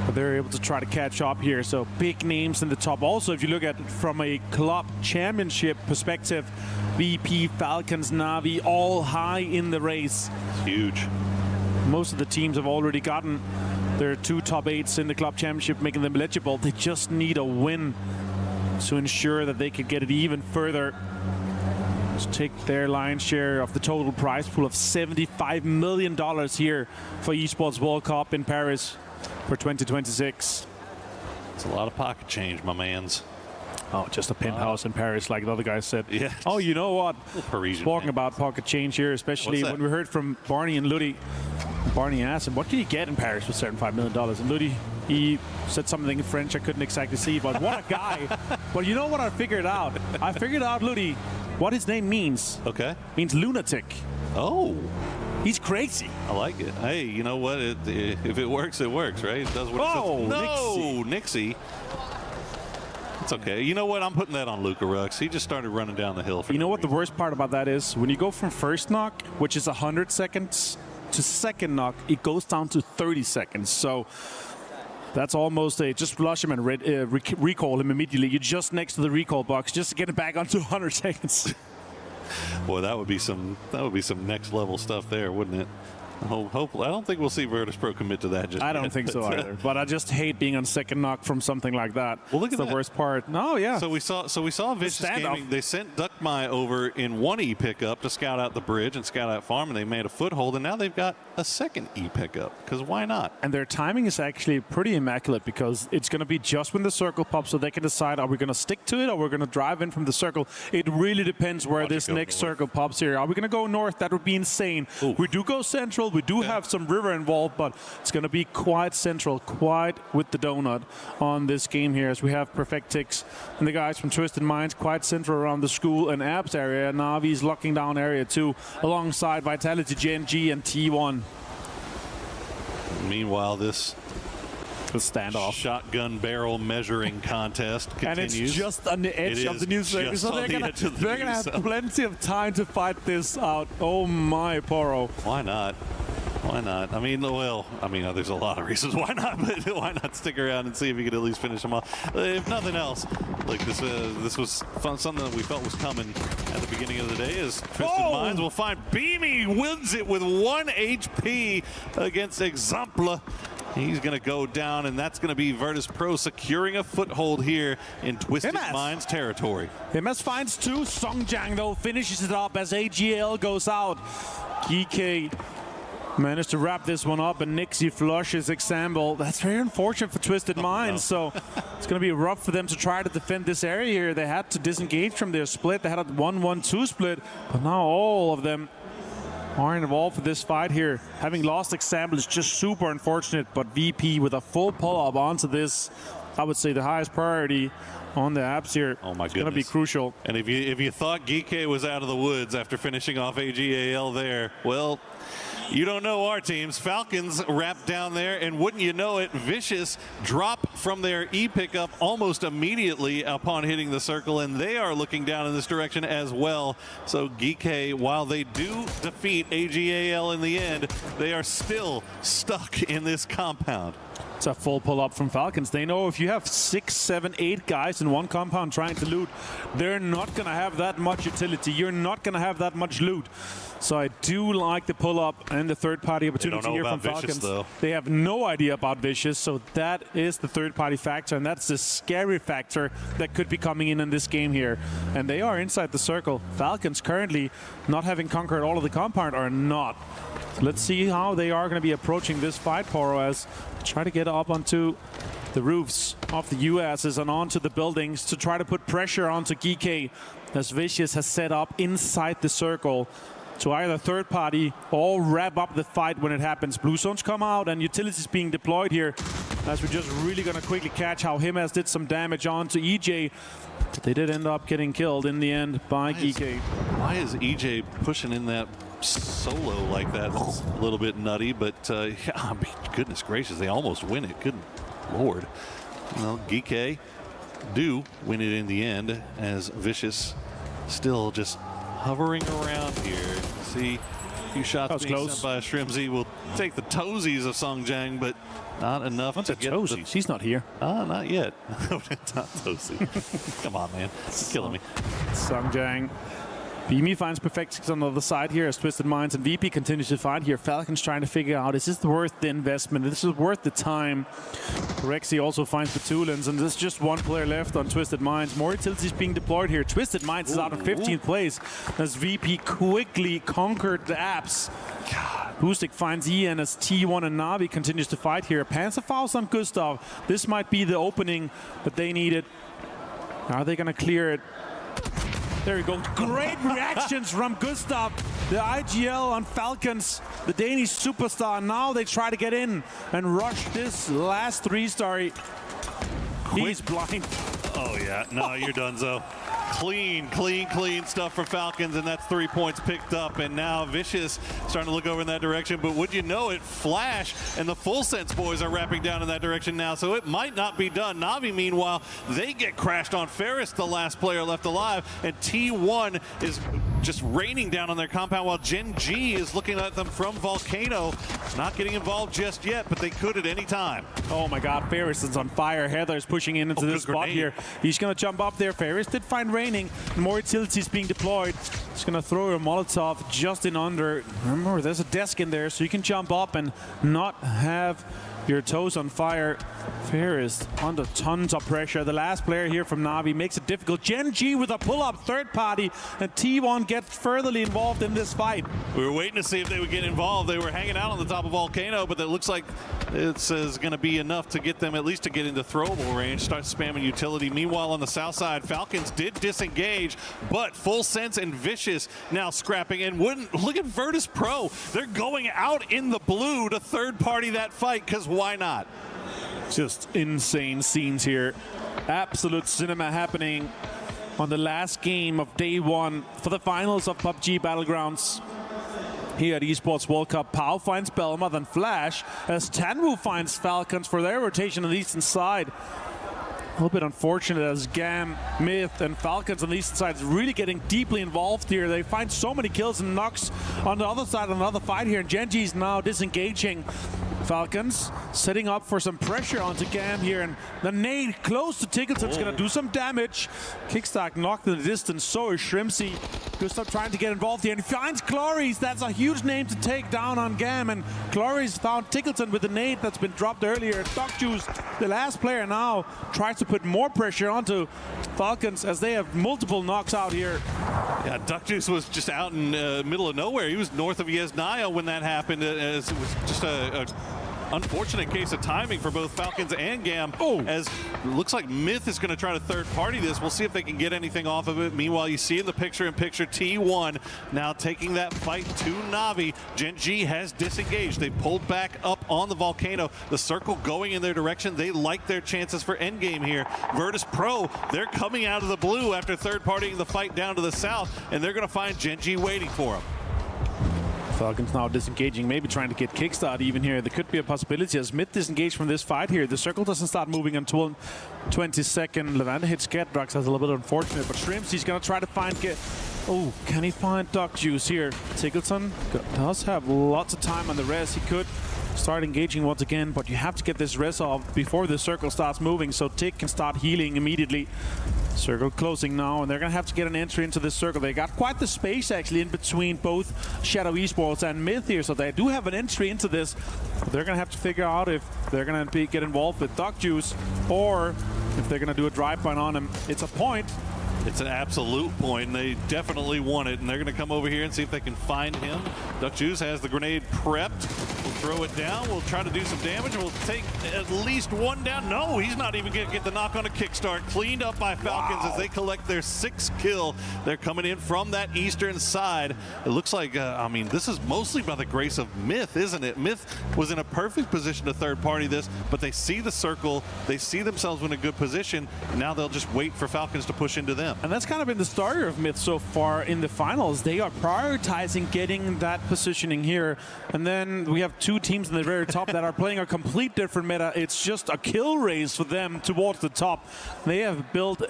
P: but they're able to try to catch up here. So big names in the top. Also, if you look at it from a club championship perspective, VP, Falcons, Na'Vi, all high in the race.
H: Huge.
P: Most of the teams have already gotten their 2 top 8s in the club championship, making them eligible. They just need a win to ensure that they could get it even further. To take their lion's share of the total prize pool of $75 million here for Esports World Cup in Paris for 2026.
H: It's a lot of pocket change, my mans.
P: Oh, just a penthouse in Paris, like the other guy said.
H: Yeah.
P: Oh, you know what?
H: Parisian
P: Talking about pocket change here, especially when we heard from Barney and Ludi. Barney asked him, what can you get in Paris with $75 million? And Ludi, he said something in French I couldn't exactly see, but what a guy. But you know what I figured out? I figured out, Ludi, what his name means.
H: Okay.
P: Means lunatic.
H: Oh.
P: He's crazy.
H: I like it. Hey, you know what? If it works, it works, right? It does what it says. No, Nixie. It's okay. You know what? I'm putting that on Luka Rux. He just started running down the hill.
P: You know what the worst part about that is? When you go from first knock, which is 100 seconds, to second knock, it goes down to 30 seconds. So that's almost a just flush him and recall him immediately. You're just next to the recall box just to get it back onto 100 seconds.
H: Boy, that would be some next level stuff there, wouldn't it? Hopefully, I don't think we'll see Virtus Pro commit to that. Just
P: I don't think so either. But I just hate being on second knock from something like that.
H: Well, look at
P: the worst part. No, yeah.
H: So we saw Vicious Gaming. They sent Duckmai over in one E pickup to scout out the bridge and scout out farm, and they made a foothold, and now they've got a second E pickup. Because why not?
P: And their timing is actually pretty immaculate, because it's going to be just when the circle pops, so they can decide, are we going to stick to it or we're going to drive in from the circle. It really depends where this next circle pops here. Are we going to go north? That would be insane. Ooh. We do go central. We do have some river involved, but it's going to be quite central, quite with the donut on this game here, as we have Perfectix and the guys from Twisted Minds quite central around the school and apps area. Navi's locking down area 2 alongside Vitality, GNG, and T1.
H: Meanwhile, this
P: standoff
H: shotgun barrel measuring contest continues.
P: And it's just on the edge of the news circuit, so they're going to have plenty of time to fight this out. Oh my, Poro.
H: Why not? Why not? I mean, there's a lot of reasons why not, but why not stick around and see if you could at least finish them off? If nothing else, like this was fun, something that we felt was coming at the beginning of the day. Is Twisted Minds will find Beamy wins it with 1 HP against Exempla. He's going to go down, and that's going to be Virtus Pro securing a foothold here in Twisted Minds territory.
P: MS finds 2. Songjang, though, finishes it up as AGL goes out. GK managed to wrap this one up, and Nixie flushes Example. That's very unfortunate for Twisted Minds, so it's going to be rough for them to try to defend this area here. They had to disengage from their split. They had a 1-1-2 split, but now all of them are involved for this fight here. Having lost Example is just super unfortunate, but VP with a full pull-up onto this, I would say the highest priority on the apps here.
H: Oh my goodness.
P: It's going to be crucial.
H: And if you thought Geeke was out of the woods after finishing off AGAL there, well, you don't know our teams. Falcons wrapped down there, and wouldn't you know it, Vicious drop from their E pickup almost immediately upon hitting the circle, and they are looking down in this direction as well. So Geeke, while they do defeat AGAL in the end, they are still stuck in this compound.
P: It's a full pull-up from Falcons. They know if you have 6, 7, 8 guys in one compound trying to loot, they're not going to have that much utility. You're not going to have that much loot. So I do like the pull-up and the third-party opportunity here from Falcons.
H: Vicious,
P: they have no idea about Vicious, so that is the third-party factor, and that's the scary factor that could be coming in this game here. And they are inside the circle. Falcons currently, not having conquered all of the compound, are not. So let's see how they are going to be approaching this fight, Poro, as try to get up onto the roofs of the USs and onto the buildings to try to put pressure onto GK as Vicious has set up inside the circle to either third party or wrap up the fight when it happens. Blue zones come out and utilities being deployed here as we're just really going to quickly catch how Himas did some damage onto EJ. But they did end up getting killed in the end by GK.
H: Why is EJ pushing in that solo like that? It's a little bit nutty, but yeah, I mean, goodness gracious, they almost win it. Good Lord. Well, GK do win it in the end as Vicious still just hovering around here. See a few shots being sent by Shrimzy. Will take the toesies of Songjang, but not enough to get
P: Tozy? She's not here.
H: Not yet. Not Tozy. Come on, man. It's killing me.
P: Songjang. Beamy finds Perfectix on the other side here as Twisted Minds and VP continues to fight here. Falcon's trying to figure out, is this worth the investment? This is worth the time. Rexy also finds Petulans, and there's just one player left on Twisted Minds. More utilities being deployed here. Twisted Minds is out in 15th place as VP quickly conquered the apps. Boostic finds Ian as T1 and Navi continues to fight here. Panzerfaust on Gustav. This might be the opening that they needed. Are they going to clear it? There we go. Great reactions from Gustav. The IGL on Falcons, the Danish superstar. Now they try to get in and rush this last 3-star. He's blind.
H: Oh, yeah. No, you're done, Zo. Clean stuff for Falcons, and that's 3 points picked up. And now Vicious starting to look over in that direction. But would you know it, Flash and the Full Sense boys are wrapping down in that direction now, so it might not be done. Navi, meanwhile, they get crashed on. Ferris, the last player left alive, and T1 is just raining down on their compound while Gen G is looking at them from Volcano. Not getting involved just yet, but they could at any time.
P: Oh my God, Ferris is on fire. Heather's pushing into this spot here. He's going to jump up there. Ferris did find raining. More utilities being deployed. He's going to throw a Molotov just in under. Remember, there's a desk in there, so you can jump up and not have your toes on fire. Ferris under tons of pressure. The last player here from Navi makes it difficult. Gen G with a pull-up third party, and T1 gets furtherly involved in this fight.
H: We were waiting to see if they would get involved. They were hanging out on the top of Volcano, but it looks like it's going to be enough to get them at least to get into throwable range. Start spamming utility. Meanwhile, on the south side, Falcons did disengage, but Full Sense and Vicious now scrapping. And look at Virtus Pro. They're going out in the blue to third party that fight, because why not?
P: Just insane scenes here. Absolute cinema happening on the last game of day one for the finals of PUBG Battlegrounds. Here at Esports World Cup, Pau finds Belma, then Flash, as Tanwu finds Falcons for their rotation on the eastern side. A little bit unfortunate as Gam, Myth, and Falcons on the eastern side is really getting deeply involved here. They find so many kills and knocks on the other side, another fight here, and Genji's now disengaging. Falcons setting up for some pressure onto Gam here, and the nade close to Tickleton's going to do some damage. Kickstack knocked in the distance, so is Shrimzy. Gustav trying to get involved here, and he finds Cloris. That's a huge name to take down on Gam, and Cloris found Tickleton with the nade that's been dropped earlier. Doc Juice, the last player now, tries to put more pressure onto Falcons as they have multiple knocks out here.
H: Yeah, Duck Juice was just out in the middle of nowhere. He was north of Yesnaya when that happened. It was just a unfortunate case of timing for both Falcons and Gam. As it looks like Myth is going to try to third party this. We'll see if they can get anything off of it. Meanwhile, you see in the picture-in-picture T1 now taking that fight to Navi. Gen G has disengaged. They pulled back up on the Volcano. The circle going in their direction. They like their chances for endgame here. Virtus Pro, they're coming out of the blue after third partying the fight down to the south, and they're going to find Gen G waiting for them.
P: Falcons now disengaging, maybe trying to get kickstart even here. There could be a possibility as Myth disengaged from this fight here. The circle doesn't start moving until 22nd. Levanta hits Gedrox. That's a little bit unfortunate, but Shrimzy's going to try to find Oh, can he find Duck Juice here? Tickleton does have lots of time on the res. He could start engaging once again, but you have to get this res off before the circle starts moving so Tick can start healing immediately. Circle closing now, and they're going to have to get an entry into this circle. They got quite the space actually in between both Shadow Esports and Myth here, so they do have an entry into this. But they're going to have to figure out if they're going to get involved with Duck Juice or if they're going to do a drive-by on him. It's a point.
H: It's an absolute point, and they definitely want it, and they're going to come over here and see if they can find him. Duckjuice has the grenade prepped. We'll throw it down. We'll try to do some damage. We'll take at least one down. No, he's not even going to get the knock on a kickstart. Cleaned up by Falcons as they collect their 6th kill. They're coming in from that eastern side. It looks like, I mean, this is mostly by the grace of Myth, isn't it? Myth was in a perfect position to third party this, but they see the circle. They see themselves in a good position. Now they'll just wait for Falcons to push into them.
P: And that's kind of been the story of Myth so far in the finals. They are prioritizing getting that positioning here. And then we have two teams in the very top that are playing a complete different meta. It's just a kill race for them towards the top. They have built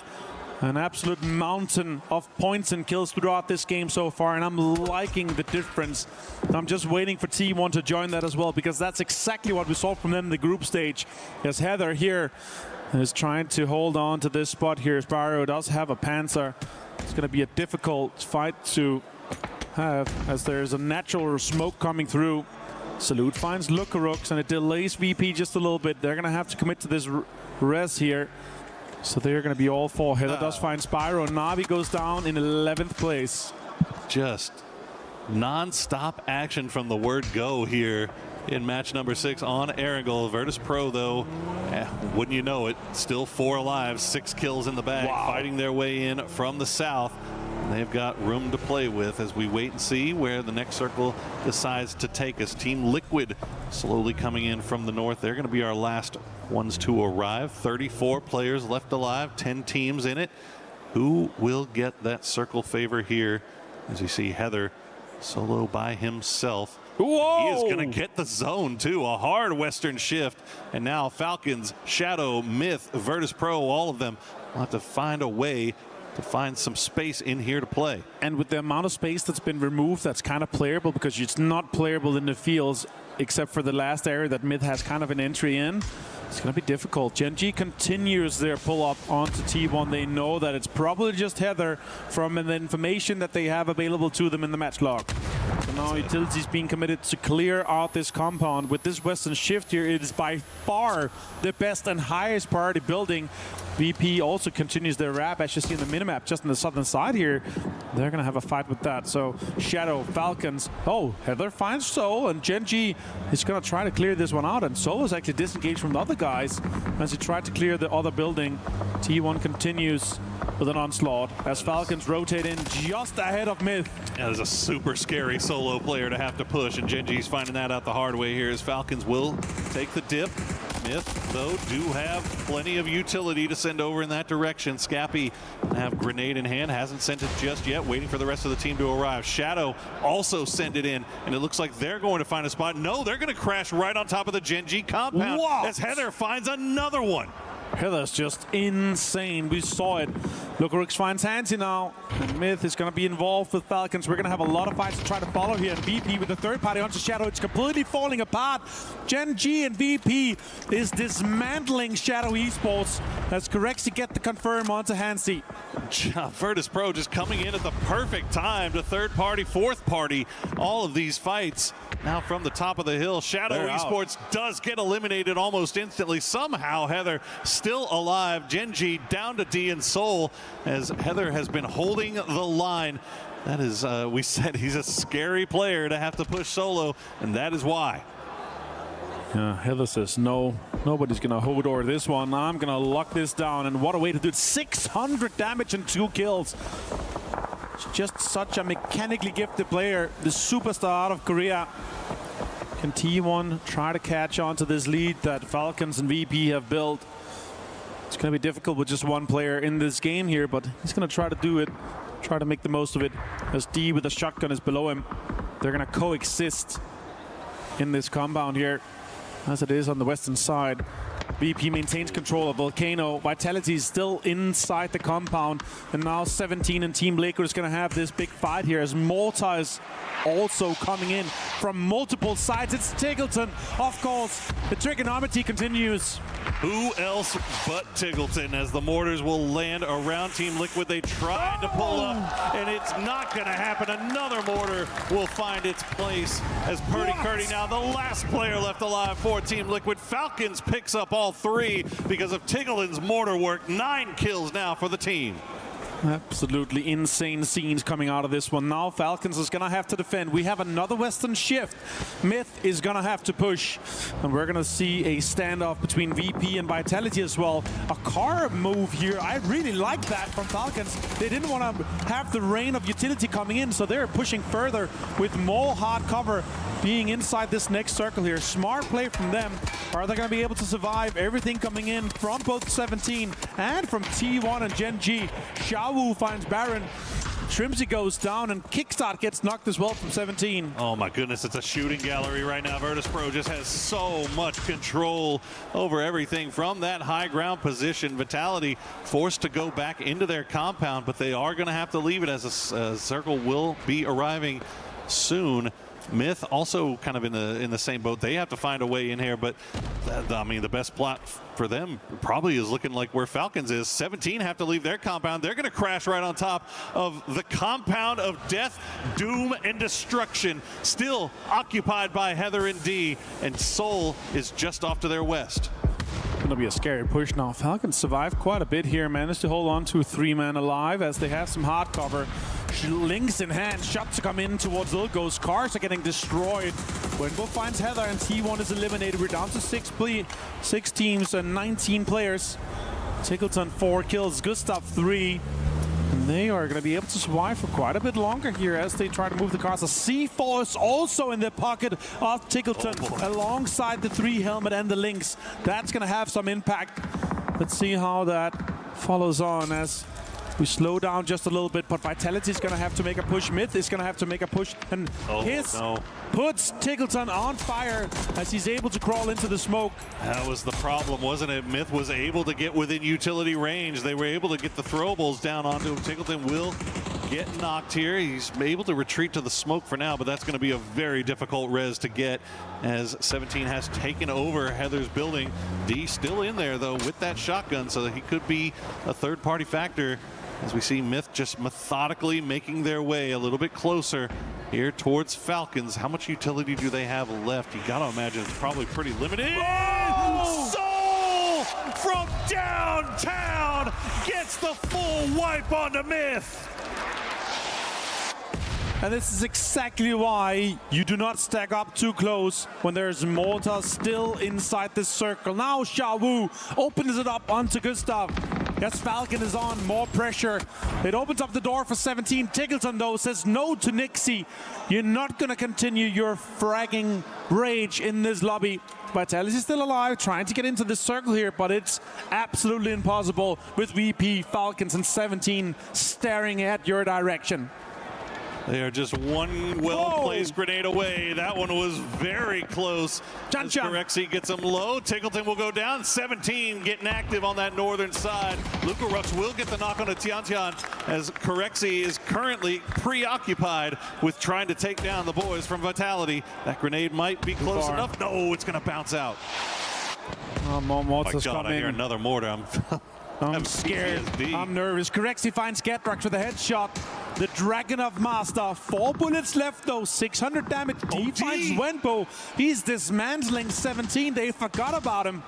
P: an absolute mountain of points and kills throughout this game so far, and I'm liking the difference. I'm just waiting for T1 to join that as well, because that's exactly what we saw from them in the group stage. As Heather here is trying to hold on to this spot here. Spyro does have a Panzer. It's going to be a difficult fight to have, as there's a natural smoke coming through. Salute finds Lukarux, and it delays VP just a little bit. They're going to have to commit to this res here. So they're going to be all four. Heather does find Spyro. Navi goes down in 11th place.
H: Just non-stop action from the word go here in match number 6 on Erangel. Virtus Pro, though, wouldn't you know it, still 4 alive, 6 kills in the bag, fighting their way in from the south. They've got room to play with as we wait and see where the next circle decides to take us. Team Liquid slowly coming in from the north. They're going to be our last ones to arrive. 34 players left alive, 10 teams in it. Who will get that circle favor here? As you see Heather solo by himself.
P: Whoa!
H: He is going to get the zone too. A hard Western shift. And now Falcons, Shadow, Myth, Virtus Pro, all of them will have to find a way to find some space in here to play.
P: And with the amount of space that's been removed, that's kind of playable, because it's not playable in the fields except for the last area that Myth has kind of an entry in. It's going to be difficult. Gen G continues their pull-up onto T1. They know that it's probably just Heather from the information that they have available to them in the match log. So now Utility's being committed to clear out this compound. With this Western shift here, it is by far the best and highest priority building. VP also continues their wrap, as you see in the minimap, just on the southern side here. They're going to have a fight with that. So Shadow, Falcons. Oh, Heather finds Soul, and Gen G is going to try to clear this one out. And Soul is actually disengaged from the other guys as he tried to clear the other building. T1 continues with an onslaught as Falcons rotate in just ahead of Myth.
H: That is a super scary solo player to have to push, and Gen G's finding that out the hard way here as Falcons will take the dip. Myth, though, do have plenty of utility to send over in that direction. Scappy have grenade in hand, hasn't sent it just yet, waiting for the rest of the team to arrive. Shadow also send it in, and it looks like they're going to find a spot. No, they're going to crash right on top of the Gen G compound as Heather finds another one.
P: Heather's just insane. We saw it. Lukarux finds Hansi now. And Myth is going to be involved with Falcons. We're going to have a lot of fights to try to follow here. And VP with the third party onto Shadow. It's completely falling apart. Gen G and VP is dismantling Shadow Esports as Corexi get the confirm onto Hansi.
H: Virtus Pro just coming in at the perfect time to third party, fourth party. All of these fights now from the top of the hill. Shadow Esports does get eliminated almost instantly. Somehow Heather still alive. Gen G down to D and Soul as Heather has been holding the line. That is, we said he's a scary player to have to push solo, and that is why.
P: Heather says, no, nobody's going to hold over this one. I'm going to lock this down, and what a way to do it. 600 damage and 2 kills. Just such a mechanically gifted player, the superstar out of Korea. Can T1 try to catch on to this lead that Falcons and VP have built? It's going to be difficult with just one player in this game here, but he's going to try to do it, try to make the most of it, as D with the shotgun is below him. They're going to coexist in this compound here, as it is on the western side. VP maintains control of Volcano. Vitality is still inside the compound. And now 17 and Team Liquid is going to have this big fight here as Mortar is also coming in from multiple sides. It's Tiggleton, of course. The trigonometry continues.
H: Who else but Tiggleton as the mortars will land around Team Liquid. They tried to pull up, and it's not going to happen. Another mortar will find its place as Purdy Curdy now the last player left alive for Team Liquid. Falcons picks up all 3 because of Tiggleton's mortar work. 9 kills now for the team.
P: Absolutely insane scenes coming out of this one. Now Falcons is going to have to defend. We have another Western shift. Myth is going to have to push. And we're going to see a standoff between VP and Vitality as well. A car move here. I really like that from Falcons. They didn't want to have the rain of utility coming in, so they're pushing further with more hard cover being inside this next circle here. Smart play from them. Are they going to be able to survive everything coming in from both 17 and from T1 and Gen G? Xiaowu finds Baron. Shrimsy goes down, and Kickstart gets knocked as well from 17.
H: Oh my goodness, it's a shooting gallery right now. Virtus.pro just has so much control over everything from that high ground position. Vitality forced to go back into their compound, but they are going to have to leave it as a circle will be arriving soon. Myth also kind of in the same boat. They have to find a way in here, but I mean, the best plot for them probably is looking like where Falcons is. 17 have to leave their compound. They're going to crash right on top of the compound of death, doom, and destruction, still occupied by Heather and D, and Seoul is just off to their west.
P: Gonna be a scary push now. Falcons survived quite a bit here, managed to hold on to 3 men alive as they have some hard cover. Links in hand, shots to come in towards Ilgos. Cars are getting destroyed. Wenbo finds Heather and T1 is eliminated. We're down to 6 teams and 19 players. Tickleton 4 kills, Gustav 3. And they are going to be able to survive for quite a bit longer here as they try to move the cars. A C4 is also in the pocket of Tickleton alongside the 3 helmet and the Lynx. That's going to have some impact. Let's see how that follows on as we slow down just a little bit, but Vitality is going to have to make a push. Myth is going to have to make a push, and puts Tickleton on fire as he's able to crawl into the smoke.
H: That was the problem, wasn't it? Myth was able to get within utility range. They were able to get the throwables down onto him. Tickleton will get knocked here. He's able to retreat to the smoke for now, but that's going to be a very difficult res to get as 17 has taken over Heather's building. D still in there, though, with that shotgun, so that he could be a third-party factor. As we see Myth just methodically making their way a little bit closer here towards Falcons. How much utility do they have left? You gotta imagine it's probably pretty limited. Soul from downtown gets the full wipe onto Myth.
P: And this is exactly why you do not stack up too close when there's mortar still inside this circle. Now Xiaowu opens it up onto Gustav. Yes, Falcon is on, more pressure. It opens up the door for 17. Tickleton, though, says no to Nixie. You're not going to continue your fragging rage in this lobby. Vitality is still alive, trying to get into this circle here, but it's absolutely impossible with VP, Falcons, and 17 staring at your direction.
H: They are just one well-placed grenade away. That one was very close. As Corexi gets him low. Tickleton will go down. 17 getting active on that northern side. Luka Rux will get the knock on a Tiantian as Corexi is currently preoccupied with trying to take down the boys from Vitality. That grenade might be close enough. No, it's going to bounce out.
P: More mortars
H: coming. I hear another mortar.
P: I'm scared. I'm nervous. Corexi finds Gatrax with a headshot. The Dragon of Master. 4 bullets left, though. 600 damage. D finds Wenbo. He's dismantling 17. They forgot about him.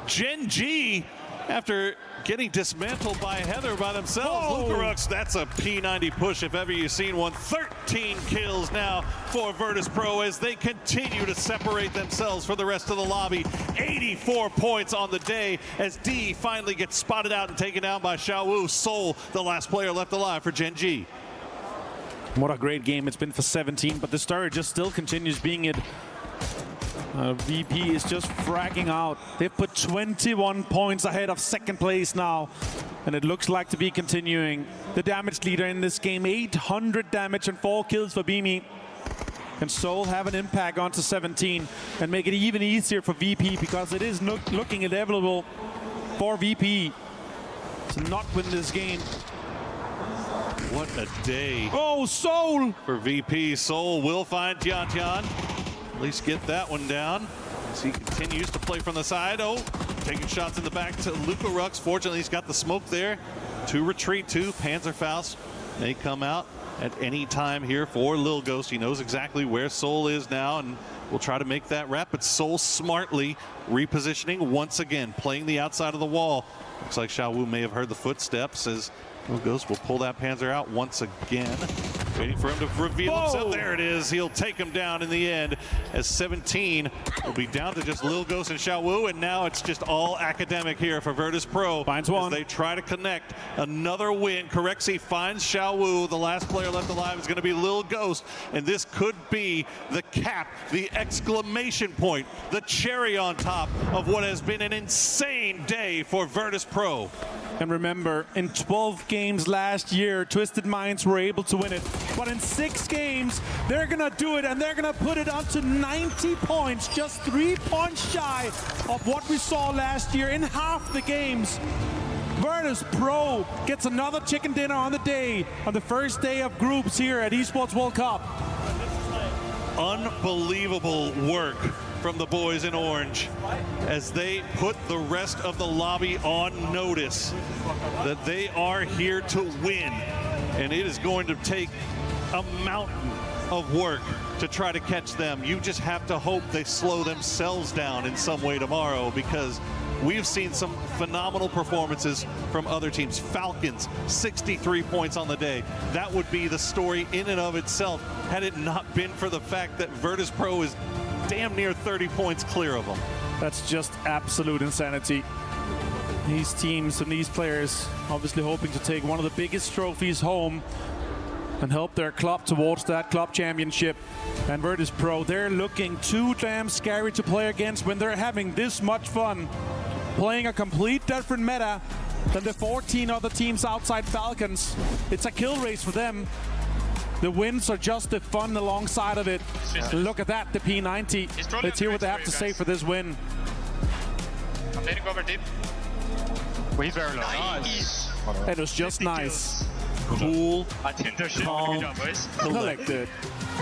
H: Gen G, after getting dismantled by Heather by themselves. Lucarux, that's a P90 push if ever you've seen one. 13 kills now for Virtus.pro as they continue to separate themselves from the rest of the lobby. 84 points on the day as D finally gets spotted out and taken down by Xiaowu. Seoul, the last player left alive for Gen G.
P: What a great game it's been for 17, but the story just still continues being it. VP is just fragging out. They've put 21 points ahead of second place now, and it looks like to be continuing. The damage leader in this game, 800 damage and 4 kills for Beamy. Can Seoul have an impact onto 17 and make it even easier for VP, because it is looking inevitable for VP to not win this game.
H: What a day.
P: Oh, Seoul!
H: For VP, Seoul will find Tiantian. At least get that one down as he continues to play from the side. Oh, taking shots in the back to Luka Rux. Fortunately, he's got the smoke there to retreat to. Panzerfaust may come out at any time here for Lil Ghost. He knows exactly where Seoul is now and will try to make that wrap, but Seoul smartly repositioning once again, playing the outside of the wall. Looks like Xiaowu may have heard the footsteps as Ghost will pull that Panzer out once again. Waiting for him to reveal himself. There it is. He'll take him down in the end as 17 will be down to just Lil Ghost and Xiao Wu, and now it's just all academic here for Virtus Pro.
P: Finds one.
H: As they try to connect another win. Correxy finds Xiao Wu. The last player left alive is going to be Lil Ghost, and this could be the cap, the exclamation point, the cherry on top of what has been an insane day for Virtus Pro.
P: And remember, in 12 games last year, Twisted Minds were able to win it. But in 6 games, they're going to do it, and they're going to put it up to 90 points, just 3 points shy of what we saw last year in half the games. Virtus Pro gets another chicken dinner on the day, on the first day of groups here at Esports World Cup.
H: Unbelievable work from the boys in orange as they put the rest of the lobby on notice that they are here to win, and it is going to take a mountain of work to try to catch them. You just have to hope they slow themselves down in some way tomorrow, because we've seen some phenomenal performances from other teams. Falcons, 63 points on the day. That would be the story in and of itself had it not been for the fact that Virtus Pro is damn near 30 points clear of them.
P: That's just absolute insanity. These teams and these players obviously hoping to take one of the biggest trophies home and help their club towards that club championship. And Virtus Pro, they're looking too damn scary to play against when they're having this much fun, playing a complete different meta than the 14 other teams outside Falcons. It's a kill race for them. The wins are just the fun alongside of it. Look at that, the P90. Let's hear what they have to say for this win.
N: I'm letting go over deep. Well, he's very low. Nice.
P: It was just nice.
H: Cool,
N: calm,
H: collected.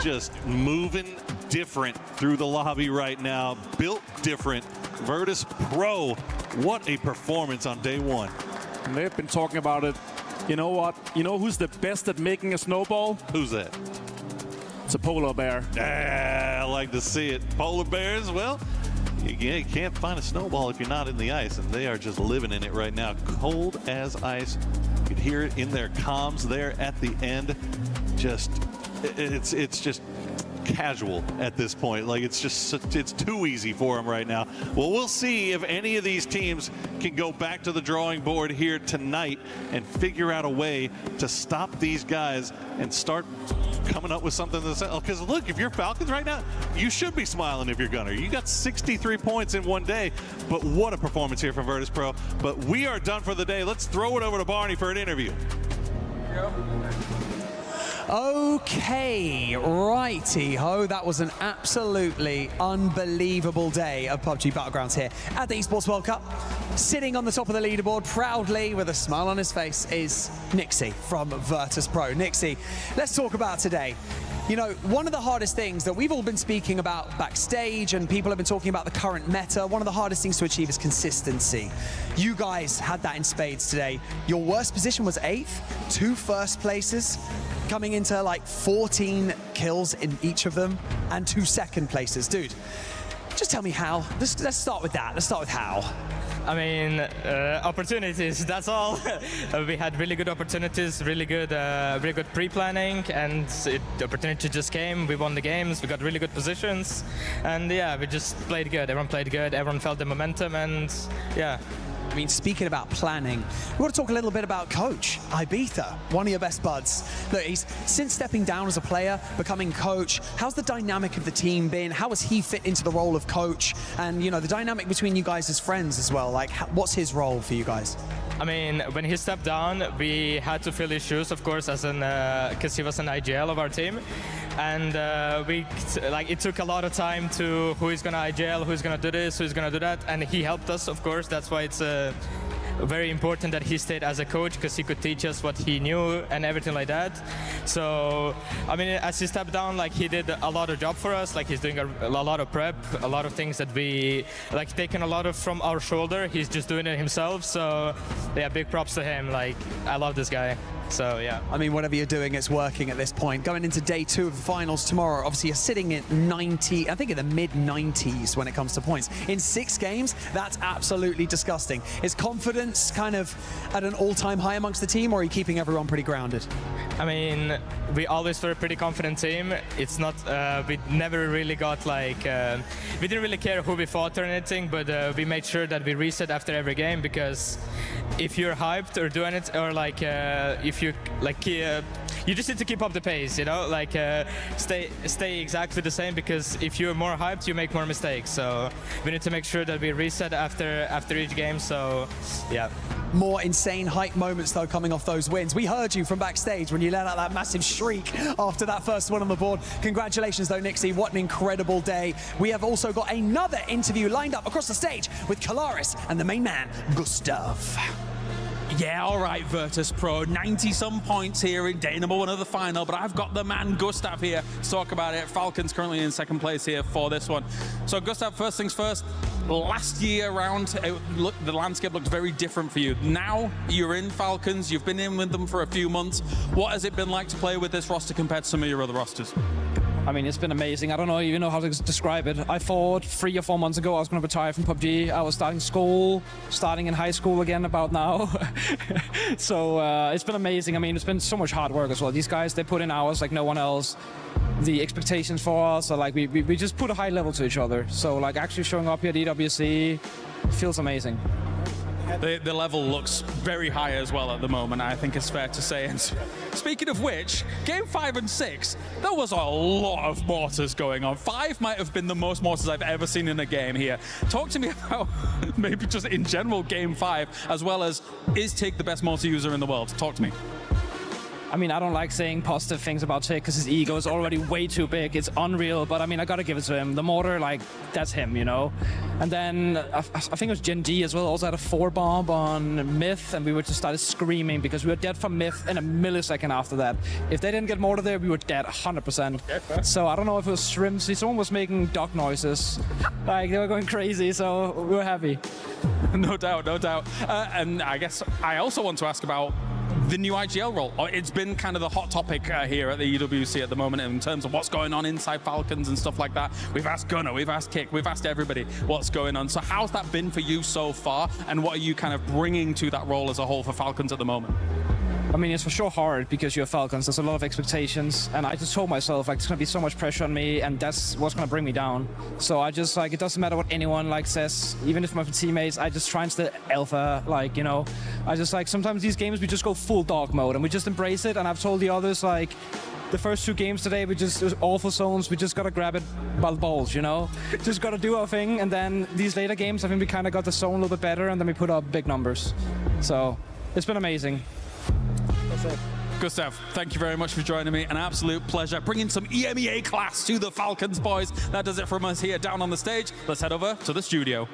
H: Just moving different through the lobby right now. Built different. Virtus Pro, what a performance on day one.
P: And they've been talking about it. You know what? You know who's the best at making a snowball?
H: Who's that?
P: It's a polar bear.
H: I like to see it. Polar bears, well, you can't find a snowball if you're not in the ice, and they are just living in it right now. Cold as ice. You can hear it in their comms there at the end. It's just casual at this point. Like, it's too easy for them right now. Well, we'll see if any of these teams can go back to the drawing board here tonight and figure out a way to stop these guys and start coming up with something that's, because look, if you're Falcons right now, you should be smiling if you're Gunner. You got 63 points in one day, but what a performance here from Virtus Pro. But we are done for the day. Let's throw it over to Barney for an interview.
V: Okay, righty-ho. That was an absolutely unbelievable day of PUBG Battlegrounds here at the Esports World Cup. Sitting on the top of the leaderboard proudly with a smile on his face is Nixie from Virtus Pro. Nixie, let's talk about today. You know, one of the hardest things that we've all been speaking about backstage, and people have been talking about the current meta, one of the hardest things to achieve is consistency. You guys had that in spades today. Your worst position was 8th, 2 first places, coming into like 14 kills in each of them, and 2 second places. Dude, just tell me how. Let's start with that. Let's start with how.
J: I mean, opportunities, that's all. We had really good opportunities, really good pre-planning, and the opportunity just came. We won the games, we got really good positions, and yeah, we just played good. Everyone played good, everyone felt the momentum, and yeah.
V: I mean, speaking about planning, we want to talk a little bit about Coach Ibiza, one of your best buds. Look, he's since stepping down as a player, becoming coach. How's the dynamic of the team been? How has he fit into the role of coach? And, you know, the dynamic between you guys as friends as well. Like, what's his role for you guys?
J: I mean, when he stepped down, we had to fill his shoes, of course, as because he was an IGL of our team. And it took a lot of time to who is gonna IGL, who's gonna do this, who's gonna do that, and he helped us, of course. That's why it's very important that he stayed as a coach, because he could teach us what he knew and everything like that. So, I mean, as he stepped down, like, he did a lot of job for us. Like, he's doing a lot of prep, a lot of things that we like taken a lot of from our shoulder. He's just doing it himself. So, yeah, big props to him. Like, I love this guy. So yeah.
V: I mean, whatever you're doing, it's working at this point. Going into day 2 of the finals tomorrow, obviously you're sitting at 90, I think in the mid-90s when it comes to points. In 6 games, that's absolutely disgusting. Is confidence kind of at an all-time high amongst the team, or are you keeping everyone pretty grounded?
J: I mean, we always were a pretty confident team. It's not, we never really got like, we didn't really care who we fought or anything, but we made sure that we reset after every game, because if you're hyped or doing it, or like, if you like, you just need to keep up the pace, you know, like stay exactly the same, because if you're more hyped, you make more mistakes. So we need to make sure that we reset after each game. So yeah.
V: More insane hype moments though coming off those wins. We heard you from backstage when you let out that massive shriek after that first one on the board. Congratulations though, Nixie, what an incredible day. We have also got another interview lined up across the stage with Kalaris and the main man, Gustav.
T: Yeah, all right, Virtus Pro. 90-some points here in day number 1 of the final, but I've got the man Gustav here to talk about it. Falcons currently in 2nd place here for this one. So, Gustav, first things first, last year around, the landscape looked very different for you. Now you're in Falcons, you've been in with them for a few months. What has it been like to play with this roster compared to some of your other rosters?
U: I mean, it's been amazing. I don't even know how to describe it. I thought 3 or 4 months ago I was going to retire from PUBG. I was starting in high school again about now. So it's been amazing. I mean, it's been so much hard work as well. These guys, they put in hours like no one else. The expectations for us are like, we just put a high level to each other. So like actually showing up here at EWC feels amazing.
T: The level looks very high as well at the moment, I think it's fair to say. And speaking of which, game 5 and 6, there was a lot of mortars going on. 5 might have been the most mortars I've ever seen in a game here. Talk to me about maybe just in general game 5, as well as, is Tig the best mortar user in the world? Talk to me.
U: I mean, I don't like saying positive things about Tig because his ego is already way too big. It's unreal, but I mean, I gotta give it to him. The mortar, like, that's him, you know? And then I think it was Gen D as well, also had a 4-bomb on Myth, and we were just started screaming because we were dead from Myth in a millisecond after that. If they didn't get mortar there, we were dead 100%. So I don't know if it was shrimps. Someone was making dog noises. Like, they were going crazy, so we were happy.
T: No doubt, no doubt. And I guess I also want to ask about the new IGL role. It's been kind of the hot topic here at the EWC at the moment in terms of what's going on inside Falcons and stuff like that. We've asked Gunnar, we've asked Kick, we've asked everybody what's going on. So how's that been for you so far, and what are you kind of bringing to that role as a whole for Falcons at the moment?
U: I mean, it's for sure hard because you're Falcons. There's a lot of expectations, and I just told myself, like, there's gonna be so much pressure on me, and that's what's gonna bring me down. So I just, like, it doesn't matter what anyone, like, says, even if my teammates, I just try and stay alpha, like, you know. I just, like, sometimes these games, we just go full dog mode, and we just embrace it, and I've told the others, like, the first 2 games today, it was awful zones, we just gotta grab it by the balls, you know? Just gotta do our thing, and then these later games, I think we kind of got the zone a little bit better, and then we put up big numbers. So, it's been amazing. That's it.
T: Gustav, thank you very much for joining me. An absolute pleasure. Bringing some EMEA class to the Falcons, boys. That does it from us here down on the stage. Let's head over to the studio.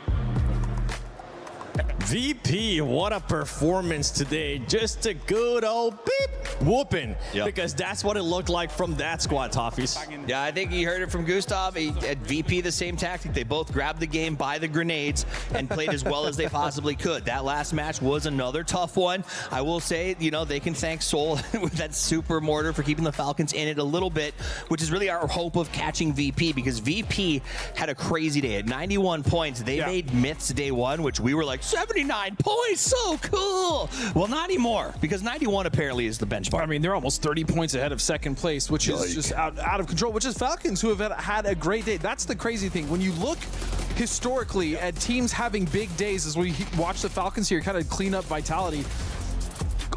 C: VP, what a performance today. Just a good old beep whooping. Yep. Because that's what it looked like from that squad, Toffees.
I: Yeah, I think you heard it from Gustav. At VP, the same tactic. They both grabbed the game by the grenades and played as well as they possibly could. That last match was another tough one. I will say, you know, they can thank Soul with that super mortar for keeping the Falcons in it a little bit, which is really our hope of catching VP, because VP had a crazy day. At 91 points, they made Myths day 1, which we were like, 79 points, so cool. Well, not anymore, because 91 apparently is the benchmark.
K: I mean, they're almost 30 points ahead of 2nd place, which is just out of control, which is Falcons, who have had a great day. That's the crazy thing. When you look historically at teams having big days, as we watch the Falcons here kind of clean up Vitality,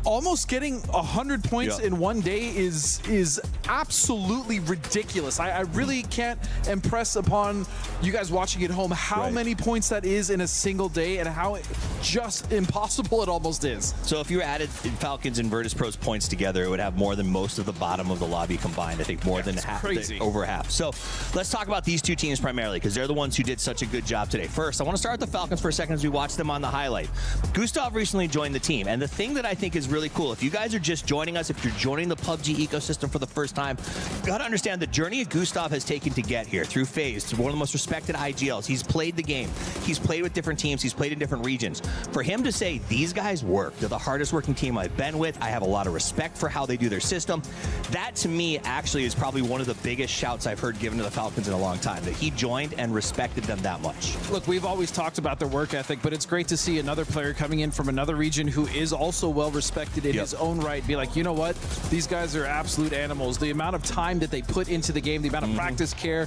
K: almost getting 100 points in one day is absolutely ridiculous. I really can't impress upon you guys watching at home how many points that is in a single day and how just impossible it almost is.
I: So if you added Falcons and Virtus Pro's points together, it would have more than most of the bottom of the lobby combined. I think more than half, over half. So let's talk about these 2 teams primarily, because they're the ones who did such a good job today. First, I want to start with the Falcons for a second as we watch them on the highlight. Gustav recently joined the team, and the thing that I think is really really cool. If you guys are just joining us, if you're joining the PUBG ecosystem for the first time, you got to understand the journey Gustav has taken to get here through FaZe, to one of the most respected IGLs. He's played the game. He's played with different teams. He's played in different regions. For him to say, these guys work, they're the hardest working team I've been with, I have a lot of respect for how they do their system, that to me actually is probably one of the biggest shouts I've heard given to the Falcons in a long time, that he joined and respected them that much.
K: Look, we've always talked about their work ethic, but it's great to see another player coming in from another region who is also well respected in his own right, be like, you know what, these guys are absolute animals. The amount of time that they put into the game, the amount of practice care,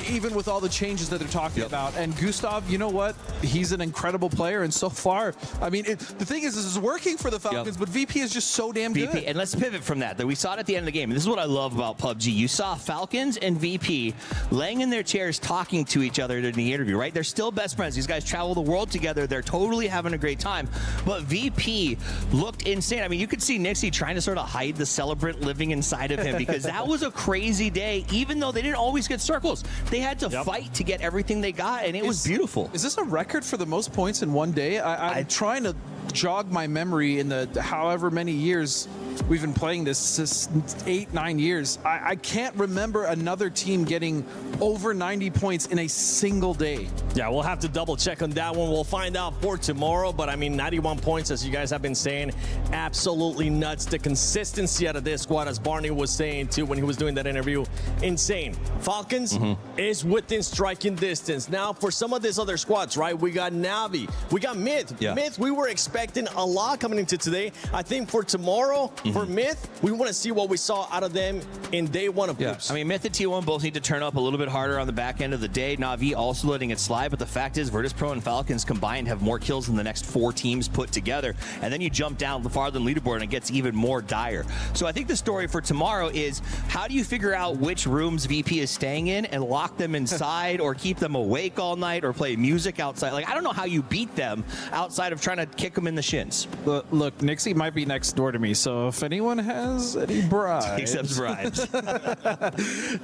K: even with all the changes that they're talking about. And Gustav, you know what, he's an incredible player, and so far, I mean, the thing is, this is working for the Falcons, but VP is just so damn good.
I: And let's pivot from that. We saw it at the end of the game, and this is what I love about PUBG. You saw Falcons and VP laying in their chairs talking to each other in the interview, right? They're still best friends. These guys travel the world together. They're totally having a great time. But VP looked insane. I mean, you could see Nixie trying to sort of hide the celebrant living inside of him, because that was a crazy day, even though they didn't always get circles. They had to fight to get everything they got, and it was beautiful.
K: Is this a record for the most points in one day? I'm trying to jog my memory in the however many years we've been playing this, 8-9 years. I can't remember another team getting over 90 points in a single day.
C: Yeah, we'll have to double check on that one. We'll find out for tomorrow, but I mean, 91 points, as you guys have been saying, absolutely nuts. The consistency out of this squad, as Barney was saying too when he was doing that interview, insane. Falcons is within striking distance. Now, for some of these other squads, right, we got Navi, we got Myth. Myth, we were expecting a lot coming into today. I think for tomorrow, for Myth, we want to see what we saw out of them in day one of groups.
I: I mean, Myth and T1 both need to turn up a little bit harder on the back end of the day. Navi also letting it slide, but the fact is Virtus Pro and Falcons combined have more kills than the next 4 teams put together. And then you jump down the farther than leaderboard and it gets even more dire. So I think the story for tomorrow is, how do you figure out which rooms VP is staying in and lock them inside or keep them awake all night or play music outside? Like, I don't know how you beat them outside of trying to kick them in the shins.
K: Look, Nixie might be next door to me, so if anyone has any bribes.
I: He accepts bribes.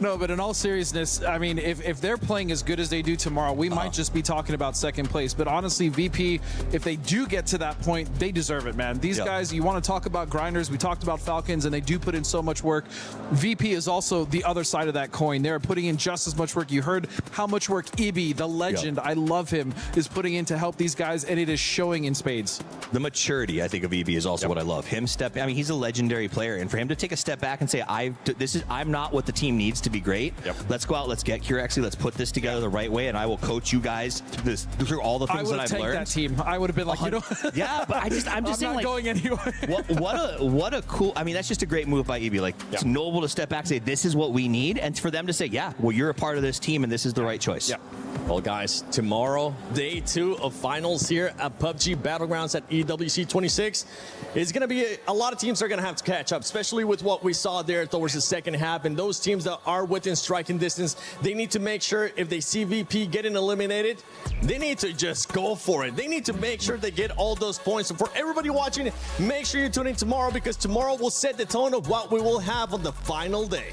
K: No, but in all seriousness, I mean, if they're playing as good as they do tomorrow, we might just be talking about second place. But honestly, VP, if they do get to that point, they deserve it, man. These guys, you want to talk about grinders, we talked about Falcons, and they do put in so much work. VP is also the other side of that coin. They're putting in just as much work. You heard how much work Ibi, the legend, I love him, is putting in to help these guys, and it is showing in spades.
I: The maturity, I think, of Ibi is also what I love. Him I mean, he's a legendary player, and for him to take a step back and say, I'm not what the team needs to be great. Let's go out, let's get Curexy, let's put this together the right way, and I will coach you guys through all the things that I've learned.
K: That team. I would have been like, you know,
I: yeah, but I'm just saying,
K: not
I: like,
K: going anywhere.
I: what a cool. I mean, that's just a great move by Ibi. Like, it's noble to step back and say, this is what we need, and for them to say, yeah, well, you're a part of this team, and this is the right choice.
C: Well, guys, tomorrow, day 2 of finals here at PUBG Battlegrounds at EWC 26. It's going to be a lot of teams are going to have to catch up, especially with what we saw there towards the second half. And those teams that are within striking distance, they need to make sure if they see VP getting eliminated, they need to just go for it. They need to make sure they get all those points. And for everybody watching, make sure you tune in tomorrow, because tomorrow will set the tone of what we will have on the final day.